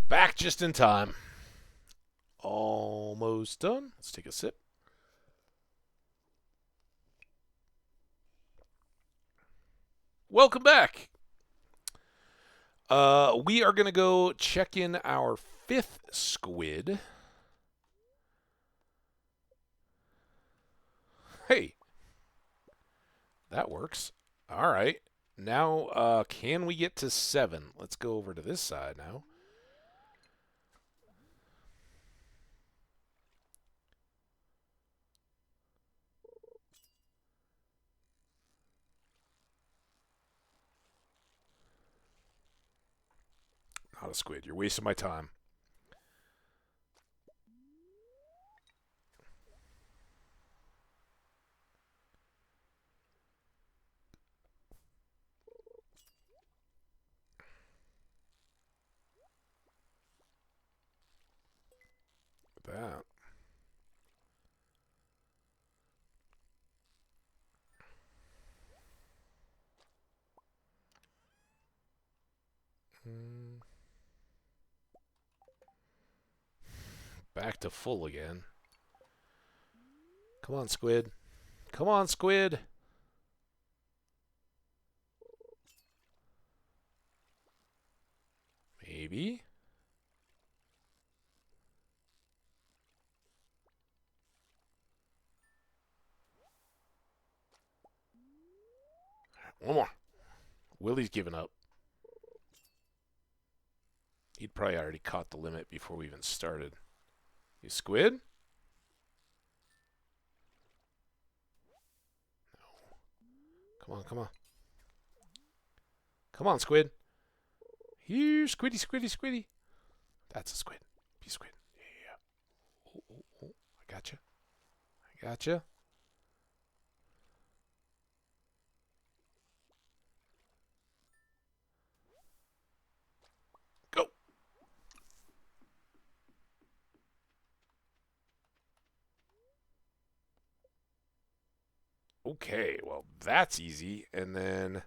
Back just in time. Almost done. Let's take a sip. Welcome back. We are going to go check in our 5th squid. Hey. That works. All right. Now, can we get to 7? Let's go over to this side now. Not a squid. You're wasting my time. That. Back to full again. Come on, squid. Come on, squid. Maybe. One more. Willie's giving up. He'd probably already caught the limit before we even started. You squid? No. Come on, come on. Come on, squid. Here, squiddy, squiddy, squiddy. That's a squid. Be squid. Yeah. Oh, oh, oh. I gotcha. I gotcha. Go. Okay, well, that's easy. And then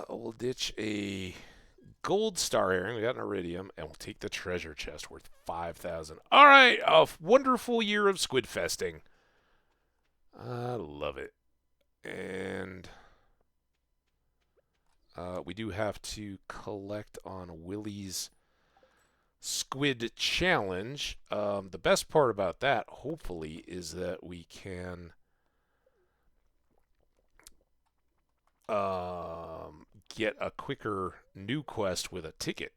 we'll ditch a gold star herring. We got an iridium, and we'll take the treasure chest worth 5,000. All right, a wonderful year of squid festing. I love it. And we do have to collect on Willie's squid challenge. The best part about that, hopefully, is that we can get a quicker new quest with a ticket.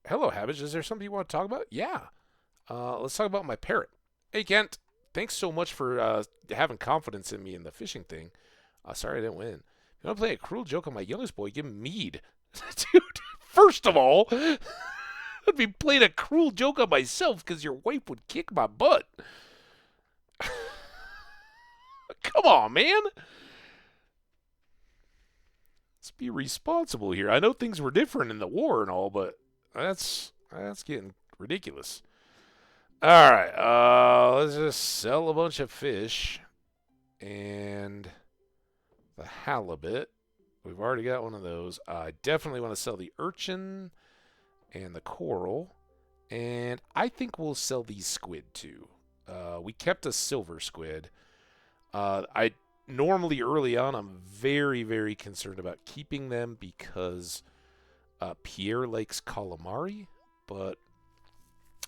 Hello, Hambbage. Is there something you want to talk about? Yeah. Let's talk about my parrot. Hey, Kent. Thanks so much for having confidence in me in the fishing thing. Sorry I didn't win. If you want to play a cruel joke on my youngest boy, give him mead. Dude, first of all, I'd be playing a cruel joke on myself because your wife would kick my butt. Come on, man. Let's be responsible here. I know things were different in the war and all, but that's getting ridiculous. All right, let's just sell a bunch of fish and the halibut. We've already got one of those. I definitely want to sell the urchin and the coral, and I think we'll sell these squid too. We kept a silver squid. I normally early on I'm very, very concerned about keeping them because Pierre likes calamari, but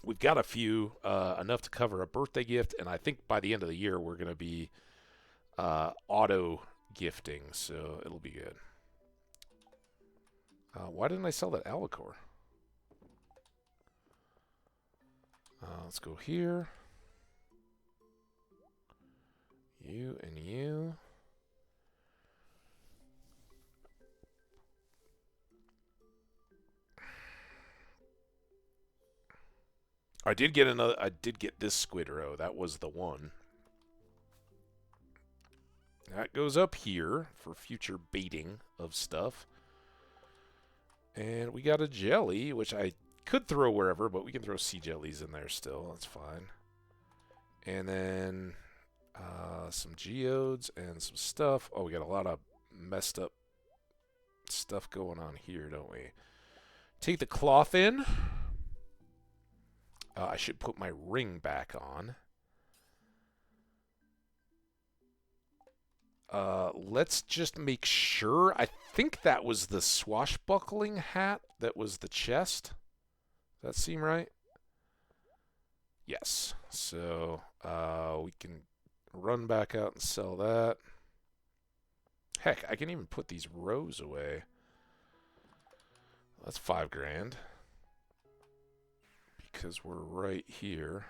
we've got a few, enough to cover a birthday gift, and I think by the end of the year we're going to be auto gifting, so it'll be good. Why didn't I sell that alicore? Let's go here. You and you. I did get this squid roe. That was the one. That goes up here for future baiting of stuff. And we got a jelly, which I could throw wherever, but we can throw sea jellies in there still. That's fine. And then some geodes and some stuff. Oh, we got a lot of messed up stuff going on here, don't we? Take the cloth in. I should put my ring back on. Let's just make sure. I think that was the swashbuckling hat that was the chest. Does that seem right? Yes. So we can run back out and sell that. Heck, I can even put these rows away. That's $5,000. Because we're right here.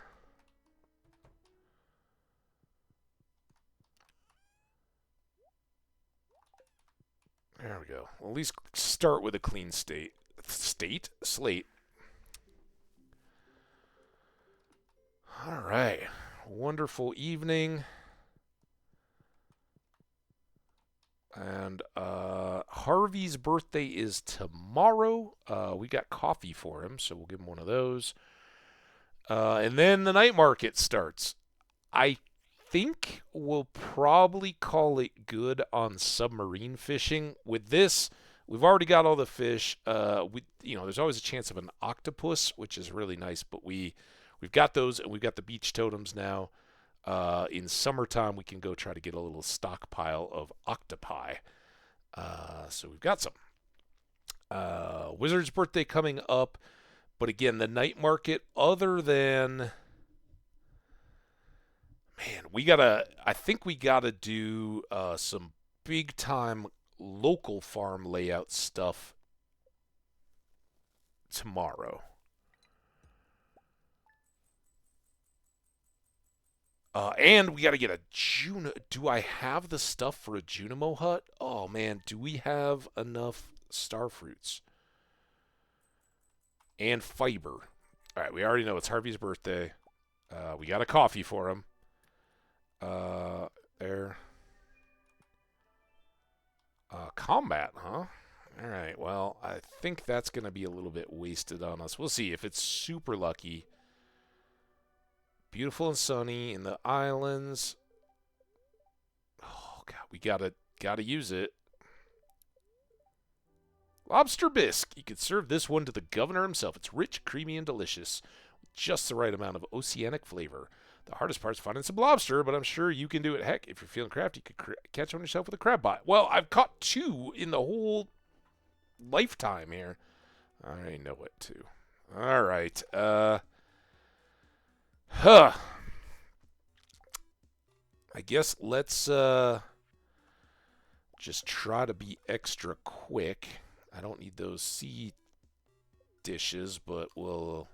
There we go. Well, at least start with a clean slate. All right. Wonderful evening. And Harvey's birthday is tomorrow. We got coffee for him, so we'll give him one of those. And then the night market starts. I think we'll probably call it good on submarine fishing. With this, we've already got all the fish. There's always a chance of an octopus, which is really nice, but we've got those, and we've got the beach totems now. In summertime, we can go try to get a little stockpile of octopi. So we've got some. Wizard's birthday coming up, but again, the night market, other than... Man, I think we gotta do some big time local farm layout stuff tomorrow. And we gotta get a Juno. Do I have the stuff for a Junimo hut? Oh man, do we have enough star fruits? And fiber. Alright, we already know it's Harvey's birthday. We got a coffee for him. There. Combat, huh? Alright, well, I think that's going to be a little bit wasted on us. We'll see if it's super lucky. Beautiful and sunny in the islands. Oh, God, we gotta use it. Lobster bisque. You could serve this one to the governor himself. It's rich, creamy, and delicious. With just the right amount of oceanic flavor. The hardest part's finding some lobster, but I'm sure you can do it. Heck, if you're feeling crafty, you could catch one yourself with a crab bite. Well, I've caught 2 in the whole lifetime here. I know it, too. All right. I guess let's just try to be extra quick. I don't need those sea dishes, but we'll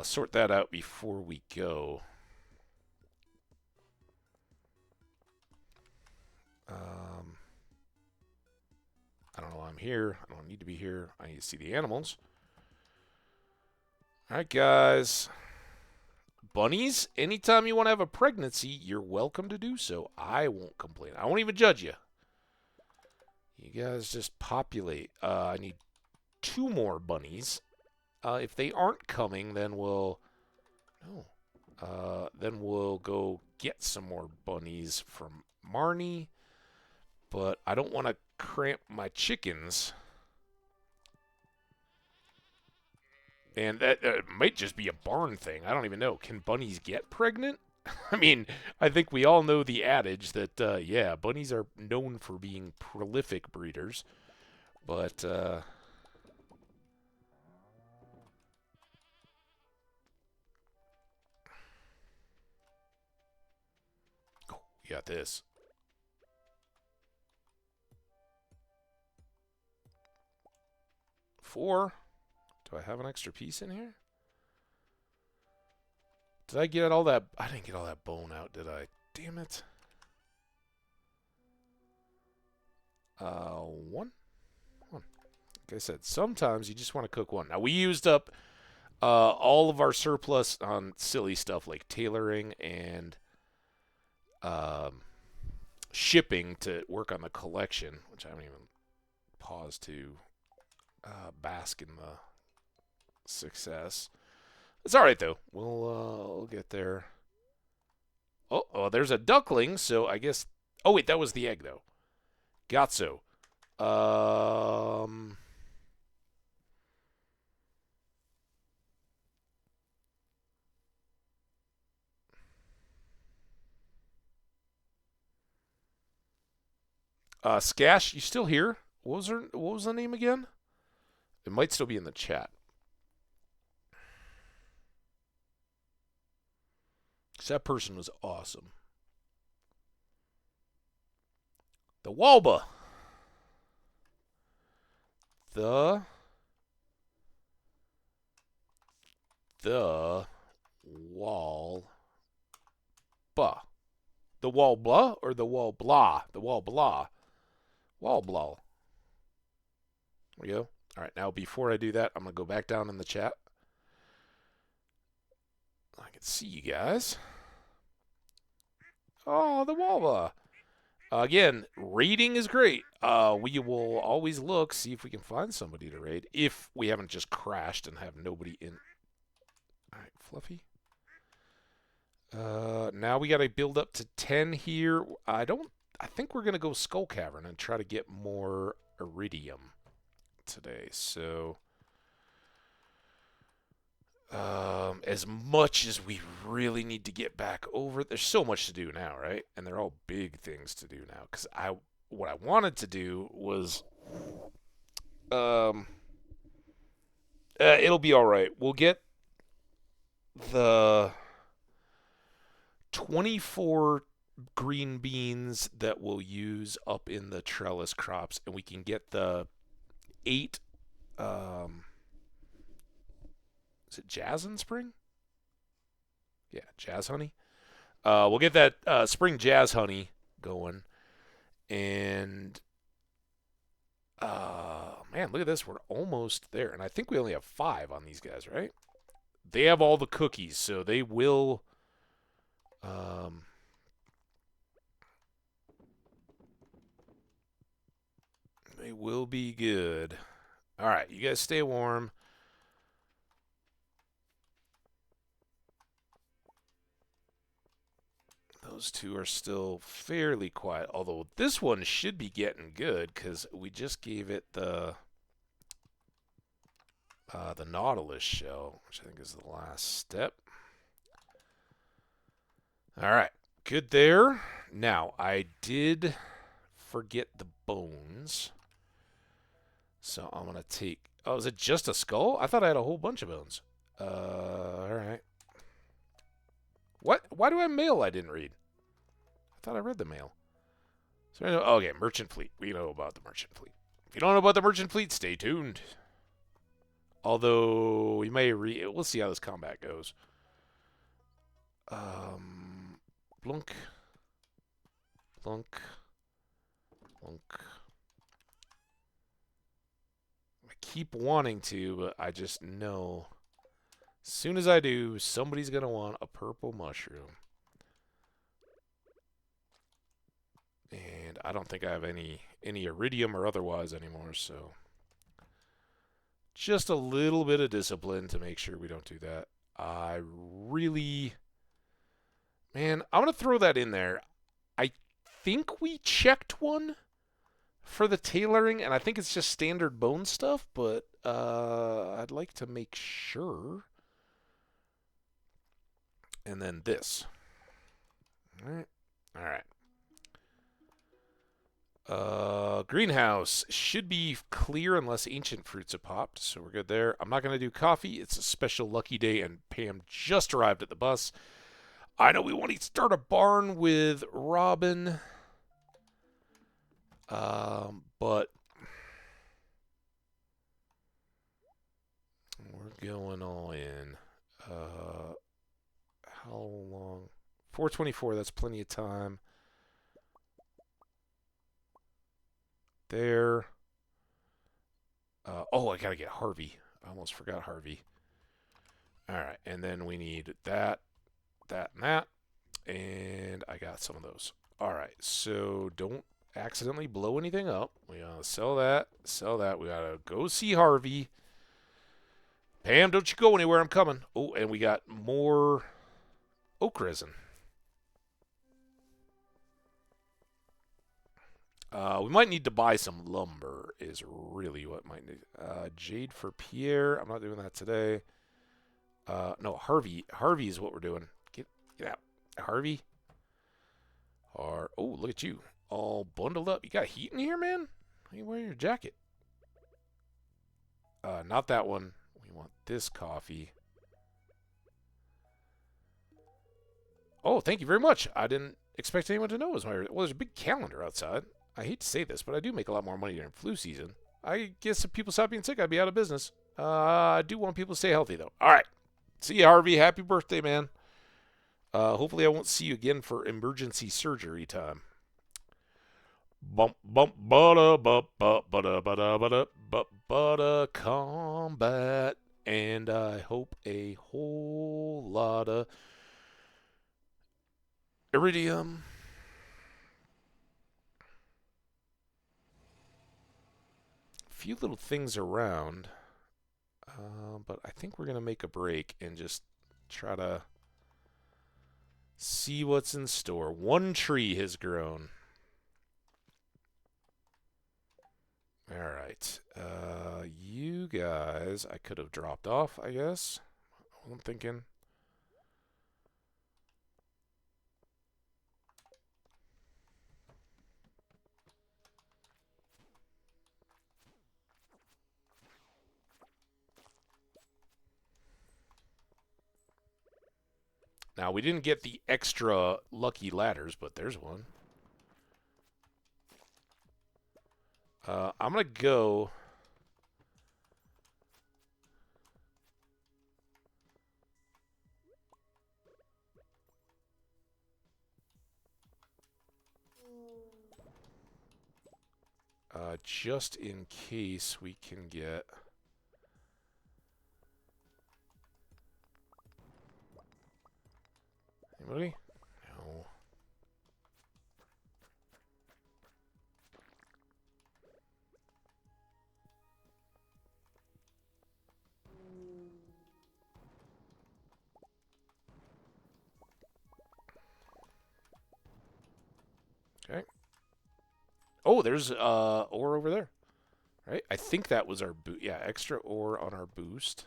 sort that out before we go. I don't know why I'm here. I don't need to be here. I need to see the animals. All right, guys. Bunnies, anytime you want to have a pregnancy, you're welcome to do so. I won't complain. I won't even judge you. You guys just populate. I need 2 more bunnies. If they aren't coming, then we'll... No. Then we'll go get some more bunnies from Marnie. But I don't want to cramp my chickens. And that might just be a barn thing. I don't even know. Can bunnies get pregnant? I mean, I think we all know the adage that, yeah, bunnies are known for being prolific breeders. But, oh, we got this. Four. Do I have an extra piece in here? Did I get all that? I didn't get all that bone out, did I? Damn it. One. Like I said, sometimes you just want to cook one. Now, we used up all of our surplus on silly stuff like tailoring and shipping to work on the collection, which I haven't even paused to bask in the success. It's all right though. We'll get there. Oh, there's a duckling. So I guess. Oh wait, that was the egg though. Got so. Skash, you still here? What was the name again? It might still be in the chat. 'Cause that person was awesome. The Walba. The Wall. The Wall blah or the Wall blah? The Wall blah. Wall blah. There we go. All right, now before I do that, I'm going to go back down in the chat. I can see you guys. Oh, the Walba. Again, raiding is great. We will always look, see if we can find somebody to raid. If we haven't just crashed and have nobody in. All right, Fluffy. Now we got to build up to 10 here. I think we're going to go Skull Cavern and try to get more iridium today. So, as much as we really need to get back over, there's so much to do now, right? And they're all big things to do now. Because what I wanted to do was, it'll be all right. We'll get the 24 green beans that we'll use up in the trellis crops, and we can get the 8 is it Jazz in Spring? Yeah, Jazz Honey. We'll get that Spring Jazz Honey going. And, man, look at this. We're almost there. And I think we only have 5 on these guys, right? They have all the cookies, so they will... they will be good. All right, you guys stay warm. Those two are still fairly quiet, although this one should be getting good because we just gave it the Nautilus shell, which I think is the last step. All right, good there. Now, I did forget the bones, so I'm going to take... Oh, is it just a skull? I thought I had a whole bunch of bones. All right. What? Why do I have mail I didn't read? I thought I read the mail. So, okay, Merchant Fleet. We know about the Merchant Fleet. If you don't know about the Merchant Fleet, stay tuned. Although, we may we'll see how this combat goes. Blunk. Blunk. Blunk. I keep wanting to, but I just know... As soon as I do, somebody's going to want a purple mushroom. And I don't think I have any iridium or otherwise anymore, so... Just a little bit of discipline to make sure we don't do that. I really... Man, I'm going to throw that in there. I think we checked one for the tailoring, and I think it's just standard bone stuff, but I'd like to make sure... And then this. All right. All right. Greenhouse should be clear unless ancient fruits have popped, so we're good there. I'm not going to do coffee. It's a special lucky day, and Pam just arrived at the bus. I know we want to start a barn with Robin, but we're going all in. How long? 4:24, that's plenty of time. There. Oh, I gotta get Harvey. I almost forgot Harvey. Alright, and then we need that, and that. And I got some of those. Alright, so don't accidentally blow anything up. We gotta sell that. We gotta go see Harvey. Pam, don't you go anywhere. I'm coming. Oh, and we got more... oak resin. We might need to buy some lumber is really what might need. Jade for Pierre. I'm not doing that today. No, Harvey. Harvey is what we're doing. Get out. Harvey. Oh, look at you. all bundled up. You got heat in here, man? Why are you wearing your jacket? Not that one. We want this coffee. Oh, thank you very much. I didn't expect anyone to know it was my... Well, there's a big calendar outside. I hate to say this, but I do make a lot more money during flu season. I guess if people stop being sick, I'd be out of business. I do want people to stay healthy, though. All right. See you, Harvey. Happy birthday, man. Hopefully I won't see you again for emergency surgery time. Bump, bump, bada, bump, bump, bada, bada, bada, bump, bada, combat. And I hope a whole lot of iridium. A few little things around. But I think we're going to make a break and just try to see what's in store. One tree has grown. All right. You guys, I could have dropped off, I guess. I'm thinking. Now, we didn't get the extra lucky ladders, but there's one. I'm going to go... just in case we can get... Anybody? No. Okay. Oh, there's ore over there. Right? I think that was our boost. Yeah, extra ore on our boost.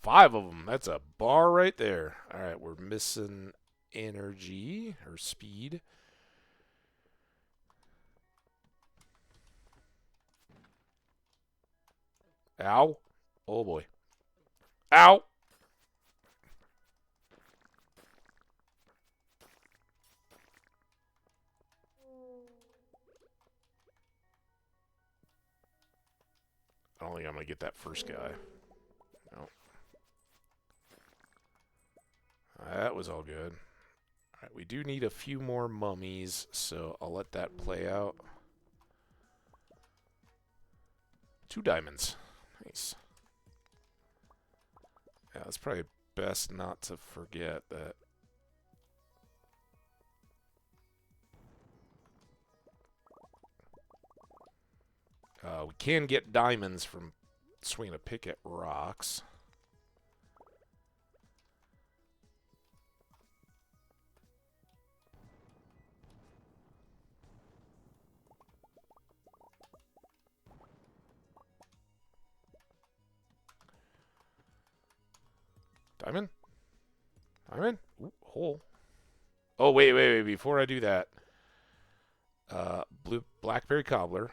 Five of them. That's a bar right there. All right, we're missing energy or speed. Ow. Oh, boy. Ow. I don't think I'm going to get that first guy. No. That was all good. All right, we do need a few more mummies, so I'll let that play out. 2 diamonds. Nice. Yeah, it's probably best not to forget that. We can get diamonds from swinging a pick at rocks. Diamond? Diamond? Ooh, hole. Oh, wait. Before I do that, blackberry cobbler.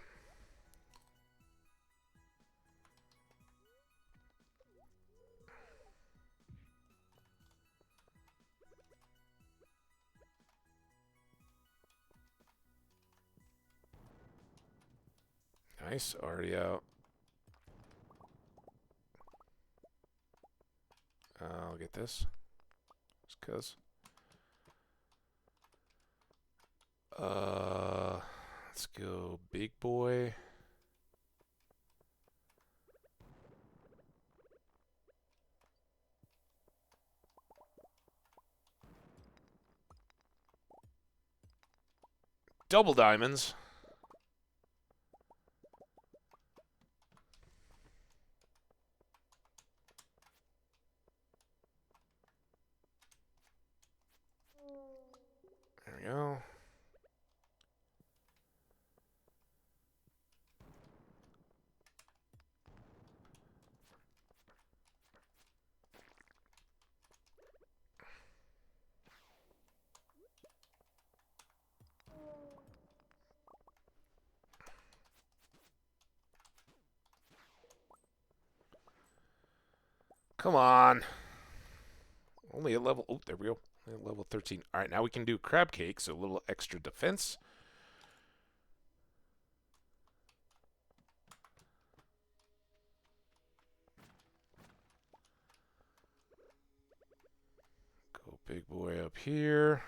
Nice, already out. I'll get this. Just cause. Let's go big boy. Double diamonds. There we go. Come on. Only at level... Oh, there we go. Level 13. All right, now we can do crab cake, so a little extra defense. Go big boy up here.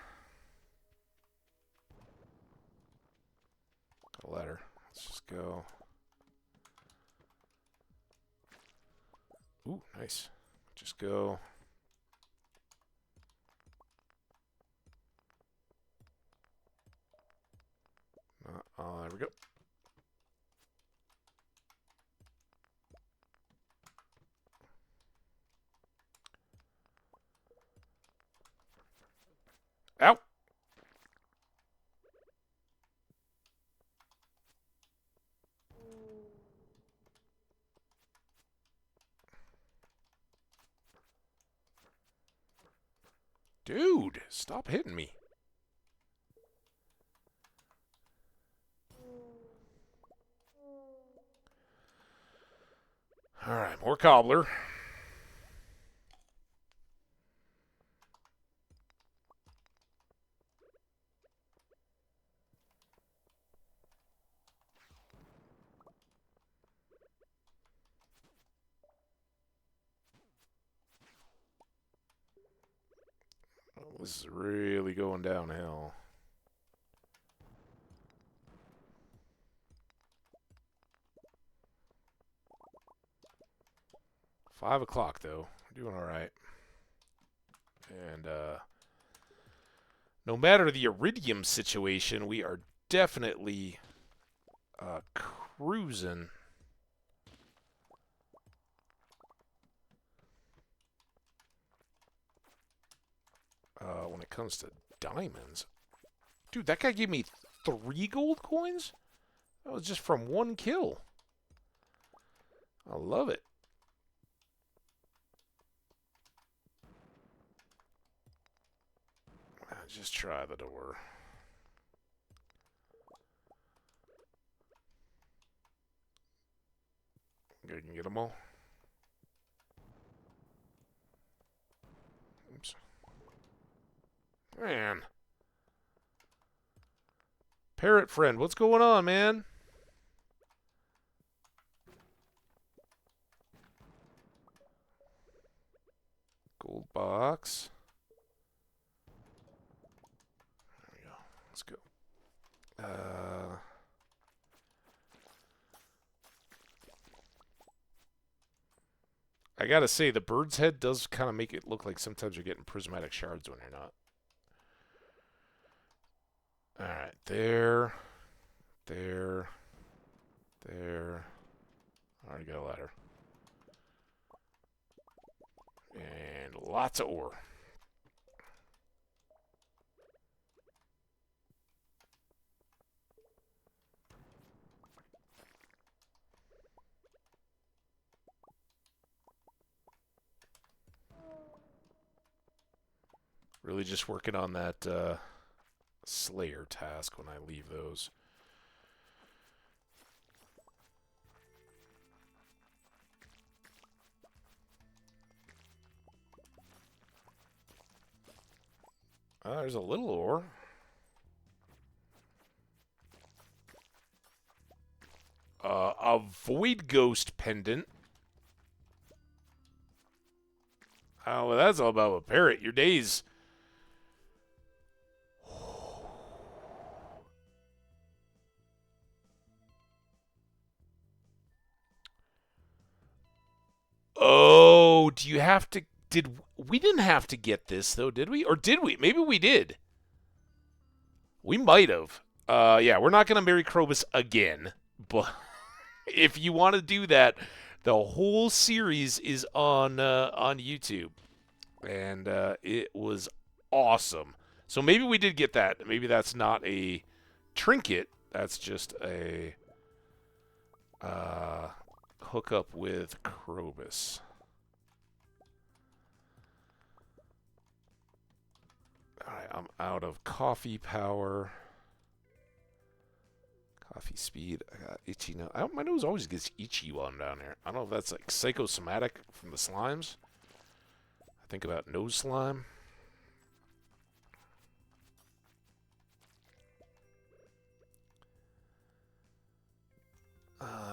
Got a ladder. Let's just go. Ooh, nice. Just go. Oh, there we go. Ow! Dude, stop hitting me. Alright, more cobbler. Oh, this is really going downhill. Five o'clock, though. We're doing all right. And no matter the iridium situation, we are definitely cruising. When it comes to diamonds. Dude, that guy gave me 3 gold coins? That was just from 1 kill. I love it. Just try the door. I can get them all. Oops. Man. Parrot friend, what's going on, man? Gold box. There we go. Let's go. I gotta say, the bird's head does kind of make it look like sometimes you're getting prismatic shards when you're not. Alright, there. There. There. Already got a ladder. And lots of ore. Really just working on that Slayer task when I leave those. There's a little ore. A Void Ghost pendant. Oh, well, that's all about a parrot. Your days. Oh, do you have to... We didn't have to get this, though, did we? Or did we? Maybe we did. We might have. Yeah, we're not going to marry Krobus again. But if you want to do that, the whole series is on YouTube. And it was awesome. So maybe we did get that. Maybe that's not a trinket. That's just a hookup with Krobus. Alright, I'm out of coffee power. Coffee speed. I got itchy nose. My nose always gets itchy while I'm down here. I don't know if that's like psychosomatic from the slimes. Think about nose slime.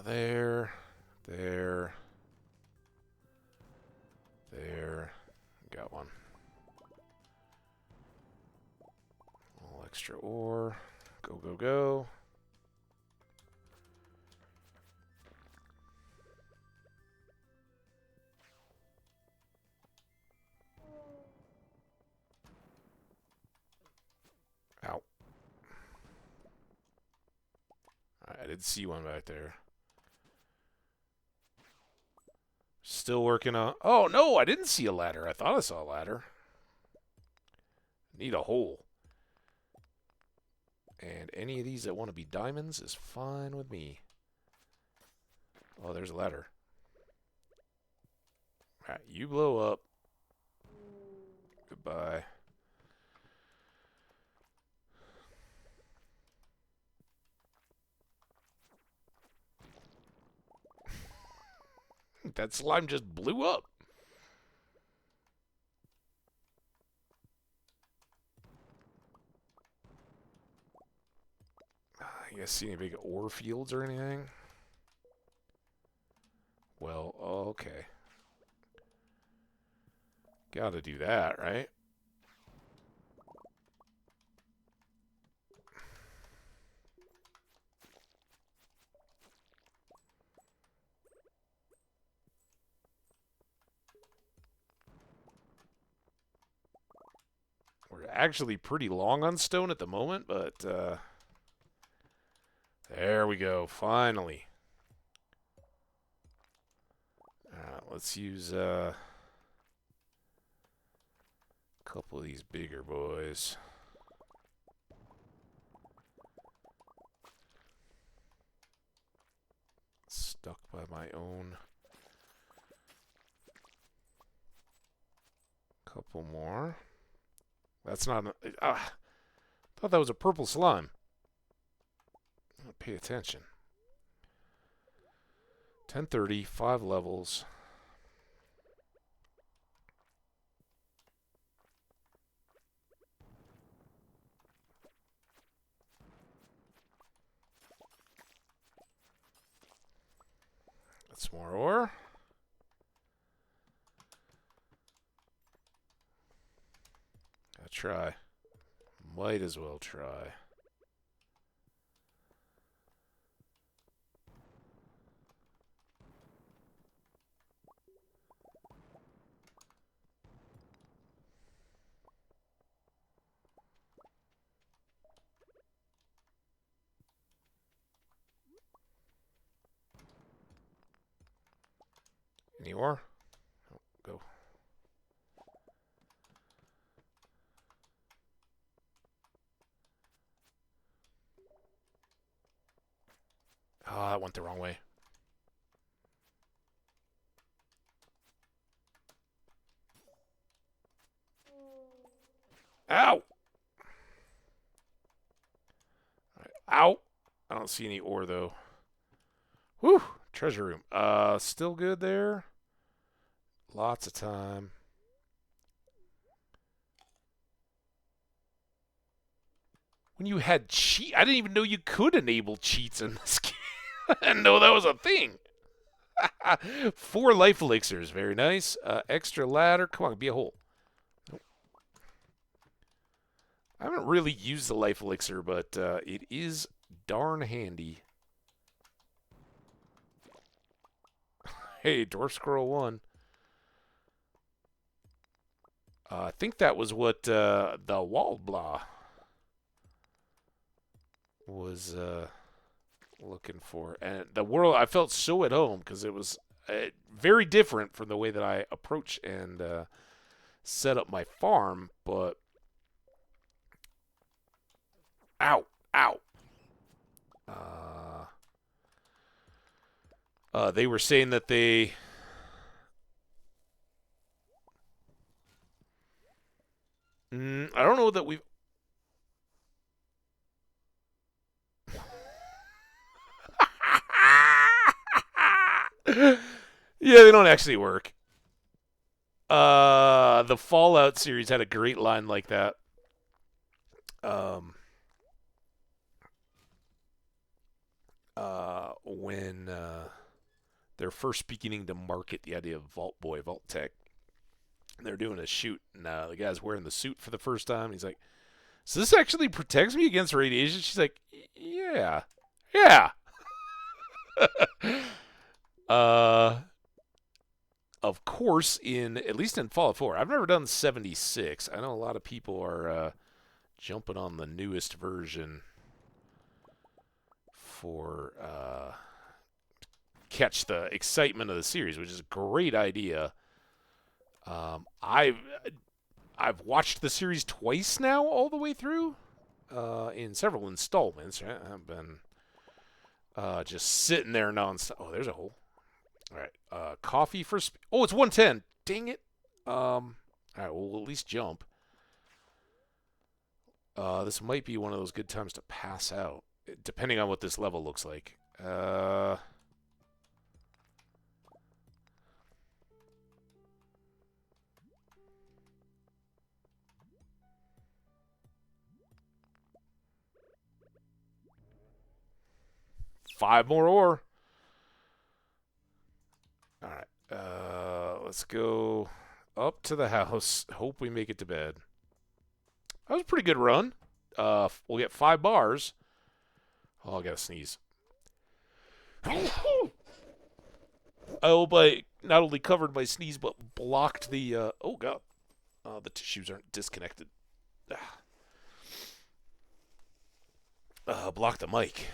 There. There. There. Got one. All extra ore. Go, go, go. Ow. I did see one back there. Still working on... Oh, no, I didn't see a ladder. I thought I saw a ladder. Need a hole. And any of these that want to be diamonds is fine with me. Oh, there's a ladder. Alright, you blow up. Goodbye. That slime just blew up. You guys see any big ore fields or anything? Well, okay. Gotta do that, right? We're actually pretty long on stone at the moment, but there we go, finally. Let's use a couple of these bigger boys. Stuck by my own. Couple more. That's not... thought that was a purple slime. Pay attention. 1030, 5 levels. That's more ore. Gotta try. Might as well try. Any ore? Oh, go. Oh, that went the wrong way. Ow! Ow! I don't see any ore, though. Whew! Treasure room. Still good there. Lots of time. When you had cheat, I didn't even know you could enable cheats in this game. I didn't know that was a thing. 4 life elixirs, very nice. Extra ladder. Come on, be a hole. Nope. I haven't really used the life elixir, but it is darn handy. Hey, Dwarf Scroll 1. I think that was what the Waldblah was looking for. And the world, I felt so at home because it was very different from the way that I approach and set up my farm. But, ow, ow. They were saying that they... I don't know that we've... Yeah, they don't actually work. The Fallout series had a great line like that. Um, when they're first beginning to market the idea of Vault Boy, Vault Tech, they're doing a shoot, and the guy's wearing the suit for the first time. He's like, "So this actually protects me against radiation?" She's like, "Yeah, yeah." uh, of course, in at least in Fallout 4, I've never done 76. I know a lot of people are jumping on the newest version for catch the excitement of the series, which is a great idea. I've watched the series twice now, all the way through, in several installments. Right? I've been just sitting there nonstop. Oh, there's a hole. All right, coffee for. Oh, it's 110. Dang it. All right, we'll at least jump. This might be one of those good times to pass out, depending on what this level looks like. 5 more ore. All right. Let's go up to the house. Hope we make it to bed. That was a pretty good run. We'll get 5 bars. Oh, I gotta sneeze. I hope I not only covered my sneeze, but blocked the. Oh god, the tissues aren't disconnected. Blocked the mic.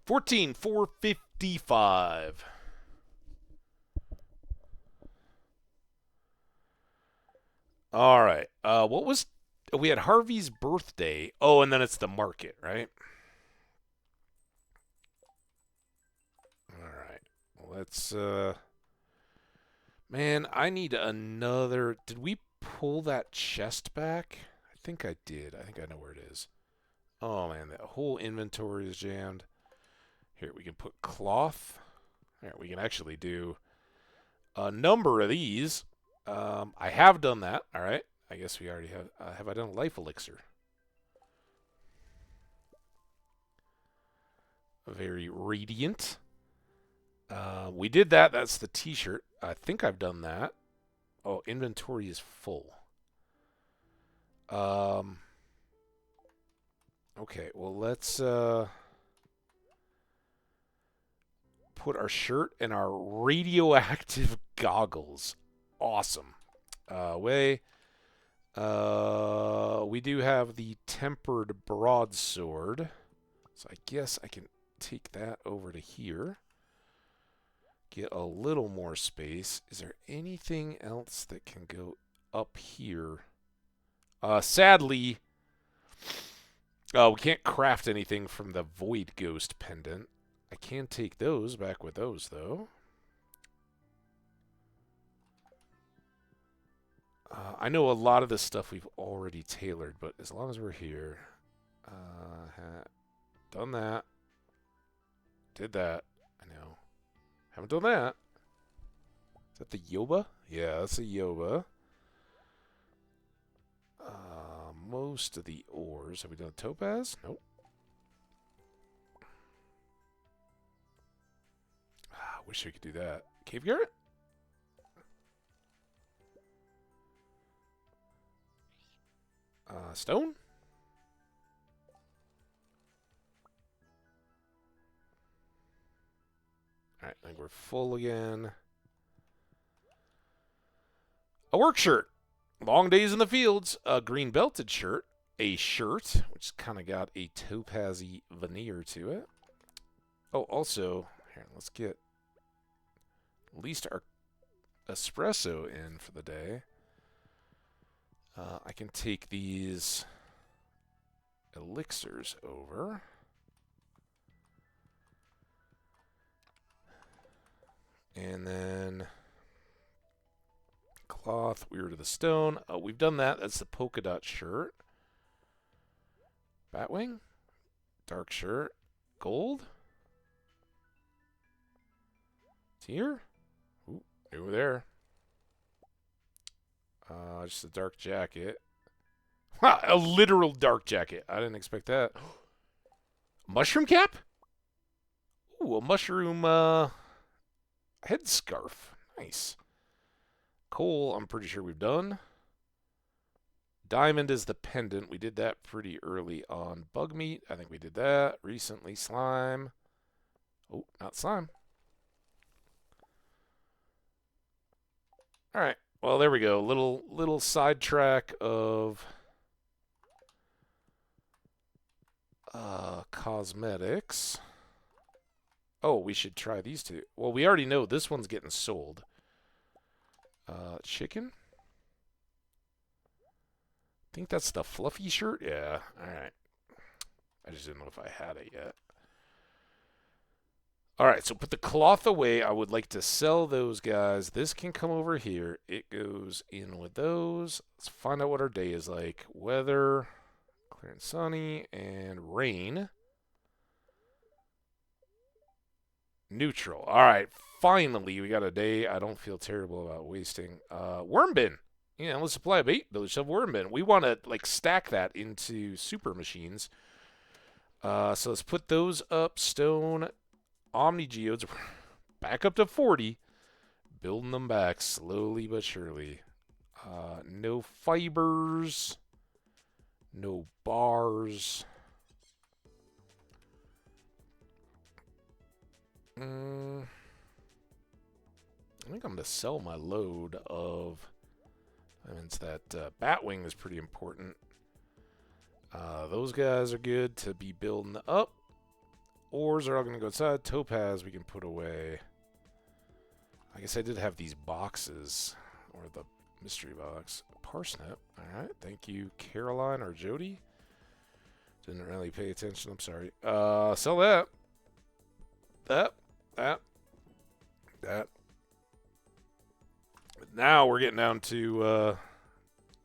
14,455. All right. What was we had Harvey's birthday? Oh, and then it's the market, right? All right. Let's man, I need another. Did we pull that chest back? I think I did. I think I know where it is. Oh man, that whole inventory is jammed. Here, we can put cloth. Here, we can actually do a number of these. I have done that. All right. I guess we already have. Have I done a life elixir? Very radiant. We did that. That's the t-shirt. I think I've done that. Oh, inventory is full. Okay, well, let's put our shirt and our radioactive goggles. Awesome. We do have the tempered broadsword. So I guess I can take that over to here. Get a little more space. Is there anything else that can go up here? Sadly, we can't craft anything from the Void Ghost pendant. I can take those back with those, though. I know a lot of this stuff we've already tailored, but as long as we're here. Done that. Did that. I know. Haven't done that. Is that the Yoba? Yeah, that's a Yoba. Most of the ores. Have we done topaz? Nope. I wish we could do that. Cave Garret? Stone? Alright, I think we're full again. A work shirt. Long days in the fields. A green belted shirt. A shirt, which kind of got a topazy veneer to it. Oh, also, here, let's get at least our espresso in for the day. I can take these elixirs over. And then cloth, weird to the stone. We've done that. That's the polka dot shirt. Batwing, dark shirt, gold. It's here? Ooh, over there. Just a dark jacket. Ha! A literal dark jacket. I didn't expect that. Mushroom cap? Ooh, a mushroom headscarf. Nice. Coal, I'm pretty sure we've done. Diamond is the pendant. We did that pretty early on. Bug meat, I think we did that. Recently, slime. Oh, not slime. All right. Well, there we go. Little sidetrack of cosmetics. Oh, we should try these two. Well, we already know this one's getting sold. Chicken? I think that's the fluffy shirt? Yeah. Alright. I just didn't know if I had it yet. Alright, so put the cloth away. I would like to sell those guys. This can come over here. It goes in with those. Let's find out what our day is like. Weather, clear and sunny, and rain. Neutral. Alright, finally we got a day I don't feel terrible about wasting. Worm bin. Yeah, let's supply of 8 village of worm bin. We want to like stack that into super machines. So let's put those up. Stone, Omni Geodes, back up to 40. Building them back slowly but surely. No fibers. No bars. I think I'm going to sell my load of... I mean, it's that Batwing is pretty important. Those guys are good to be building up. Ores are all going to go outside. Topaz we can put away. I guess I did have these boxes. Or the mystery box. Parsnip. Alright, thank you, Caroline or Jody. Didn't really pay attention, I'm sorry. Sell that. That. Now we're getting down to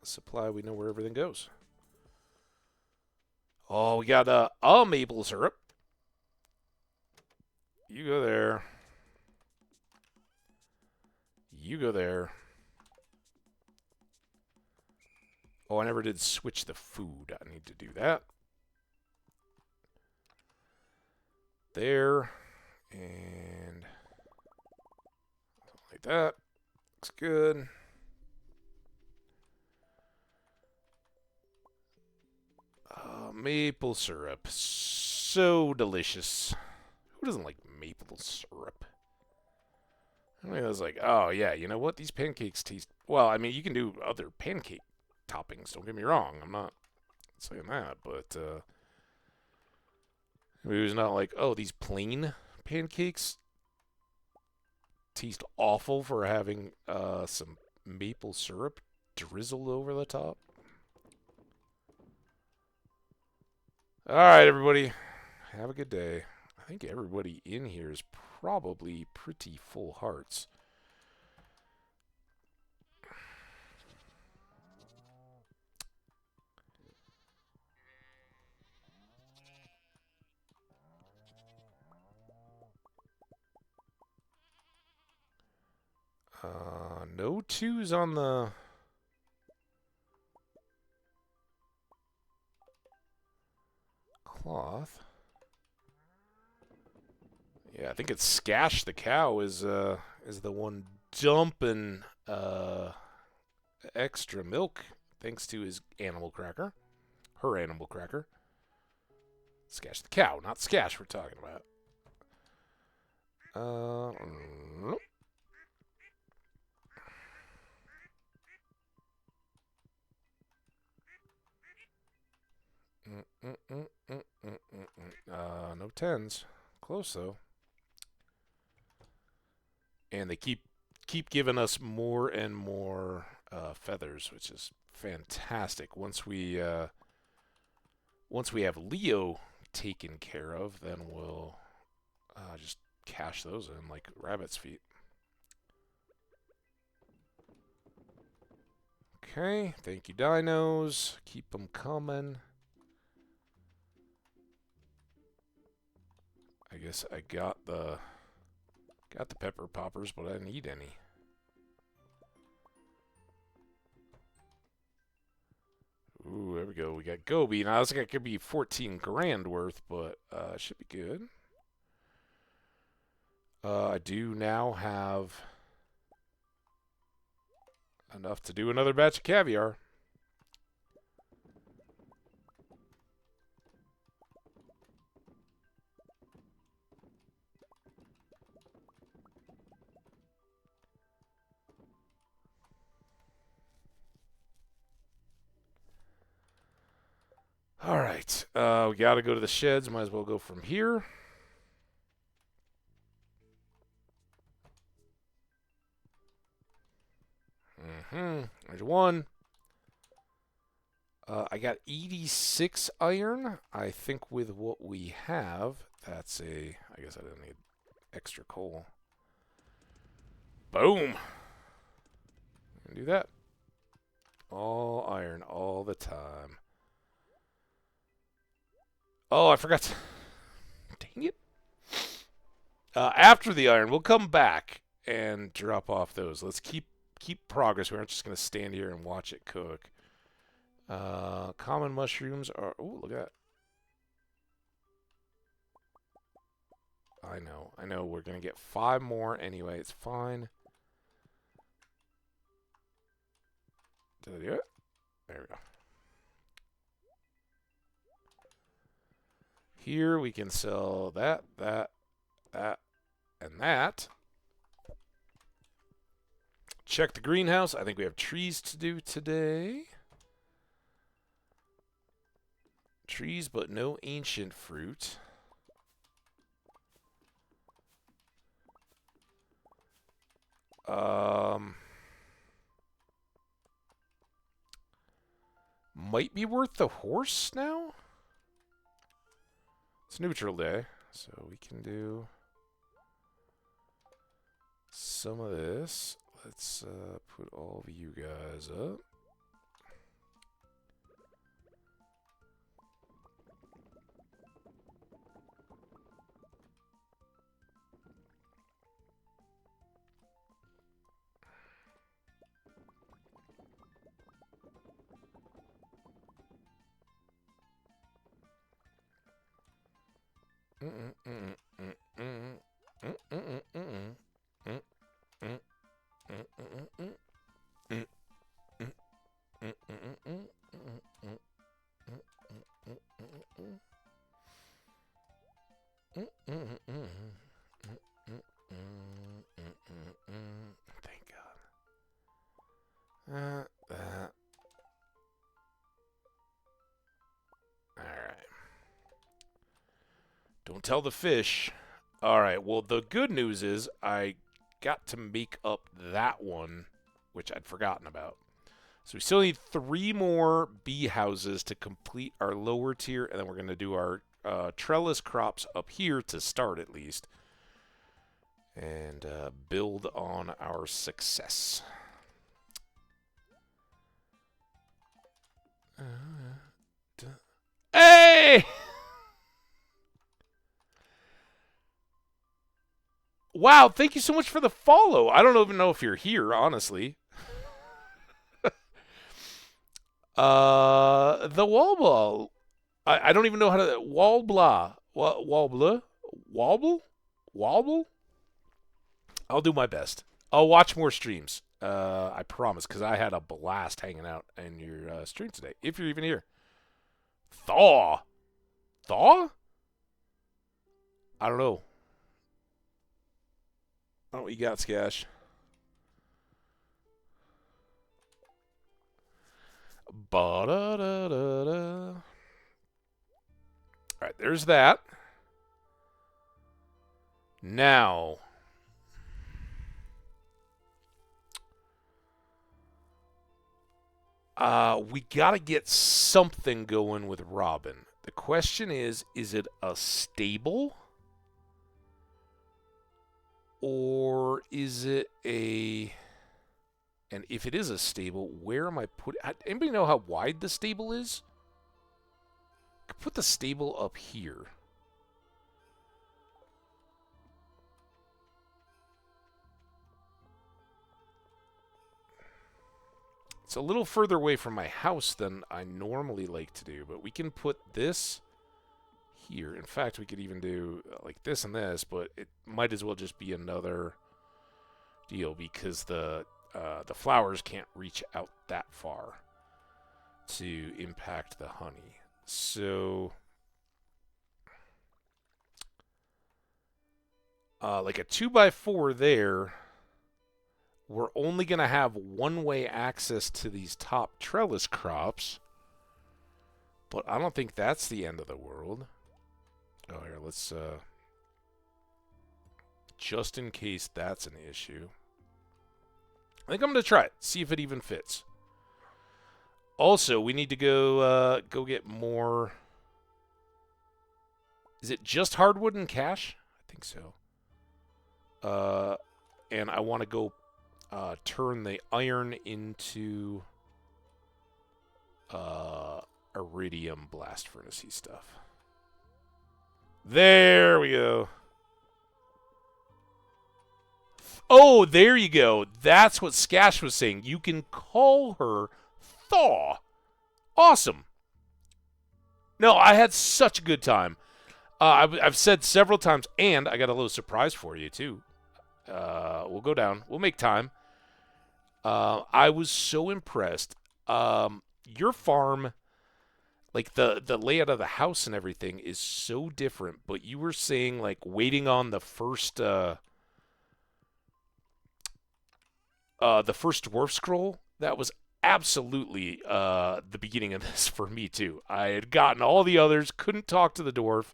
supply. We know where everything goes. Oh, we got a maple syrup. You go there. You go there. Oh, I never did switch the food. I need to do that. There. And like that. Looks good. Maple syrup. So delicious. Who doesn't like maple syrup? I mean, I was like, oh, yeah, you know what? These pancakes taste... Well, I mean, you can do other pancake toppings. Don't get me wrong. I'm not saying that, but it was not like, oh, these plain pancakes taste awful for having some maple syrup drizzled over the top. All right, everybody. Have a good day. I think everybody in here is probably pretty full hearts. No twos on the... cloth. Yeah, I think it's Skash the cow is the one dumping extra milk thanks to his animal cracker. Her animal cracker. Skash the cow, not Skash we're talking about. Nope. No tens. Close though. And they keep giving us more and more feathers, which is fantastic. Once we have Leo taken care of, then we'll just cash those in like rabbit's feet. Okay, thank you, dinos. Keep them coming. I guess I got the Got the pepper poppers, but I didn't eat any. Ooh, there we go. We got Gobi. Now, this could be 14 grand worth, but should be good. I do now have enough to do another batch of caviar. All right. We got to go to the sheds. Might as well go from here. There's one. I got 86 iron. I think with what we have, that's a... I guess I didn't need extra coal. Boom. Do that. All iron all the time. Oh, I forgot to... Dang it. After the iron, we'll come back and drop off those. Let's keep progress. We aren't just going to stand here and watch it cook. Common mushrooms are... Oh, look at that. I know. We're going to get 5 more anyway. It's fine. Did I do it? There we go. Here we can sell that, and that. Check the greenhouse. I think we have trees to do today. Trees, but no ancient fruit. Might be worth the horse now. It's neutral day, so we can do some of this. Let's put all of you guys up. Thank God. All right. Don't tell the fish. All right. Well, the good news is I got to make up that one, which I'd forgotten about. So we still need 3 more bee houses to complete our lower tier, and then we're going to do our trellis crops up here to start at least, and build on our success. Hey! Wow, thank you so much for the follow. I don't even know if you're here, honestly. The Wobble. I don't even know how to... Wobble? Wobble? I'll do my best. I'll watch more streams. I promise, because I had a blast hanging out in your stream today, if you're even here. Thaw? Thaw? I don't know. Oh, what you got, Skash? Ba-da-da-da-da. All right, there's that. Now, we got to get something going with Robin. The question is it a stable? Or is it a... And if it is a stable, where am I putting... Anybody know how wide the stable is? I could put the stable up here. It's a little further away from my house than I normally like to do, but we can put this here. In fact, we could even do like this and this, but it might as well just be another deal because the flowers can't reach out that far to impact the honey. So, like a 2x4 there. We're only going to have one-way access to these top trellis crops. But I don't think that's the end of the world. Oh, here, let's... just in case that's an issue. I think I'm going to try it. See if it even fits. Also, we need to go get more... Is it just hardwood and cash? I think so. And I want to go... turn the iron into iridium blast furnace-y stuff. There we go. Oh, there you go. That's what Skash was saying. You can call her Thaw. Awesome. No, I had such a good time. I've said several times, and I got a little surprise for you, too. We'll go down. We'll make time. I was so impressed. Your farm, like the layout of the house and everything is so different, but you were saying like waiting on the first dwarf scroll. That was absolutely the beginning of this for me too. I had gotten all the others, couldn't talk to the dwarf,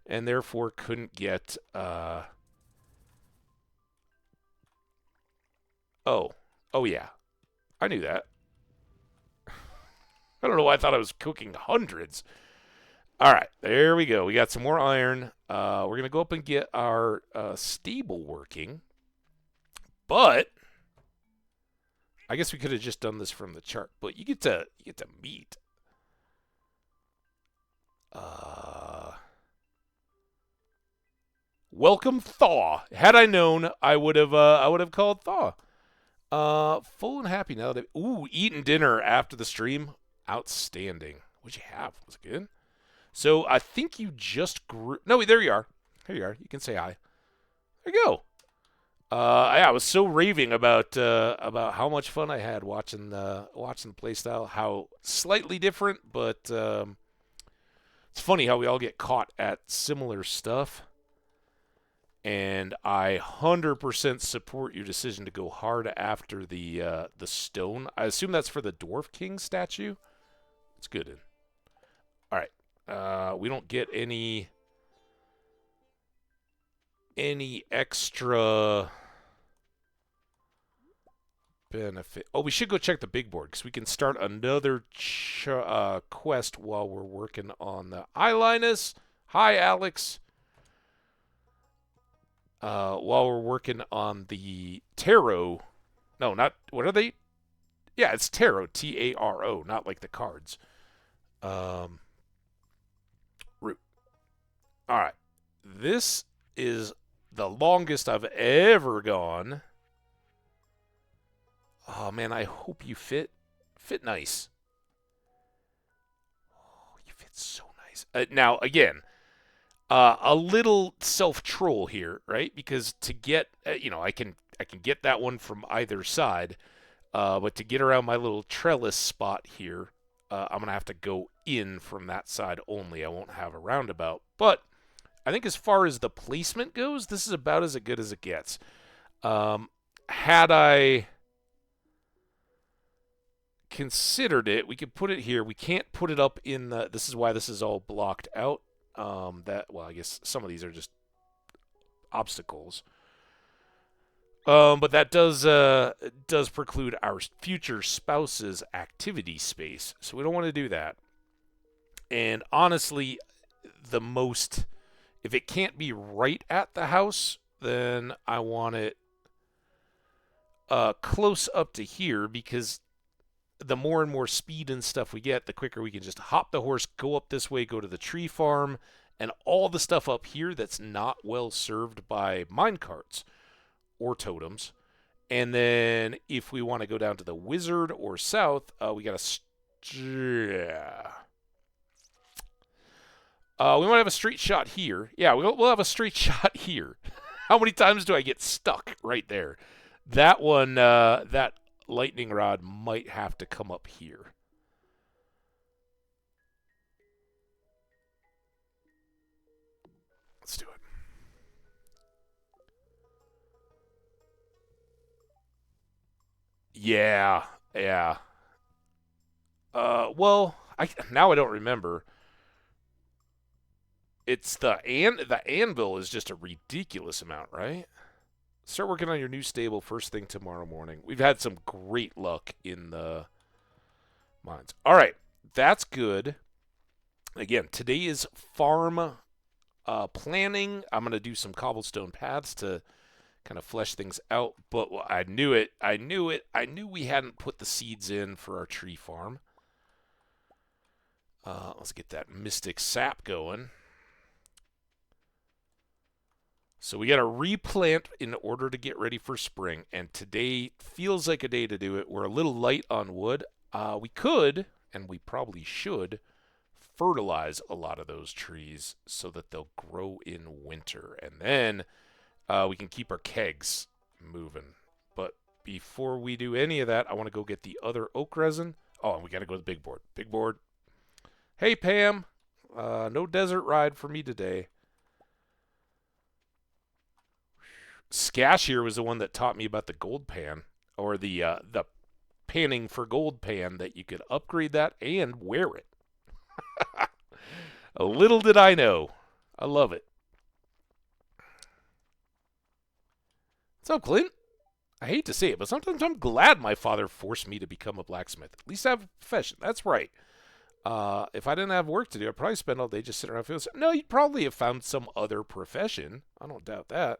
and therefore couldn't get Oh yeah. I knew that. I don't know why I thought I was cooking hundreds. All right, there we go. We got some more iron. We're going to go up and get our stable working. But I guess we could have just done this from the chart, but you get to meet. Welcome Thaw. Had I known, I would have called Thaw. Full and happy now. Eating dinner after the stream. Outstanding. What'd you have? Was it good? So I think you just grew. No, there you are. Here you are. You can say hi. There you go. Yeah, I was so raving about how much fun I had watching the playstyle. How slightly different, but it's funny how we all get caught at similar stuff. And I 100% support your decision to go hard after the stone. I assume that's for the Dwarf King statue. It's good. All right. We don't get any extra benefit. Oh, we should go check the big board because we can start another quest while we're working on the Linus. Hi, Alex. While we're working on the tarot. No, not, what are they? Yeah, it's tarot, T-A-R-O, not like the cards. Root. All right. This is the longest I've ever gone. Oh, man, I hope you fit nice. Oh, you fit so nice. Now, again, a little self-troll here, right? Because to get, I can get that one from either side, but to get around my little trellis spot here, I'm going to have to go in from that side only. I won't have a roundabout. But I think as far as the placement goes, this is about as good as it gets. Had I considered it, we could put it here. We can't put it up in the, this is why this is all blocked out. I guess some of these are just obstacles. But that does preclude our future spouse's activity space, so we don't want to do that. And honestly, if it can't be right at the house, then I want it close up to here, because the more and more speed and stuff we get, the quicker we can just hop the horse, go up this way, go to the tree farm, and all the stuff up here that's not well served by mine carts or totems, And then if we want to go down to the wizard or south, we got we might have a straight shot here. Yeah, we'll have a straight shot here. How many times do I get stuck right there? That one, that lightning rod might have to come up here. Let's do it. Yeah, yeah. Well, now I don't remember. It's the anvil is just a ridiculous amount, right? Start working on your new stable first thing tomorrow morning. We've had some great luck in the mines. All right, that's good. Again, today is farm planning. I'm going to do some cobblestone paths to kind of flesh things out. But I knew it. I knew we hadn't put the seeds in for our tree farm. Let's get that mystic sap going. So we got to replant in order to get ready for spring, and today feels like a day to do it. We're a little light on wood. We could, and we probably should, fertilize a lot of those trees so that they'll grow in winter, and then we can keep our kegs moving. But before we do any of that, I want to go get the other oak resin. Oh, and we got to go to the big board. Big board. Hey, Pam. No desert ride for me today. Skash here was the one that taught me about the gold pan, or the panning for gold pan, that you could upgrade that and wear it. A little did I know. I love it. What's up, Clint? I hate to say it, but sometimes I'm glad my father forced me to become a blacksmith. At least I have a profession. That's right. If I didn't have work to do, I'd probably spend all day just sitting around feeling. No, you'd probably have found some other profession. I don't doubt that.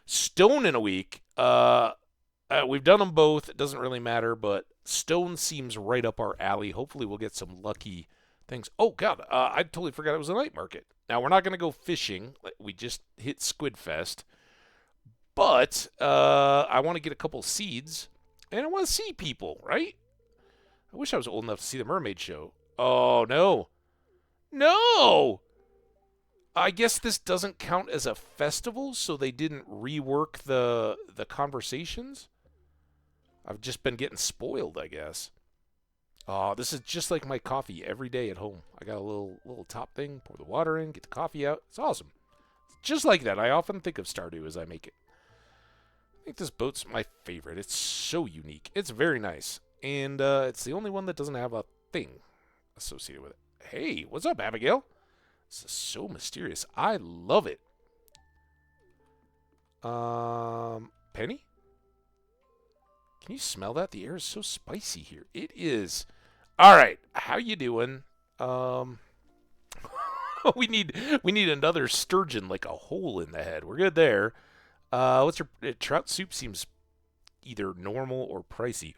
Stone in a week. We've done them both. It doesn't really matter, but stone seems right up our alley. Hopefully we'll get some lucky things. Oh, God. I totally forgot it was a night market. Now, we're not going to go fishing. We just hit Squid Fest. But I want to get a couple seeds, and I want to see people, right? I wish I was old enough to see the mermaid show. Oh, no. No! I guess this doesn't count as a festival, so they didn't rework the conversations. I've just been getting spoiled, I guess. Oh, this is just like my coffee every day at home. I got a little top thing, pour the water in, get the coffee out. It's awesome. Just like that. I often think of Stardew as I make it. I think this boat's my favorite. It's so unique. It's very nice. And it's the only one that doesn't have a thing associated with it. Hey, what's up, Abigail? This is so mysterious. I love it. Penny? Can you smell that? The air is so spicy here. It is. All right. How you doing? we need another sturgeon, like a hole in the head. We're good there. What's your trout soup? Seems either normal or pricey.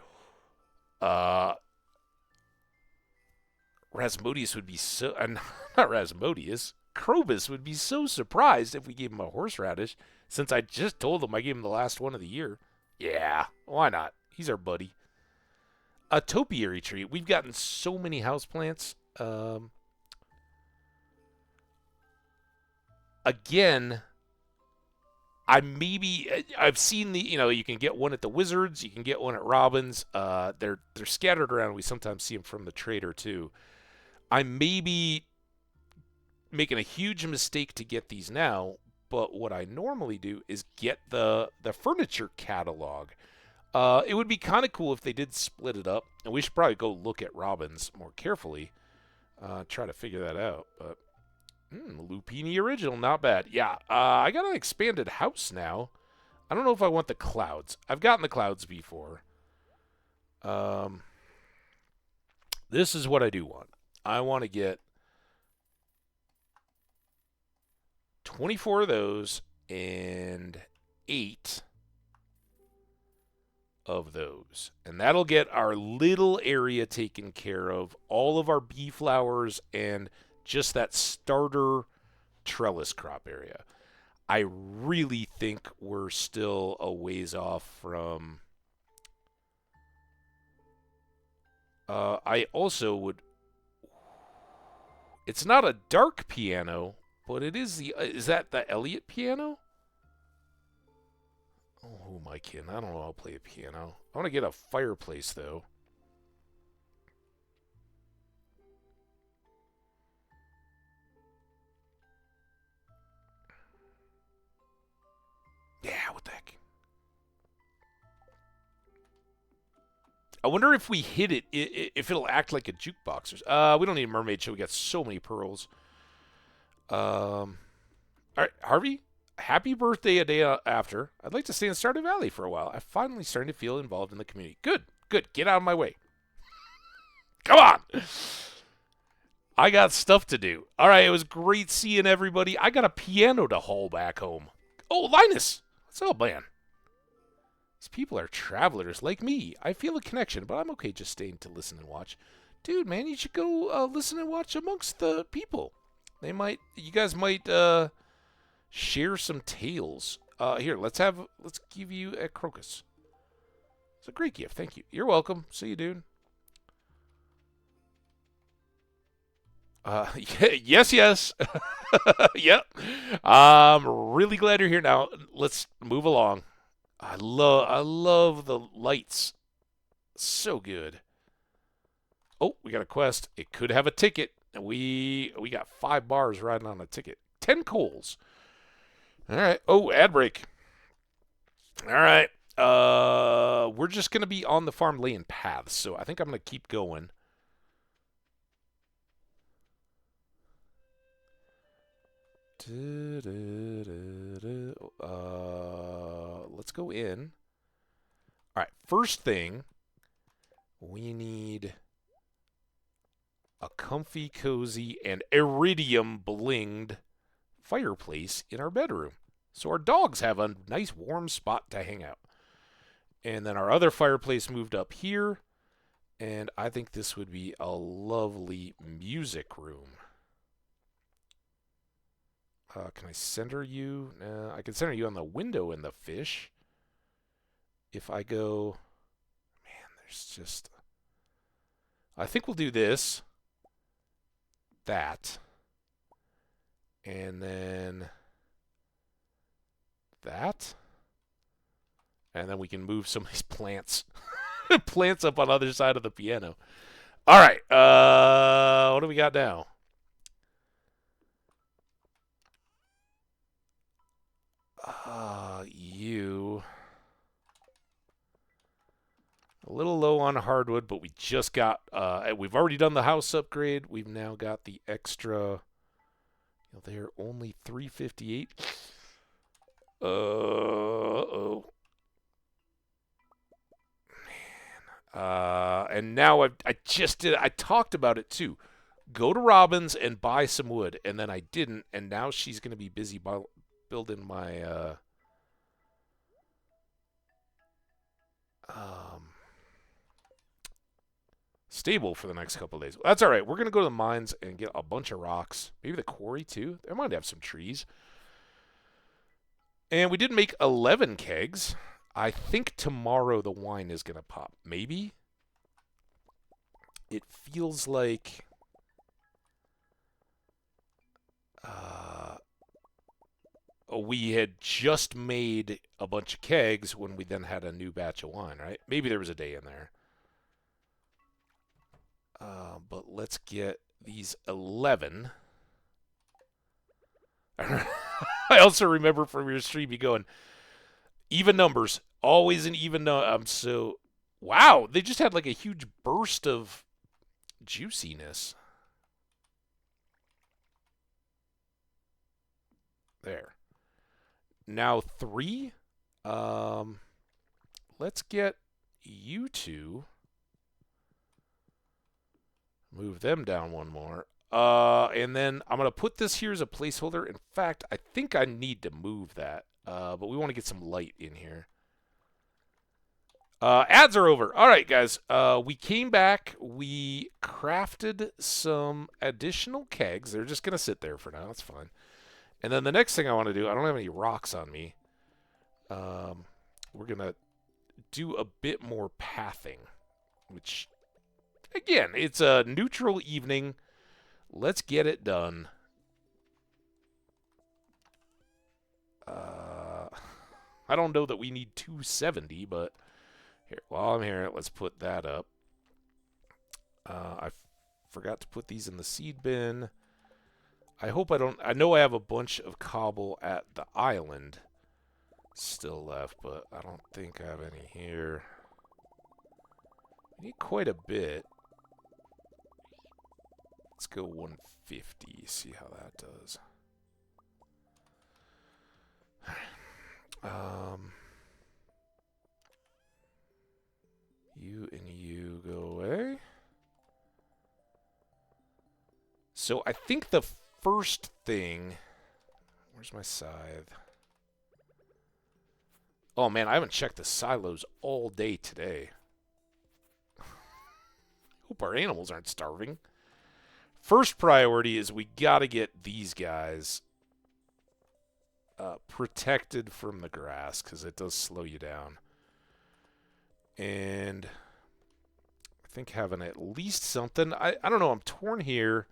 Rasmodius would be so, not Rasmodius, Krobus would be so surprised if we gave him a horseradish, since I just told him I gave him the last one of the year. Yeah, why not? He's our buddy. A topiary tree. We've gotten so many houseplants. Again, I've seen you can get one at the Wizards, you can get one at Robin's. They're scattered around. We sometimes see them from the trader too. I may be making a huge mistake to get these now, but what I normally do is get the furniture catalog. It would be kind of cool if they did split it up, and we should probably go look at Robin's more carefully, try to figure that out. But Lupini Original, not bad. Yeah, I got an expanded house now. I don't know if I want the clouds. I've gotten the clouds before. This is what I do want. I want to get 24 of those and 8 of those. And that'll get our little area taken care of. All of our bee flowers and just that starter trellis crop area. I really think we're still a ways off from. I also would. It's not a dark piano, but it is the. Is that the Elliott piano? Oh, who am I kidding? I don't know how to play a piano. I want to get a fireplace, though. Yeah, what the heck? I wonder if we hit it, if it'll act like a jukebox. We don't need a mermaid show. We got so many pearls. All right, Harvey. Happy birthday a day after. I'd like to stay in Stardew Valley for a while. I'm finally starting to feel involved in the community. Good, good. Get out of my way. Come on. I got stuff to do. All right, it was great seeing everybody. I got a piano to haul back home. Oh, Linus. What's up, man? These people are travelers like me. I feel a connection, but I'm okay just staying to listen and watch. Dude, man, you should go listen and watch amongst the people. You guys might share some tales. Here, let's give you a crocus. It's a great gift. Thank you. You're welcome. See you, dude. Yes. Yep. I'm really glad you're here now. Let's move along. I love the lights. So good. Oh, we got a quest. It could have a ticket. And we got 5 bars riding on a ticket. 10 coals. All right. Oh, ad break. All right. We're just gonna be on the farm laying paths, so I think I'm gonna keep going. Let's go in. All right, first thing, we need a comfy, cozy, and iridium blinged fireplace in our bedroom. So our dogs have a nice warm spot to hang out. And then our other fireplace moved up here. And I think this would be a lovely music room. Can I center you? I can center you on the window in the fish. If I go... Man, there's just... I think we'll do this. That. And then... That. And then we can move some of these plants. Plants up on the other side of the piano. All right. What do we got now? You. A little low on hardwood, but we just got, we've already done the house upgrade. We've now got the extra, they're only 358. Uh-oh. Man. And now I talked about it too. Go to Robin's and buy some wood, and then I didn't, and now she's going to be busy building my, stable for the next couple of days. That's all right. We're going to go to the mines and get a bunch of rocks. Maybe the quarry, too. They might have some trees. And we did make 11 kegs. I think tomorrow the wine is going to pop. Maybe. It feels like... we had just made a bunch of kegs when we then had a new batch of wine, right? Maybe there was a day in there. But let's get these 11. I also remember from your stream you going, even numbers, always an even number. So, wow, they just had like a huge burst of juiciness. There. Now 3. Let's get you two. Move them down one more. And then I'm going to put this here as a placeholder. In fact, I think I need to move that. But we want to get some light in here. Ads are over. All right, guys. We came back. We crafted some additional kegs. They're just going to sit there for now. That's fine. And then the next thing I want to do, I don't have any rocks on me. We're going to do a bit more pathing, which, again, it's a neutral evening. Let's get it done. I don't know that we need 270, but here, while I'm here, let's put that up. I forgot to put these in the seed bin. I hope I don't... I know I have a bunch of cobble at the island still left, but I don't think I have any here. I need quite a bit. Let's go 150, see how that does. You and you go away. So I think the first thing... Where's my scythe? Oh man, I haven't checked the silos all day today. Hope our animals aren't starving. First priority is we gotta get these guys protected from the grass, because it does slow you down. And I think having at least something. I don't know, I'm torn here.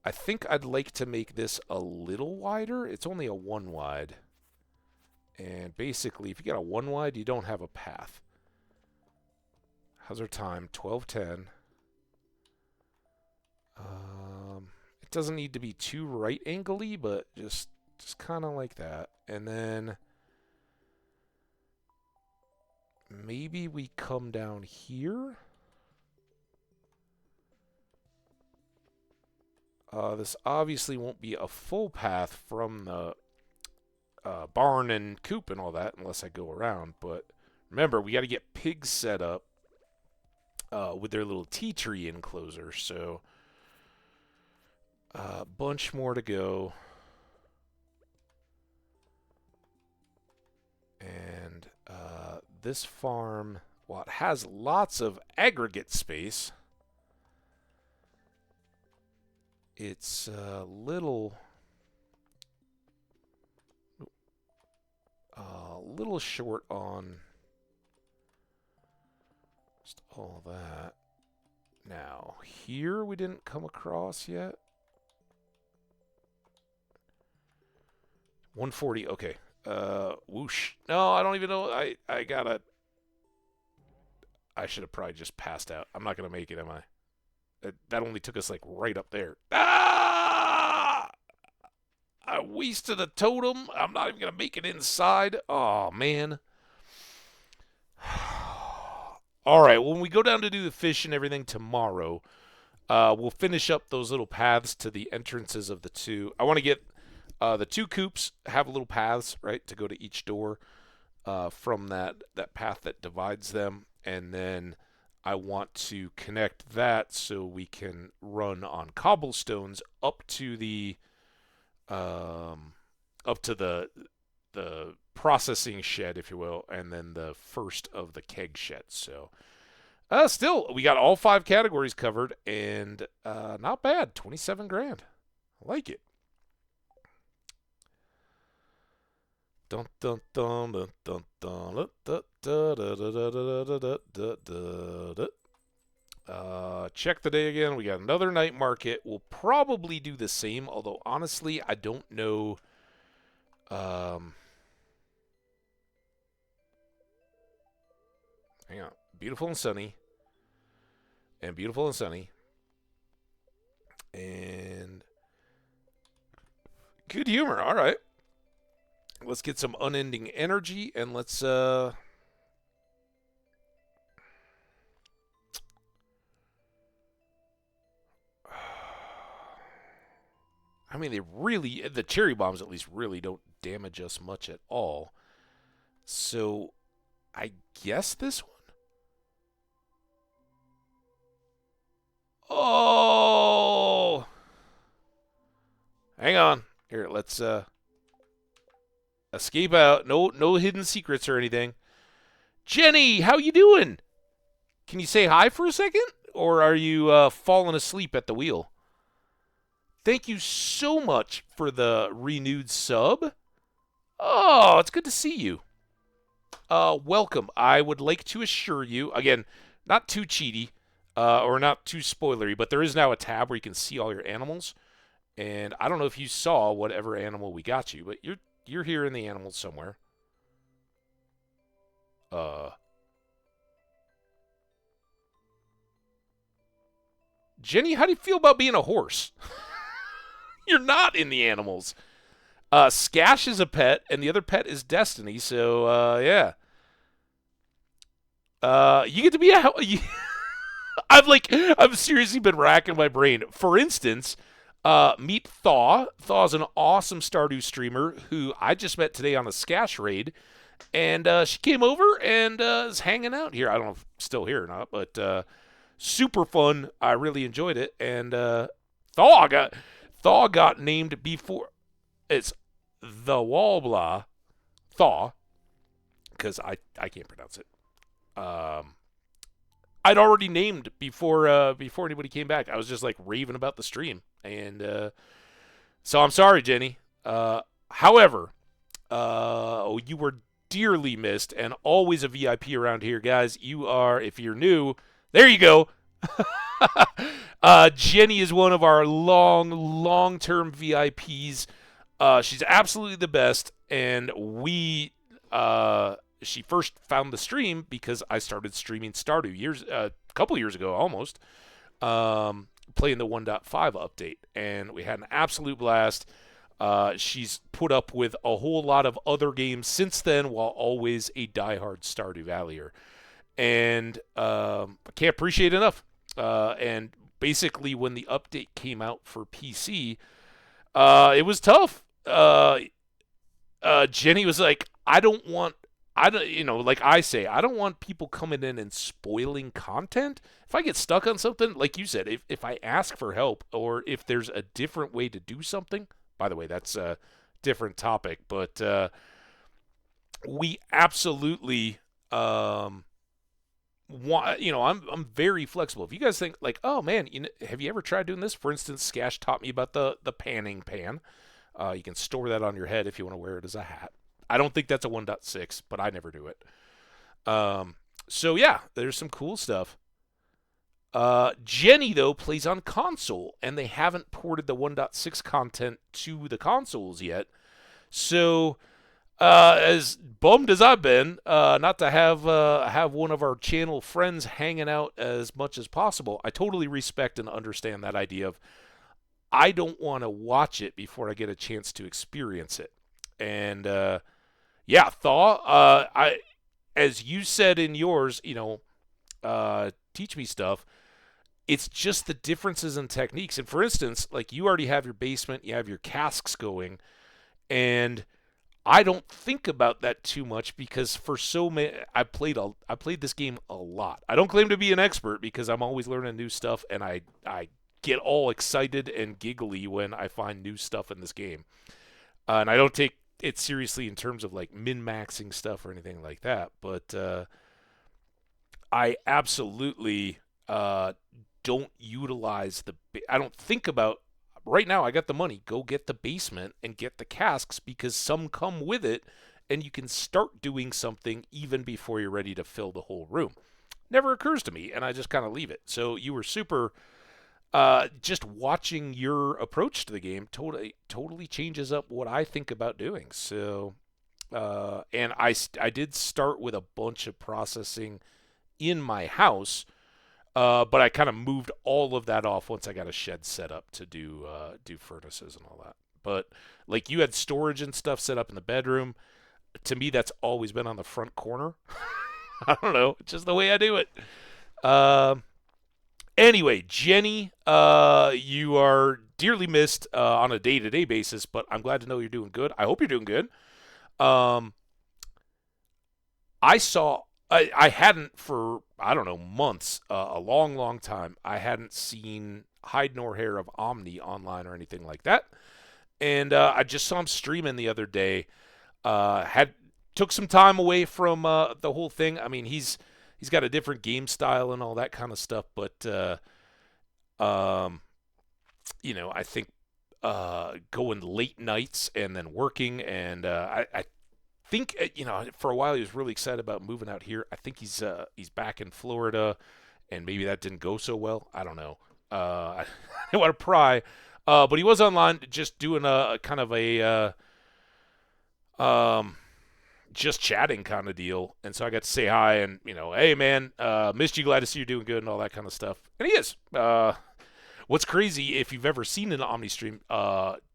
I think I'd like to make this a little wider. It's only a 1 wide. And basically, if you got a 1 wide, you don't have a path. How's our time? 12:10. It doesn't need to be too right angle-y, but just kind of like that. And then maybe we come down here. This obviously won't be a full path from the barn and coop and all that unless I go around. But remember, we got to get pigs set up with their little tea tree enclosure. So a bunch more to go. And this farm, while it has lots of aggregate space, it's a little short on just all that. Now, here we didn't come across yet. 140, okay. Whoosh. No, I don't even know. I should have probably just passed out. I'm not going to make it, am I? That only took us, like, right up there. Ah! I wasted a totem. I'm not even going to make it inside. Oh, man. All right, when we go down to do the fish and everything tomorrow, we'll finish up those little paths to the entrances of the two. I want to get the 2 coops, have little paths, right, to go to each door from that path that divides them. And then I want to connect that so we can run on cobblestones up to the processing shed, if you will, and then the first of the keg sheds. So still, we got all 5 categories covered, and not bad. 27 grand. I like it. Dun dun dun dun dun dun dun. Check the day again. We got another night market. We'll probably do the same, although honestly, I don't know. Hang on. Beautiful and sunny. And beautiful and sunny. And good humor. All right. Let's get some unending energy, and let's I mean, the cherry bombs at least really don't damage us much at all. So I guess this one. Oh, hang on here. Let's escape out. No hidden secrets or anything. Jenny, how you doing? Can you say hi for a second? Or are you falling asleep at the wheel? Thank you so much for the renewed sub. Oh, it's good to see you. Welcome. I would like to assure you, again, not too cheaty or not too spoilery, but there is now a tab where you can see all your animals. And I don't know if you saw whatever animal we got you, but you're here in the animals somewhere. Uh, Jenny, how do you feel about being a horse? You're not in the animals. Skash is a pet, and the other pet is Destiny. So yeah, you get to be a. I've seriously been racking my brain. For instance, meet Thaw. Thaw's an awesome Stardew streamer who I just met today on a Skash raid, and she came over and is hanging out here. I don't know if she's still here or not, but super fun. I really enjoyed it, and Thaw got named before. It's the Wallblah Thaw because I can't pronounce it. I'd already named before anybody came back. I was just like raving about the stream, and so I'm sorry, Jenny. However, you were dearly missed and always a VIP around here, guys. You are, if you're new, there you go. Jenny is one of our long-term VIPs. She's absolutely the best, and she first found the stream because I started streaming Stardew a couple years ago almost, playing the 1.5 update, and we had an absolute blast. She's put up with a whole lot of other games since then, while always a diehard Stardew Valleyer, and I can't appreciate it enough. And basically, when the update came out for PC, it was tough. Jenny was like, like I say, I don't want people coming in and spoiling content. If I get stuck on something, like you said, if I ask for help or if there's a different way to do something, by the way, that's a different topic, but we absolutely I'm very flexible. If you guys think like, oh man, have you ever tried doing this? For instance, Skash taught me about the panning pan. You can store that on your head if you want to wear it as a hat. I don't think that's a 1.6, but I never do it. So yeah, there's some cool stuff. Jenny though plays on console, and they haven't ported the 1.6 content to the consoles yet. So as bummed as I've been, not to have one of our channel friends hanging out as much as possible, I totally respect and understand that idea of I don't want to watch it before I get a chance to experience it. And yeah, Thaw, as you said in yours, teach me stuff. It's just the differences in techniques. And for instance, like you already have your basement, you have your casks going, and I don't think about that too much because for so many, I played this game a lot. I don't claim to be an expert because I'm always learning new stuff, and I get all excited and giggly when I find new stuff in this game. And I don't take it seriously in terms of like min-maxing stuff or anything like that. But I absolutely don't utilize I don't think about, right now I got the money, go get the basement and get the casks because some come with it and you can start doing something even before you're ready to fill the whole room. Never occurs to me, and I just kind of leave it. So you were super... just watching your approach to the game totally changes up what I think about doing. So, and I did start with a bunch of processing in my house, but I kind of moved all of that off once I got a shed set up to do furnaces and all that. But like you had storage and stuff set up in the bedroom. To me, that's always been on the front corner. I don't know, it's just the way I do it. Anyway, Jenny, you are dearly missed on a day-to-day basis, but I'm glad to know you're doing good. I hope you're doing good. I hadn't for, I don't know, months, a long time, I hadn't seen hide nor hair of Omni online or anything like that. And I just saw him streaming the other day. Took some time away from the whole thing. I mean, he's got a different game style and all that kind of stuff, but I think going late nights and then working. And I think for a while he was really excited about moving out here. I think he's back in Florida, and maybe that didn't go so well. I don't know. I don't want to pry, but he was online just doing a kind of a just chatting kind of deal, and so I got to say hi and hey man, missed you, glad to see you're doing good and all that kind of stuff. And he is. What's crazy, if you've ever seen an Omni stream,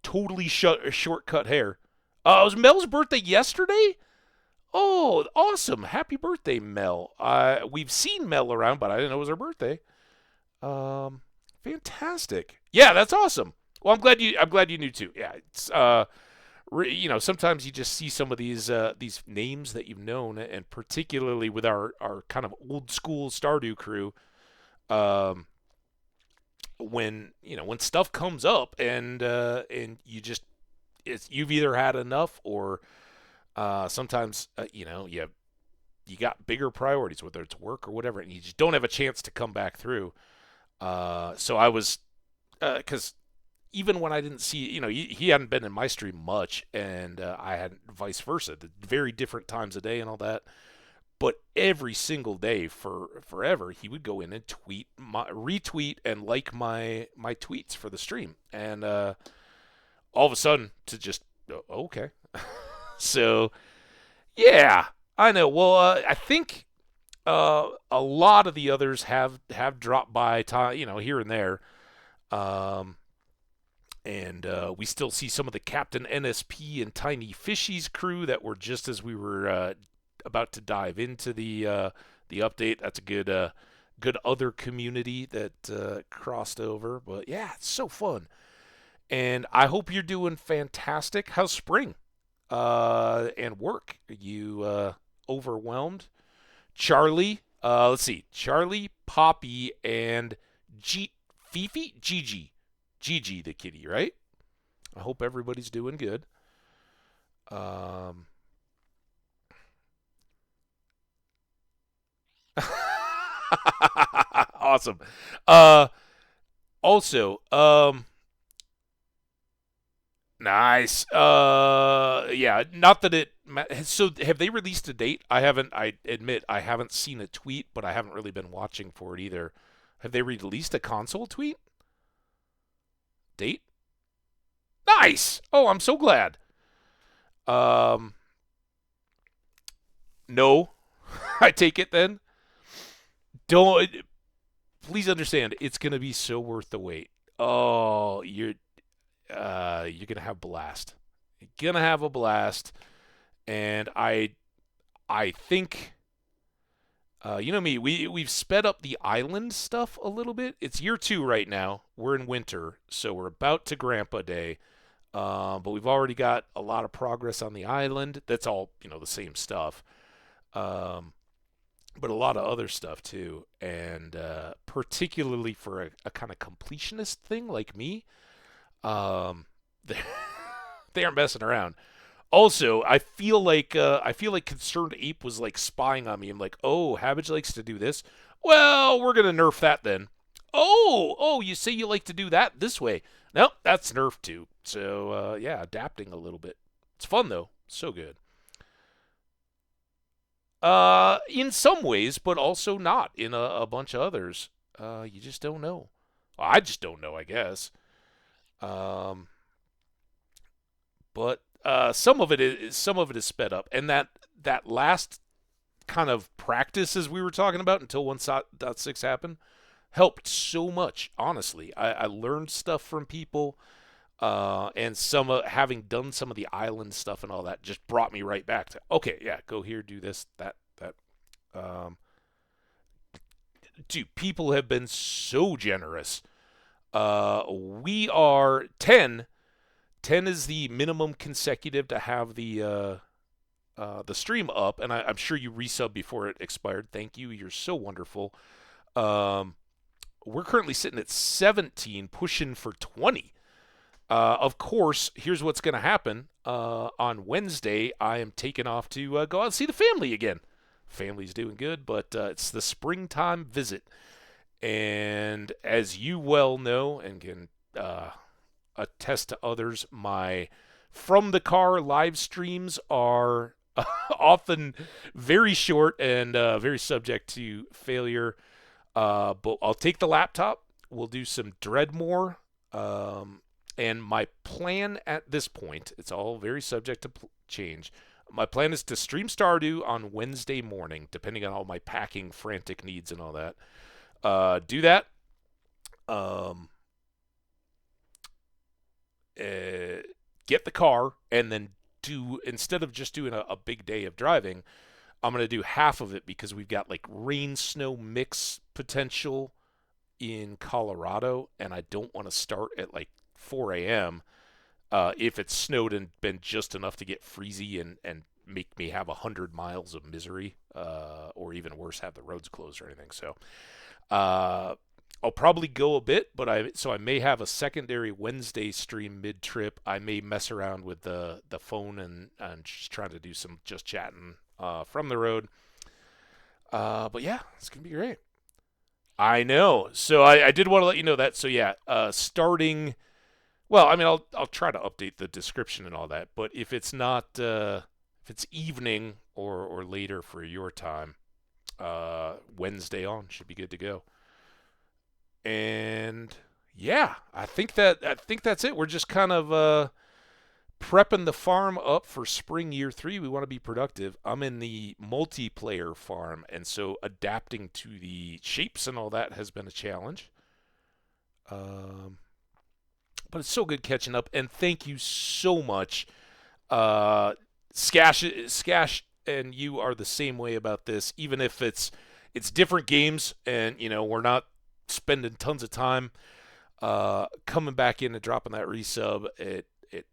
totally shortcut hair. It was Mel's birthday yesterday. Oh, awesome! Happy birthday, Mel. We've seen Mel around, but I didn't know it was her birthday. Fantastic. Yeah, that's awesome. Well, I'm glad you knew too. Yeah, it's sometimes you just see some of these names that you've known, and particularly with our kind of old school Stardew crew, um, when stuff comes up and you've either had enough or sometimes you got bigger priorities, whether it's work or whatever, and you just don't have a chance to come back through. So I was, because even when I didn't see, he hadn't been in my stream much, and I hadn't, vice versa, the very different times a day and all that. But every single day for forever, he would go in and retweet, and like my tweets for the stream, and all of a sudden to just okay. So yeah, I know. Well, I think a lot of the others have dropped by, here and there. Um, and we still see some of the Captain NSP and Tiny Fishies crew that were just as we were about to dive into the update. That's a good other community that crossed over. But yeah, it's so fun, and I hope you're doing fantastic. How's spring and work? Are you overwhelmed? Charlie, let's see, Charlie, Poppy, and Fifi, Gigi the kitty, right? I hope everybody's doing good. Um, awesome. Uh, also, nice. Yeah, not that it. So, have they released a date? I haven't. I admit I haven't seen a tweet, but I haven't really been watching for it either. Have they released a console tweet date? Nice. Oh, I'm so glad. Um, no, I take it then. Don't. Please understand, it's gonna be so worth the wait. Oh, you're gonna have a blast. You're gonna have a blast, and I think you know me. We've sped up the island stuff a little bit. It's year 2 right now. We're in winter, so we're about to Grandpa Day. But we've already got a lot of progress on the island. That's all the same stuff. Um, but a lot of other stuff too, and particularly for a kind of completionist thing like me, um, they, they aren't messing around. Also, I feel like Concerned Ape was like spying on me. I'm like, oh, Hambbage likes to do this. Well, we're gonna nerf that then. Oh, you say you like to do that this way. Nope, that's nerfed too. So yeah, adapting a little bit. It's fun though, so good. In some ways, but also not in a bunch of others. You just don't know. Well, I just don't know, I guess. Um, but some of it is sped up, and that last kind of practice as we were talking about until 1.6 happened helped so much. Honestly, I learned stuff from people, and having done some of the island stuff and all that just brought me right back to okay, yeah, go here, do this, that. Um, Dude, people have been so generous. We are 10. 10 is the minimum consecutive to have the stream up, and I'm sure you resub before it expired. Thank you. You're so wonderful. Um, we're currently sitting at 17, pushing for 20. Of course, here's what's going to happen. On Wednesday, I am taking off to go out and see the family again. Family's doing good, but it's the springtime visit. And as you well know and can attest to others, my from the car live streams are often very short and very subject to failure. But I'll take the laptop. We'll do some Dreadmore. And my plan at this point, it's all very subject to change. My plan is to stream Stardew on Wednesday morning, depending on all my packing frantic needs and all that. Do that. Get the car, and then instead of just doing a big day of driving, I'm going to do half of it because we've got like rain snow mix potential in Colorado, and I don't want to start at like 4 a.m. If it's snowed and been just enough to get freezy and make me have 100 miles of misery, or even worse, have the roads closed or anything. So I'll probably go a bit, but I may have a secondary Wednesday stream mid-trip. I may mess around with the phone and just trying to do some just chatting from the road. But yeah, it's going to be great. I know. So I did want to let you know that. So yeah, starting... Well, I mean, I'll try to update the description and all that, but if it's not... if it's evening or later for your time, Wednesday on should be good to go. And yeah, I think that's it. We're just kind of prepping the farm up for spring year 3. We want to be productive. I'm in the multiplayer farm, and so adapting to the shapes and all that has been a challenge. But it's so good catching up, and thank you so much. Skash and you are the same way about this, even if it's different games, and we're not spending tons of time coming back in and dropping that resub. It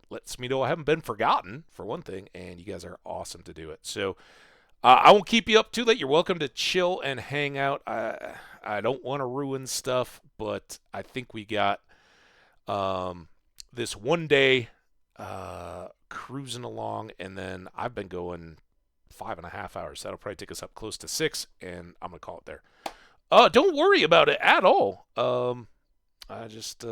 lets me know I haven't been forgotten, for one thing, and you guys are awesome to do it. So I won't keep you up too late. You're welcome to chill and hang out. I don't want to ruin stuff, but I think we got this one day cruising along, and then I've been going 5.5 hours. That'll probably take us up close to 6, and I'm going to call it there. Don't worry about it at all. I just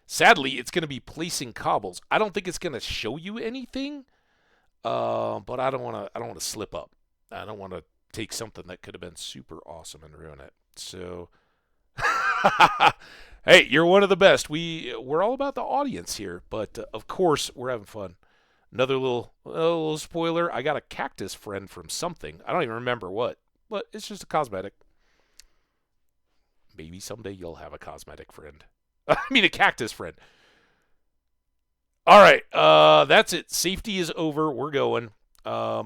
sadly it's going to be placing cobbles. I don't think it's going to show you anything. But I don't want to slip up. I don't want to take something that could have been super awesome and ruin it. So hey, you're one of the best. We're all about the audience here, but of course we're having fun. Another little spoiler. I got a cactus friend from something. I don't even remember what, but it's just a cosmetic. Maybe someday you'll have a cosmetic friend. I mean, a cactus friend. All right, that's it. Safety is over. We're going. Here,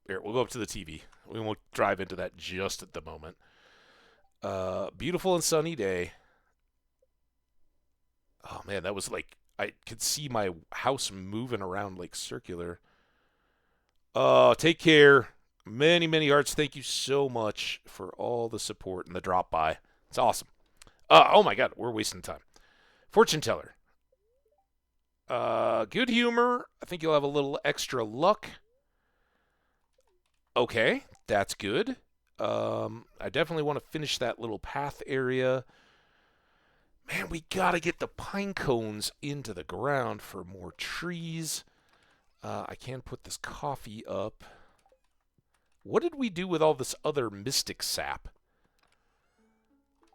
we'll go up to the TV. We won't drive into that just at the moment. Beautiful and sunny day. Oh, man, that was like, I could see my house moving around like circular. Take care. Many, many hearts. Thank you so much for all the support and the drop by. It's awesome. Oh my God, we're wasting time. Fortune teller. Good humor. I think you'll have a little extra luck. Okay, that's good. I definitely want to finish that little path area. Man, we gotta get the pine cones into the ground for more trees. I can put this coffee up. What did we do with all this other mystic sap?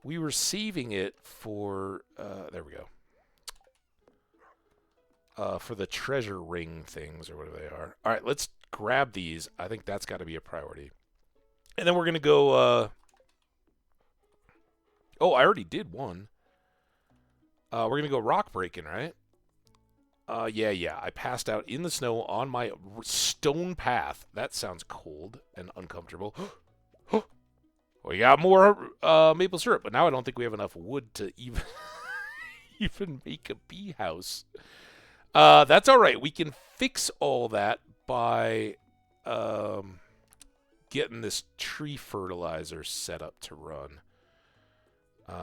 We were saving it for, there we go. For the treasure ring things or whatever they are. All right, let's grab these. I think that's got to be a priority. And then we're going to go, oh, I already did one. We're going to go rock breaking, right? Yeah. I passed out in the snow on my stone path. That sounds cold and uncomfortable. We got more maple syrup, but now I don't think we have enough wood to even even make a bee house. That's all right. We can fix all that by getting this tree fertilizer set up to run.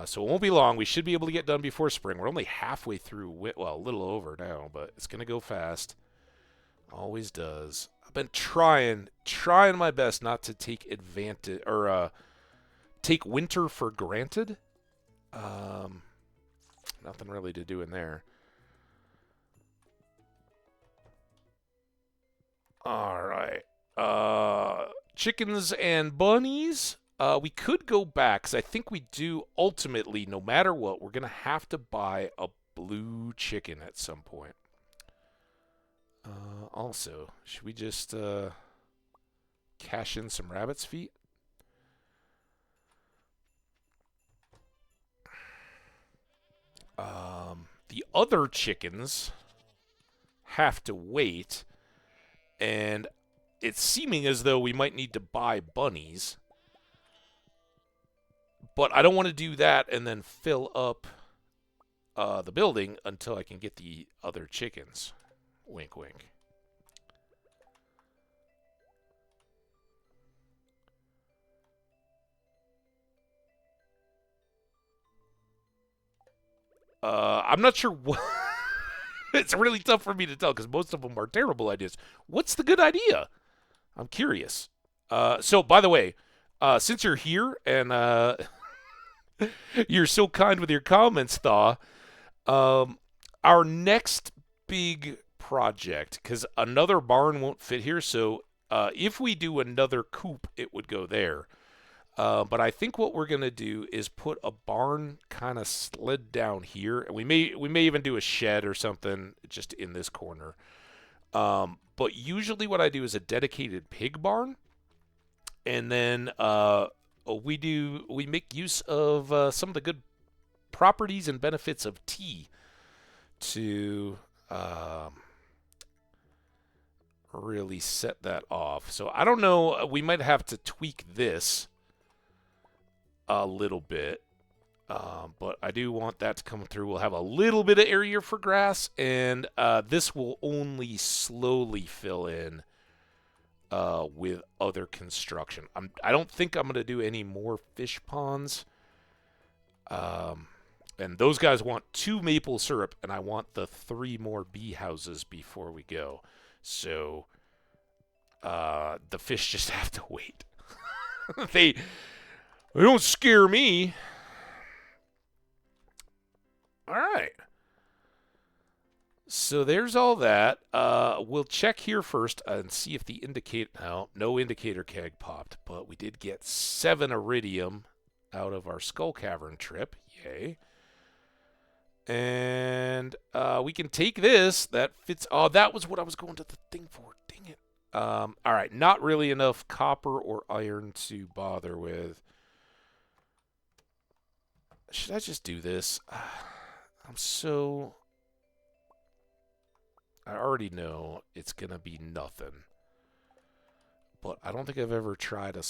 So it won't be long. We should be able to get done before spring. We're only halfway through, well, a little over now, but it's going to go fast. Always does. I've been trying my best not to take advantage, or take winter for granted. nothing really to do in there. All right. Chickens and bunnies. We could go back, because I think we do ultimately, no matter what, we're going to have to buy a blue chicken at some point. Also, should we just cash in some rabbit's feet? The other chickens have to wait, and it's seeming as though we might need to buy bunnies. But I don't want to do that and then fill up the building until I can get the other chickens. Wink, wink. I'm not sure what... It's really tough for me to tell because most of them are terrible ideas. What's the good idea? I'm curious. So, by the way, since you're here and you're so kind with your comments, Thaw, our next big project, because another barn won't fit here, so if we do another coop, it would go there. But I think what we're gonna do is put a barn kind of slid down here, and we may even do a shed or something just in this corner. But usually what I do is a dedicated pig barn, and then we make use of some of the good properties and benefits of tea to really set that off. So I don't know. We might have to tweak this a little bit, but I do want that to come through. We'll have a little bit of area for grass, and this will only slowly fill in with other construction. I don't think I'm going to do any more fish ponds. And those guys want 2 maple syrup, and I want the 3 more bee houses before we go. So the fish just have to wait. They don't scare me. All right. So there's all that. We'll check here first and see if the no indicator keg popped, but we did get 7 iridium out of our Skull Cavern trip. Yay. And we can take this. That fits. Oh, that was what I was going to the thing for. Dang it. All right. Not really enough copper or iron to bother with. Should I just do this? I already know it's going to be nothing. But I don't think I've ever tried a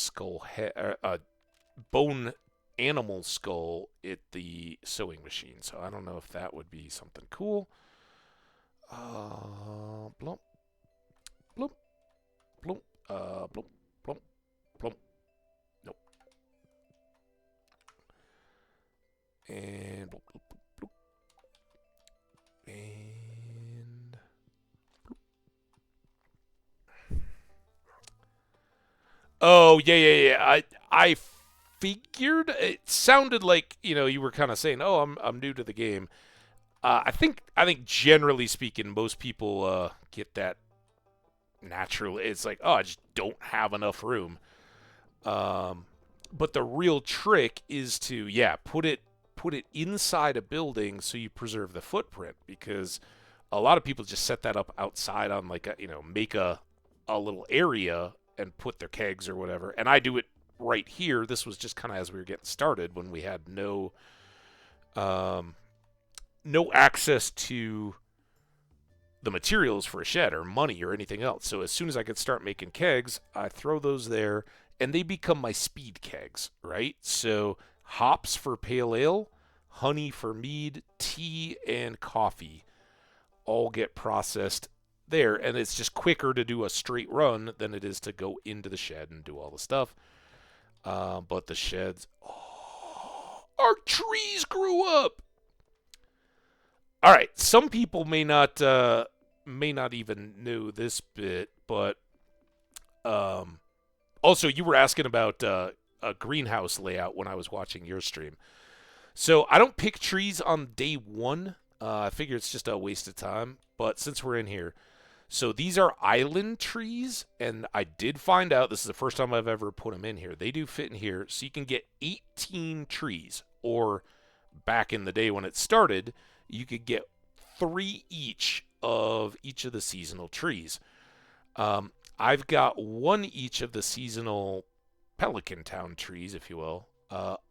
bone animal skull at the sewing machine. So I don't know if that would be something cool. Blump. Blump. Blump. Blump. Blump. Blump. Nope. And blump, blump, blump, blump. And oh, yeah. I figured it sounded like, you were kind of saying, "Oh, I'm new to the game." I think generally speaking, most people get that naturally. It's like, "Oh, I just don't have enough room." But the real trick is to put it inside a building so you preserve the footprint, because a lot of people just set that up outside on like make a little area and put their kegs or whatever. And I do it right here. This was just kind of as we were getting started when we had no access to the materials for a shed or money or anything else. So as soon as I could start making kegs, I throw those there and they become my speed kegs, right? So hops for pale ale, honey for mead, tea, and coffee all get processed there, and it's just quicker to do a straight run than it is to go into the shed and do all the stuff. But the sheds, our trees grew up. All right, some people may not even know this bit, but also you were asking about a greenhouse layout when I was watching your stream. So I don't pick trees on day one. I figure it's just a waste of time. But since we're in here, so these are island trees, and I did find out this is the first time I've ever put them in here. They do fit in here, so you can get 18 trees, or back in the day when it started, you could get 3 each of the seasonal trees. I've got 1 each of the seasonal Pelican Town trees, if you will,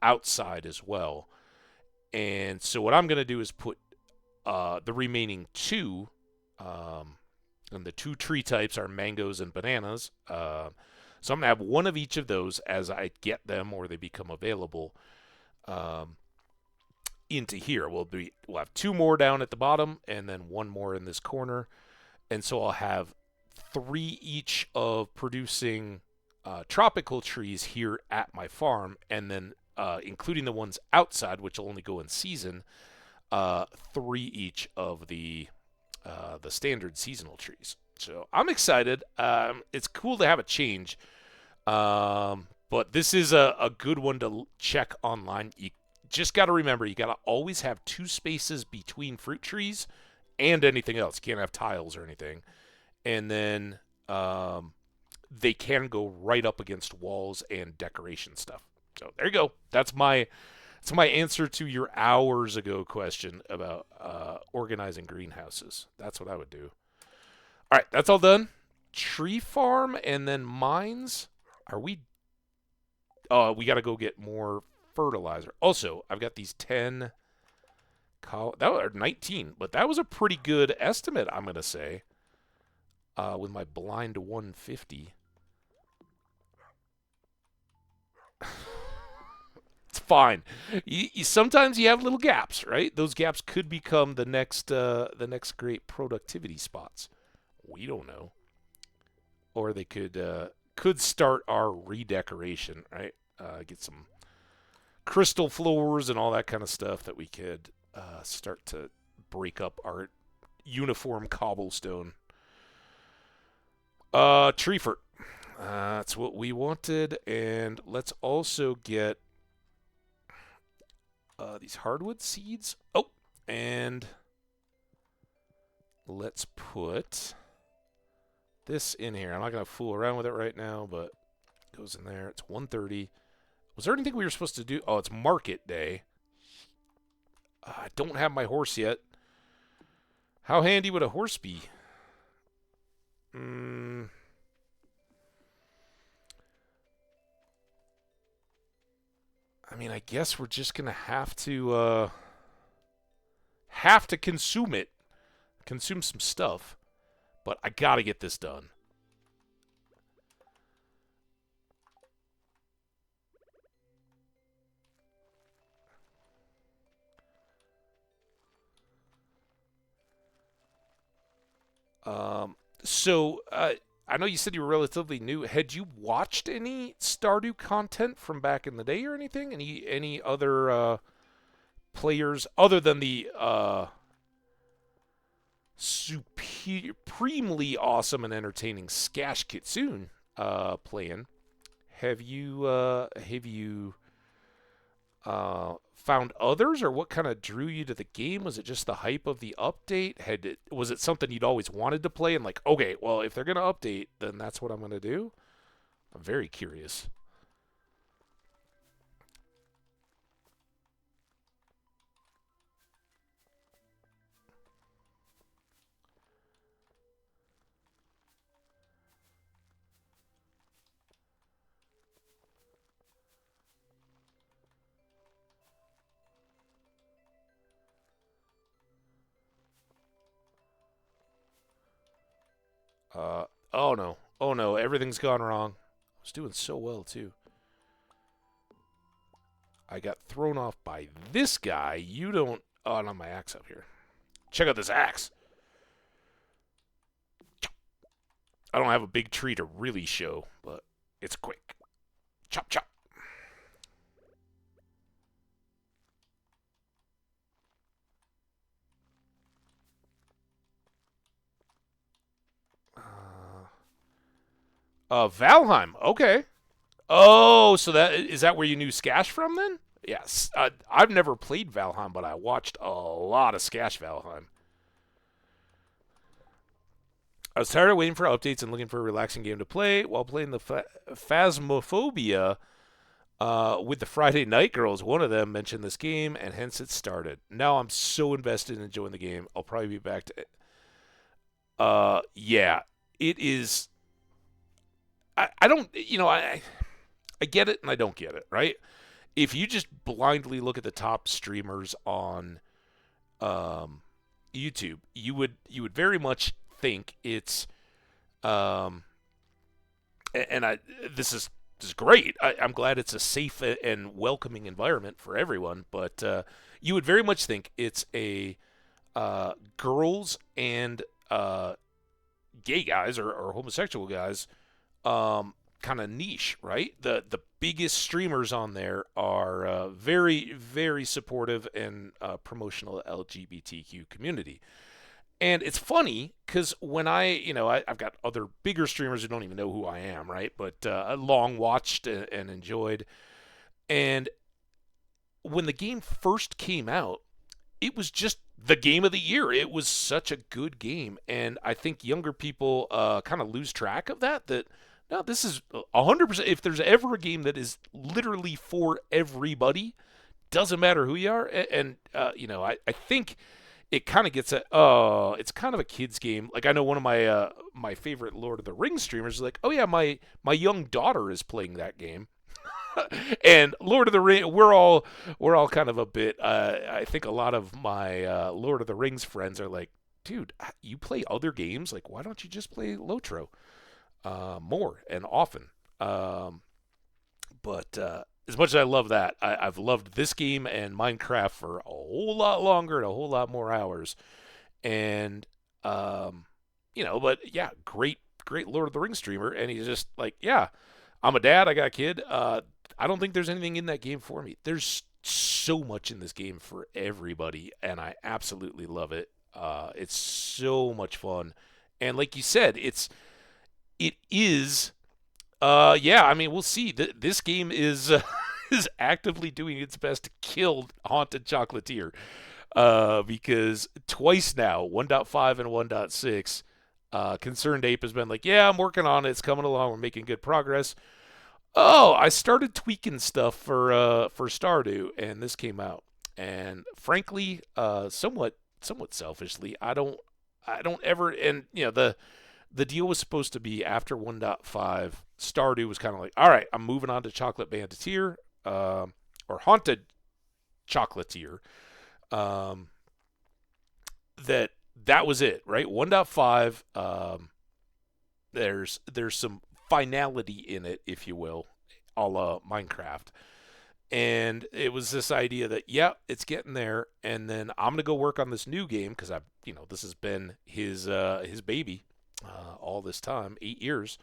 outside as well. And so what I'm going to do is put the remaining 2, and the 2 tree types are mangoes and bananas. So I'm going to have 1 of each of those as I get them or they become available into here. We'll have 2 more down at the bottom and then 1 more in this corner. And so I'll have 3 each of producing tropical trees here at my farm, and then including the ones outside, which will only go in season, 3 each of the standard seasonal trees. So I'm excited. It's cool to have a change, but this is a good one to check online. You just got to remember, you got to always have 2 spaces between fruit trees and anything else. You can't have tiles or anything. And then they can go right up against walls and decoration stuff. So there you go. That's my answer to your hours ago question about organizing greenhouses. That's what I would do. All right, that's all done. Tree farm and then mines. Are we? Oh, we got to go get more fertilizer. Also, I've got these 10. That were 19, but that was a pretty good estimate, I'm gonna say. With my blind 150. It's fine. Sometimes you have little gaps, right? Those gaps could become the next great productivity spots. We don't know. Or they could start our redecoration, right? Get some crystal floors and all that kind of stuff that we could start to break up our uniform cobblestone. Tree fert. That's what we wanted, and let's also get these hardwood seeds. Oh, and let's put this in here. I'm not gonna fool around with it right now, but it goes in there. It's 1:30. Was there anything we were supposed to do? Oh, it's market day. I don't have my horse yet. How handy would a horse be? I mean, I guess we're just gonna have to consume it, consume some stuff. But I gotta get this done. So I know you said you were relatively new. Had you watched any Stardew content from back in the day or anything? Any other players other than the supremely awesome and entertaining Skash Kitsune playing? Have you found others, or what kind of drew you to the game? Was it just the hype of the update? Was it something you'd always wanted to play and like, okay, well, if they're going to update, then that's what I'm going to do? I'm very curious. Oh no. Oh no, everything's gone wrong. I was doing so well, too. I got thrown off by this guy. You don't... Oh, not my axe up here. Check out this axe. I don't have a big tree to really show, but it's quick. Chop, chop. Valheim. Okay. Oh, so that is that where you knew Skash from then? Yes, I've never played Valheim, but I watched a lot of Skash Valheim. I was tired of waiting for updates and looking for a relaxing game to play while playing the Phasmophobia with the Friday Night Girls. One of them mentioned this game, and hence it started. Now I'm so invested in enjoying the game. I'll probably be back to. Yeah, it is. I don't. I get it and I don't get it. Right? If you just blindly look at the top streamers on um, YouTube, you would very much think it's um, and I this is great. I'm glad it's a safe and welcoming environment for everyone, but you would very much think it's a girls and gay guys or homosexual guys kind of niche, right? The biggest streamers on there are very very supportive and promotional LGBTQ community. And it's funny because when I've got other bigger streamers who don't even know who I am, right? But I long watched and enjoyed. And when the game first came out, it was just the game of the year. It was such a good game. And I think younger people kind of lose track of that. That no, this is 100%. If there's ever a game that is literally for everybody, doesn't matter who you are. I think it kind of gets it's kind of a kids game. Like I know one of my favorite Lord of the Rings streamers is like, oh yeah, my young daughter is playing that game. And Lord of the Rings, we're all kind of a bit. I think a lot of my Lord of the Rings friends are like, dude, you play other games. Like, why don't you just play Lotro more and often? But as much as I love that, I've loved this game and Minecraft for a whole lot longer and a whole lot more hours. And but yeah, great Lord of the Rings streamer, and he's just like, yeah, I'm a dad, I got a kid. I don't think there's anything in that game for me. There's so much in this game for everybody, and I absolutely love it. It's so much fun, and like you said, it is. Yeah, I mean, we'll see. This game is is actively doing its best to kill Haunted Chocolatier. Because twice now, 1.5 and 1.6, Concerned Ape has been like, yeah, I'm working on it. It's coming along. We're making good progress. Oh, I started tweaking stuff for Stardew, and this came out. And frankly, somewhat selfishly, I don't ever. And the deal was supposed to be after 1.5, Stardew was kind of like, all right, I'm moving on to Chocolate Banditeer, or Haunted Chocolatier. Um, that was it, right? 1.5. There's some finality in it, if you will, a la Minecraft. And it was this idea that, yeah, it's getting there, and then I'm gonna go work on this new game because this has been his baby all this time, 8 years.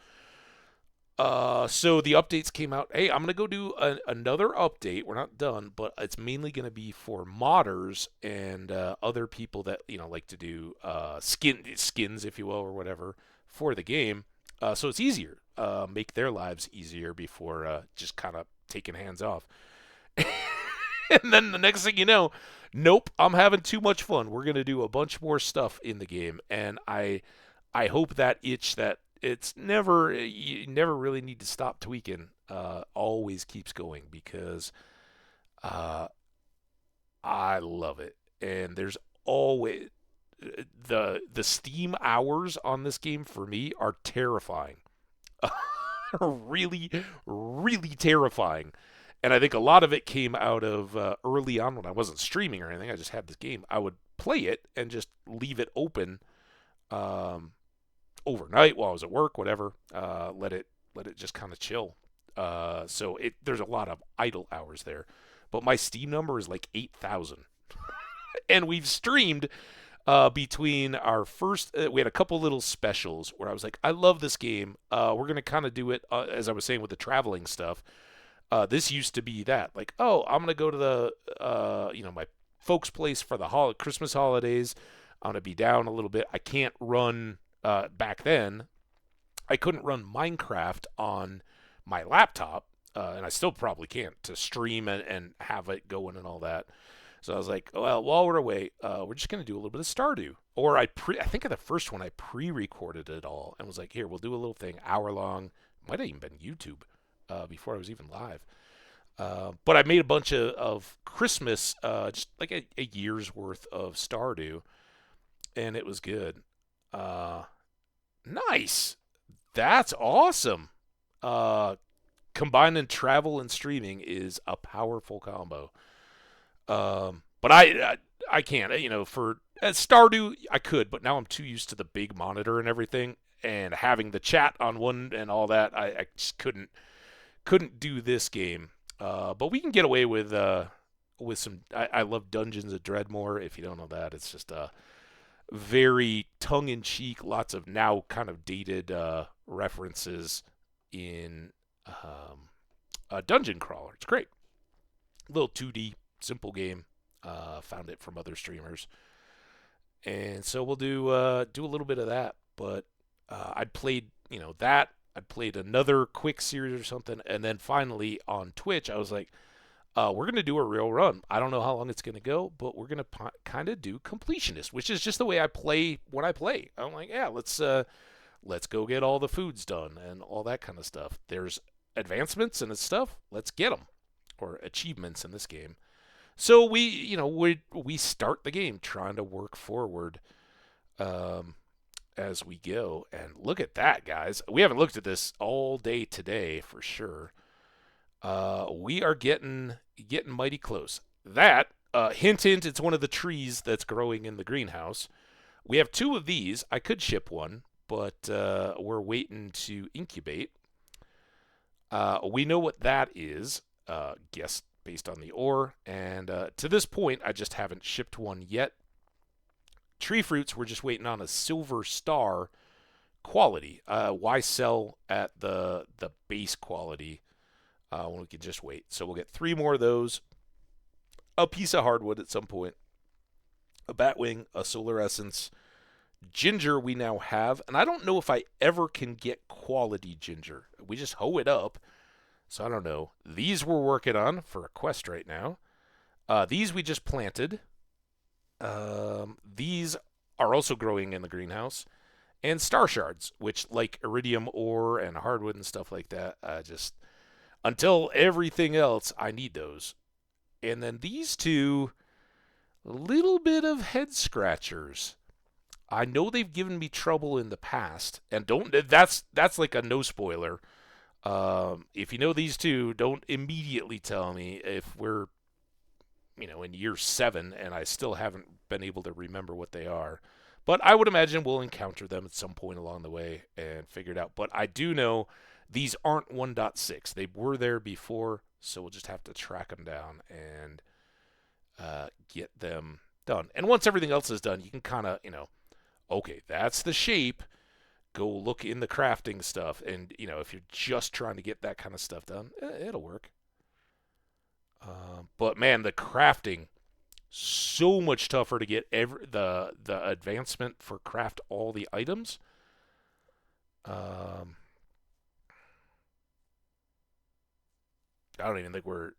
So the updates came out. Hey, I'm gonna go do another update. We're not done, but it's mainly gonna be for modders and other people that like to do skins, if you will, or whatever for the game. So it's easier, make their lives easier before just kind of taking hands off. And then the next thing you know, nope, I'm having too much fun. We're gonna do a bunch more stuff in the game, and I hope that itch that it's never you never really need to stop tweaking always keeps going because I love it, and there's always the Steam hours on this game for me are terrifying. Really, really terrifying. And I think a lot of it came out of early on when I wasn't streaming or anything. I just had this game. I would play it and just leave it open overnight while I was at work, whatever. Let it just kind of chill. So there's a lot of idle hours there. But my Steam number is like 8,000. And we've streamed between our first, we had a couple little specials where I was like, I love this game. We're going to kind of do it, as I was saying, with the traveling stuff. This used to be that. Like, oh, I'm going to go to my folks' place for the Christmas holidays. I'm going to be down a little bit. I can't run, back then, I couldn't run Minecraft on my laptop. and I still probably can't, to stream and have it going and all that. So I was like, well, while we're away, we're just gonna do a little bit of Stardew. Or I think of the first one I pre-recorded it all and was like, here, we'll do a little thing, hour long. Might have even been YouTube before I was even live. But I made a bunch of Christmas, just like a year's worth of Stardew, and it was good. Uh, nice. That's awesome. Uh, Combining travel and streaming is a powerful combo. But I can't. For Stardew, I could, but now I'm too used to the big monitor and everything, and having the chat on one and all that. I just couldn't do this game. But we can get away with some. I love Dungeons of Dreadmore. If you don't know that, it's just very tongue-in-cheek, lots of now kind of dated references in a dungeon crawler. It's great. Little 2D, simple game. Found it from other streamers, and so we'll do a little bit of that. But I'd played that. I'd played another quick series or something, and then finally on Twitch, I was like, we're going to do a real run. I don't know how long it's going to go, but we're going to kind of do completionist, which is just the way I play when I play. I'm like, yeah, let's go get all the foods done and all that kind of stuff. There's advancements and stuff. Let's get them, or achievements in this game. So we start the game trying to work forward as we go. And look at that, guys. We haven't looked at this all day today for sure. We are getting mighty close. That hint, hint. It's one of the trees that's growing in the greenhouse. We have two of these. I could ship one, but we're waiting to incubate. We know what that is. Guess based on the ore, and to this point, I just haven't shipped one yet. Tree fruits, we're just waiting on a silver star quality. Why sell at the base quality when we can just wait? So we'll get 3 more of those, a piece of hardwood at some point, a batwing, a solar essence, ginger we now have, and I don't know if I ever can get quality ginger. We just hoe it up, so I don't know. These we're working on for a quest right now. These we just planted. These are also growing in the greenhouse. And star shards, which, like iridium ore and hardwood and stuff like that, just until everything else, I need those. And then these two, a little bit of head scratchers. I know they've given me trouble in the past, and that's like a no spoiler. If you know these two, don't immediately tell me if we're in year 7 and I still haven't been able to remember what they are. But I would imagine we'll encounter them at some point along the way and figure it out. But I do know these aren't 1.6. They were there before, so we'll just have to track them down and get them done. And once everything else is done, you can kind of, okay, that's the shape. Go look in the crafting stuff. And, if you're just trying to get that kind of stuff done, it'll work. But, man, the crafting, so much tougher to get the advancement for craft all the items. I don't even think we're...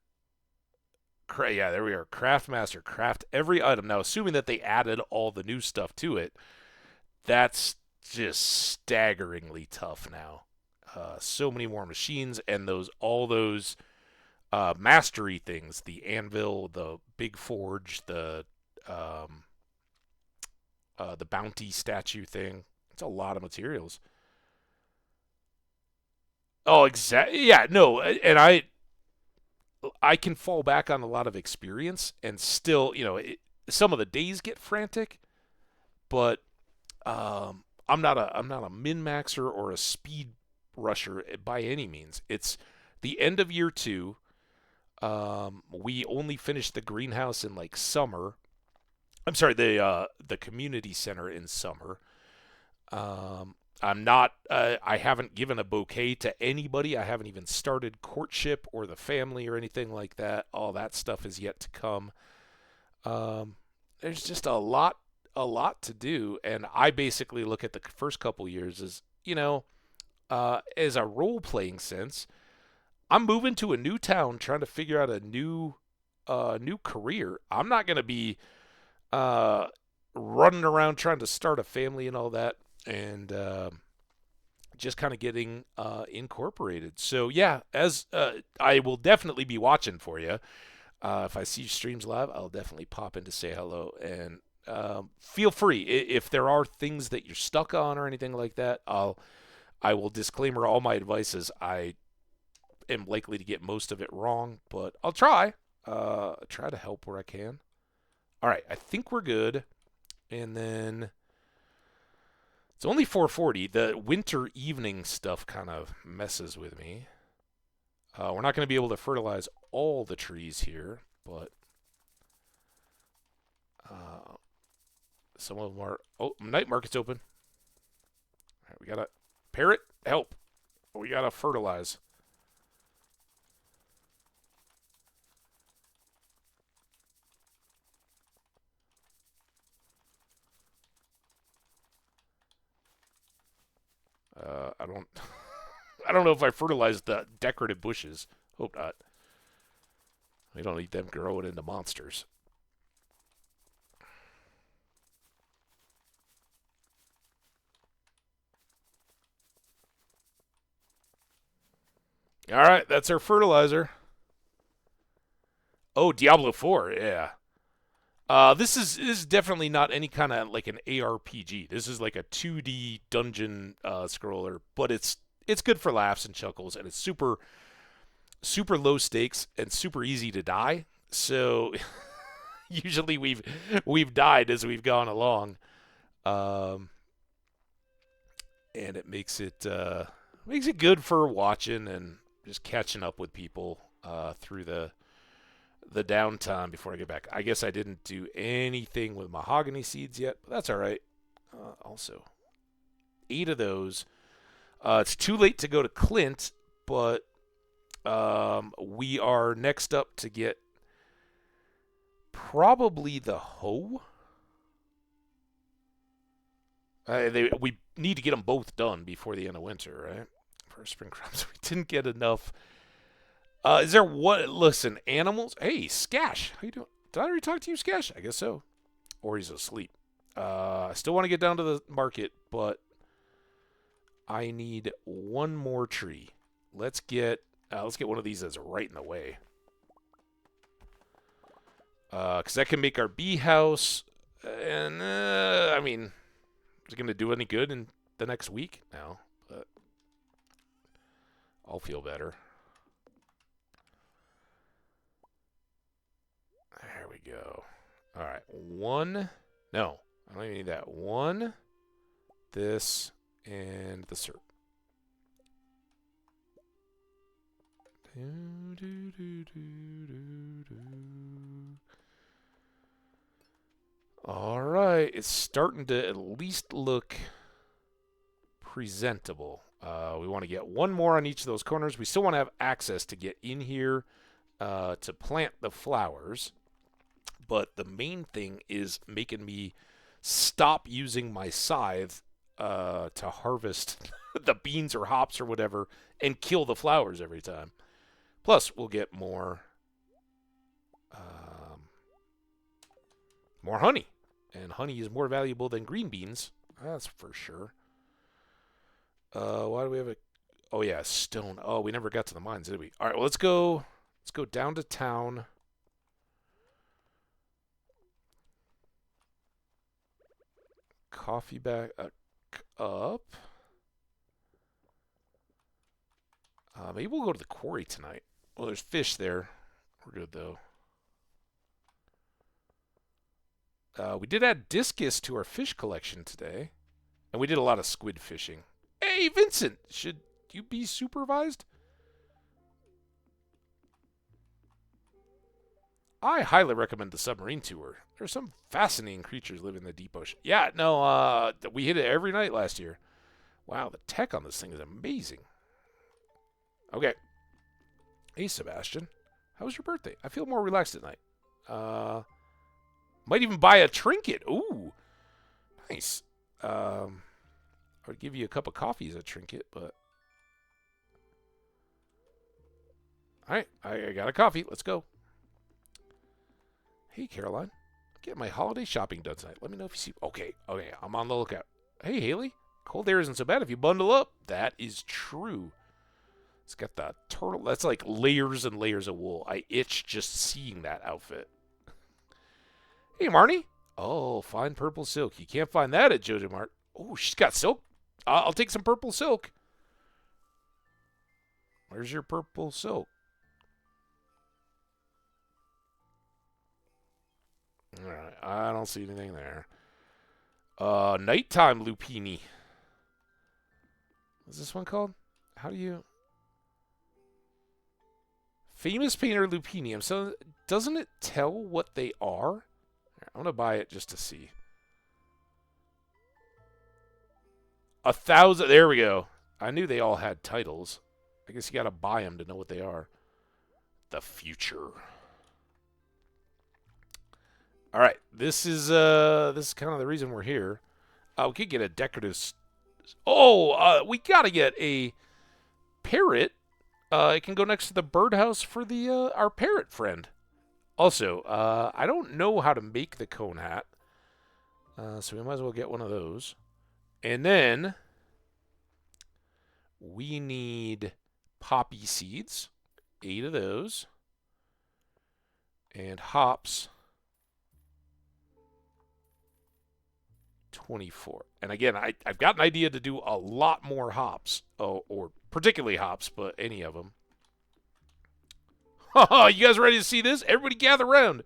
Yeah, there we are. Craft Master. Craft every item. Now, assuming that they added all the new stuff to it, that's just staggeringly tough now. So many more machines, and all those mastery things, the anvil, the big forge, the bounty statue thing. It's a lot of materials. Oh, exactly. Yeah, no, and I can fall back on a lot of experience, and still, some of the days get frantic, but I'm not a min maxer or a speed rusher by any means. It's the end of year 2. We only finished the greenhouse in like summer. I'm sorry, the community center in summer. I haven't given a bouquet to anybody. I haven't even started courtship or the family or anything like that. All that stuff is yet to come. There's just a lot to do, and I basically look at the first couple years as, as a role-playing sense. I'm moving to a new town, trying to figure out a new career. I'm not gonna be uh, running around trying to start a family and all that, and just kind of getting incorporated. So yeah, as I will definitely be watching for you. If I see streams live, I'll definitely pop in to say hello. And feel free if there are things that you're stuck on or anything like that. I will disclaimer all my advices. I am likely to get most of it wrong, but I'll try. Try to help where I can. All right, I think we're good. And then it's only 4:40. The winter evening stuff kind of messes with me. We're not going to be able to fertilize all the trees here, but some of them are. Oh, night market's open. All right, we got to parrot help. We got to fertilize. I don't. I don't know if I fertilized the decorative bushes. Hope not. We don't need them growing into monsters. All right, that's our fertilizer. Oh, Diablo 4, yeah. This is definitely not any kind of like an ARPG. This is like a 2D dungeon scroller, but it's good for laughs and chuckles, and it's super low stakes and super easy to die. So usually we've died as we've gone along, um, and it makes it good for watching and just catching up with people through the downtime before I get back. I guess I didn't do anything with mahogany seeds yet, but that's all right. Also, 8 of those. It's too late to go to Clint, but we are next up to get probably the hoe. We need to get them both done before the end of winter, right? For spring crops, we didn't get enough. Is there what? Listen, animals. Hey, Skash, how you doing? Did I already talk to you, Skash? I guess so. Or he's asleep. I still want to get down to the market, but I need one more tree. Let's get one of these that's right in the way. Because that can make our bee house. And I mean, is it going to do any good in the next week? No, but I'll feel better. There we go. All right, one. No, I don't even need that. One, this, and the serp. All right, it's starting to at least look presentable. We want to get one more on each of those corners. We still want to have access to get in here to plant the flowers. But the main thing is making me stop using my scythe to harvest the beans or hops or whatever and kill the flowers every time. Plus, we'll get more honey. And honey is more valuable than green beans. That's for sure. Why do we have a... Oh, yeah, stone. Oh, we never got to the mines, did we? All right, well, let's go down to town. Coffee bag up. Maybe we'll go to the quarry tonight. Well, there's fish there. We're good, though. We did add discus to our fish collection today. And we did a lot of squid fishing. Hey, Vincent! Should you be supervised? I highly recommend the submarine tour. There's some fascinating creatures living in the deep ocean. Yeah, no, we hit it every night last year. Wow, the tech on this thing is amazing. Okay. Hey, Sebastian. How was your birthday? I feel more relaxed at night. Might even buy a trinket. Ooh. Nice. I would give you a cup of coffee as a trinket, but... All right, I got a coffee. Let's go. Hey, Caroline. Get my holiday shopping done tonight. Let me know if you see. Okay, I'm on the lookout. Hey, Haley. Cold air isn't so bad if you bundle up. That is true. It's got the turtle. That's like layers and layers of wool. I itch just seeing that outfit. Hey, Marnie. Oh, fine purple silk. You can't find that at Jojo Mart. Oh, she's got silk. I'll take some purple silk. Where's your purple silk? All right, I don't see anything there. Nighttime lupini. What's this one called? How do you... Famous painter lupini. So doesn't it tell what they are? I'm gonna buy it just to see. 1,000. There we go. I knew they all had titles. I guess you gotta buy them to know what they are. The future. All right, this is kind of the reason we're here. We could get a decorative. We gotta get a parrot. It can go next to the birdhouse for the our parrot friend. Also, I don't know how to make the cone hat, so we might as well get one of those. And then we need poppy seeds, 8 of those, and hops, 24. And again, I've got an idea to do a lot more hops, or particularly hops, but any of them. You guys ready to see this? Everybody gather around.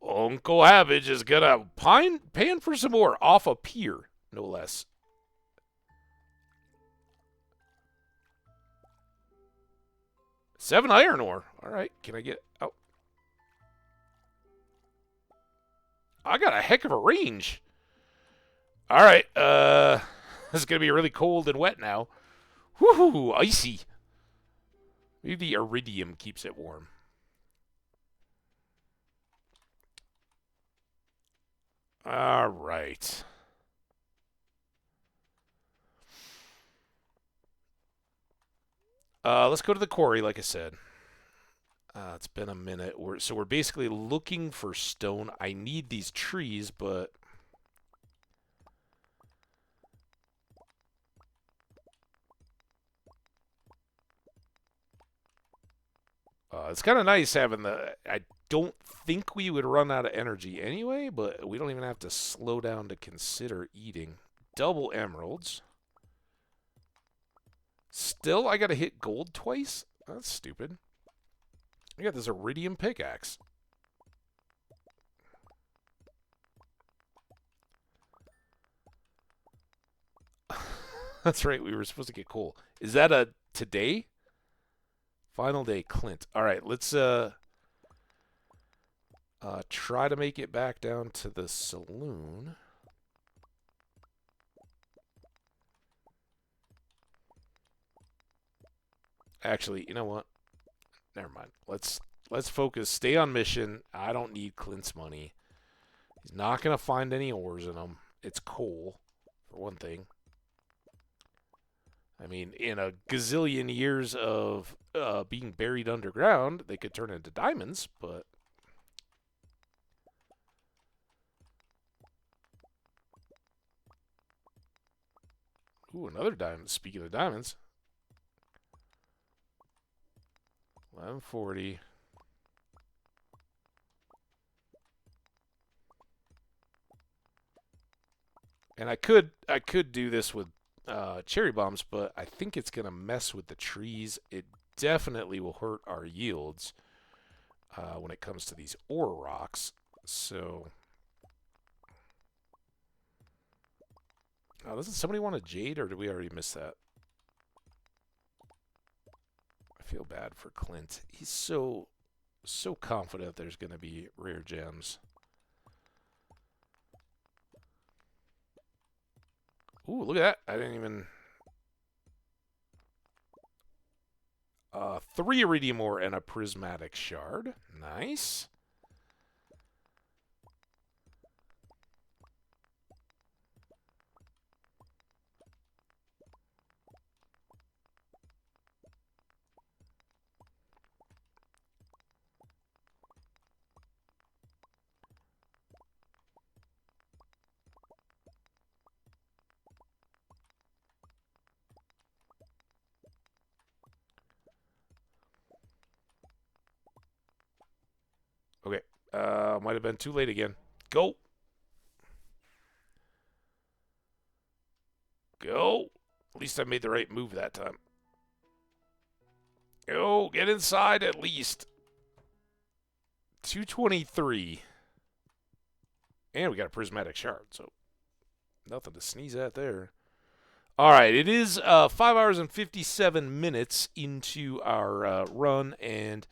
Uncle Hambbage is gonna pan for some more off a pier, no less. Seven iron ore. All right, can I get... Oh. I got a heck of a range. All right, this is going to be really cold and wet now. Woohoo, icy. Maybe the iridium keeps it warm. All right. Let's go to the quarry, like I said. It's been a minute. So we're basically looking for stone. I need these trees, but... it's kind of nice having the... I don't think we would run out of energy anyway, but we don't even have to slow down to consider eating. Double emeralds. Still, I got to hit gold twice? That's stupid. I got this iridium pickaxe. That's right, we were supposed to get coal. Is that a today? Final day, Clint. All right, let's try to make it back down to the saloon. Actually, you know what? Never mind. Let's focus. Stay on mission. I don't need Clint's money. He's not gonna find any ores in them. It's coal, for one thing. I mean, in a gazillion years of being buried underground, they could turn into diamonds, but... Ooh, another diamond. Speaking of diamonds. 1140. And I could do this with cherry bombs, but I think it's going to mess with the trees. It definitely will hurt our yields when it comes to these ore rocks. So, doesn't somebody want a jade, or did we already miss that? I feel bad for Clint. He's so confident there's going to be rare gems. Ooh, look at that. I didn't even... 3 iridium ore and a prismatic shard. Nice. Might have been too late again. Go. Go. At least I made the right move that time. Go. Get inside at least. 223. And we got a prismatic shard, so nothing to sneeze at there. All right, it is 5 hours and 57 minutes into our run, and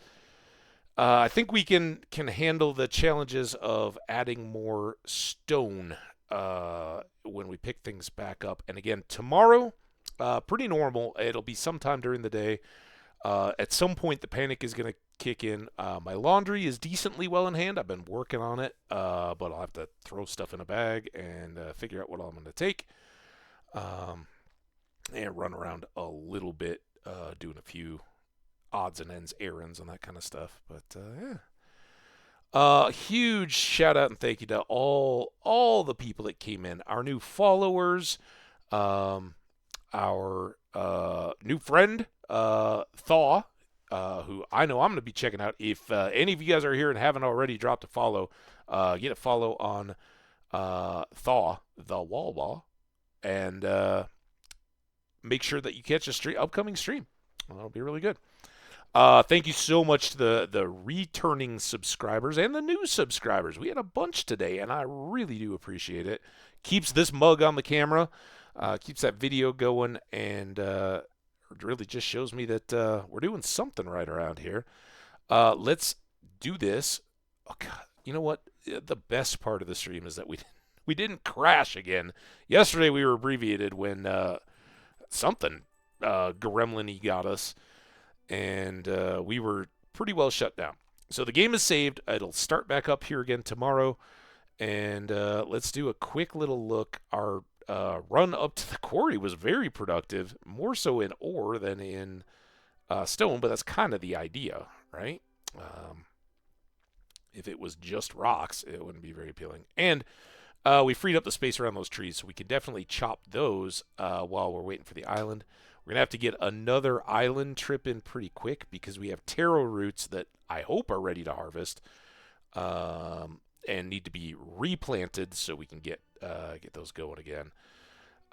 I think we can handle the challenges of adding more stone when we pick things back up. And again, tomorrow, pretty normal. It'll be sometime during the day. At some point, the panic is going to kick in. My laundry is decently well in hand. I've been working on it, but I'll have to throw stuff in a bag and figure out what all I'm going to take. And run around a little bit, doing a few odds and ends errands and that kind of stuff. But yeah. Huge shout out and thank you to all the people that came in. Our new followers, our new friend, Thaw, who I know I'm going to be checking out. If any of you guys are here and haven't already dropped a follow, get a follow on Thaw, the Wawa, and make sure that you catch a upcoming stream. That'll be really good. Thank you so much to the returning subscribers and the new subscribers. We had a bunch today, and I really do appreciate it. Keeps this mug on the camera, keeps that video going, and really just shows me that we're doing something right around here. Let's do this. Oh, God. You know what? The best part of the stream is that we didn't crash again. Yesterday we were abbreviated when something gremlin-y got us, and we were pretty well shut down. So the game is saved. It'll start back up here again tomorrow, and let's do a quick little look. Our run up to the quarry was very productive, more so in ore than in stone, but that's kind of the idea, right? If it was just rocks, it wouldn't be very appealing. And we freed up the space around those trees, so we can definitely chop those while we're waiting for the island. We're going to have to get another island trip in pretty quick because we have taro roots that I hope are ready to harvest and need to be replanted so we can get those going again.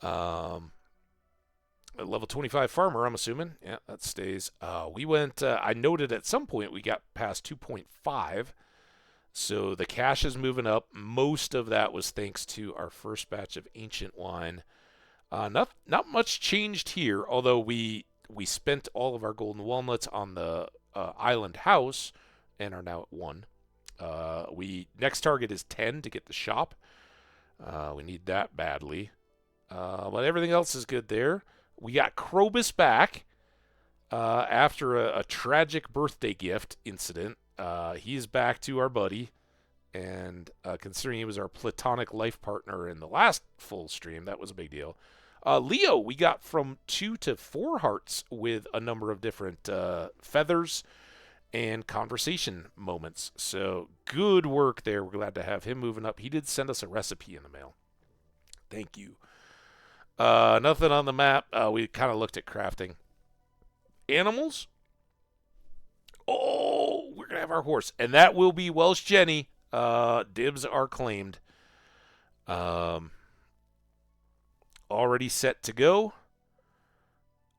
A level 25 farmer, I'm assuming. Yeah, that stays. We went, I noted at some point we got past 2.5. So the cash is moving up. Most of that was thanks to our first batch of ancient wine. Not much changed here, although we spent all of our golden walnuts on the island house and are now at 1. Next target is 10 to get the shop. We need that badly. But everything else is good there. We got Krobus back after a tragic birthday gift incident. He's back to our buddy, and considering he was our platonic life partner in the last full stream, that was a big deal. Leo, we got from 2 to 4 hearts with a number of different feathers and conversation moments. So good work there. We're glad to have him moving up. He did send us a recipe in the mail. Thank you. Nothing on the map. We kind of looked at crafting. Animals? Oh, we're going to have our horse. And that will be Welsh Jenny. Dibs are claimed. Already set to go.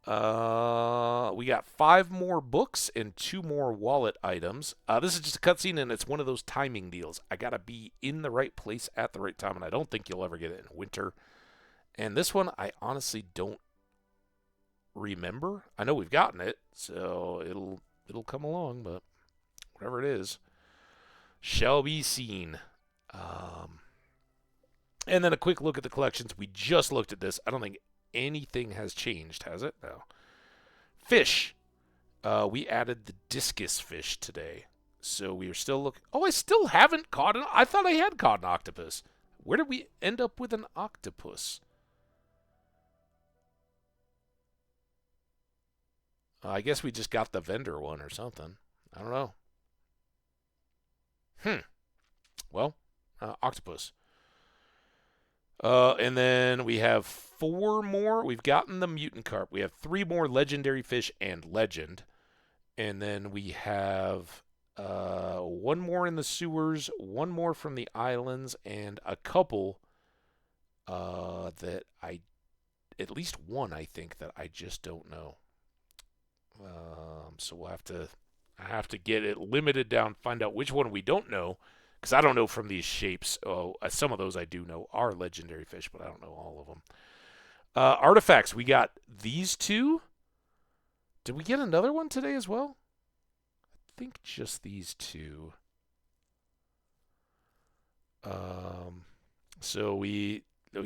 We got 5 more books and 2 more wallet items. This is just a cutscene, and it's one of those timing deals. I got to be in the right place at the right time, and I don't think you'll ever get it in winter. And this one, I honestly don't remember. I know we've gotten it, so it'll come along, but whatever it is, shall be seen. And then a quick look at the collections. We just looked at this. I don't think anything has changed, has it? No. Fish. We added the discus fish today. So we are still looking. Oh, I still haven't caught an. I thought I had caught an octopus. Where did we end up with an octopus? I guess we just got the vendor one or something. I don't know. Well, octopus. And then we have 4 more. We've gotten the mutant carp. We have 3 more legendary fish and legend. And then we have 1 one more in the sewers, one more from the islands, and a couple that at least one I think that I just don't know. So I have to get it limited down, find out which one we don't know, because I don't know from these shapes. Oh, some of those I do know are legendary fish, but I don't know all of them. Artifacts, we got these two. Did we get another one today as well? I think just these two. So we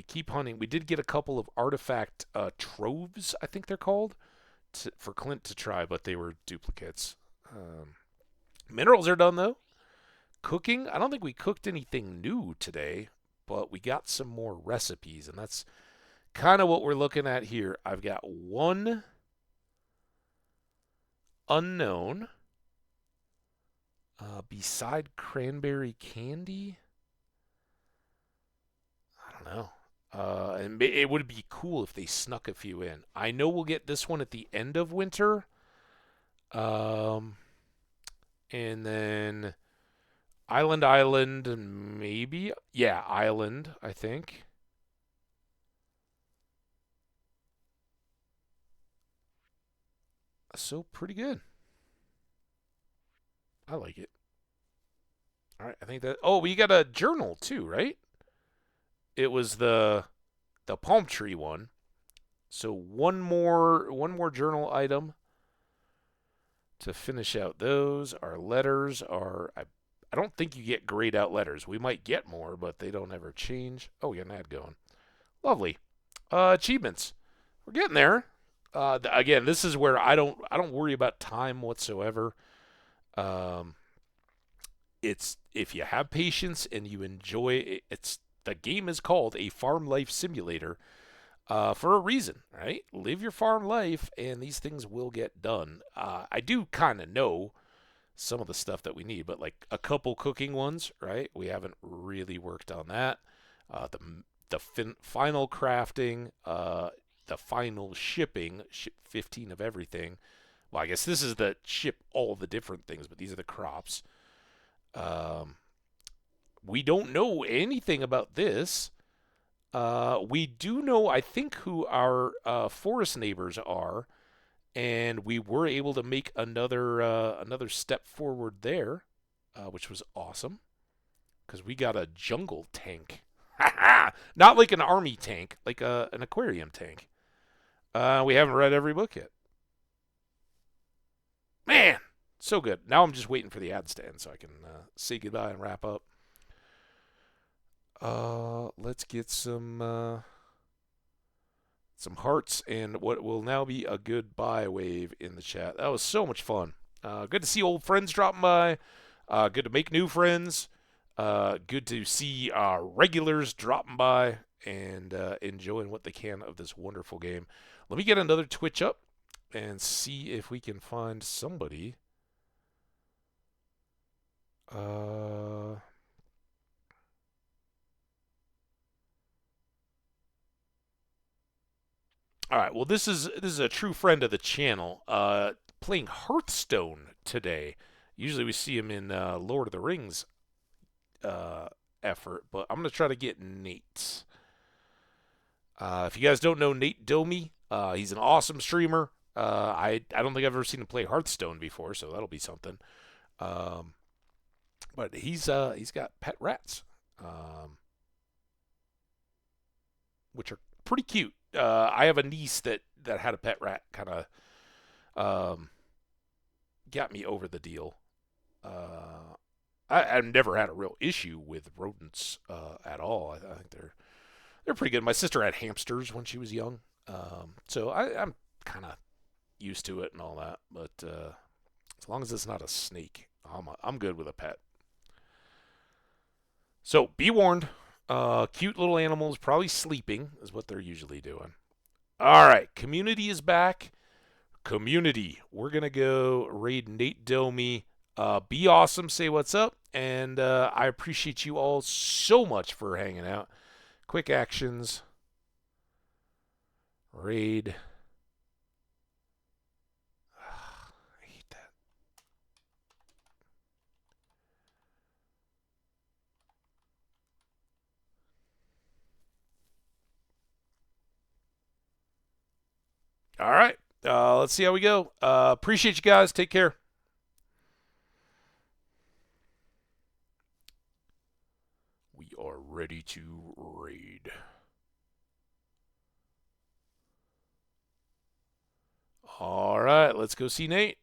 keep hunting. We did get a couple of artifact troves, I think they're called, for Clint to try, but they were duplicates. Minerals are done though. Cooking, I don't think we cooked anything new today, but we got some more recipes, and that's kind of what we're looking at here. I've got one unknown beside cranberry candy. I don't know. And it would be cool if they snuck a few in. I know we'll get this one at the end of winter. And then Island, and maybe. Yeah, Island, I think. So pretty good. I like it. All right, I think that. Oh, we got a journal too, right? It was the palm tree one. So one more journal item to finish out those. Our letters are I don't think you get grayed out letters. We might get more, but they don't ever change. Oh, we got an ad going. Lovely. Achievements. We're getting there. Again, this is where I don't worry about time whatsoever. Um, it's if you have patience and you enjoy it, it's the game is called a farm life simulator for a reason, right? Live your farm life, and these things will get done. I do kind of know some of the stuff that we need, but like a couple cooking ones, right? We haven't really worked on that. The final crafting, the final shipping, ship 15 of everything. Well, I guess this is the ship all the different things, but these are the crops. Um, we don't know anything about this. We do know, I think, who our forest neighbors are, and we were able to make another step forward there, which was awesome because we got a jungle tank. Not like an army tank, like an aquarium tank. We haven't read every book yet. Man, so good. Now I'm just waiting for the ad stand so I can say goodbye and wrap up. Let's get some hearts and what will now be a goodbye wave in the chat. That was so much fun. Good to see old friends dropping by. Good to make new friends. Good to see regulars dropping by and enjoying what they can of this wonderful game. Let me get another Twitch up and see if we can find somebody. All right. Well, this is a true friend of the channel. Playing Hearthstone today. Usually we see him in Lord of the Rings effort, but I'm gonna try to get Nate. If you guys don't know Nate Domi, he's an awesome streamer. I don't think I've ever seen him play Hearthstone before, so that'll be something. But he's got pet rats, which are pretty cute. I have a niece that had a pet rat, kind of got me over the deal. I've never had a real issue with rodents at all. I think they're pretty good. My sister had hamsters when she was young, so I'm kind of used to it and all that. But as long as it's not a snake, I'm good with a pet. So be warned. Cute little animals probably sleeping is what they're usually doing. All right, community is back. Community, we're gonna go raid Nate Domi. Be awesome, say what's up, and I appreciate you all so much for hanging out. Quick actions. Raid. I hate that. All right. Let's see how we go. Appreciate you guys. Take care. We are ready to raid. All right, let's go see Nate.